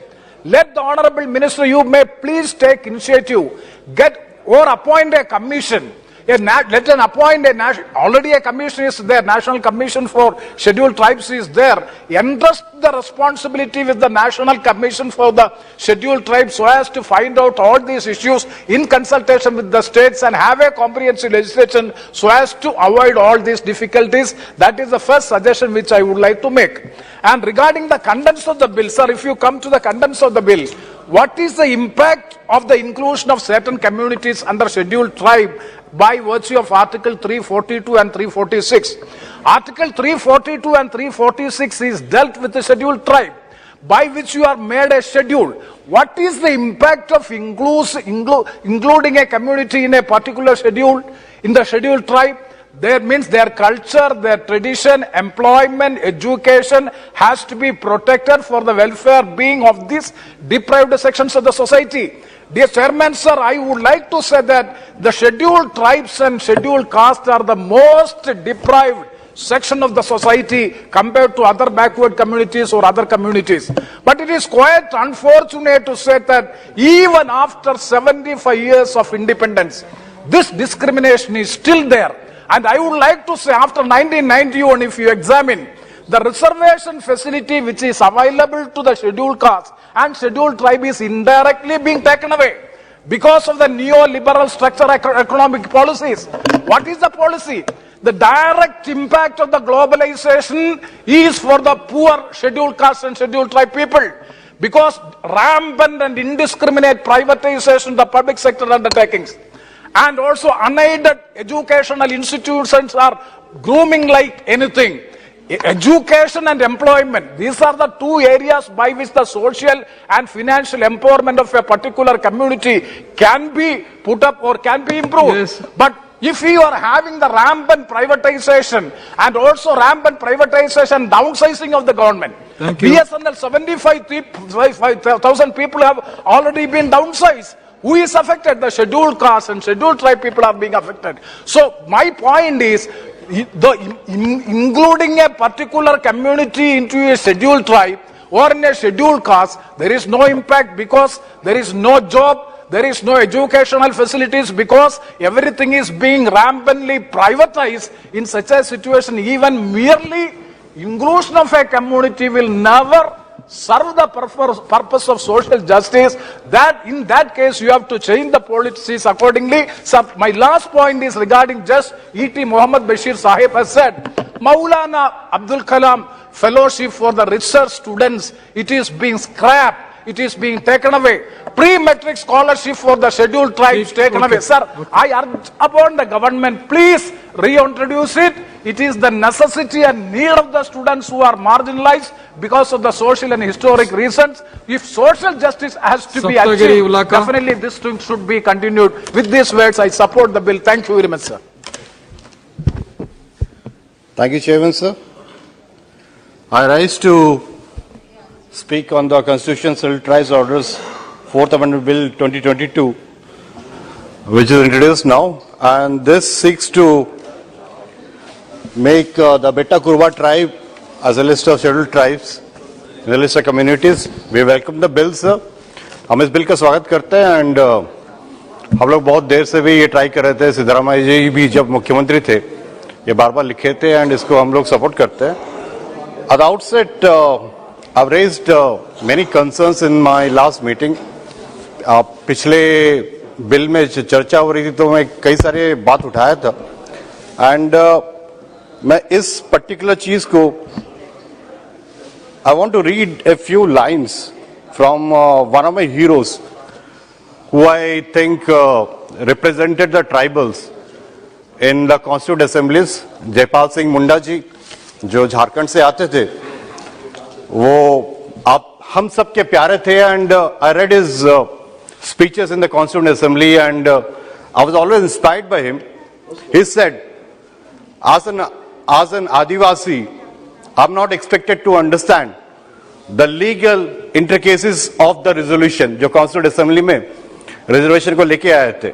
Let the Honorable Minister, you may please take initiative, get or appoint a commission Let them appoint already a commission is there, National Commission for Scheduled Tribes is there. Entrust the responsibility with the National Commission for the Scheduled Tribes so as to find out all these issues in consultation with the states and have a comprehensive legislation so as to avoid all these difficulties. That is the first suggestion which I would like to make. And regarding the contents of the bill, sir, if you come to the contents of the bill, what is the impact of the inclusion of certain communities under scheduled tribe by virtue of Article 342 and 346? Article 342 and 346 is dealt with the scheduled tribe by which you are made a schedule. What is the impact of including a community in a particular schedule, in the scheduled tribe? There means their culture, their tradition, employment, education has to be protected for the welfare being of these deprived sections of the society. Dear Chairman, sir, I would like to say that the scheduled tribes and scheduled castes are the most deprived section of the society compared to other backward communities or other communities. But it is quite unfortunate to say that even after 75 years of independence, this discrimination is still there. And I would like to say after 1991, if you examine the reservation facility which is available to the scheduled caste and scheduled tribe is indirectly being taken away because of the neoliberal structure economic policies. What is the policy? The direct impact of the globalization is for the poor scheduled caste and scheduled tribe people, because rampant and indiscriminate privatization of the public sector undertakings and also unaided educational institutions are grooming like anything. Education and employment, these are the two areas by which the social and financial empowerment of a particular community can be put up or can be improved. Yes. But if you are having the rampant privatization and also rampant privatization downsizing of the government, Thank you. BSNL 75,000 people have already been downsized. Who is affected? The scheduled caste and scheduled tribe people are being affected. So my point is, including a particular community into a scheduled tribe or in a scheduled caste, there is no impact because there is no job, there is no educational facilities because everything is being rampantly privatized. In such a situation, even merely inclusion of a community will never serve the purpose of social justice. That in that case you have to change the policies accordingly. So my last point is regarding just E.T. Muhammad Bashir Sahib has said, Maulana Abdul Kalam fellowship for the research students, it is being scrapped. It is being taken away. Pre-matric scholarship for the scheduled tribes taken away. Sir, I urge upon the government, please reintroduce it. It is the necessity and need of the students who are marginalized because of the social and historic reasons. If social justice has to be achieved, definitely this thing should be continued. With these words, I support the bill. Thank you very much, sir. Thank you, Chairman, sir. I rise to speak on the Constitution Scheduled Tribes Orders 4th Amendment Bill 2022, which is introduced now, and this seeks to make the Beta Kurba tribe as a list of scheduled tribes, in the list of communities. We welcome the bill, sir. हम इस bill का स्वागत करते हैं and हम लोग बहुत देर से भी ये ट्राई कर रहे थे. सिद्धरामैया जी भी जब मुख्यमंत्री थे ये बार बार लिखे थे एंड इसको हम लोग सपोर्ट करते हैं. At the outset, I've raised many concerns in my last meeting. पिछले बिल में चर्चा हो रही थी तो मैं कई सारे बात उठाया था एंड मैं इस पर्टिकुलर चीज को I want to read a few lines from one of my heroes who I think represented the tribals in the Constituent Assemblies. Jaipal Singh Munda ji जो झारखंड से आते थे, वो आप हम सब के प्यारे थे and I read his speeches in the Constituent Assembly and I was always inspired by him. He said, as an Adivasi, I'm not expected to understand the legal intricacies of the resolution जो Constituent Assembly में reservation को लेके आए थे.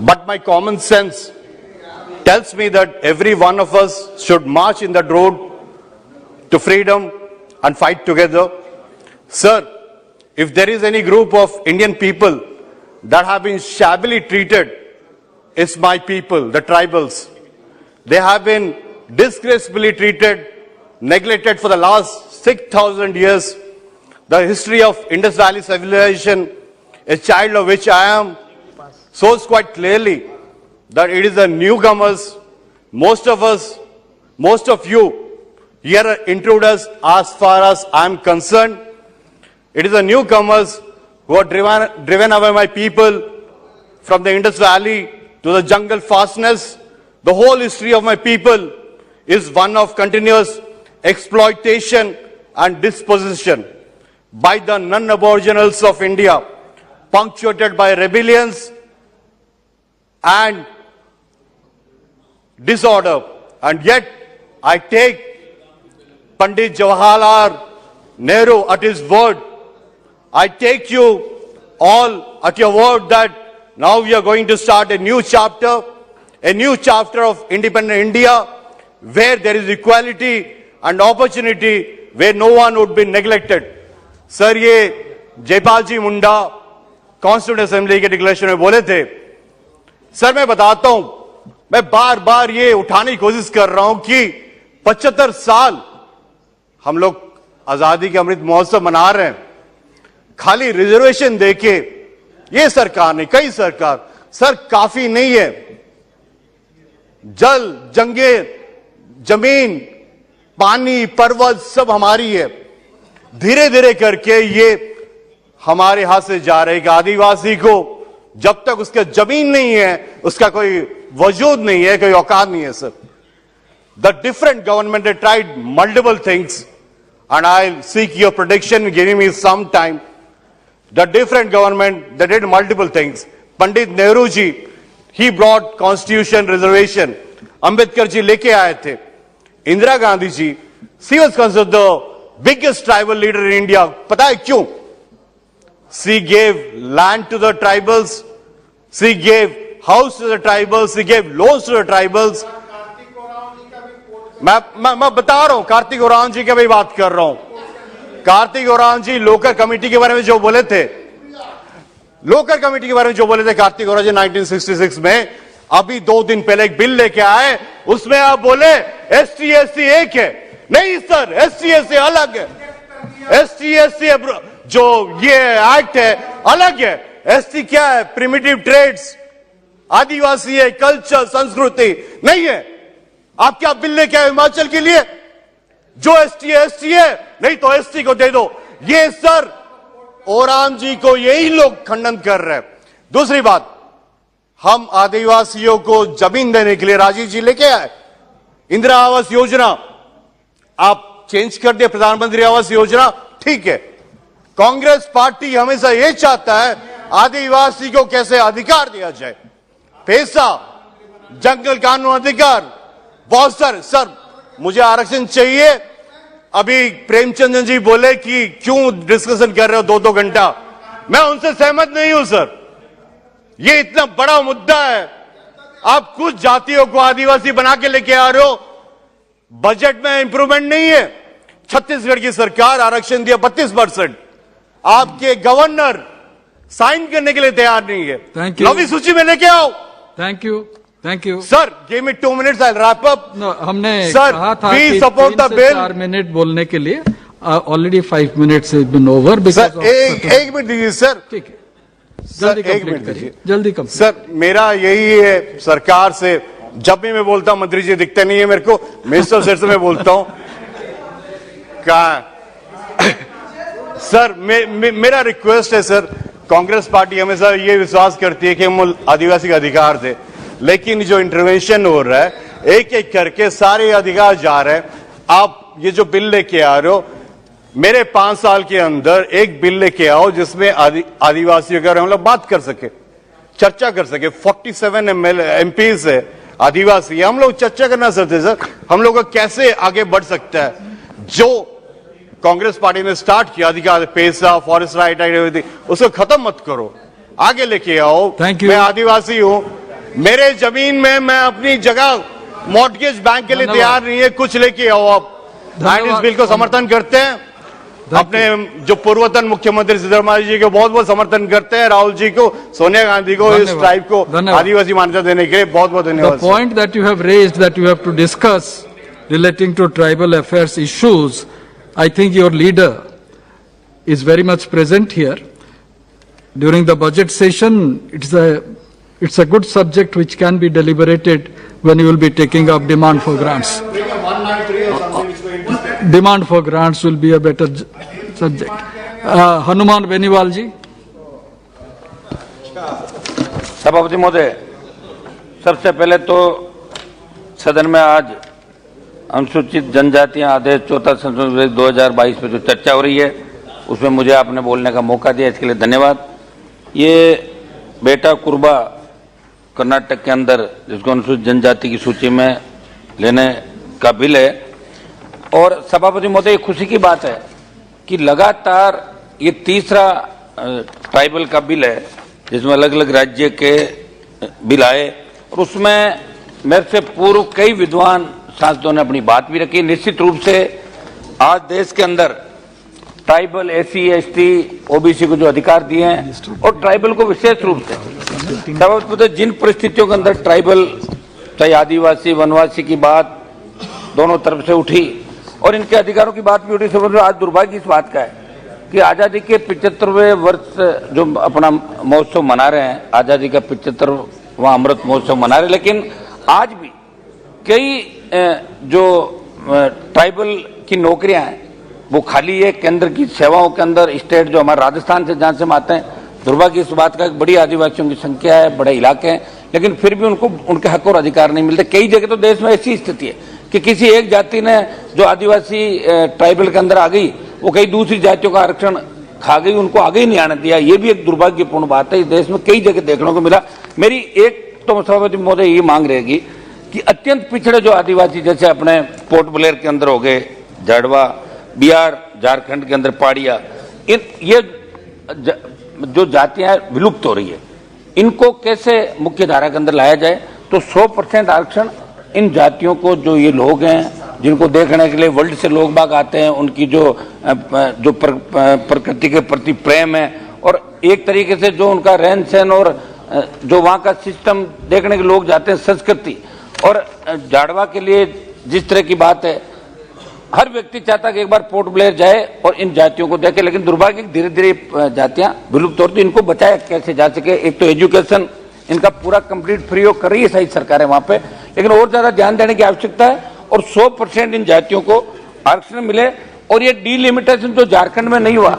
But my common sense tells me that every one of us should march in that road to freedom and fight together. Sir, if there is any group of Indian people that have been shabbily treated is my people, the tribals. They have been disgracefully treated, neglected for the last 6,000 years. The history of Indus Valley civilization, a child of which I am, shows quite clearly that it is the newcomers, most of us, most of you here are intruders as far as I am concerned. It is the newcomers who are driven away my people from the Indus Valley to the jungle fastness. The whole history of my people is one of continuous exploitation and dispossession by the non-aboriginals of India, punctuated by rebellions and disorder. And yet, I take Pandit Jawaharlal Nehru at his word. I take you all at your word that now we are going to start a new chapter of independent India, where there is equality and opportunity, where no one would be neglected. Sir, ये जयपाल जी मुंडा constituent assembly के declaration में बोले थे. Sir मैं बताता हूं, मैं बार बार ये उठाने की कोशिश कर रहा हूं कि 75 साल हम लोग आजादी के अमृत महोत्सव मना रहे हैं. खाली रिजर्वेशन देके ये सरकार नहीं, कई सरकार, सर काफी नहीं है. जल, जंगे, जमीन, पानी, पर्वत सब हमारी है. धीरे धीरे करके ये हमारे हाथ से जा रहे. आदिवासी को जब तक उसका जमीन नहीं है, उसका कोई वजूद नहीं है, कोई औकात नहीं है. Sir, the different government, they tried multiple things, and I'll seek your prediction, giving me some time. The different government, they did multiple things. Pandit Nehru ji, he brought constitution reservation. Ambedkar ji leke aaye the. Indira Gandhi ji, she was considered the biggest tribal leader in India. Pata hai kyun? She gave land to the tribals, she gave house to the tribals, she gave loans to the tribals. मैं बता रहा हूं, कार्तिक उरांव जी की भी बात कर रहा हूं. कार्तिक उरांव जी लोकल कमेटी के बारे में जो बोले थे, लोकल कमेटी के बारे में जो बोले थे कार्तिक उरांव जी 1966 में, अभी 2 दिन पहले एक बिल लेके आए, उसमें आप बोले एसटी एससी एक है. नहीं सर, एसटी एससी अलग है. एसटी एससी जो ये एक्ट है अलग है. एसटी क्या है? प्रिमिटिव ट्रेड्स, आदिवासी है, कल्चर, संस्कृति नहीं है. आप क्या बिल लेके आए हिमाचल के लिए? जो एसटी है, नहीं तो एसटी को दे दो. ये सर ओराम जी को यही लोग खंडन कर रहे हैं. दूसरी बात, हम आदिवासियों को जमीन देने के लिए राजीव जी लेके आए. इंदिरा आवास योजना आप चेंज कर दिए, प्रधानमंत्री आवास योजना, ठीक है. कांग्रेस पार्टी हमेशा ये चाहता है आदिवासी को कैसे अधिकार दिया जाए. पैसा, जंगल कानून अधिकार, बहुत सारे. सर मुझे आरक्षण चाहिए. अभी प्रेमचंद जी बोले कि क्यों डिस्कशन कर रहे हो 2-2 घंटा. मैं उनसे सहमत नहीं हूं सर. ये इतना बड़ा मुद्दा है, आप कुछ जातियों को आदिवासी बना के लेके आ रहे हो. बजट में इंप्रूवमेंट नहीं है. छत्तीसगढ़ की सरकार आरक्षण दिया 32%. आपके गवर्नर साइन करने के लिए तैयार नहीं है. नौवीं सूची में लेके आओ. Thank you sir. Give me 2 minutes, I wrap up. हमने सर, कहा था we कि support 3 the से bill. 4 मिनट बोलने के लिए. Already 5 minutes has been over. Sir एक मिनट दीजिए सर. ठीक है, जल्दी कंप्लीट करिए, जल्दी कंप्लीट. सर मेरा यही है सरकार से, जब भी मैं बोलता हूं मंत्री जी दिखते नहीं है मेरे को, मिनिस्टर सेट से मैं बोलता हूं. सर मेरा रिक्वेस्ट है सर, कांग्रेस पार्टी हमेशा ये विश्वास करती है कि हम आदिवासी का अधिकार दे, लेकिन जो इंटरवेंशन हो रहा है, एक एक करके सारे अधिकार जा रहे हैं. आप ये जो बिल लेके आ रहे हो, मेरे 5 साल के अंदर एक बिल लेके आओ जिसमें आदिवासियों के बारे में हम लोग बात कर सके, चर्चा कर सके. 47 MP से आदिवासी, हम लोग चर्चा करना चाहते सर, हम लोग कैसे आगे बढ़ सकता है. जो कांग्रेस पार्टी ने स्टार्ट किया अधिकार, पैसा, फॉरेस्ट राइट, उसको खत्म मत करो, आगे लेके आओ. मैं आदिवासी हूं, मेरे जमीन में मैं अपनी जगह मॉर्टगेज बैंक के लिए तैयार नहीं है. कुछ लेके आओ आप. इस बिल को समर्थन करते हैं. अपने जो पूर्वतन मुख्यमंत्री सिद्धरामैया जी को बहुत बहुत समर्थन करते हैं, राहुल जी को, सोनिया गांधी को, इस ट्राइब को आदिवासी मान्यता देने के लिए बहुत बहुत धन्यवाद। The point that you have raised, that you have to discuss relating to tribal affairs issues, I think your leader is very much present here. During the budget session, it's a good subject which can be deliberated when you will be taking up demand for grants. Demand for grants will be a better subject. Hanuman Beniwal ji. सभापति महोदय, सबसे पहले तो सदन में आज अनुसूचित जनजातियां आदेश 4 संशोधन 2022 पे जो चर्चा हो रही है उसमें मुझे आपने बोलने का मौका दिया, इसके लिए धन्यवाद। ये बेटा कुर्बा कर्नाटक के अंदर जिसको अनुसूचित जनजाति की सूची में लेने का बिल है, और सभापति महोदय ये खुशी की बात है कि लगातार ये तीसरा ट्राइबल का बिल है जिसमें अलग अलग राज्य के बिल आए, और उसमें मेरे से पूर्व कई विद्वान सांसदों ने अपनी बात भी रखी। निश्चित रूप से आज देश के अंदर ट्राइबल, SC, ST, OBC को जो अधिकार दिए हैं और ट्राइबल को विशेष रूप से जिन परिस्थितियों के अंदर ट्राइबल, चाहे आदिवासी, वनवासी की बात दोनों तरफ से उठी और इनके अधिकारों की बात भी उठी। आज दुर्भाग्य इस बात का है कि आज़ादी के 75वें वर्ष जो अपना महोत्सव मना रहे हैं, आज़ादी का 75वां अमृत महोत्सव मना रहे हैं, लेकिन आज भी कई जो ट्राइबल की नौकरियां हैं वो खाली है। केंद्र की सेवाओं के अंदर स्टेट जो हमारे राजस्थान से जहाँ से हम आते हैं, दुर्भाग्य इस बात का बड़ी आदिवासियों की संख्या है, बड़े इलाके हैं, लेकिन फिर भी उनको उनके हक और अधिकार नहीं मिलते। कई जगह तो देश में ऐसी स्थिति है कि किसी एक जाति ने जो आदिवासी ट्राइबल के अंदर आ गई वो कई दूसरी जातियों का आरक्षण खा गई, उनको आगे ही नहीं आने दिया। ये भी एक दुर्भाग्यपूर्ण बात है, इस देश में कई जगह देखने को मिला। मेरी एक तो सभापति महोदय ये मांग रहेगी कि अत्यंत पिछड़े जो आदिवासी जैसे अपने पोर्ट ब्लेयर के अंदर हो गए, जाड़वा, बिहार, झारखंड के अंदर पहाड़िया, ये जो जातियां विलुप्त हो रही है, इनको कैसे मुख्य धारा के अंदर लाया जाए। तो 100% आरक्षण इन जातियों को, जो ये लोग हैं जिनको देखने के लिए वर्ल्ड से लोग बाग आते हैं, उनकी जो प्रकृति के प्रति प्रेम है और एक तरीके से जो उनका रहन सहन और जो वहाँ का सिस्टम देखने के लोग जाते हैं, संस्कृति, और जाड़वा के लिए जिस तरह की बात है, हर व्यक्ति चाहता कि एक बार पोर्ट ब्लेयर जाए और इन जातियों को देखे, लेकिन दुर्भाग्य धीरे धीरे जातियां विलुप्त हो रही, इनको बचाया कैसे जा सके। एक तो एजुकेशन इनका पूरा कंप्लीट फ्री हो कर रही है सही सरकारें वहां पे, लेकिन और ज्यादा ध्यान देने की आवश्यकता है और 100% इन जातियों को आरक्षण मिले। और ये डिलिमिटेशन जो झारखंड में नहीं हुआ,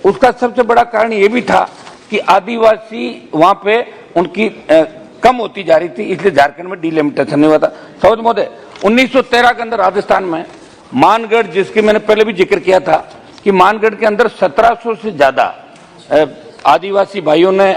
उसका सबसे बड़ा कारण ये भी था कि आदिवासी वहां पे उनकी कम होती जा रही थी, इसलिए झारखंड में डिलिमिटेशन नहीं हुआ था। सौद महोदय, 1913 के अंदर राजस्थान में मानगढ़, जिसकी मैंने पहले भी जिक्र किया था कि मानगढ़ के अंदर 1700 से ज्यादा आदिवासी भाइयों ने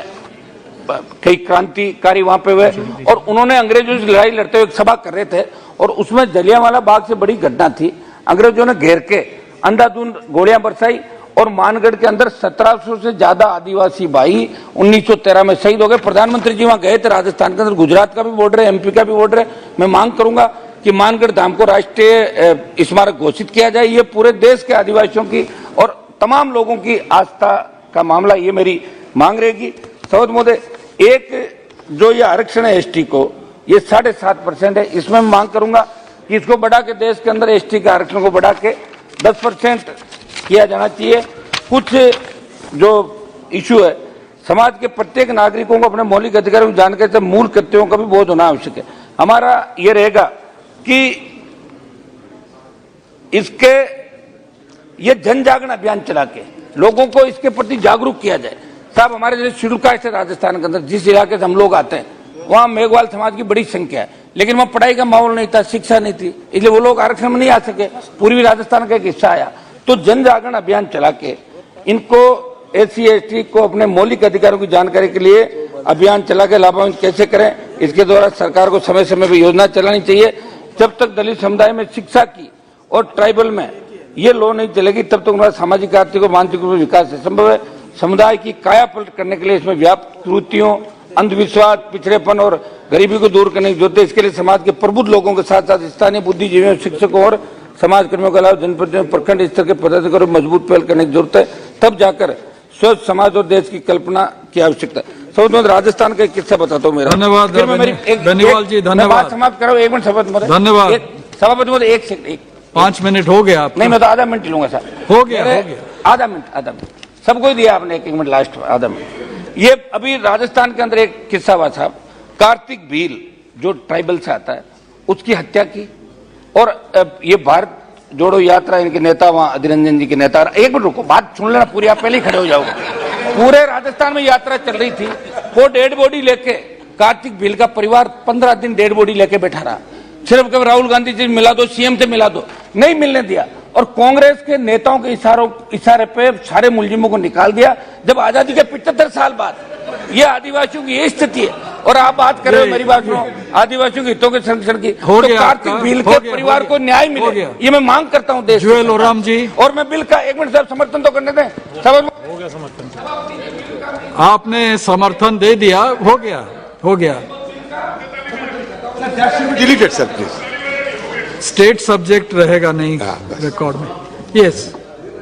कई क्रांतिकारी वहां पे हुए और उन्होंने अंग्रेजों से लड़ाई लड़ते हुए एक सभा कर रहे थे और उसमें जलियांवाला बाग से बड़ी घटना थी। अंग्रेजों ने घेर के अंधाधुंध गोलियां बरसाई और मानगढ़ के अंदर 1700 से ज्यादा आदिवासी भाई 1913 में शहीद हो गए। प्रधानमंत्री जी वहां गए थे, राजस्थान के अंदर गुजरात का भी बॉर्डर है, MP का भी बॉर्डर है। मैं मांग करूंगा कि मानगढ़ धाम को राष्ट्रीय स्मारक घोषित किया जाए। ये पूरे देश के आदिवासियों की और तमाम लोगों की आस्था का मामला, ये मेरी मांग रहेगी। सौद महोदय, एक जो ये आरक्षण है ST को, ये 7.5% है, इसमें मैं मांग करूंगा कि इसको बढ़ा के देश के अंदर ST के आरक्षण को बढ़ा के 10% किया जाना चाहिए। कुछ जो इशू है, समाज के प्रत्येक नागरिकों को अपने मौलिक अधिकारों की जानकारी से मूल कर्तव्यों का भी बोध होना आवश्यक है। हमारा ये रहेगा कि इसके ये जन जागरण अभियान चला के लोगों को इसके प्रति जागरूक किया जाए। साहब, हमारे जैसे शेड्यूल कास्ट है राजस्थान के अंदर, जिस इलाके से हम लोग आते हैं वहां मेघवाल समाज की बड़ी संख्या है, लेकिन वहां पढ़ाई का माहौल नहीं था, शिक्षा नहीं थी, इसलिए वो लोग आरक्षण में नहीं आ सके। पूर्वी राजस्थान का एक हिस्सा आया। तो जन जागरण अभियान चला के इनको SC ST को अपने मौलिक अधिकारों की जानकारी के लिए अभियान चला के लाभान्वित कैसे करें, इसके द्वारा सरकार को समय समय पर योजना चलानी चाहिए। जब तक दलित समुदाय में शिक्षा की और ट्राइबल में ये लॉ नहीं चलेगी, तब तक उनका सामाजिक, आर्थिक और मानसिक रूप से विकास संभव है। समुदाय की काया पलट करने के लिए इसमें व्याप्त त्रुटियों, अंधविश्वास, पिछड़ेपन और गरीबी को दूर करने की जरूरत है। इसके लिए समाज के प्रबुद्ध लोगों के साथ साथ स्थानीय बुद्धिजीवियों, शिक्षकों और समाज कर्मियों के अलावा जनप्रतिनिधियों प्रखंड स्तर के पदाधिकारियों को मजबूत पहल करने की जरूरत है, तब जाकर स्वस्थ समाज और देश की कल्पना की आवश्यकता है। सबूत राजस्थान का एक किस्सा बताता हूँ मेरा। धन्यवाद बेनीवाल जी, धन्यवाद। समाप्त करो, एक मिनट सभापति महोदय। धन्यवाद सभापति महोदय, एक सेकंड, 5 मिनट हो गया आपका। नहीं, मैं तो आधा मिनट लूंगा सर। हो गया आधा मिनट सबको ही दिया आपने, 1 मिनट लास्ट आधा मिनट। ये अभी राजस्थान के अंदर एक किस्सा हुआ साहब, कार्तिक भील जो ट्राइबल से आता है उसकी हत्या की, और ये भारत जोड़ो यात्रा इनके नेता वहां अधीर रंजन जी के नेता, एक मिनट रुको, बात सुन लेना पूरी, आप पहले ही खड़े हो जाओगे। पूरे राजस्थान में यात्रा चल रही थी, वो डेड बॉडी लेके कार्तिक भील का परिवार 15 दिन डेड बॉडी लेके बैठा रहा, सिर्फ कभी राहुल गांधी जी मिला दो, सीएम से मिला दो, नहीं मिलने दिया, और कांग्रेस के नेताओं के इशारे पे सारे मुलजिमों को निकाल दिया। जब आजादी के 75 साल बाद ये आदिवासियों की ये स्थिति है, और आप बात कर रहे हो, मेरी बात सुनो, आदिवासियों के हितों के संरक्षण की, तो कार्तिक भील के परिवार को न्याय मिले, ये मैं मांग करता हूँ देश राम जी। और मैं बिल का 1 मिनट साहब समर्थन तो करने दें। हो गया समर्थन, आपने समर्थन दे दिया, हो गया। Deleted sir please, state subject रहेगा नहीं रिकॉर्ड में। यस,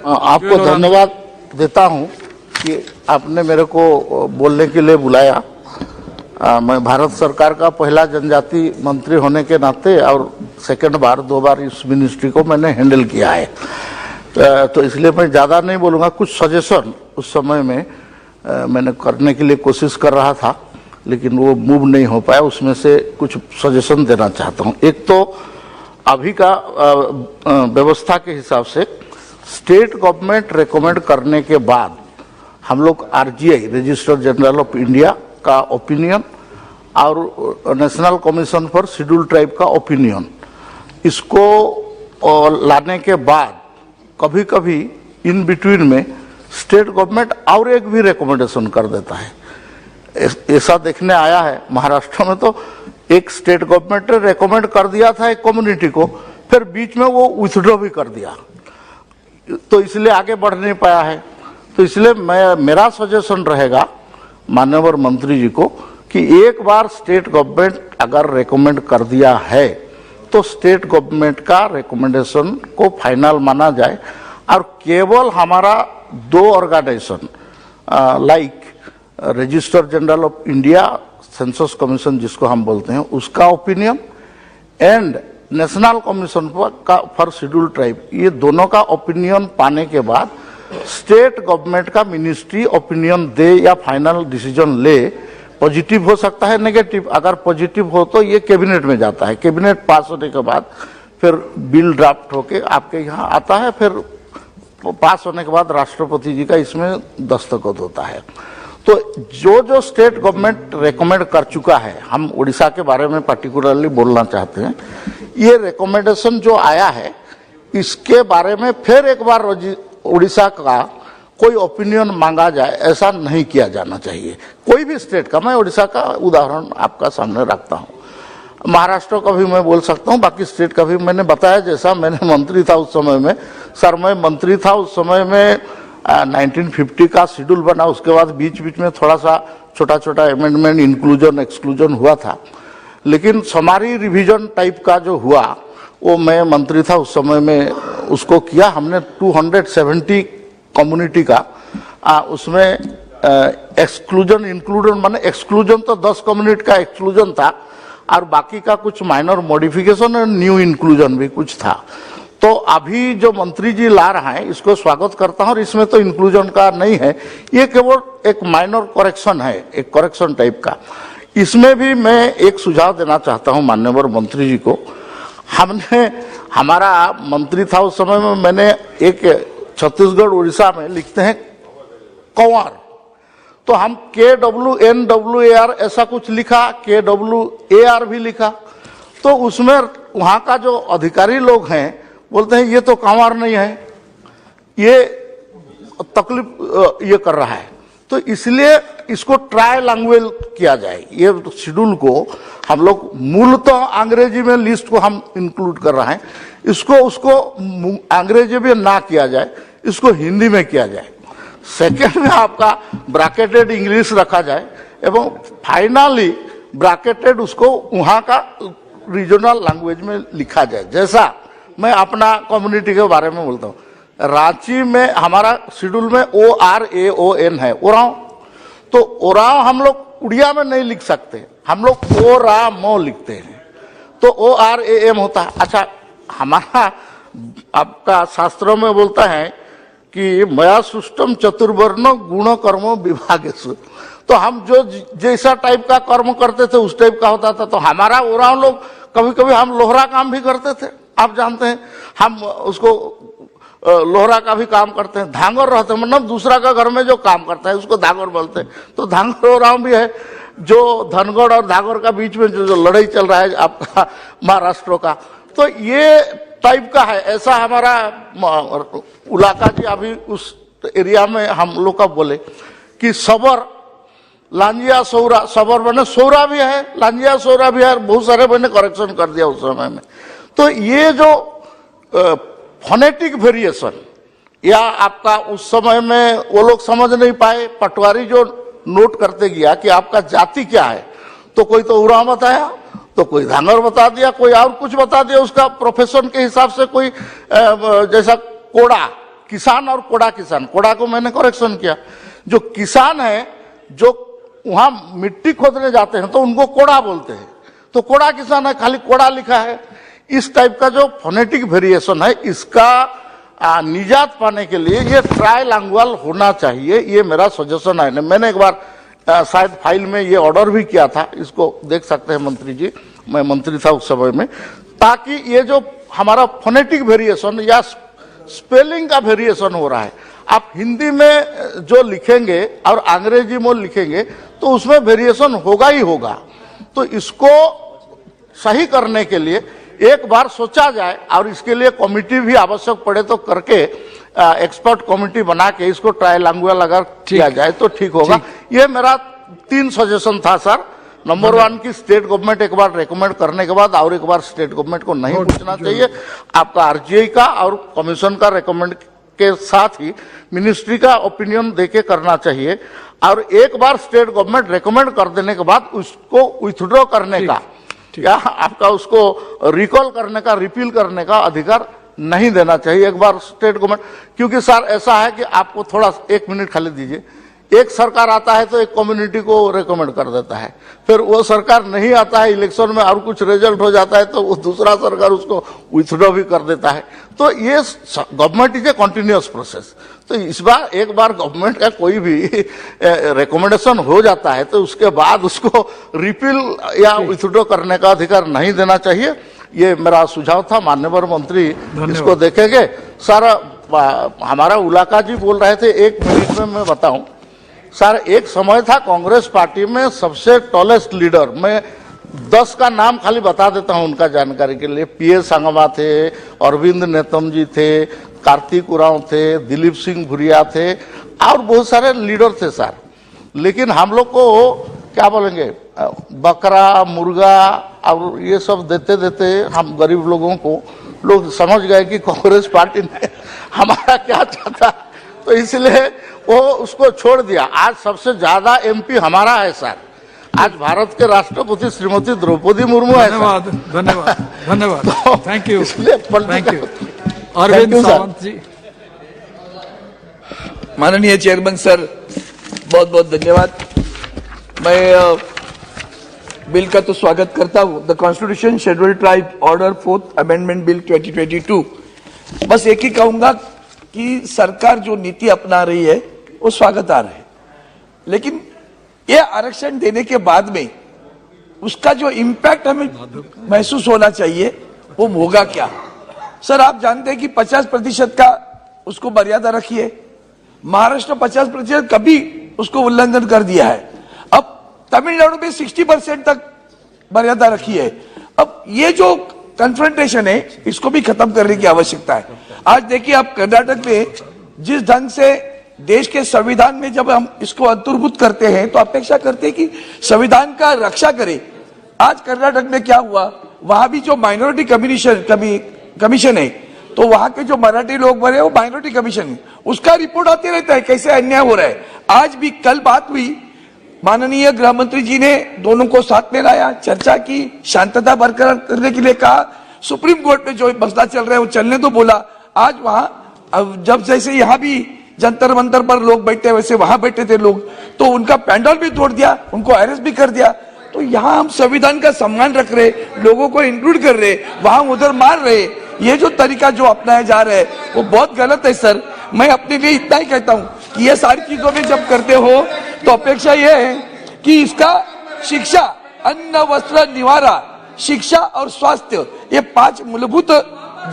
आपको धन्यवाद देता हूं कि आपने मेरे को बोलने के लिए बुलाया। मैं भारत सरकार का पहला जनजाति मंत्री होने के नाते और सेकंड बार 2 बार इस मिनिस्ट्री को मैंने हैंडल किया है, तो इसलिए मैं ज़्यादा नहीं बोलूँगा। कुछ सजेशन उस समय में मैंने करने के लिए कोशिश कर रहा था, लेकिन वो मूव नहीं हो पाया, उसमें से कुछ सजेशन देना चाहता हूँ। एक तो अभी का व्यवस्था के हिसाब से स्टेट गवर्नमेंट रेकमेंड करने के बाद हम लोग RGI, register general of India का ओपिनियन और national commission for schedule tribe का ओपिनियन, इसको लाने के बाद कभी कभी इन बिटवीन में स्टेट गवर्नमेंट और एक भी रिकमेंडेशन कर देता है। ऐसा देखने आया है महाराष्ट्र में, तो एक स्टेट गवर्नमेंट ने रेकमेंड कर दिया था एक कम्युनिटी को, फिर बीच में वो विथड्रॉ भी कर दिया, तो इसलिए आगे बढ़ नहीं पाया है। तो इसलिए मेरा सजेशन रहेगा माननीय मंत्री जी को कि एक बार स्टेट गवर्नमेंट अगर रेकमेंड कर दिया है तो स्टेट गवर्नमेंट का रेकमेंडेशन को फाइनल माना जाए, और केवल हमारा 2 organisation like register general of India, census commission जिसको हम बोलते हैं, उसका opinion and national commission for schedule tribe, ये दोनों का ओपिनियन पाने के बाद स्टेट गवर्नमेंट का मिनिस्ट्री ओपिनियन दे या फाइनल डिसीजन ले। पॉजिटिव हो सकता है, नेगेटिव। अगर पॉजिटिव हो तो ये कैबिनेट में जाता है, कैबिनेट पास होने के बाद फिर बिल ड्राफ्ट होके आपके यहाँ आता है, फिर पास होने के बाद राष्ट्रपति जी का इसमें दस्तखत होता है। तो जो स्टेट गवर्नमेंट रेकमेंड कर चुका है, हम उड़ीसा के बारे में पर्टिकुलरली बोलना चाहते हैं, ये रिकमेंडेशन जो आया है इसके बारे में फिर एक बार उड़ीसा का कोई ओपिनियन मांगा जाए, ऐसा नहीं किया जाना चाहिए कोई भी स्टेट का। मैं उड़ीसा का उदाहरण आपका सामने रखता हूँ, महाराष्ट्र का भी मैं बोल सकता हूँ, बाकी स्टेट का भी। मैंने बताया जैसा मैंने मंत्री था उस समय में, सर मैं मंत्री था उस समय में 1950 का शेड्यूल बना, उसके बाद बीच बीच में थोड़ा सा छोटा छोटा अमेंडमेंट, इंक्लूजन एक्सक्लूजन हुआ था, लेकिन समारी रिवीजन टाइप का जो हुआ वो मैं मंत्री था उस समय में उसको किया हमने। 270 कम्युनिटी का उसमें एक्सक्लूजन इंक्लूजन, माने एक्सक्लूजन तो 10 कम्युनिटी का एक्सक्लूजन था और बाकी का कुछ माइनर मॉडिफिकेशन और न्यू इंक्लूजन भी कुछ था। तो अभी जो मंत्री जी ला रहा है इसको स्वागत करता हूं, और इसमें तो इंक्लूजन का नहीं है, ये केवल एक माइनर करेक्शन है, एक करेक्शन टाइप का। इसमें भी मैं एक सुझाव देना चाहता हूं माननीय मंत्री जी को। हमने, हमारा मंत्री था उस समय में, मैंने एक छत्तीसगढ़ उड़ीसा में लिखते हैं कंवर, तो हम KWNWAR ऐसा कुछ लिखा, KWAR भी लिखा, तो उसमें वहाँ का जो अधिकारी लोग हैं बोलते हैं ये तो कंवर नहीं है, ये तकलीफ ये कर रहा है। तो इसलिए इसको ट्राई लैंग्वेज किया जाए, ये शेड्यूल को हम लोग मूलतः अंग्रेजी में लिस्ट को हम इंक्लूड कर रहे हैं, इसको उसको अंग्रेजी में ना किया जाए, इसको हिंदी में किया जाए। सेकेंड में आपका ब्रैकेटेड इंग्लिश रखा जाए एवं फाइनली ब्रैकेटेड उसको वहाँ का रीजनल लैंग्वेज में लिखा जाए, जैसा मैं अपना कम्युनिटी के बारे में बोलता हूँ। रांची में हमारा शेड्यूल में ORAON है, ओराव। तो ओराव हम लोग उड़िया में नहीं लिख सकते, हम लोग ओरामो लिखते हैं, तो ORAM होता है। अच्छा, हमारा आपका शास्त्रों में बोलता है कि मया सृष्टम चतुर्वर्ण गुण कर्म विभागेषु, तो हम जो जैसा टाइप का कर्म करते थे उस टाइप का होता था। तो हमारा ओराव लोग कभी कभी हम लोहरा काम भी करते थे, आप जानते हैं, हम उसको लोहरा का भी काम करते हैं। धांगर रहते हैं, मतलब दूसरा का घर में जो काम करता है उसको धांगर बोलते हैं। तो धांगर ओराव भी है, जो धनगढ़ और धांगर का बीच में जो लड़ाई चल रहा है आपका महाराष्ट्र का, तो ये टाइप का है। ऐसा हमारा इलाका जी अभी उस एरिया में हम लोग का बोले कि सबर लांजिया सौरा, सबर बने सौरा भी है, लांजिया सौरा भी है, बहुत सारे मैंने करेक्शन कर दिया उस समय में। तो ये जो फोनेटिक वेरिएशन या आपका उस समय में वो लोग समझ नहीं पाए, पटवारी जो नोट करते गया कि आपका जाति क्या है, तो कोई तो उराव बताया, तो कोई धांगर बता दिया, कोई और कुछ बता दिया, उसका प्रोफेशन के हिसाब से कोई जैसा कोड़ा किसान और कोड़ा किसान, कोड़ा को मैंने करेक्शन किया। जो किसान है जो वहां मिट्टी खोदने जाते हैं तो उनको कोड़ा बोलते हैं, तो कोड़ा किसान है, खाली कोड़ा लिखा है। इस टाइप का जो फोनेटिक वेरिएशन है, इसका निजात पाने के लिए ये ट्राइलैंग्युअल होना चाहिए, ये मेरा सजेशन है। मैंने एक बार शायद फाइल में ये ऑर्डर भी किया था, इसको देख सकते हैं मंत्री जी, मैं मंत्री था उस समय में, ताकि ये जो हमारा फोनेटिक वेरिएशन या स्पेलिंग का वेरिएशन हो रहा है, आप हिंदी में जो लिखेंगे और अंग्रेजी में लिखेंगे तो उसमें वेरिएशन होगा ही होगा। तो इसको सही करने के लिए एक बार सोचा जाए, और इसके लिए कमिटी भी आवश्यक पड़े तो करके एक्सपर्ट कमिटी बना के इसको ट्राइलैंग्युअल अगर किया जाए तो ठीक होगा। ये मेरा 3 सजेशन था सर। नंबर 1 की स्टेट गवर्नमेंट एक बार रेकमेंड करने के बाद और एक बार स्टेट गवर्नमेंट को नहीं पूछना चाहिए, आपका RGI का और कमीशन का रेकमेंड के साथ ही मिनिस्ट्री का ओपिनियन देके करना चाहिए। और एक बार स्टेट गवर्नमेंट रेकमेंड कर देने के बाद उसको विथड्रॉ करने का या आपका उसको रिकॉल करने का, रिपील करने का अधिकार नहीं देना चाहिए एक बार स्टेट गवर्नमेंट। क्योंकि सर ऐसा है कि आपको थोड़ा 1 मिनट खाली दीजिए, एक सरकार आता है तो एक कम्युनिटी को रेकमेंड कर देता है, फिर वो सरकार नहीं आता है, इलेक्शन में और कुछ रिजल्ट हो जाता है तो वो दूसरा सरकार उसको विथड्रॉ भी कर देता है। तो ये government is a continuous process. तो इस बार एक बार गवर्नमेंट का कोई भी रिकमेंडेशन हो जाता है तो उसके बाद उसको रिपील या विथड्रॉ करने का अधिकार नहीं देना चाहिए। ये मेरा सुझाव था, माननीय मंत्री इसको देखेंगे। सर हमारा उलाका जी बोल रहे थे, 1 मिनट में मैं बताऊं सर, एक समय था कांग्रेस पार्टी में सबसे टॉलेस्ट लीडर, मैं 10 का नाम खाली बता देता हूं उनका जानकारी के लिए। PS संगमा थे, अरविंद नेतम जी थे, कार्तिक उरांव थे, दिलीप सिंह भुरिया थे और बहुत सारे लीडर थे सर। लेकिन हम लोग को क्या बोलेंगे, बकरा मुर्गा और ये सब देते देते हम गरीब लोगों को लोग समझ गए कि कांग्रेस पार्टी ने हमारा क्या चाहता, तो इसलिए वो उसको छोड़ दिया। आज सबसे ज्यादा MP हमारा है सर, आज भारत के राष्ट्रपति श्रीमती द्रौपदी मुर्मू है। धन्यवाद धन्यवाद धन्यवाद, thank you, thank you. Arvind Sawant ji. माननीय चेयरमैन सर, बहुत बहुत धन्यवाद। मैं बिल का तो स्वागत करता हूं, the constitution scheduled tribe order 4th amendment bill 2022। बस एक ही कहूंगा कि सरकार जो नीति अपना रही है वो स्वागतार्ह है, लेकिन ये आरक्षण देने के बाद में उसका जो इम्पैक्ट हमें महसूस होना चाहिए वो होगा क्या। सर आप जानते हैं कि 50% का उसको मर्यादा रखी है, महाराष्ट्र 50% कभी उसको उल्लंघन कर दिया है। अब तमिलनाडु में 60% तक मर्यादा रखी है। अब ये जो कन्फ्रंटेशन है इसको भी खत्म करने की आवश्यकता है। आज देखिए आप कर्नाटक में जिस ढंग से देश के संविधान में जब हम इसको अंतर्भूत करते हैं तो अपेक्षा करते हैं कि संविधान का रक्षा करे। आज कर्नाटक में क्या हुआ, वहां भी जो माइनॉरिटी कमीशन है तो वहां के जो मराठी लोग बने वो माइनॉरिटी कमीशन है, उसका रिपोर्ट आते रहता है कैसे अन्याय हो रहा है। आज भी कल बात हुई, माननीय गृह मंत्री जी ने दोनों को साथ में लाया, चर्चा की, शांतता बरकरार करने के लिए कहा, सुप्रीम कोर्ट में जो मसला चल रहा है वो चलने तो बोला, आज वहां जब जैसे यहाँ भी जंतर मंतर पर लोग बैठे वैसे वहां बैठे थे लोग, तो उनका पैंडल भी तोड़ दिया, उनको अरेस्ट भी कर दिया। तो यहाँ हम संविधान का सम्मान रख रहे, लोगों को इंक्लूड कर रहे, वहां उधर मार रहे, ये जो तरीका जो अपनाया जा रहा है वो बहुत गलत है सर। मैं अपने लिए इतना ही कहता हूँ कि ये सारी चीजों में जब करते हो तो अपेक्षा ये है कि इसका शिक्षा, अन्न, वस्त्र, निवारा, शिक्षा और स्वास्थ्य, ये 5 मूलभूत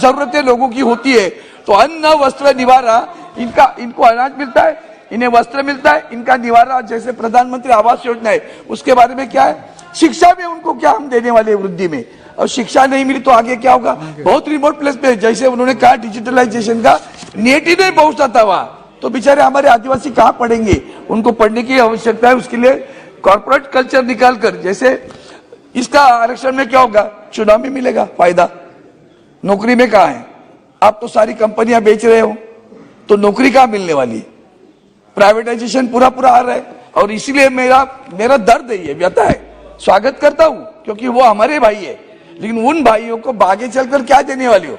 जरूरतें लोगों की होती है। तो अन्न, वस्त्र, निवारा, इनको अनाज मिलता है, इन्हें वस्त्र मिलता है, इनका निवारा जैसे प्रधानमंत्री आवास योजना है उसके बारे में क्या है, शिक्षा में उनको क्या हम देने वाले वृद्धि में, और शिक्षा नहीं मिली तो आगे क्या होगा। बहुत रिमोट प्लेस पे जैसे उन्होंने कहा डिजिटलाइजेशन का नेट ही नहीं पहुंचता था वहां, तो बेचारे हमारे आदिवासी कहाँ पढ़ेंगे, उनको पढ़ने की आवश्यकता है। उसके लिए कॉर्पोरेट कल्चर निकाल कर, जैसे इसका आरक्षण में क्या होगा, चुनाव में मिलेगा फायदा, नौकरी में कहाँ है। आप तो सारी कंपनियां बेच रहे हो तो नौकरी कहाँ मिलने वाली है, प्राइवेटाइजेशन पूरा आ रहा है। और इसीलिए मेरा दर्द है, ये व्यथा है। स्वागत करता हूं क्योंकि वो हमारे भाई है, लेकिन उन भाइयों को आगे चलकर क्या देने वाली हो।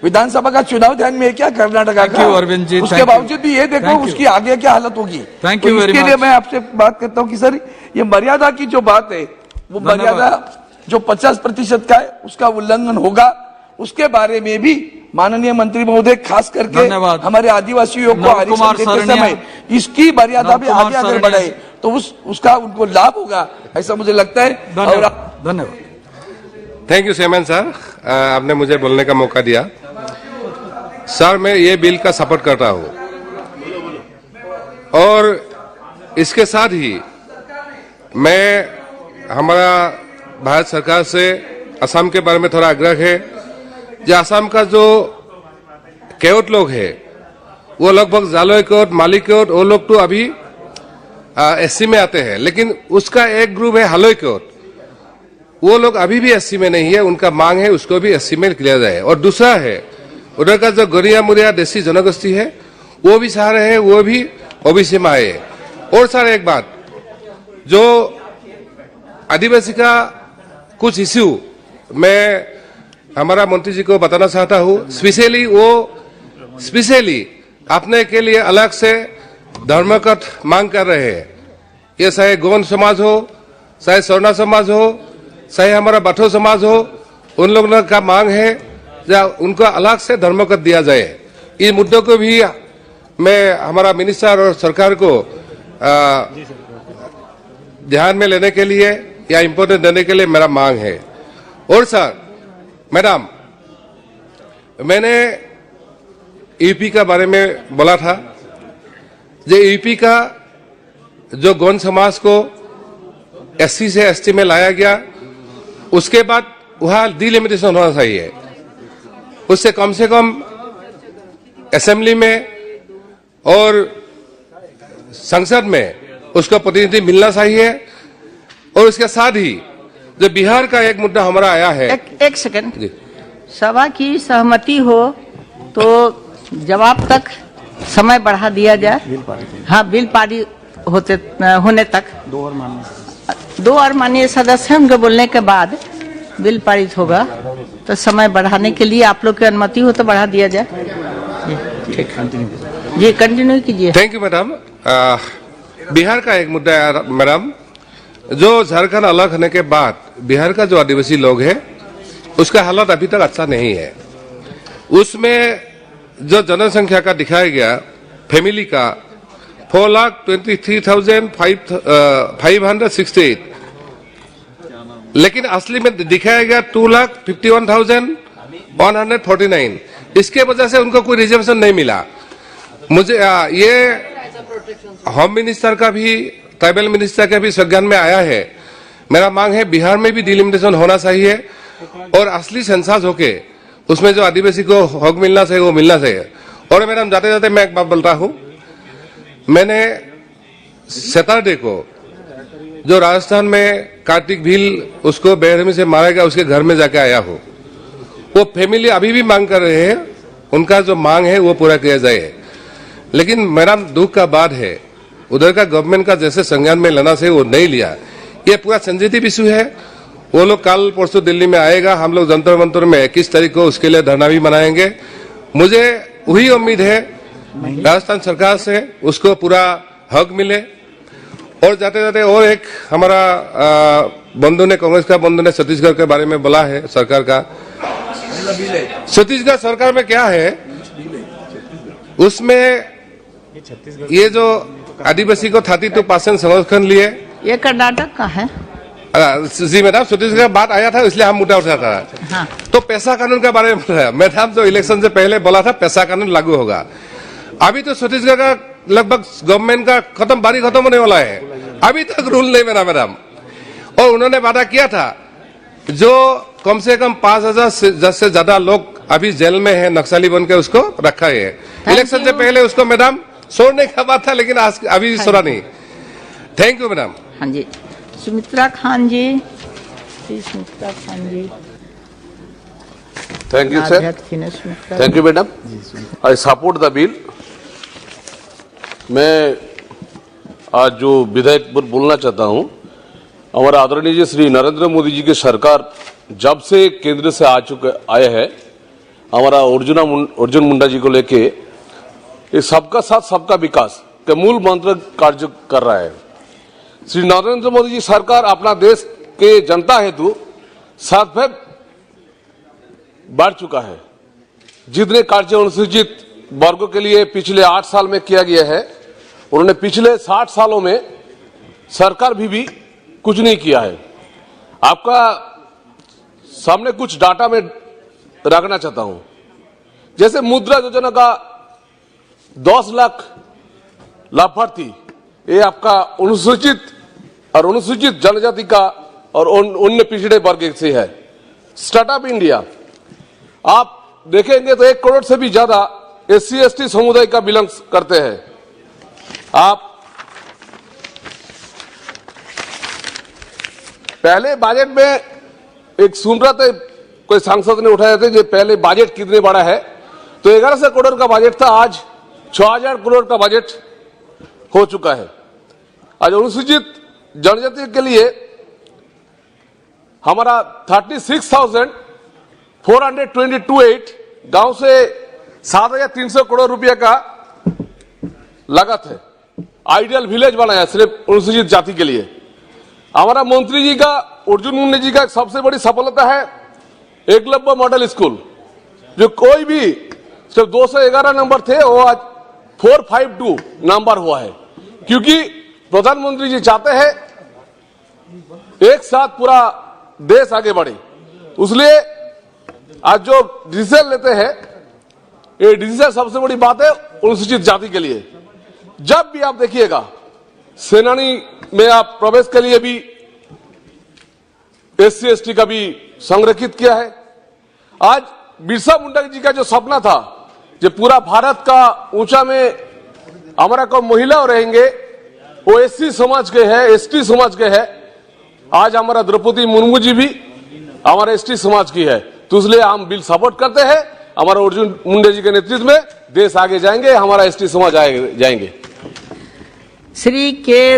विधानसभा का चुनाव ध्यान में है क्या कर्नाटका का, अरविंद जी, उसके बावजूद भी ये देखो उसकी आगे क्या हालत होगी। Thank you very much. इसके लिए मच। मैं आपसे बात करता हूँ कि सर ये मर्यादा की जो बात है वो मर्यादा जो 50% का है उसका उल्लंघन होगा, उसके बारे में भी माननीय मंत्री महोदय खास करके हमारे आदिवासियों को आरक्षण देते समय इसकी मर्यादा भी आगे अगर बढ़ाए तो उसका उनको लाभ होगा, ऐसा मुझे लगता है। धन्यवाद। थैंक यू चेयरमैन सर, आपने मुझे बोलने का मौका दिया। सर मैं ये बिल का सपोर्ट करता हूँ और इसके साथ ही मैं हमारा भारत सरकार से असम के बारे में थोड़ा आग्रह है। जो असम का जो केवट लोग है वो लगभग जालोय केवट, माली केवट, वो लोग तो अभी एससी में आते हैं, लेकिन उसका एक ग्रुप है हालोय केवट, वो लोग अभी भी एससी में नहीं है। उनका मांग है उसको भी एससी में किया जाए। और दूसरा है उधर का जो गोरिया मुरिया देसी जनगोष्ठी है वो भी चाह रहे हैं वो भी ओबीसी में आए। और सर एक बात, जो आदिवासी का कुछ इश्यू मैं हमारा मंत्री जी को बताना चाहता हूँ। स्पेशली अपने के लिए अलग से धर्मकट मांग कर रहे हैं। ये चाहे गौन समाज हो, चाहे स्वर्णा समाज हो, चाहे हमारा बठो समाज हो, उन लोगों का मांग है या उनको अलग से धर्मकट दिया जाए। इन मुद्दों को भी मैं हमारा मिनिस्टर और सरकार को ध्यान में लेने के लिए या इम्पोर्टेंस देने के लिए मेरा मांग है। और सर मैडम, मैंने यूपी का बारे में बोला था, जो यूपी का जो गौंड समाज को एससी से एसटी में लाया गया, उसके बाद वहां डिलिमिटेशन होना चाहिए। उससे कम से कम असेंबली में और संसद में उसका प्रतिनिधि मिलना चाहिए। और उसके साथ ही जो बिहार का एक मुद्दा हमारा आया है, एक सेकंड, सभा की सहमति हो तो जवाब तक समय बढ़ा दिया जाए। हाँ, बिल पारित होने तक 2 और माननीय सदस्यों के बोलने के बाद बिल पारित होगा, तो समय बढ़ाने के लिए आप लोग की अनुमति हो तो बढ़ा दिया जाए। जी कंटिन्यू कीजिए। Thank you madam. बिहार का एक मुद्दा है मैडम, जो झारखंड अलग होने के बाद बिहार का जो आदिवासी लोग हैं उसका हालत अभी तक अच्छा नहीं है। उसमें जो जनसंख्या का दिखाया गया फैमिली का 4,23,568, लेकिन असली में दिखाया गया 2,51,149। इसके वजह से उनको कोई रिजर्वेशन नहीं मिला। मुझे ये होम मिनिस्टर का भी, ट्राइबल मिनिस्टर का भी संज्ञान में आया है। मेरा मांग है बिहार में भी डिलिमिटेशन होना चाहिए और असली सेंसस होके उसमें जो आदिवासी को हक मिलना चाहिए वो मिलना चाहिए। और मैडम जाते जाते मैं एक बात बोलता हूं, मैंने सैटरडे को जो राजस्थान में कार्तिक भील उसको बेरहमी से मारा गया उसके घर में जाके आया हूं। वो फैमिली अभी भी मांग कर रहे हैं, उनका जो मांग है वो पूरा किया जाए। लेकिन मेरा दुख का बात है उधर का गवर्नमेंट का जैसे संज्ञान में लेना चाहिए वो नहीं लिया। ये पूरा सेंसिटिव इशू है वो लोग कल परसों दिल्ली में आएगा, हम लोग जंतर मंतर में 21 तारीख को उसके लिए धरना भी मनाएंगे। मुझे वही उम्मीद है राजस्थान सरकार से उसको पूरा हक मिले। और जाते जाते और एक हमारा बंधु ने, कांग्रेस का बंधु ने छत्तीसगढ़ के बारे में बोला है सरकार का। छत्तीसगढ़ सरकार में क्या है, उसमें ये जो आदिवासी को 32% संरक्षण लिए, ये कर्नाटक का है। जी मैडम, छत्तीसगढ़ बात आया था इसलिए हम मुद्दा उठाया था। हाँ। तो पैसा कानून के बारे में बताया मैडम, जो इलेक्शन से पहले बोला था पैसा कानून लागू होगा। अभी तो छत्तीसगढ़ का लगभग गवर्नमेंट का बारी खत्म होने वाला है, अभी तक रूल नहीं बना मैडम। और उन्होंने वादा किया था जो कम से कम 5,000 से ज्यादा लोग अभी जेल में है, नक्सली बन के उसको रखा है। इलेक्शन से पहले उसको मैडम छोड़ने का बात था, लेकिन आज अभी छोड़ा नहीं। Thank you madam. हाँ जी, Sumitra Khan ji, Sumitra Khan ji. Thank you sir. Thank you madam. I support the bill. मैं आज जो विधेयक पर बोलना चाहता हूं, हमारा आदरणीय जी श्री नरेंद्र मोदी जी की सरकार जब से केंद्र से आए हैं, हमारा अर्जुन मुंडा जी को लेके ये सबका साथ सबका विकास के मूल मंत्र कार्य कर रहा है। श्री नरेंद्र मोदी जी सरकार अपना देश के जनता हेतु सर्वव्यापी बढ़ चुका है। जितने कार्य अनुसूचित वर्गों के लिए पिछले 8 साल में किया गया है, उन्होंने पिछले 60 सालों में सरकार भी कुछ नहीं किया है। आपका सामने कुछ डाटा में रखना चाहता हूं। जैसे मुद्रा योजना का 10 लाख लाभार्थी, ये आपका अनुसूचित जनजाति का और अन्य पिछड़े वर्ग से है। स्टार्टअप इंडिया आप देखेंगे तो 1 करोड़ से भी ज्यादा SC/ST समुदाय का बिलोंग करते हैं। आप पहले बजट में एक सुन रहा था, कोई सांसद ने उठाया था, जो पहले बजट कितने बड़ा है, तो 1100 करोड़ का बजट था, आज 6000 करोड़ का बजट हो चुका है। आज अनुसूचित जनजाति के लिए हमारा 36,428 गांव से 7,300 करोड़ रुपया का लागत है। आइडियल विलेज बनाया सिर्फ अनुसूचित जाति के लिए। हमारा मंत्री जी का, अर्जुन मुंडा जी का सबसे बड़ी सफलता है एकलव्य मॉडल स्कूल, जो कोई भी सिर्फ 211 नंबर थे, वो आज 452 नंबर हुआ है। क्योंकि प्रधानमंत्री जी चाहते हैं एक साथ पूरा देश आगे बढ़े, इसलिए आज जो डिसीजन लेते हैं, ये डिसीजन सबसे बड़ी बात है अनुसूचित जाति के लिए। जब भी आप देखिएगा सेनानी में आप प्रवेश के लिए भी SC/ST का भी संरक्षित किया है। आज बिरसा मुंडा जी का जो सपना था, जो पूरा भारत का ऊंचा में हमारा को महिला रहेंगे, वो SC समाज के है, ST समाज के है। आज हमारा द्रौपदी मुर्मू जी भी हमारे ST समाज की है, तो इसलिए हम बिल सपोर्ट करते हैं। हमारा अर्जुन मुंडा जी के नेतृत्व में देश आगे जाएंगे, हमारा ST समाज आगे जाएंगे। श्री के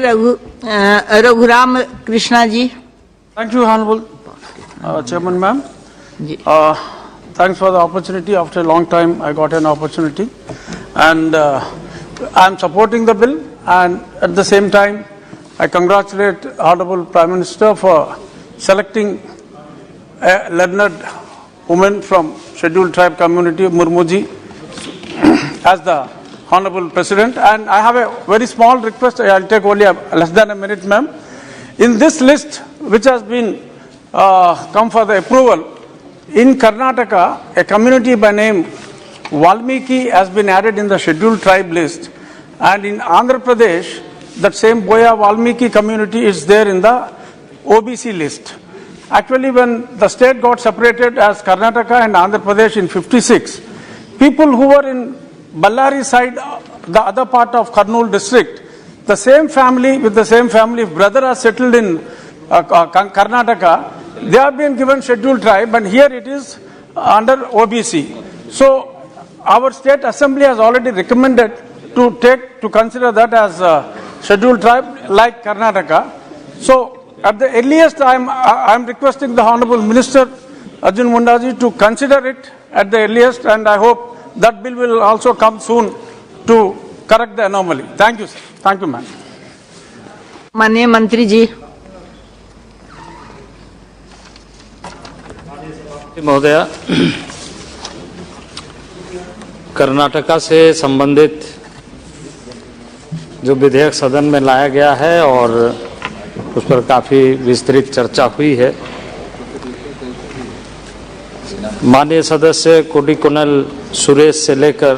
Raghuram Krishna ji. Thank you, Honorable Chairman, ma'am. Thanks for the opportunity. After a long time, I got an opportunity, and I'm supporting the bill. And at the same time, I congratulate Honorable Prime Minister for selecting a learned woman from Scheduled Tribe community, Murmuji, as the Honorable President. And I have a very small request. I'll take only less than a minute, ma'am. In this list, which has been come for the approval, in Karnataka, a community by name Valmiki has been added in the Scheduled Tribe list, and in Andhra Pradesh, that same Boya Valmiki community is there in the OBC list. Actually, when the state got separated as Karnataka and Andhra Pradesh in 56, people who were in Ballari side, the other part of Kurnool district, the same family with the same family, if brother are settled in Karnataka, they have been given Scheduled Tribe, and here it is under OBC. So our state assembly has already recommended to consider that as Scheduled Tribe like Karnataka. So at the earliest, I am requesting the Honorable Minister Arjun Munda ji to consider it at the earliest, and I hope that bill will also come soon to correct the anomaly. Thank you, sir. Thank you, ma'am. माननीय मंत्री जी। महोदया, कर्नाटका से संबंधित जो विधेयक सदन में लाया गया है और उस पर काफी विस्तृत चर्चा हुई है। माननीय सदस्य कोडिकुन्नल सुरेश से लेकर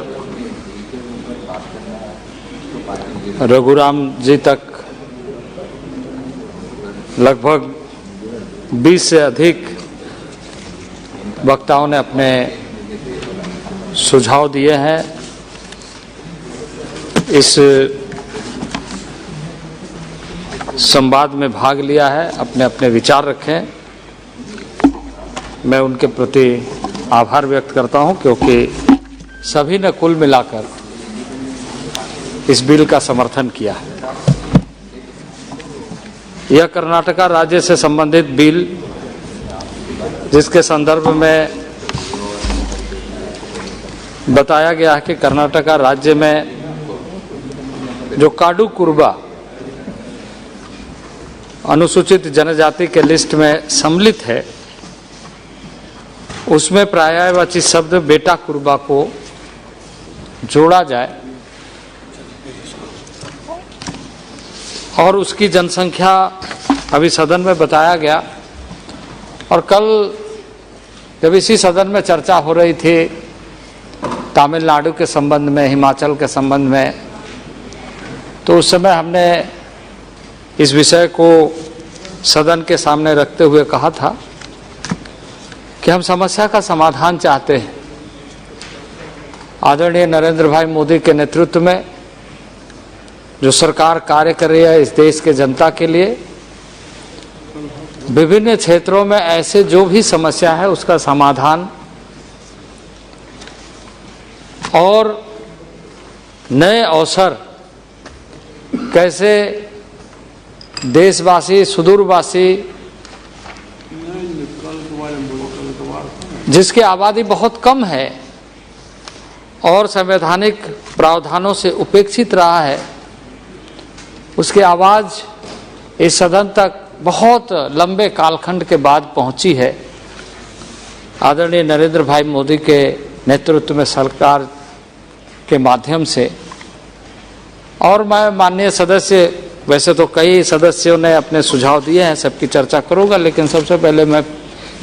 रघुराम जी तक लगभग 20 से अधिक वक्ताओं ने अपने सुझाव दिए हैं। इस संवाद में भाग लिया है, अपने अपने विचार रखें। मैं उनके प्रति आभार व्यक्त करता हूं, क्योंकि सभी ने कुल मिलाकर इस बिल का समर्थन किया है। यह कर्नाटका राज्य से संबंधित बिल, जिसके संदर्भ में बताया गया है कि कर्नाटका राज्य में जो काडू कुर्बा अनुसूचित जनजाति के लिस्ट में सम्मिलित है, उसमें पर्यायवाची शब्द बेटा कुर्बा को जोड़ा जाए और उसकी जनसंख्या अभी सदन में बताया गया। और कल जब इसी सदन में चर्चा हो रही थी तमिलनाडु के संबंध में, हिमाचल के संबंध में, तो उस समय हमने इस विषय को सदन के सामने रखते हुए कहा था कि हम समस्या का समाधान चाहते हैं। आदरणीय नरेंद्र भाई मोदी के नेतृत्व में जो सरकार कार्य कर रही है इस देश के जनता के लिए, विभिन्न क्षेत्रों में ऐसे जो भी समस्या है उसका समाधान और नए अवसर कैसे देशवासी, सुदूरवासी, जिसकी आबादी बहुत कम है और संवैधानिक प्रावधानों से उपेक्षित रहा है, उसकी आवाज इस सदन तक बहुत लंबे कालखंड के बाद पहुंची है। आदरणीय नरेंद्र भाई मोदी के नेतृत्व में सरकार के माध्यम से। और मैं माननीय सदस्य, वैसे तो कई सदस्यों ने अपने सुझाव दिए हैं, सबकी चर्चा करूंगा, लेकिन सबसे पहले मैं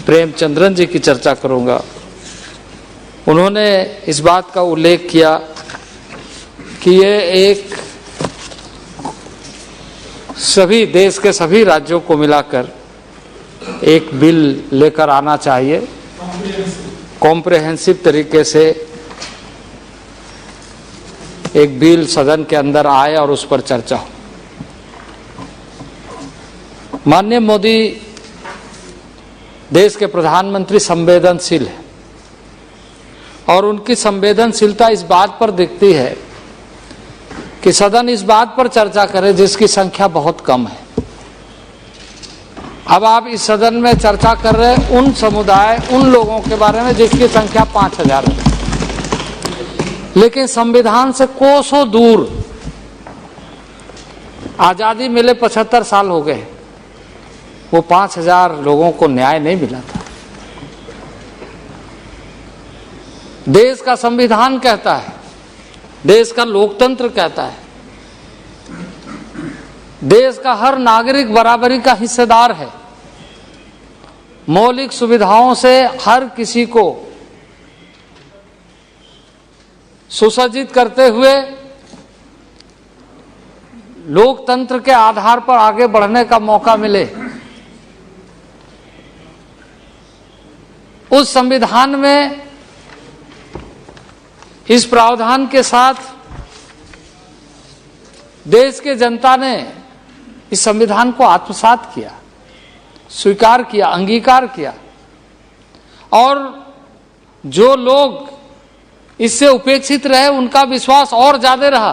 प्रेमचंद्रन जी की चर्चा करूंगा। उन्होंने इस बात का उल्लेख किया कि ये एक सभी देश के सभी राज्यों को मिलाकर एक बिल लेकर आना चाहिए, कॉम्प्रिहेंसिव तरीके से एक बिल सदन के अंदर आए और उस पर चर्चा हो। माननीय मोदी देश के प्रधानमंत्री संवेदनशील है और उनकी संवेदनशीलता इस बात पर दिखती है कि सदन इस बात पर चर्चा करे जिसकी संख्या बहुत कम है। अब आप इस सदन में चर्चा कर रहे हैं उन समुदाय, उन लोगों के बारे में जिसकी संख्या 5000 है, लेकिन संविधान से कोसों दूर, आजादी मिले 75 साल हो गए, वो 5000 लोगों को न्याय नहीं मिला था। देश का संविधान कहता है, देश का लोकतंत्र कहता है, देश का हर नागरिक बराबरी का हिस्सेदार है। मौलिक सुविधाओं से हर किसी को सुसज्जित करते हुए लोकतंत्र के आधार पर आगे बढ़ने का मौका मिले, उस संविधान में इस प्रावधान के साथ देश के जनता ने इस संविधान को आत्मसात किया, स्वीकार किया, अंगीकार किया। और जो लोग इससे उपेक्षित रहे उनका विश्वास और ज्यादा रहा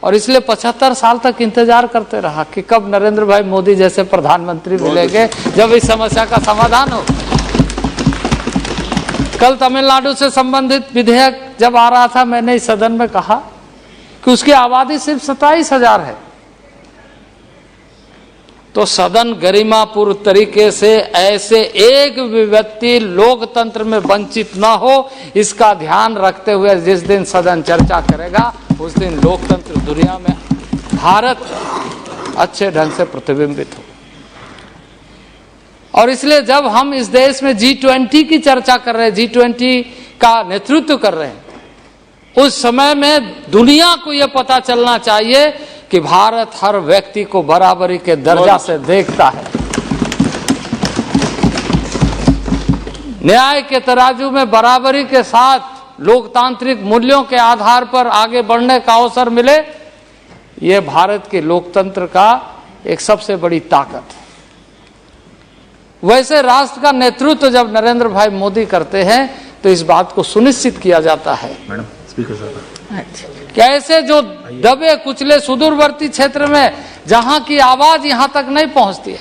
और इसलिए 75 साल तक इंतजार करते रहा कि कब नरेंद्र भाई मोदी जैसे प्रधानमंत्री मिलेंगे जब इस समस्या का समाधान हो। कल तमिलनाडु से संबंधित विधेयक जब आ रहा था, मैंने इस सदन में कहा कि उसकी आबादी सिर्फ 27,000 है। तो सदन गरिमापूर्ण तरीके से ऐसे एक भी व्यक्ति लोकतंत्र में वंचित न हो, इसका ध्यान रखते हुए जिस दिन सदन चर्चा करेगा उस दिन लोकतंत्र दुनिया में, भारत अच्छे ढंग से प्रतिबिंबित हो। और इसलिए जब हम इस देश में G20 की चर्चा कर रहे हैं, G20 का नेतृत्व कर रहे हैं, उस समय में दुनिया को यह पता चलना चाहिए कि भारत हर व्यक्ति को बराबरी के दर्जा से देखता है। न्याय के तराजू में बराबरी के साथ लोकतांत्रिक मूल्यों के आधार पर आगे बढ़ने का अवसर मिले, यह भारत के लोकतंत्र का एक सबसे बड़ी ताकत है। वैसे राष्ट्र का नेतृत्व जब नरेंद्र भाई मोदी करते हैं तो इस बात को सुनिश्चित किया जाता है कि ऐसे जो दबे कुचले सुदूरवर्ती क्षेत्र में जहां की आवाज यहां तक नहीं पहुंचती है,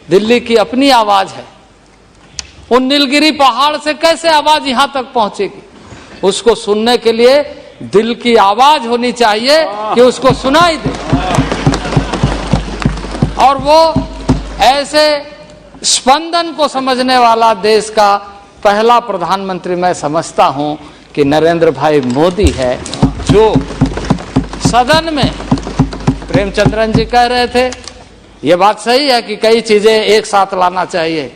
दिल्ली की अपनी आवाज है, उन नीलगिरी पहाड़ से कैसे आवाज यहां तक पहुंचेगी? उसको सुनने के लिए दिल की आवाज होनी चाहिए कि उसको सुनाई दे। और वो ऐसे स्पंदन को समझने वाला देश का पहला प्रधानमंत्री मैं समझता हूं कि नरेंद्र भाई मोदी है, जो सदन में प्रेमचंद्रन जी कह रहे थे, ये बात सही है कि कई चीजें एक साथ लाना चाहिए,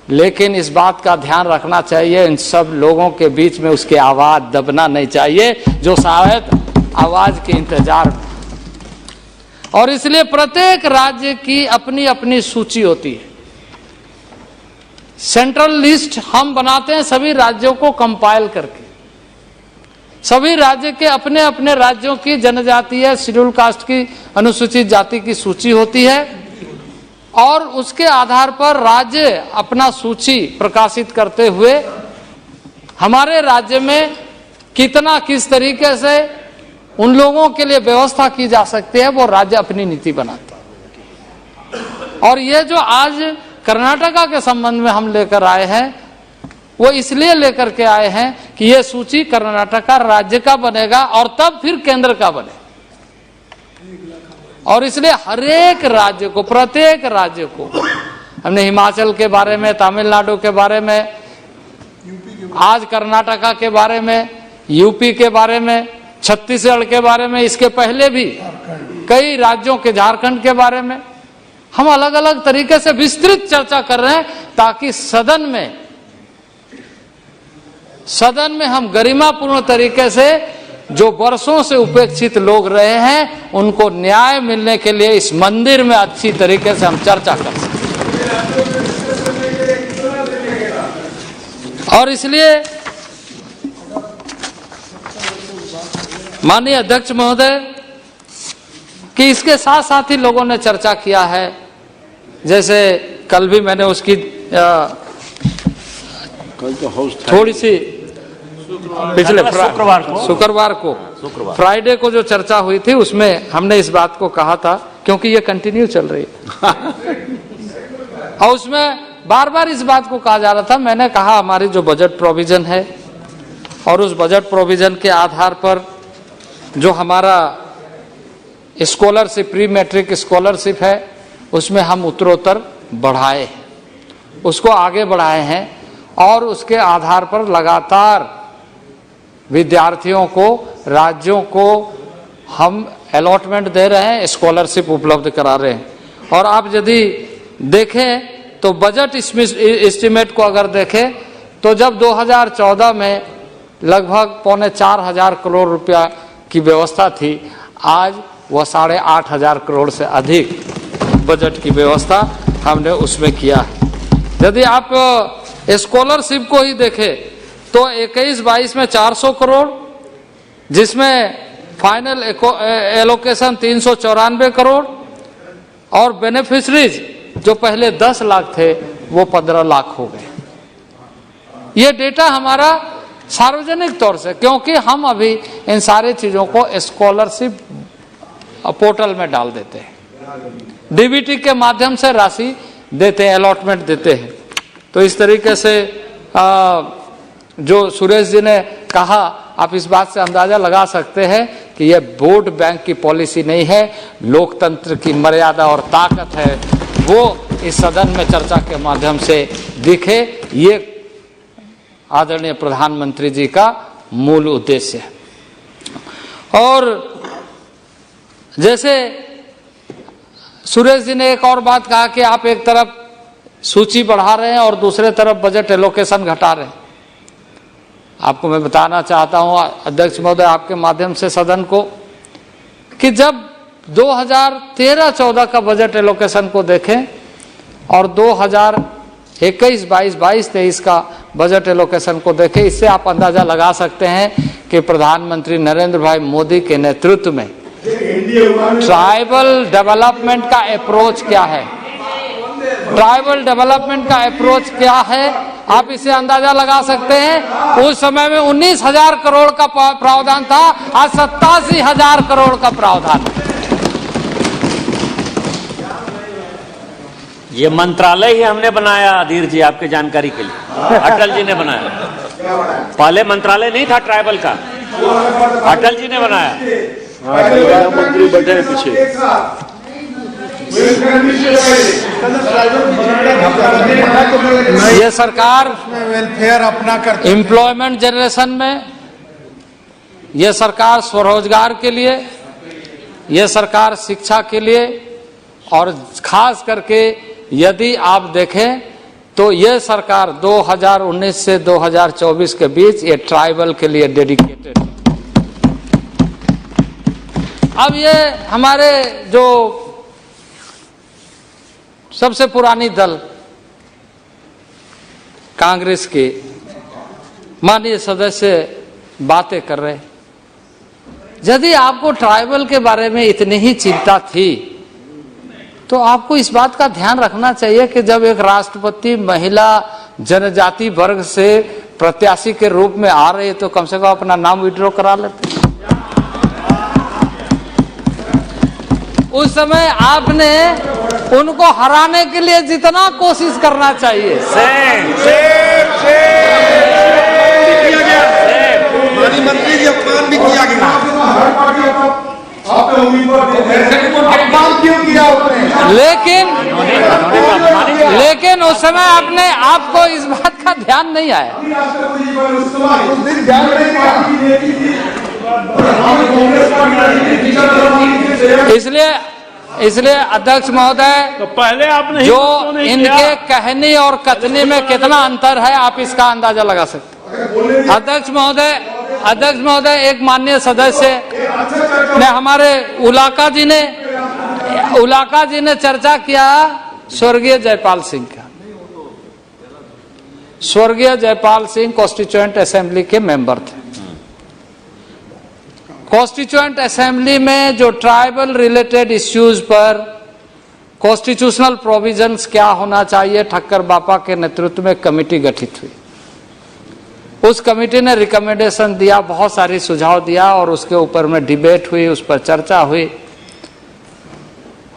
लेकिन इस बात का ध्यान रखना चाहिए इन सब लोगों के बीच में उसकी आवाज दबना नहीं चाहिए जो शायद आवाज के इंतजार में। और इसलिए प्रत्येक राज्य की अपनी अपनी सूची होती है। सेंट्रल लिस्ट हम बनाते हैं सभी राज्यों को कंपाइल करके। सभी राज्य के अपने अपने राज्यों की जनजातीय शेड्यूल कास्ट की अनुसूचित जाति की सूची होती है और उसके आधार पर राज्य अपना सूची प्रकाशित करते हुए हमारे राज्य में कितना किस तरीके से उन लोगों के लिए व्यवस्था की जा सकती है वो राज्य अपनी नीति बनाते हैं। और ये जो आज कर्नाटका के संबंध में हम लेकर आए हैं वो इसलिए लेकर के आए हैं कि ये सूची कर्नाटका राज्य का बनेगा और तब फिर केंद्र का बने। और इसलिए हर एक राज्य को, प्रत्येक राज्य को, हमने हिमाचल के बारे में, तमिलनाडु के बारे में, आज कर्नाटका के बारे में, यूपी के बारे में, छत्तीसगढ़ के बारे में, इसके पहले भी कई राज्यों के, झारखंड के बारे में हम अलग अलग तरीके से विस्तृत चर्चा कर रहे हैं ताकि सदन में हम गरिमापूर्ण तरीके से जो वर्षों से उपेक्षित लोग रहे हैं उनको न्याय मिलने के लिए इस मंदिर में अच्छी तरीके से हम चर्चा कर सकें। और इसलिए माननीय अध्यक्ष महोदय कि इसके साथ साथ ही लोगों ने चर्चा किया है, जैसे कल भी मैंने उसकी थोड़ी सी पिछले शुक्रवार को फ्राइडे को जो चर्चा हुई थी उसमें हमने इस बात को कहा था, क्योंकि ये कंटिन्यू चल रही है और उसमें बार बार इस बात को कहा जा रहा था। मैंने कहा हमारी जो बजट प्रोविजन है और उस बजट प्रोविजन के आधार पर जो हमारा स्कॉलरशिप, प्री मैट्रिक स्कॉलरशिप है, उसमें हम उत्तरोत्तर बढ़ाए, उसको आगे बढ़ाए हैं और उसके आधार पर लगातार विद्यार्थियों को, राज्यों को हम अलॉटमेंट दे रहे हैं, स्कॉलरशिप उपलब्ध करा रहे हैं। और आप यदि देखें तो बजट एस्टिमेट को अगर देखें तो जब 2014 में लगभग 4,500 करोड़ रुपया की व्यवस्था थी, आज वह 8,500 करोड़ से अधिक बजट की व्यवस्था हमने उसमें किया है। यदि आप स्कॉलरशिप को ही देखें तो 21-22 में 400 करोड़, जिसमें फाइनल एलोकेशन 394 करोड़ और बेनिफिशरीज जो पहले 10 लाख थे वो 15 लाख हो गए। ये डेटा हमारा सार्वजनिक तौर से, क्योंकि हम अभी इन सारी चीजों को स्कॉलरशिप पोर्टल में डाल देते हैं, डीबीटी के माध्यम से राशि देते हैं, अलॉटमेंट देते हैं। तो इस तरीके से जो सुरेश जी ने कहा, आप इस बात से अंदाजा लगा सकते हैं कि यह वोट बैंक की पॉलिसी नहीं है, लोकतंत्र की मर्यादा और ताकत है, वो इस सदन में चर्चा के माध्यम से दिखे। ये आदरणीय प्रधानमंत्री जी का मूल उद्देश्य है। और जैसे सुरेश जी ने एक और बात कहा कि आप एक तरफ सूची बढ़ा रहे हैं और दूसरे तरफ बजट एलोकेशन घटा रहे हैं। आपको मैं बताना चाहता हूं अध्यक्ष महोदय, आपके माध्यम से सदन को, कि जब 2013-14 का बजट एलोकेशन को देखें और 2021-22, 22-23 का बजट एलोकेशन को देखें, इससे आप अंदाजा लगा सकते हैं कि प्रधानमंत्री नरेंद्र भाई मोदी के नेतृत्व में ट्राइबल डेवलपमेंट का अप्रोच क्या है, ट्राइबल डेवलपमेंट का अप्रोच क्या है, आप इसे अंदाजा लगा सकते हैं। उस समय में 19,000 करोड़ का प्रावधान था, आज 87,000 करोड़ का प्रावधान। ये मंत्रालय ही हमने बनाया अधीर जी, आपके जानकारी के लिए, अटल जी ने बनाया। पहले मंत्रालय नहीं था ट्राइबल का, अटल जी ने बनाया। मंत्री बैठे हैं पीछे। ये सरकार वेलफेयर अपना करती है, एम्प्लॉयमेंट जनरेशन में, ये सरकार स्वरोजगार के लिए, ये सरकार शिक्षा के लिए, और खास करके यदि आप देखें तो ये सरकार 2019 से 2024 के बीच ये ट्राइबल के लिए डेडिकेटेड। अब ये हमारे जो सबसे पुरानी दल कांग्रेस के माननीय सदस्य बातें कर रहे हैं। यदि आपको ट्राइबल के बारे में इतनी ही चिंता थी तो आपको इस बात का ध्यान रखना चाहिए कि जब एक राष्ट्रपति महिला जनजाति वर्ग से प्रत्याशी के रूप में आ रही है तो कम से कम अपना नाम विड्रॉ करा लेते। उस समय आपने उनको हराने के लिए जितना कोशिश करना चाहिए, मंत्री जी अपमान भी किया गया, अपमान क्यों किया आपने? लेकिन उस समय आपने आपको इस बात का ध्यान नहीं आया। इसलिए अध्यक्ष महोदय, तो पहले आपने जो इनके कहने और कथने में कितना अंतर है आप इसका अंदाजा लगा सकते हैं। अध्यक्ष महोदय, एक माननीय सदस्य ने हमारे उलाका जी ने चर्चा किया स्वर्गीय जयपाल सिंह का। स्वर्गीय जयपाल सिंह कॉन्स्टिट्यूएंट असेंबली के मेंबर थे। कॉन्स्टिट्यूएंट असेंबली में जो ट्राइबल रिलेटेड इश्यूज पर कॉन्स्टिट्यूशनल प्रोविजंस क्या होना चाहिए, ठक्कर बापा के नेतृत्व में कमेटी गठित हुई। उस कमेटी ने रिकमेंडेशन दिया, बहुत सारी सुझाव दिया और उसके ऊपर में डिबेट हुई, उस पर चर्चा हुई।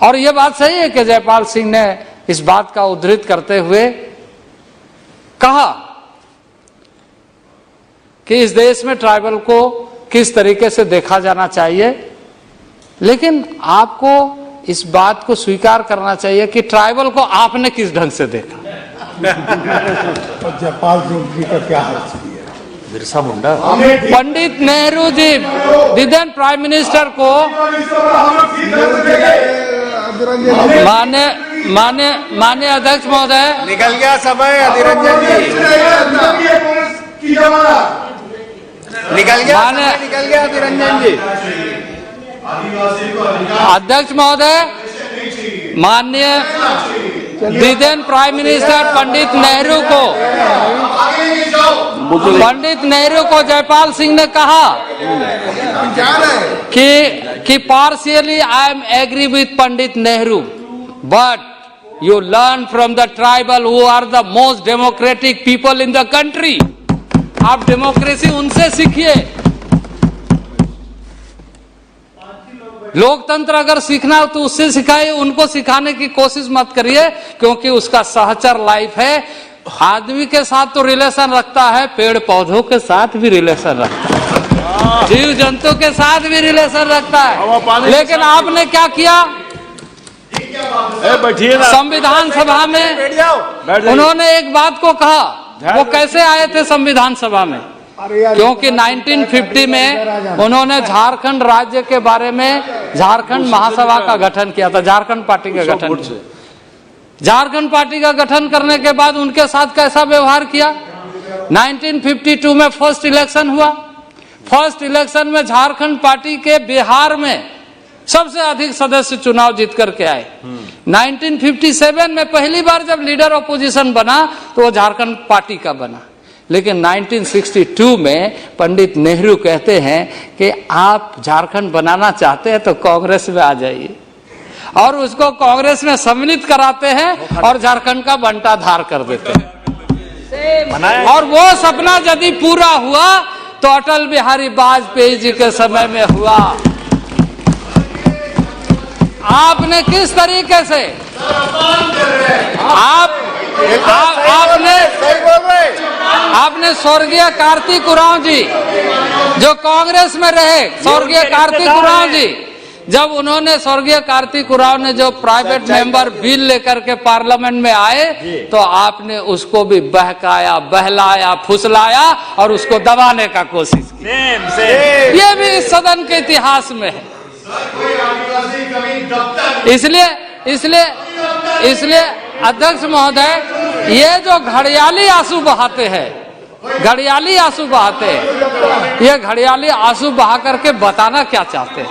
और यह बात सही है कि जयपाल सिंह ने इस बात का उद्धृत करते हुए कहा कि इस देश में ट्राइबल को किस तरीके से देखा जाना चाहिए, लेकिन आपको इस बात को स्वीकार करना चाहिए कि ट्राइबल को आपने किस ढंग से देखा। जयपाल सिंह जी का क्या हाल है? बिरसा मुंडा, पंडित नेहरू जी दिदन प्राइम मिनिस्टर को मान्य अध्यक्ष महोदय, निकल गया समय, अधिरंजन जी निकल गया अधिरंजन जी। अध्यक्ष महोदय, माननीय the then prime minister Pandit Nehru को जयपाल सिंह ने कहा कि partially I am agree with Pandit Nehru, but you learn from the tribal who are the most democratic people in the country. आप डेमोक्रेसी उनसे सीखिए। लोकतंत्र अगर सीखना हो तो उससे सिखाइए, उनको सिखाने की कोशिश मत करिए, क्योंकि उसका सहचर लाइफ है। आदमी के साथ तो रिलेशन रखता है, पेड़ पौधों के साथ भी रिलेशन रखता है, जीव जंतु के साथ भी रिलेशन रखता है। लेकिन आपने क्या किया? संविधान सभा में उन्होंने एक बात को कहा, वो कैसे आए थे संविधान सभा में? क्योंकि 1950 में उन्होंने झारखंड राज्य के बारे में झारखंड महासभा का गठन किया था, झारखंड पार्टी का गठन किया। झारखंड पार्टी का गठन करने के बाद उनके साथ कैसा व्यवहार किया? 1952 में फर्स्ट इलेक्शन हुआ। फर्स्ट इलेक्शन में झारखंड पार्टी के बिहार में सबसे अधिक सदस्य चुनाव जीत करके आए। 1957 में पहली बार जब लीडर ऑपोजिशन बना तो वो झारखंड पार्टी का बना। लेकिन 1962 में पंडित नेहरू कहते हैं कि आप झारखंड बनाना चाहते हैं तो कांग्रेस में आ जाइए, और उसको कांग्रेस में सम्मिलित कराते हैं और झारखंड का बंटाधार कर देते हैं। और वो सपना यदि पूरा हुआ तो अटल बिहारी वाजपेयी जी के समय में हुआ। आपने किस तरीके से आपने स्वर्गीय कार्तिक उरांव जी जो कांग्रेस में रहे, स्वर्गीय कार्तिक उरांव जी, जब उन्होंने स्वर्गीय कार्तिक उरांव ने जो प्राइवेट मेंबर बिल लेकर के पार्लियामेंट में आए तो आपने उसको भी बहकाया, बहलाया, फुसलाया और उसको दबाने का कोशिश की। ये भी इस सदन के इतिहास में है। इसलिए अध्यक्ष महोदय, ये जो घड़ियाली आंसू बहाते हैं, ये घड़ियाली आंसू बहा करके बताना क्या चाहते हैं?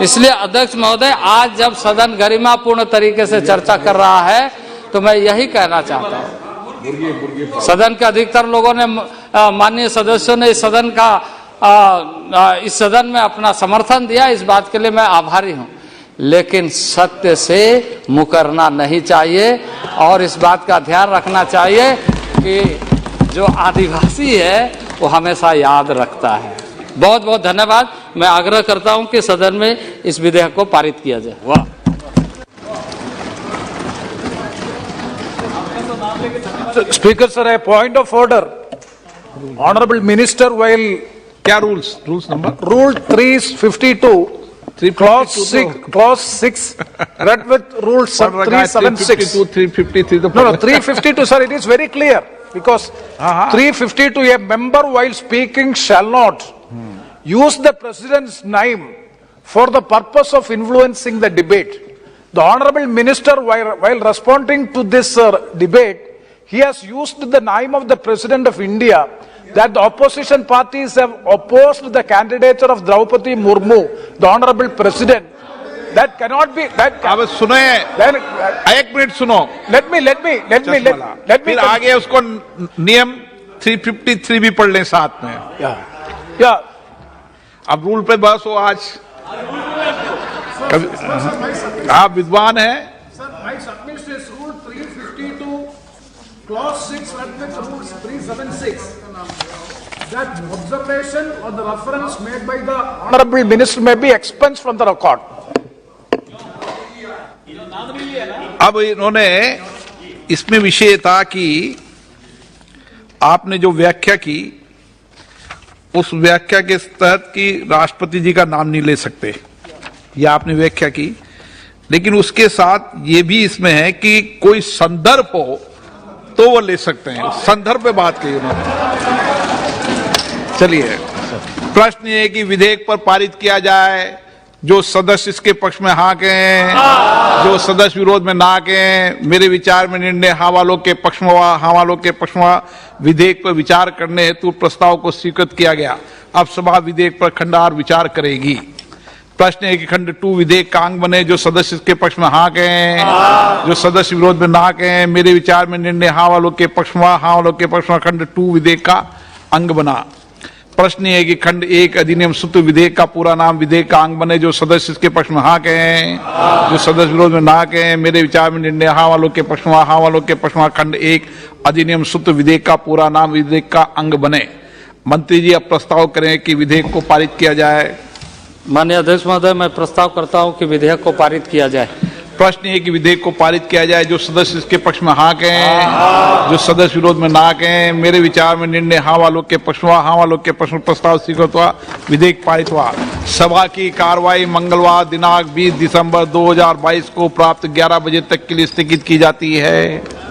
इसलिए अध्यक्ष महोदय, आज जब सदन गरिमापूर्ण तरीके से चर्चा कर रहा है तो मैं यही कहना चाहता हूँ। सदन के अधिकतर लोगों ने, माननीय सदस्यों ने इस सदन में अपना समर्थन दिया, इस बात के लिए मैं आभारी हूँ। लेकिन सत्य से मुकरना नहीं चाहिए और इस बात का ध्यान रखना चाहिए कि जो आदिवासी है वो हमेशा याद रखता है। बहुत बहुत धन्यवाद। मैं आग्रह करता हूं कि सदन में इस विधेयक को पारित किया जाए। वाह। Speaker sir, a point of order. Honorable Minister, while क्या rules number? Rule 352, clause 6, read with Rule 376. 353. No, 352, sir, it is very clear. Because 352, a member while speaking shall not use the president's name for the purpose of influencing the debate. The Honorable Minister, while responding to this debate, he has used the name of the President of India, that the opposition parties have opposed the candidature of Draupadi Murmu, the Honorable President. That cannot be. अब सुनो, एक minute सुनो। Let me. फिर आगे उसको नियम 353 भी पढ़ लें साथ में। या अब रूल पे बस हो आज। आप विद्वान हैं। Sir, my submission is Rule 352, Clause 6, read with Rule 376. That observation or the reference made by the Honorable Minister may be expunged from the record. अब इन्होंने, इसमें विषय था कि आपने जो व्याख्या की उस व्याख्या के तहत कि राष्ट्रपति जी का नाम नहीं ले सकते, यह आपने व्याख्या की। लेकिन उसके साथ ये भी इसमें है कि कोई संदर्भ हो तो वो ले सकते हैं। संदर्भ पे बात की उन्होंने। चलिए, प्रश्न ये है कि विधेयक पर पारित किया जाए। जो सदस्य इसके पक्ष में हाँ कहें, जो सदस्य विरोध में ना कहें। मेरे विचार में निर्णय हाँ वालों के पक्ष में विधेयक पर विचार करने हेतु प्रस्ताव को स्वीकृत किया गया। अब सभा विधेयक पर खंडवार विचार करेगी। प्रश्न है कि खंड 2 विधेयक का अंग बने। जो सदस्य इसके पक्ष में हाँ कहें, जो सदस्य विरोध में ना कहें। मेरे विचार में निर्णय हाँ वालों के पक्ष में खंड 2 विधेयक का अंग बना। प्रश्न ये है कि खंड 1 अधिनियम सूत्र विधेयक का पूरा नाम विधेयक का अंग बने। जो सदस्य इसके पक्ष में हाँ कहें, जो सदस्य विरोध में ना कहें। मेरे विचार में निर्णय हाँ वालों के पक्ष में खंड 1 अधिनियम सूत्र विधेयक का पूरा नाम विधेयक का अंग बने। मंत्री जी अब प्रस्ताव करें कि विधेयक को पारित किया जाए। माननीय अध्यक्ष महोदय, मैं प्रस्ताव करता हूं कि विधेयक को पारित किया जाए। प्रश्न ये कि विधेयक को पारित किया जाए। जो सदस्य इसके पक्ष में हाँ कहें, जो सदस्य विरोध में ना कहें। मेरे विचार में निर्णय हाँ वालों के पक्ष में हुआ, हाँ वालों के पक्ष में प्रस्ताव स्वीकृत हुआ, विधेयक पारित हुआ। सभा की कार्रवाई मंगलवार दिनांक 20 दिसंबर 2022 को प्राप्त 11 बजे तक के लिए स्थगित की जाती है।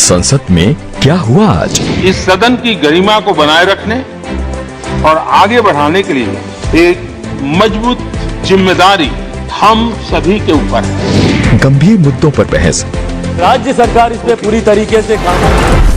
संसद में क्या हुआ आज? इस सदन की गरिमा को बनाए रखने और आगे बढ़ाने के लिए एक मजबूत जिम्मेदारी हम सभी के ऊपर है। गंभीर मुद्दों पर बहस। राज्य सरकार इस पे पूरी तरीके से काम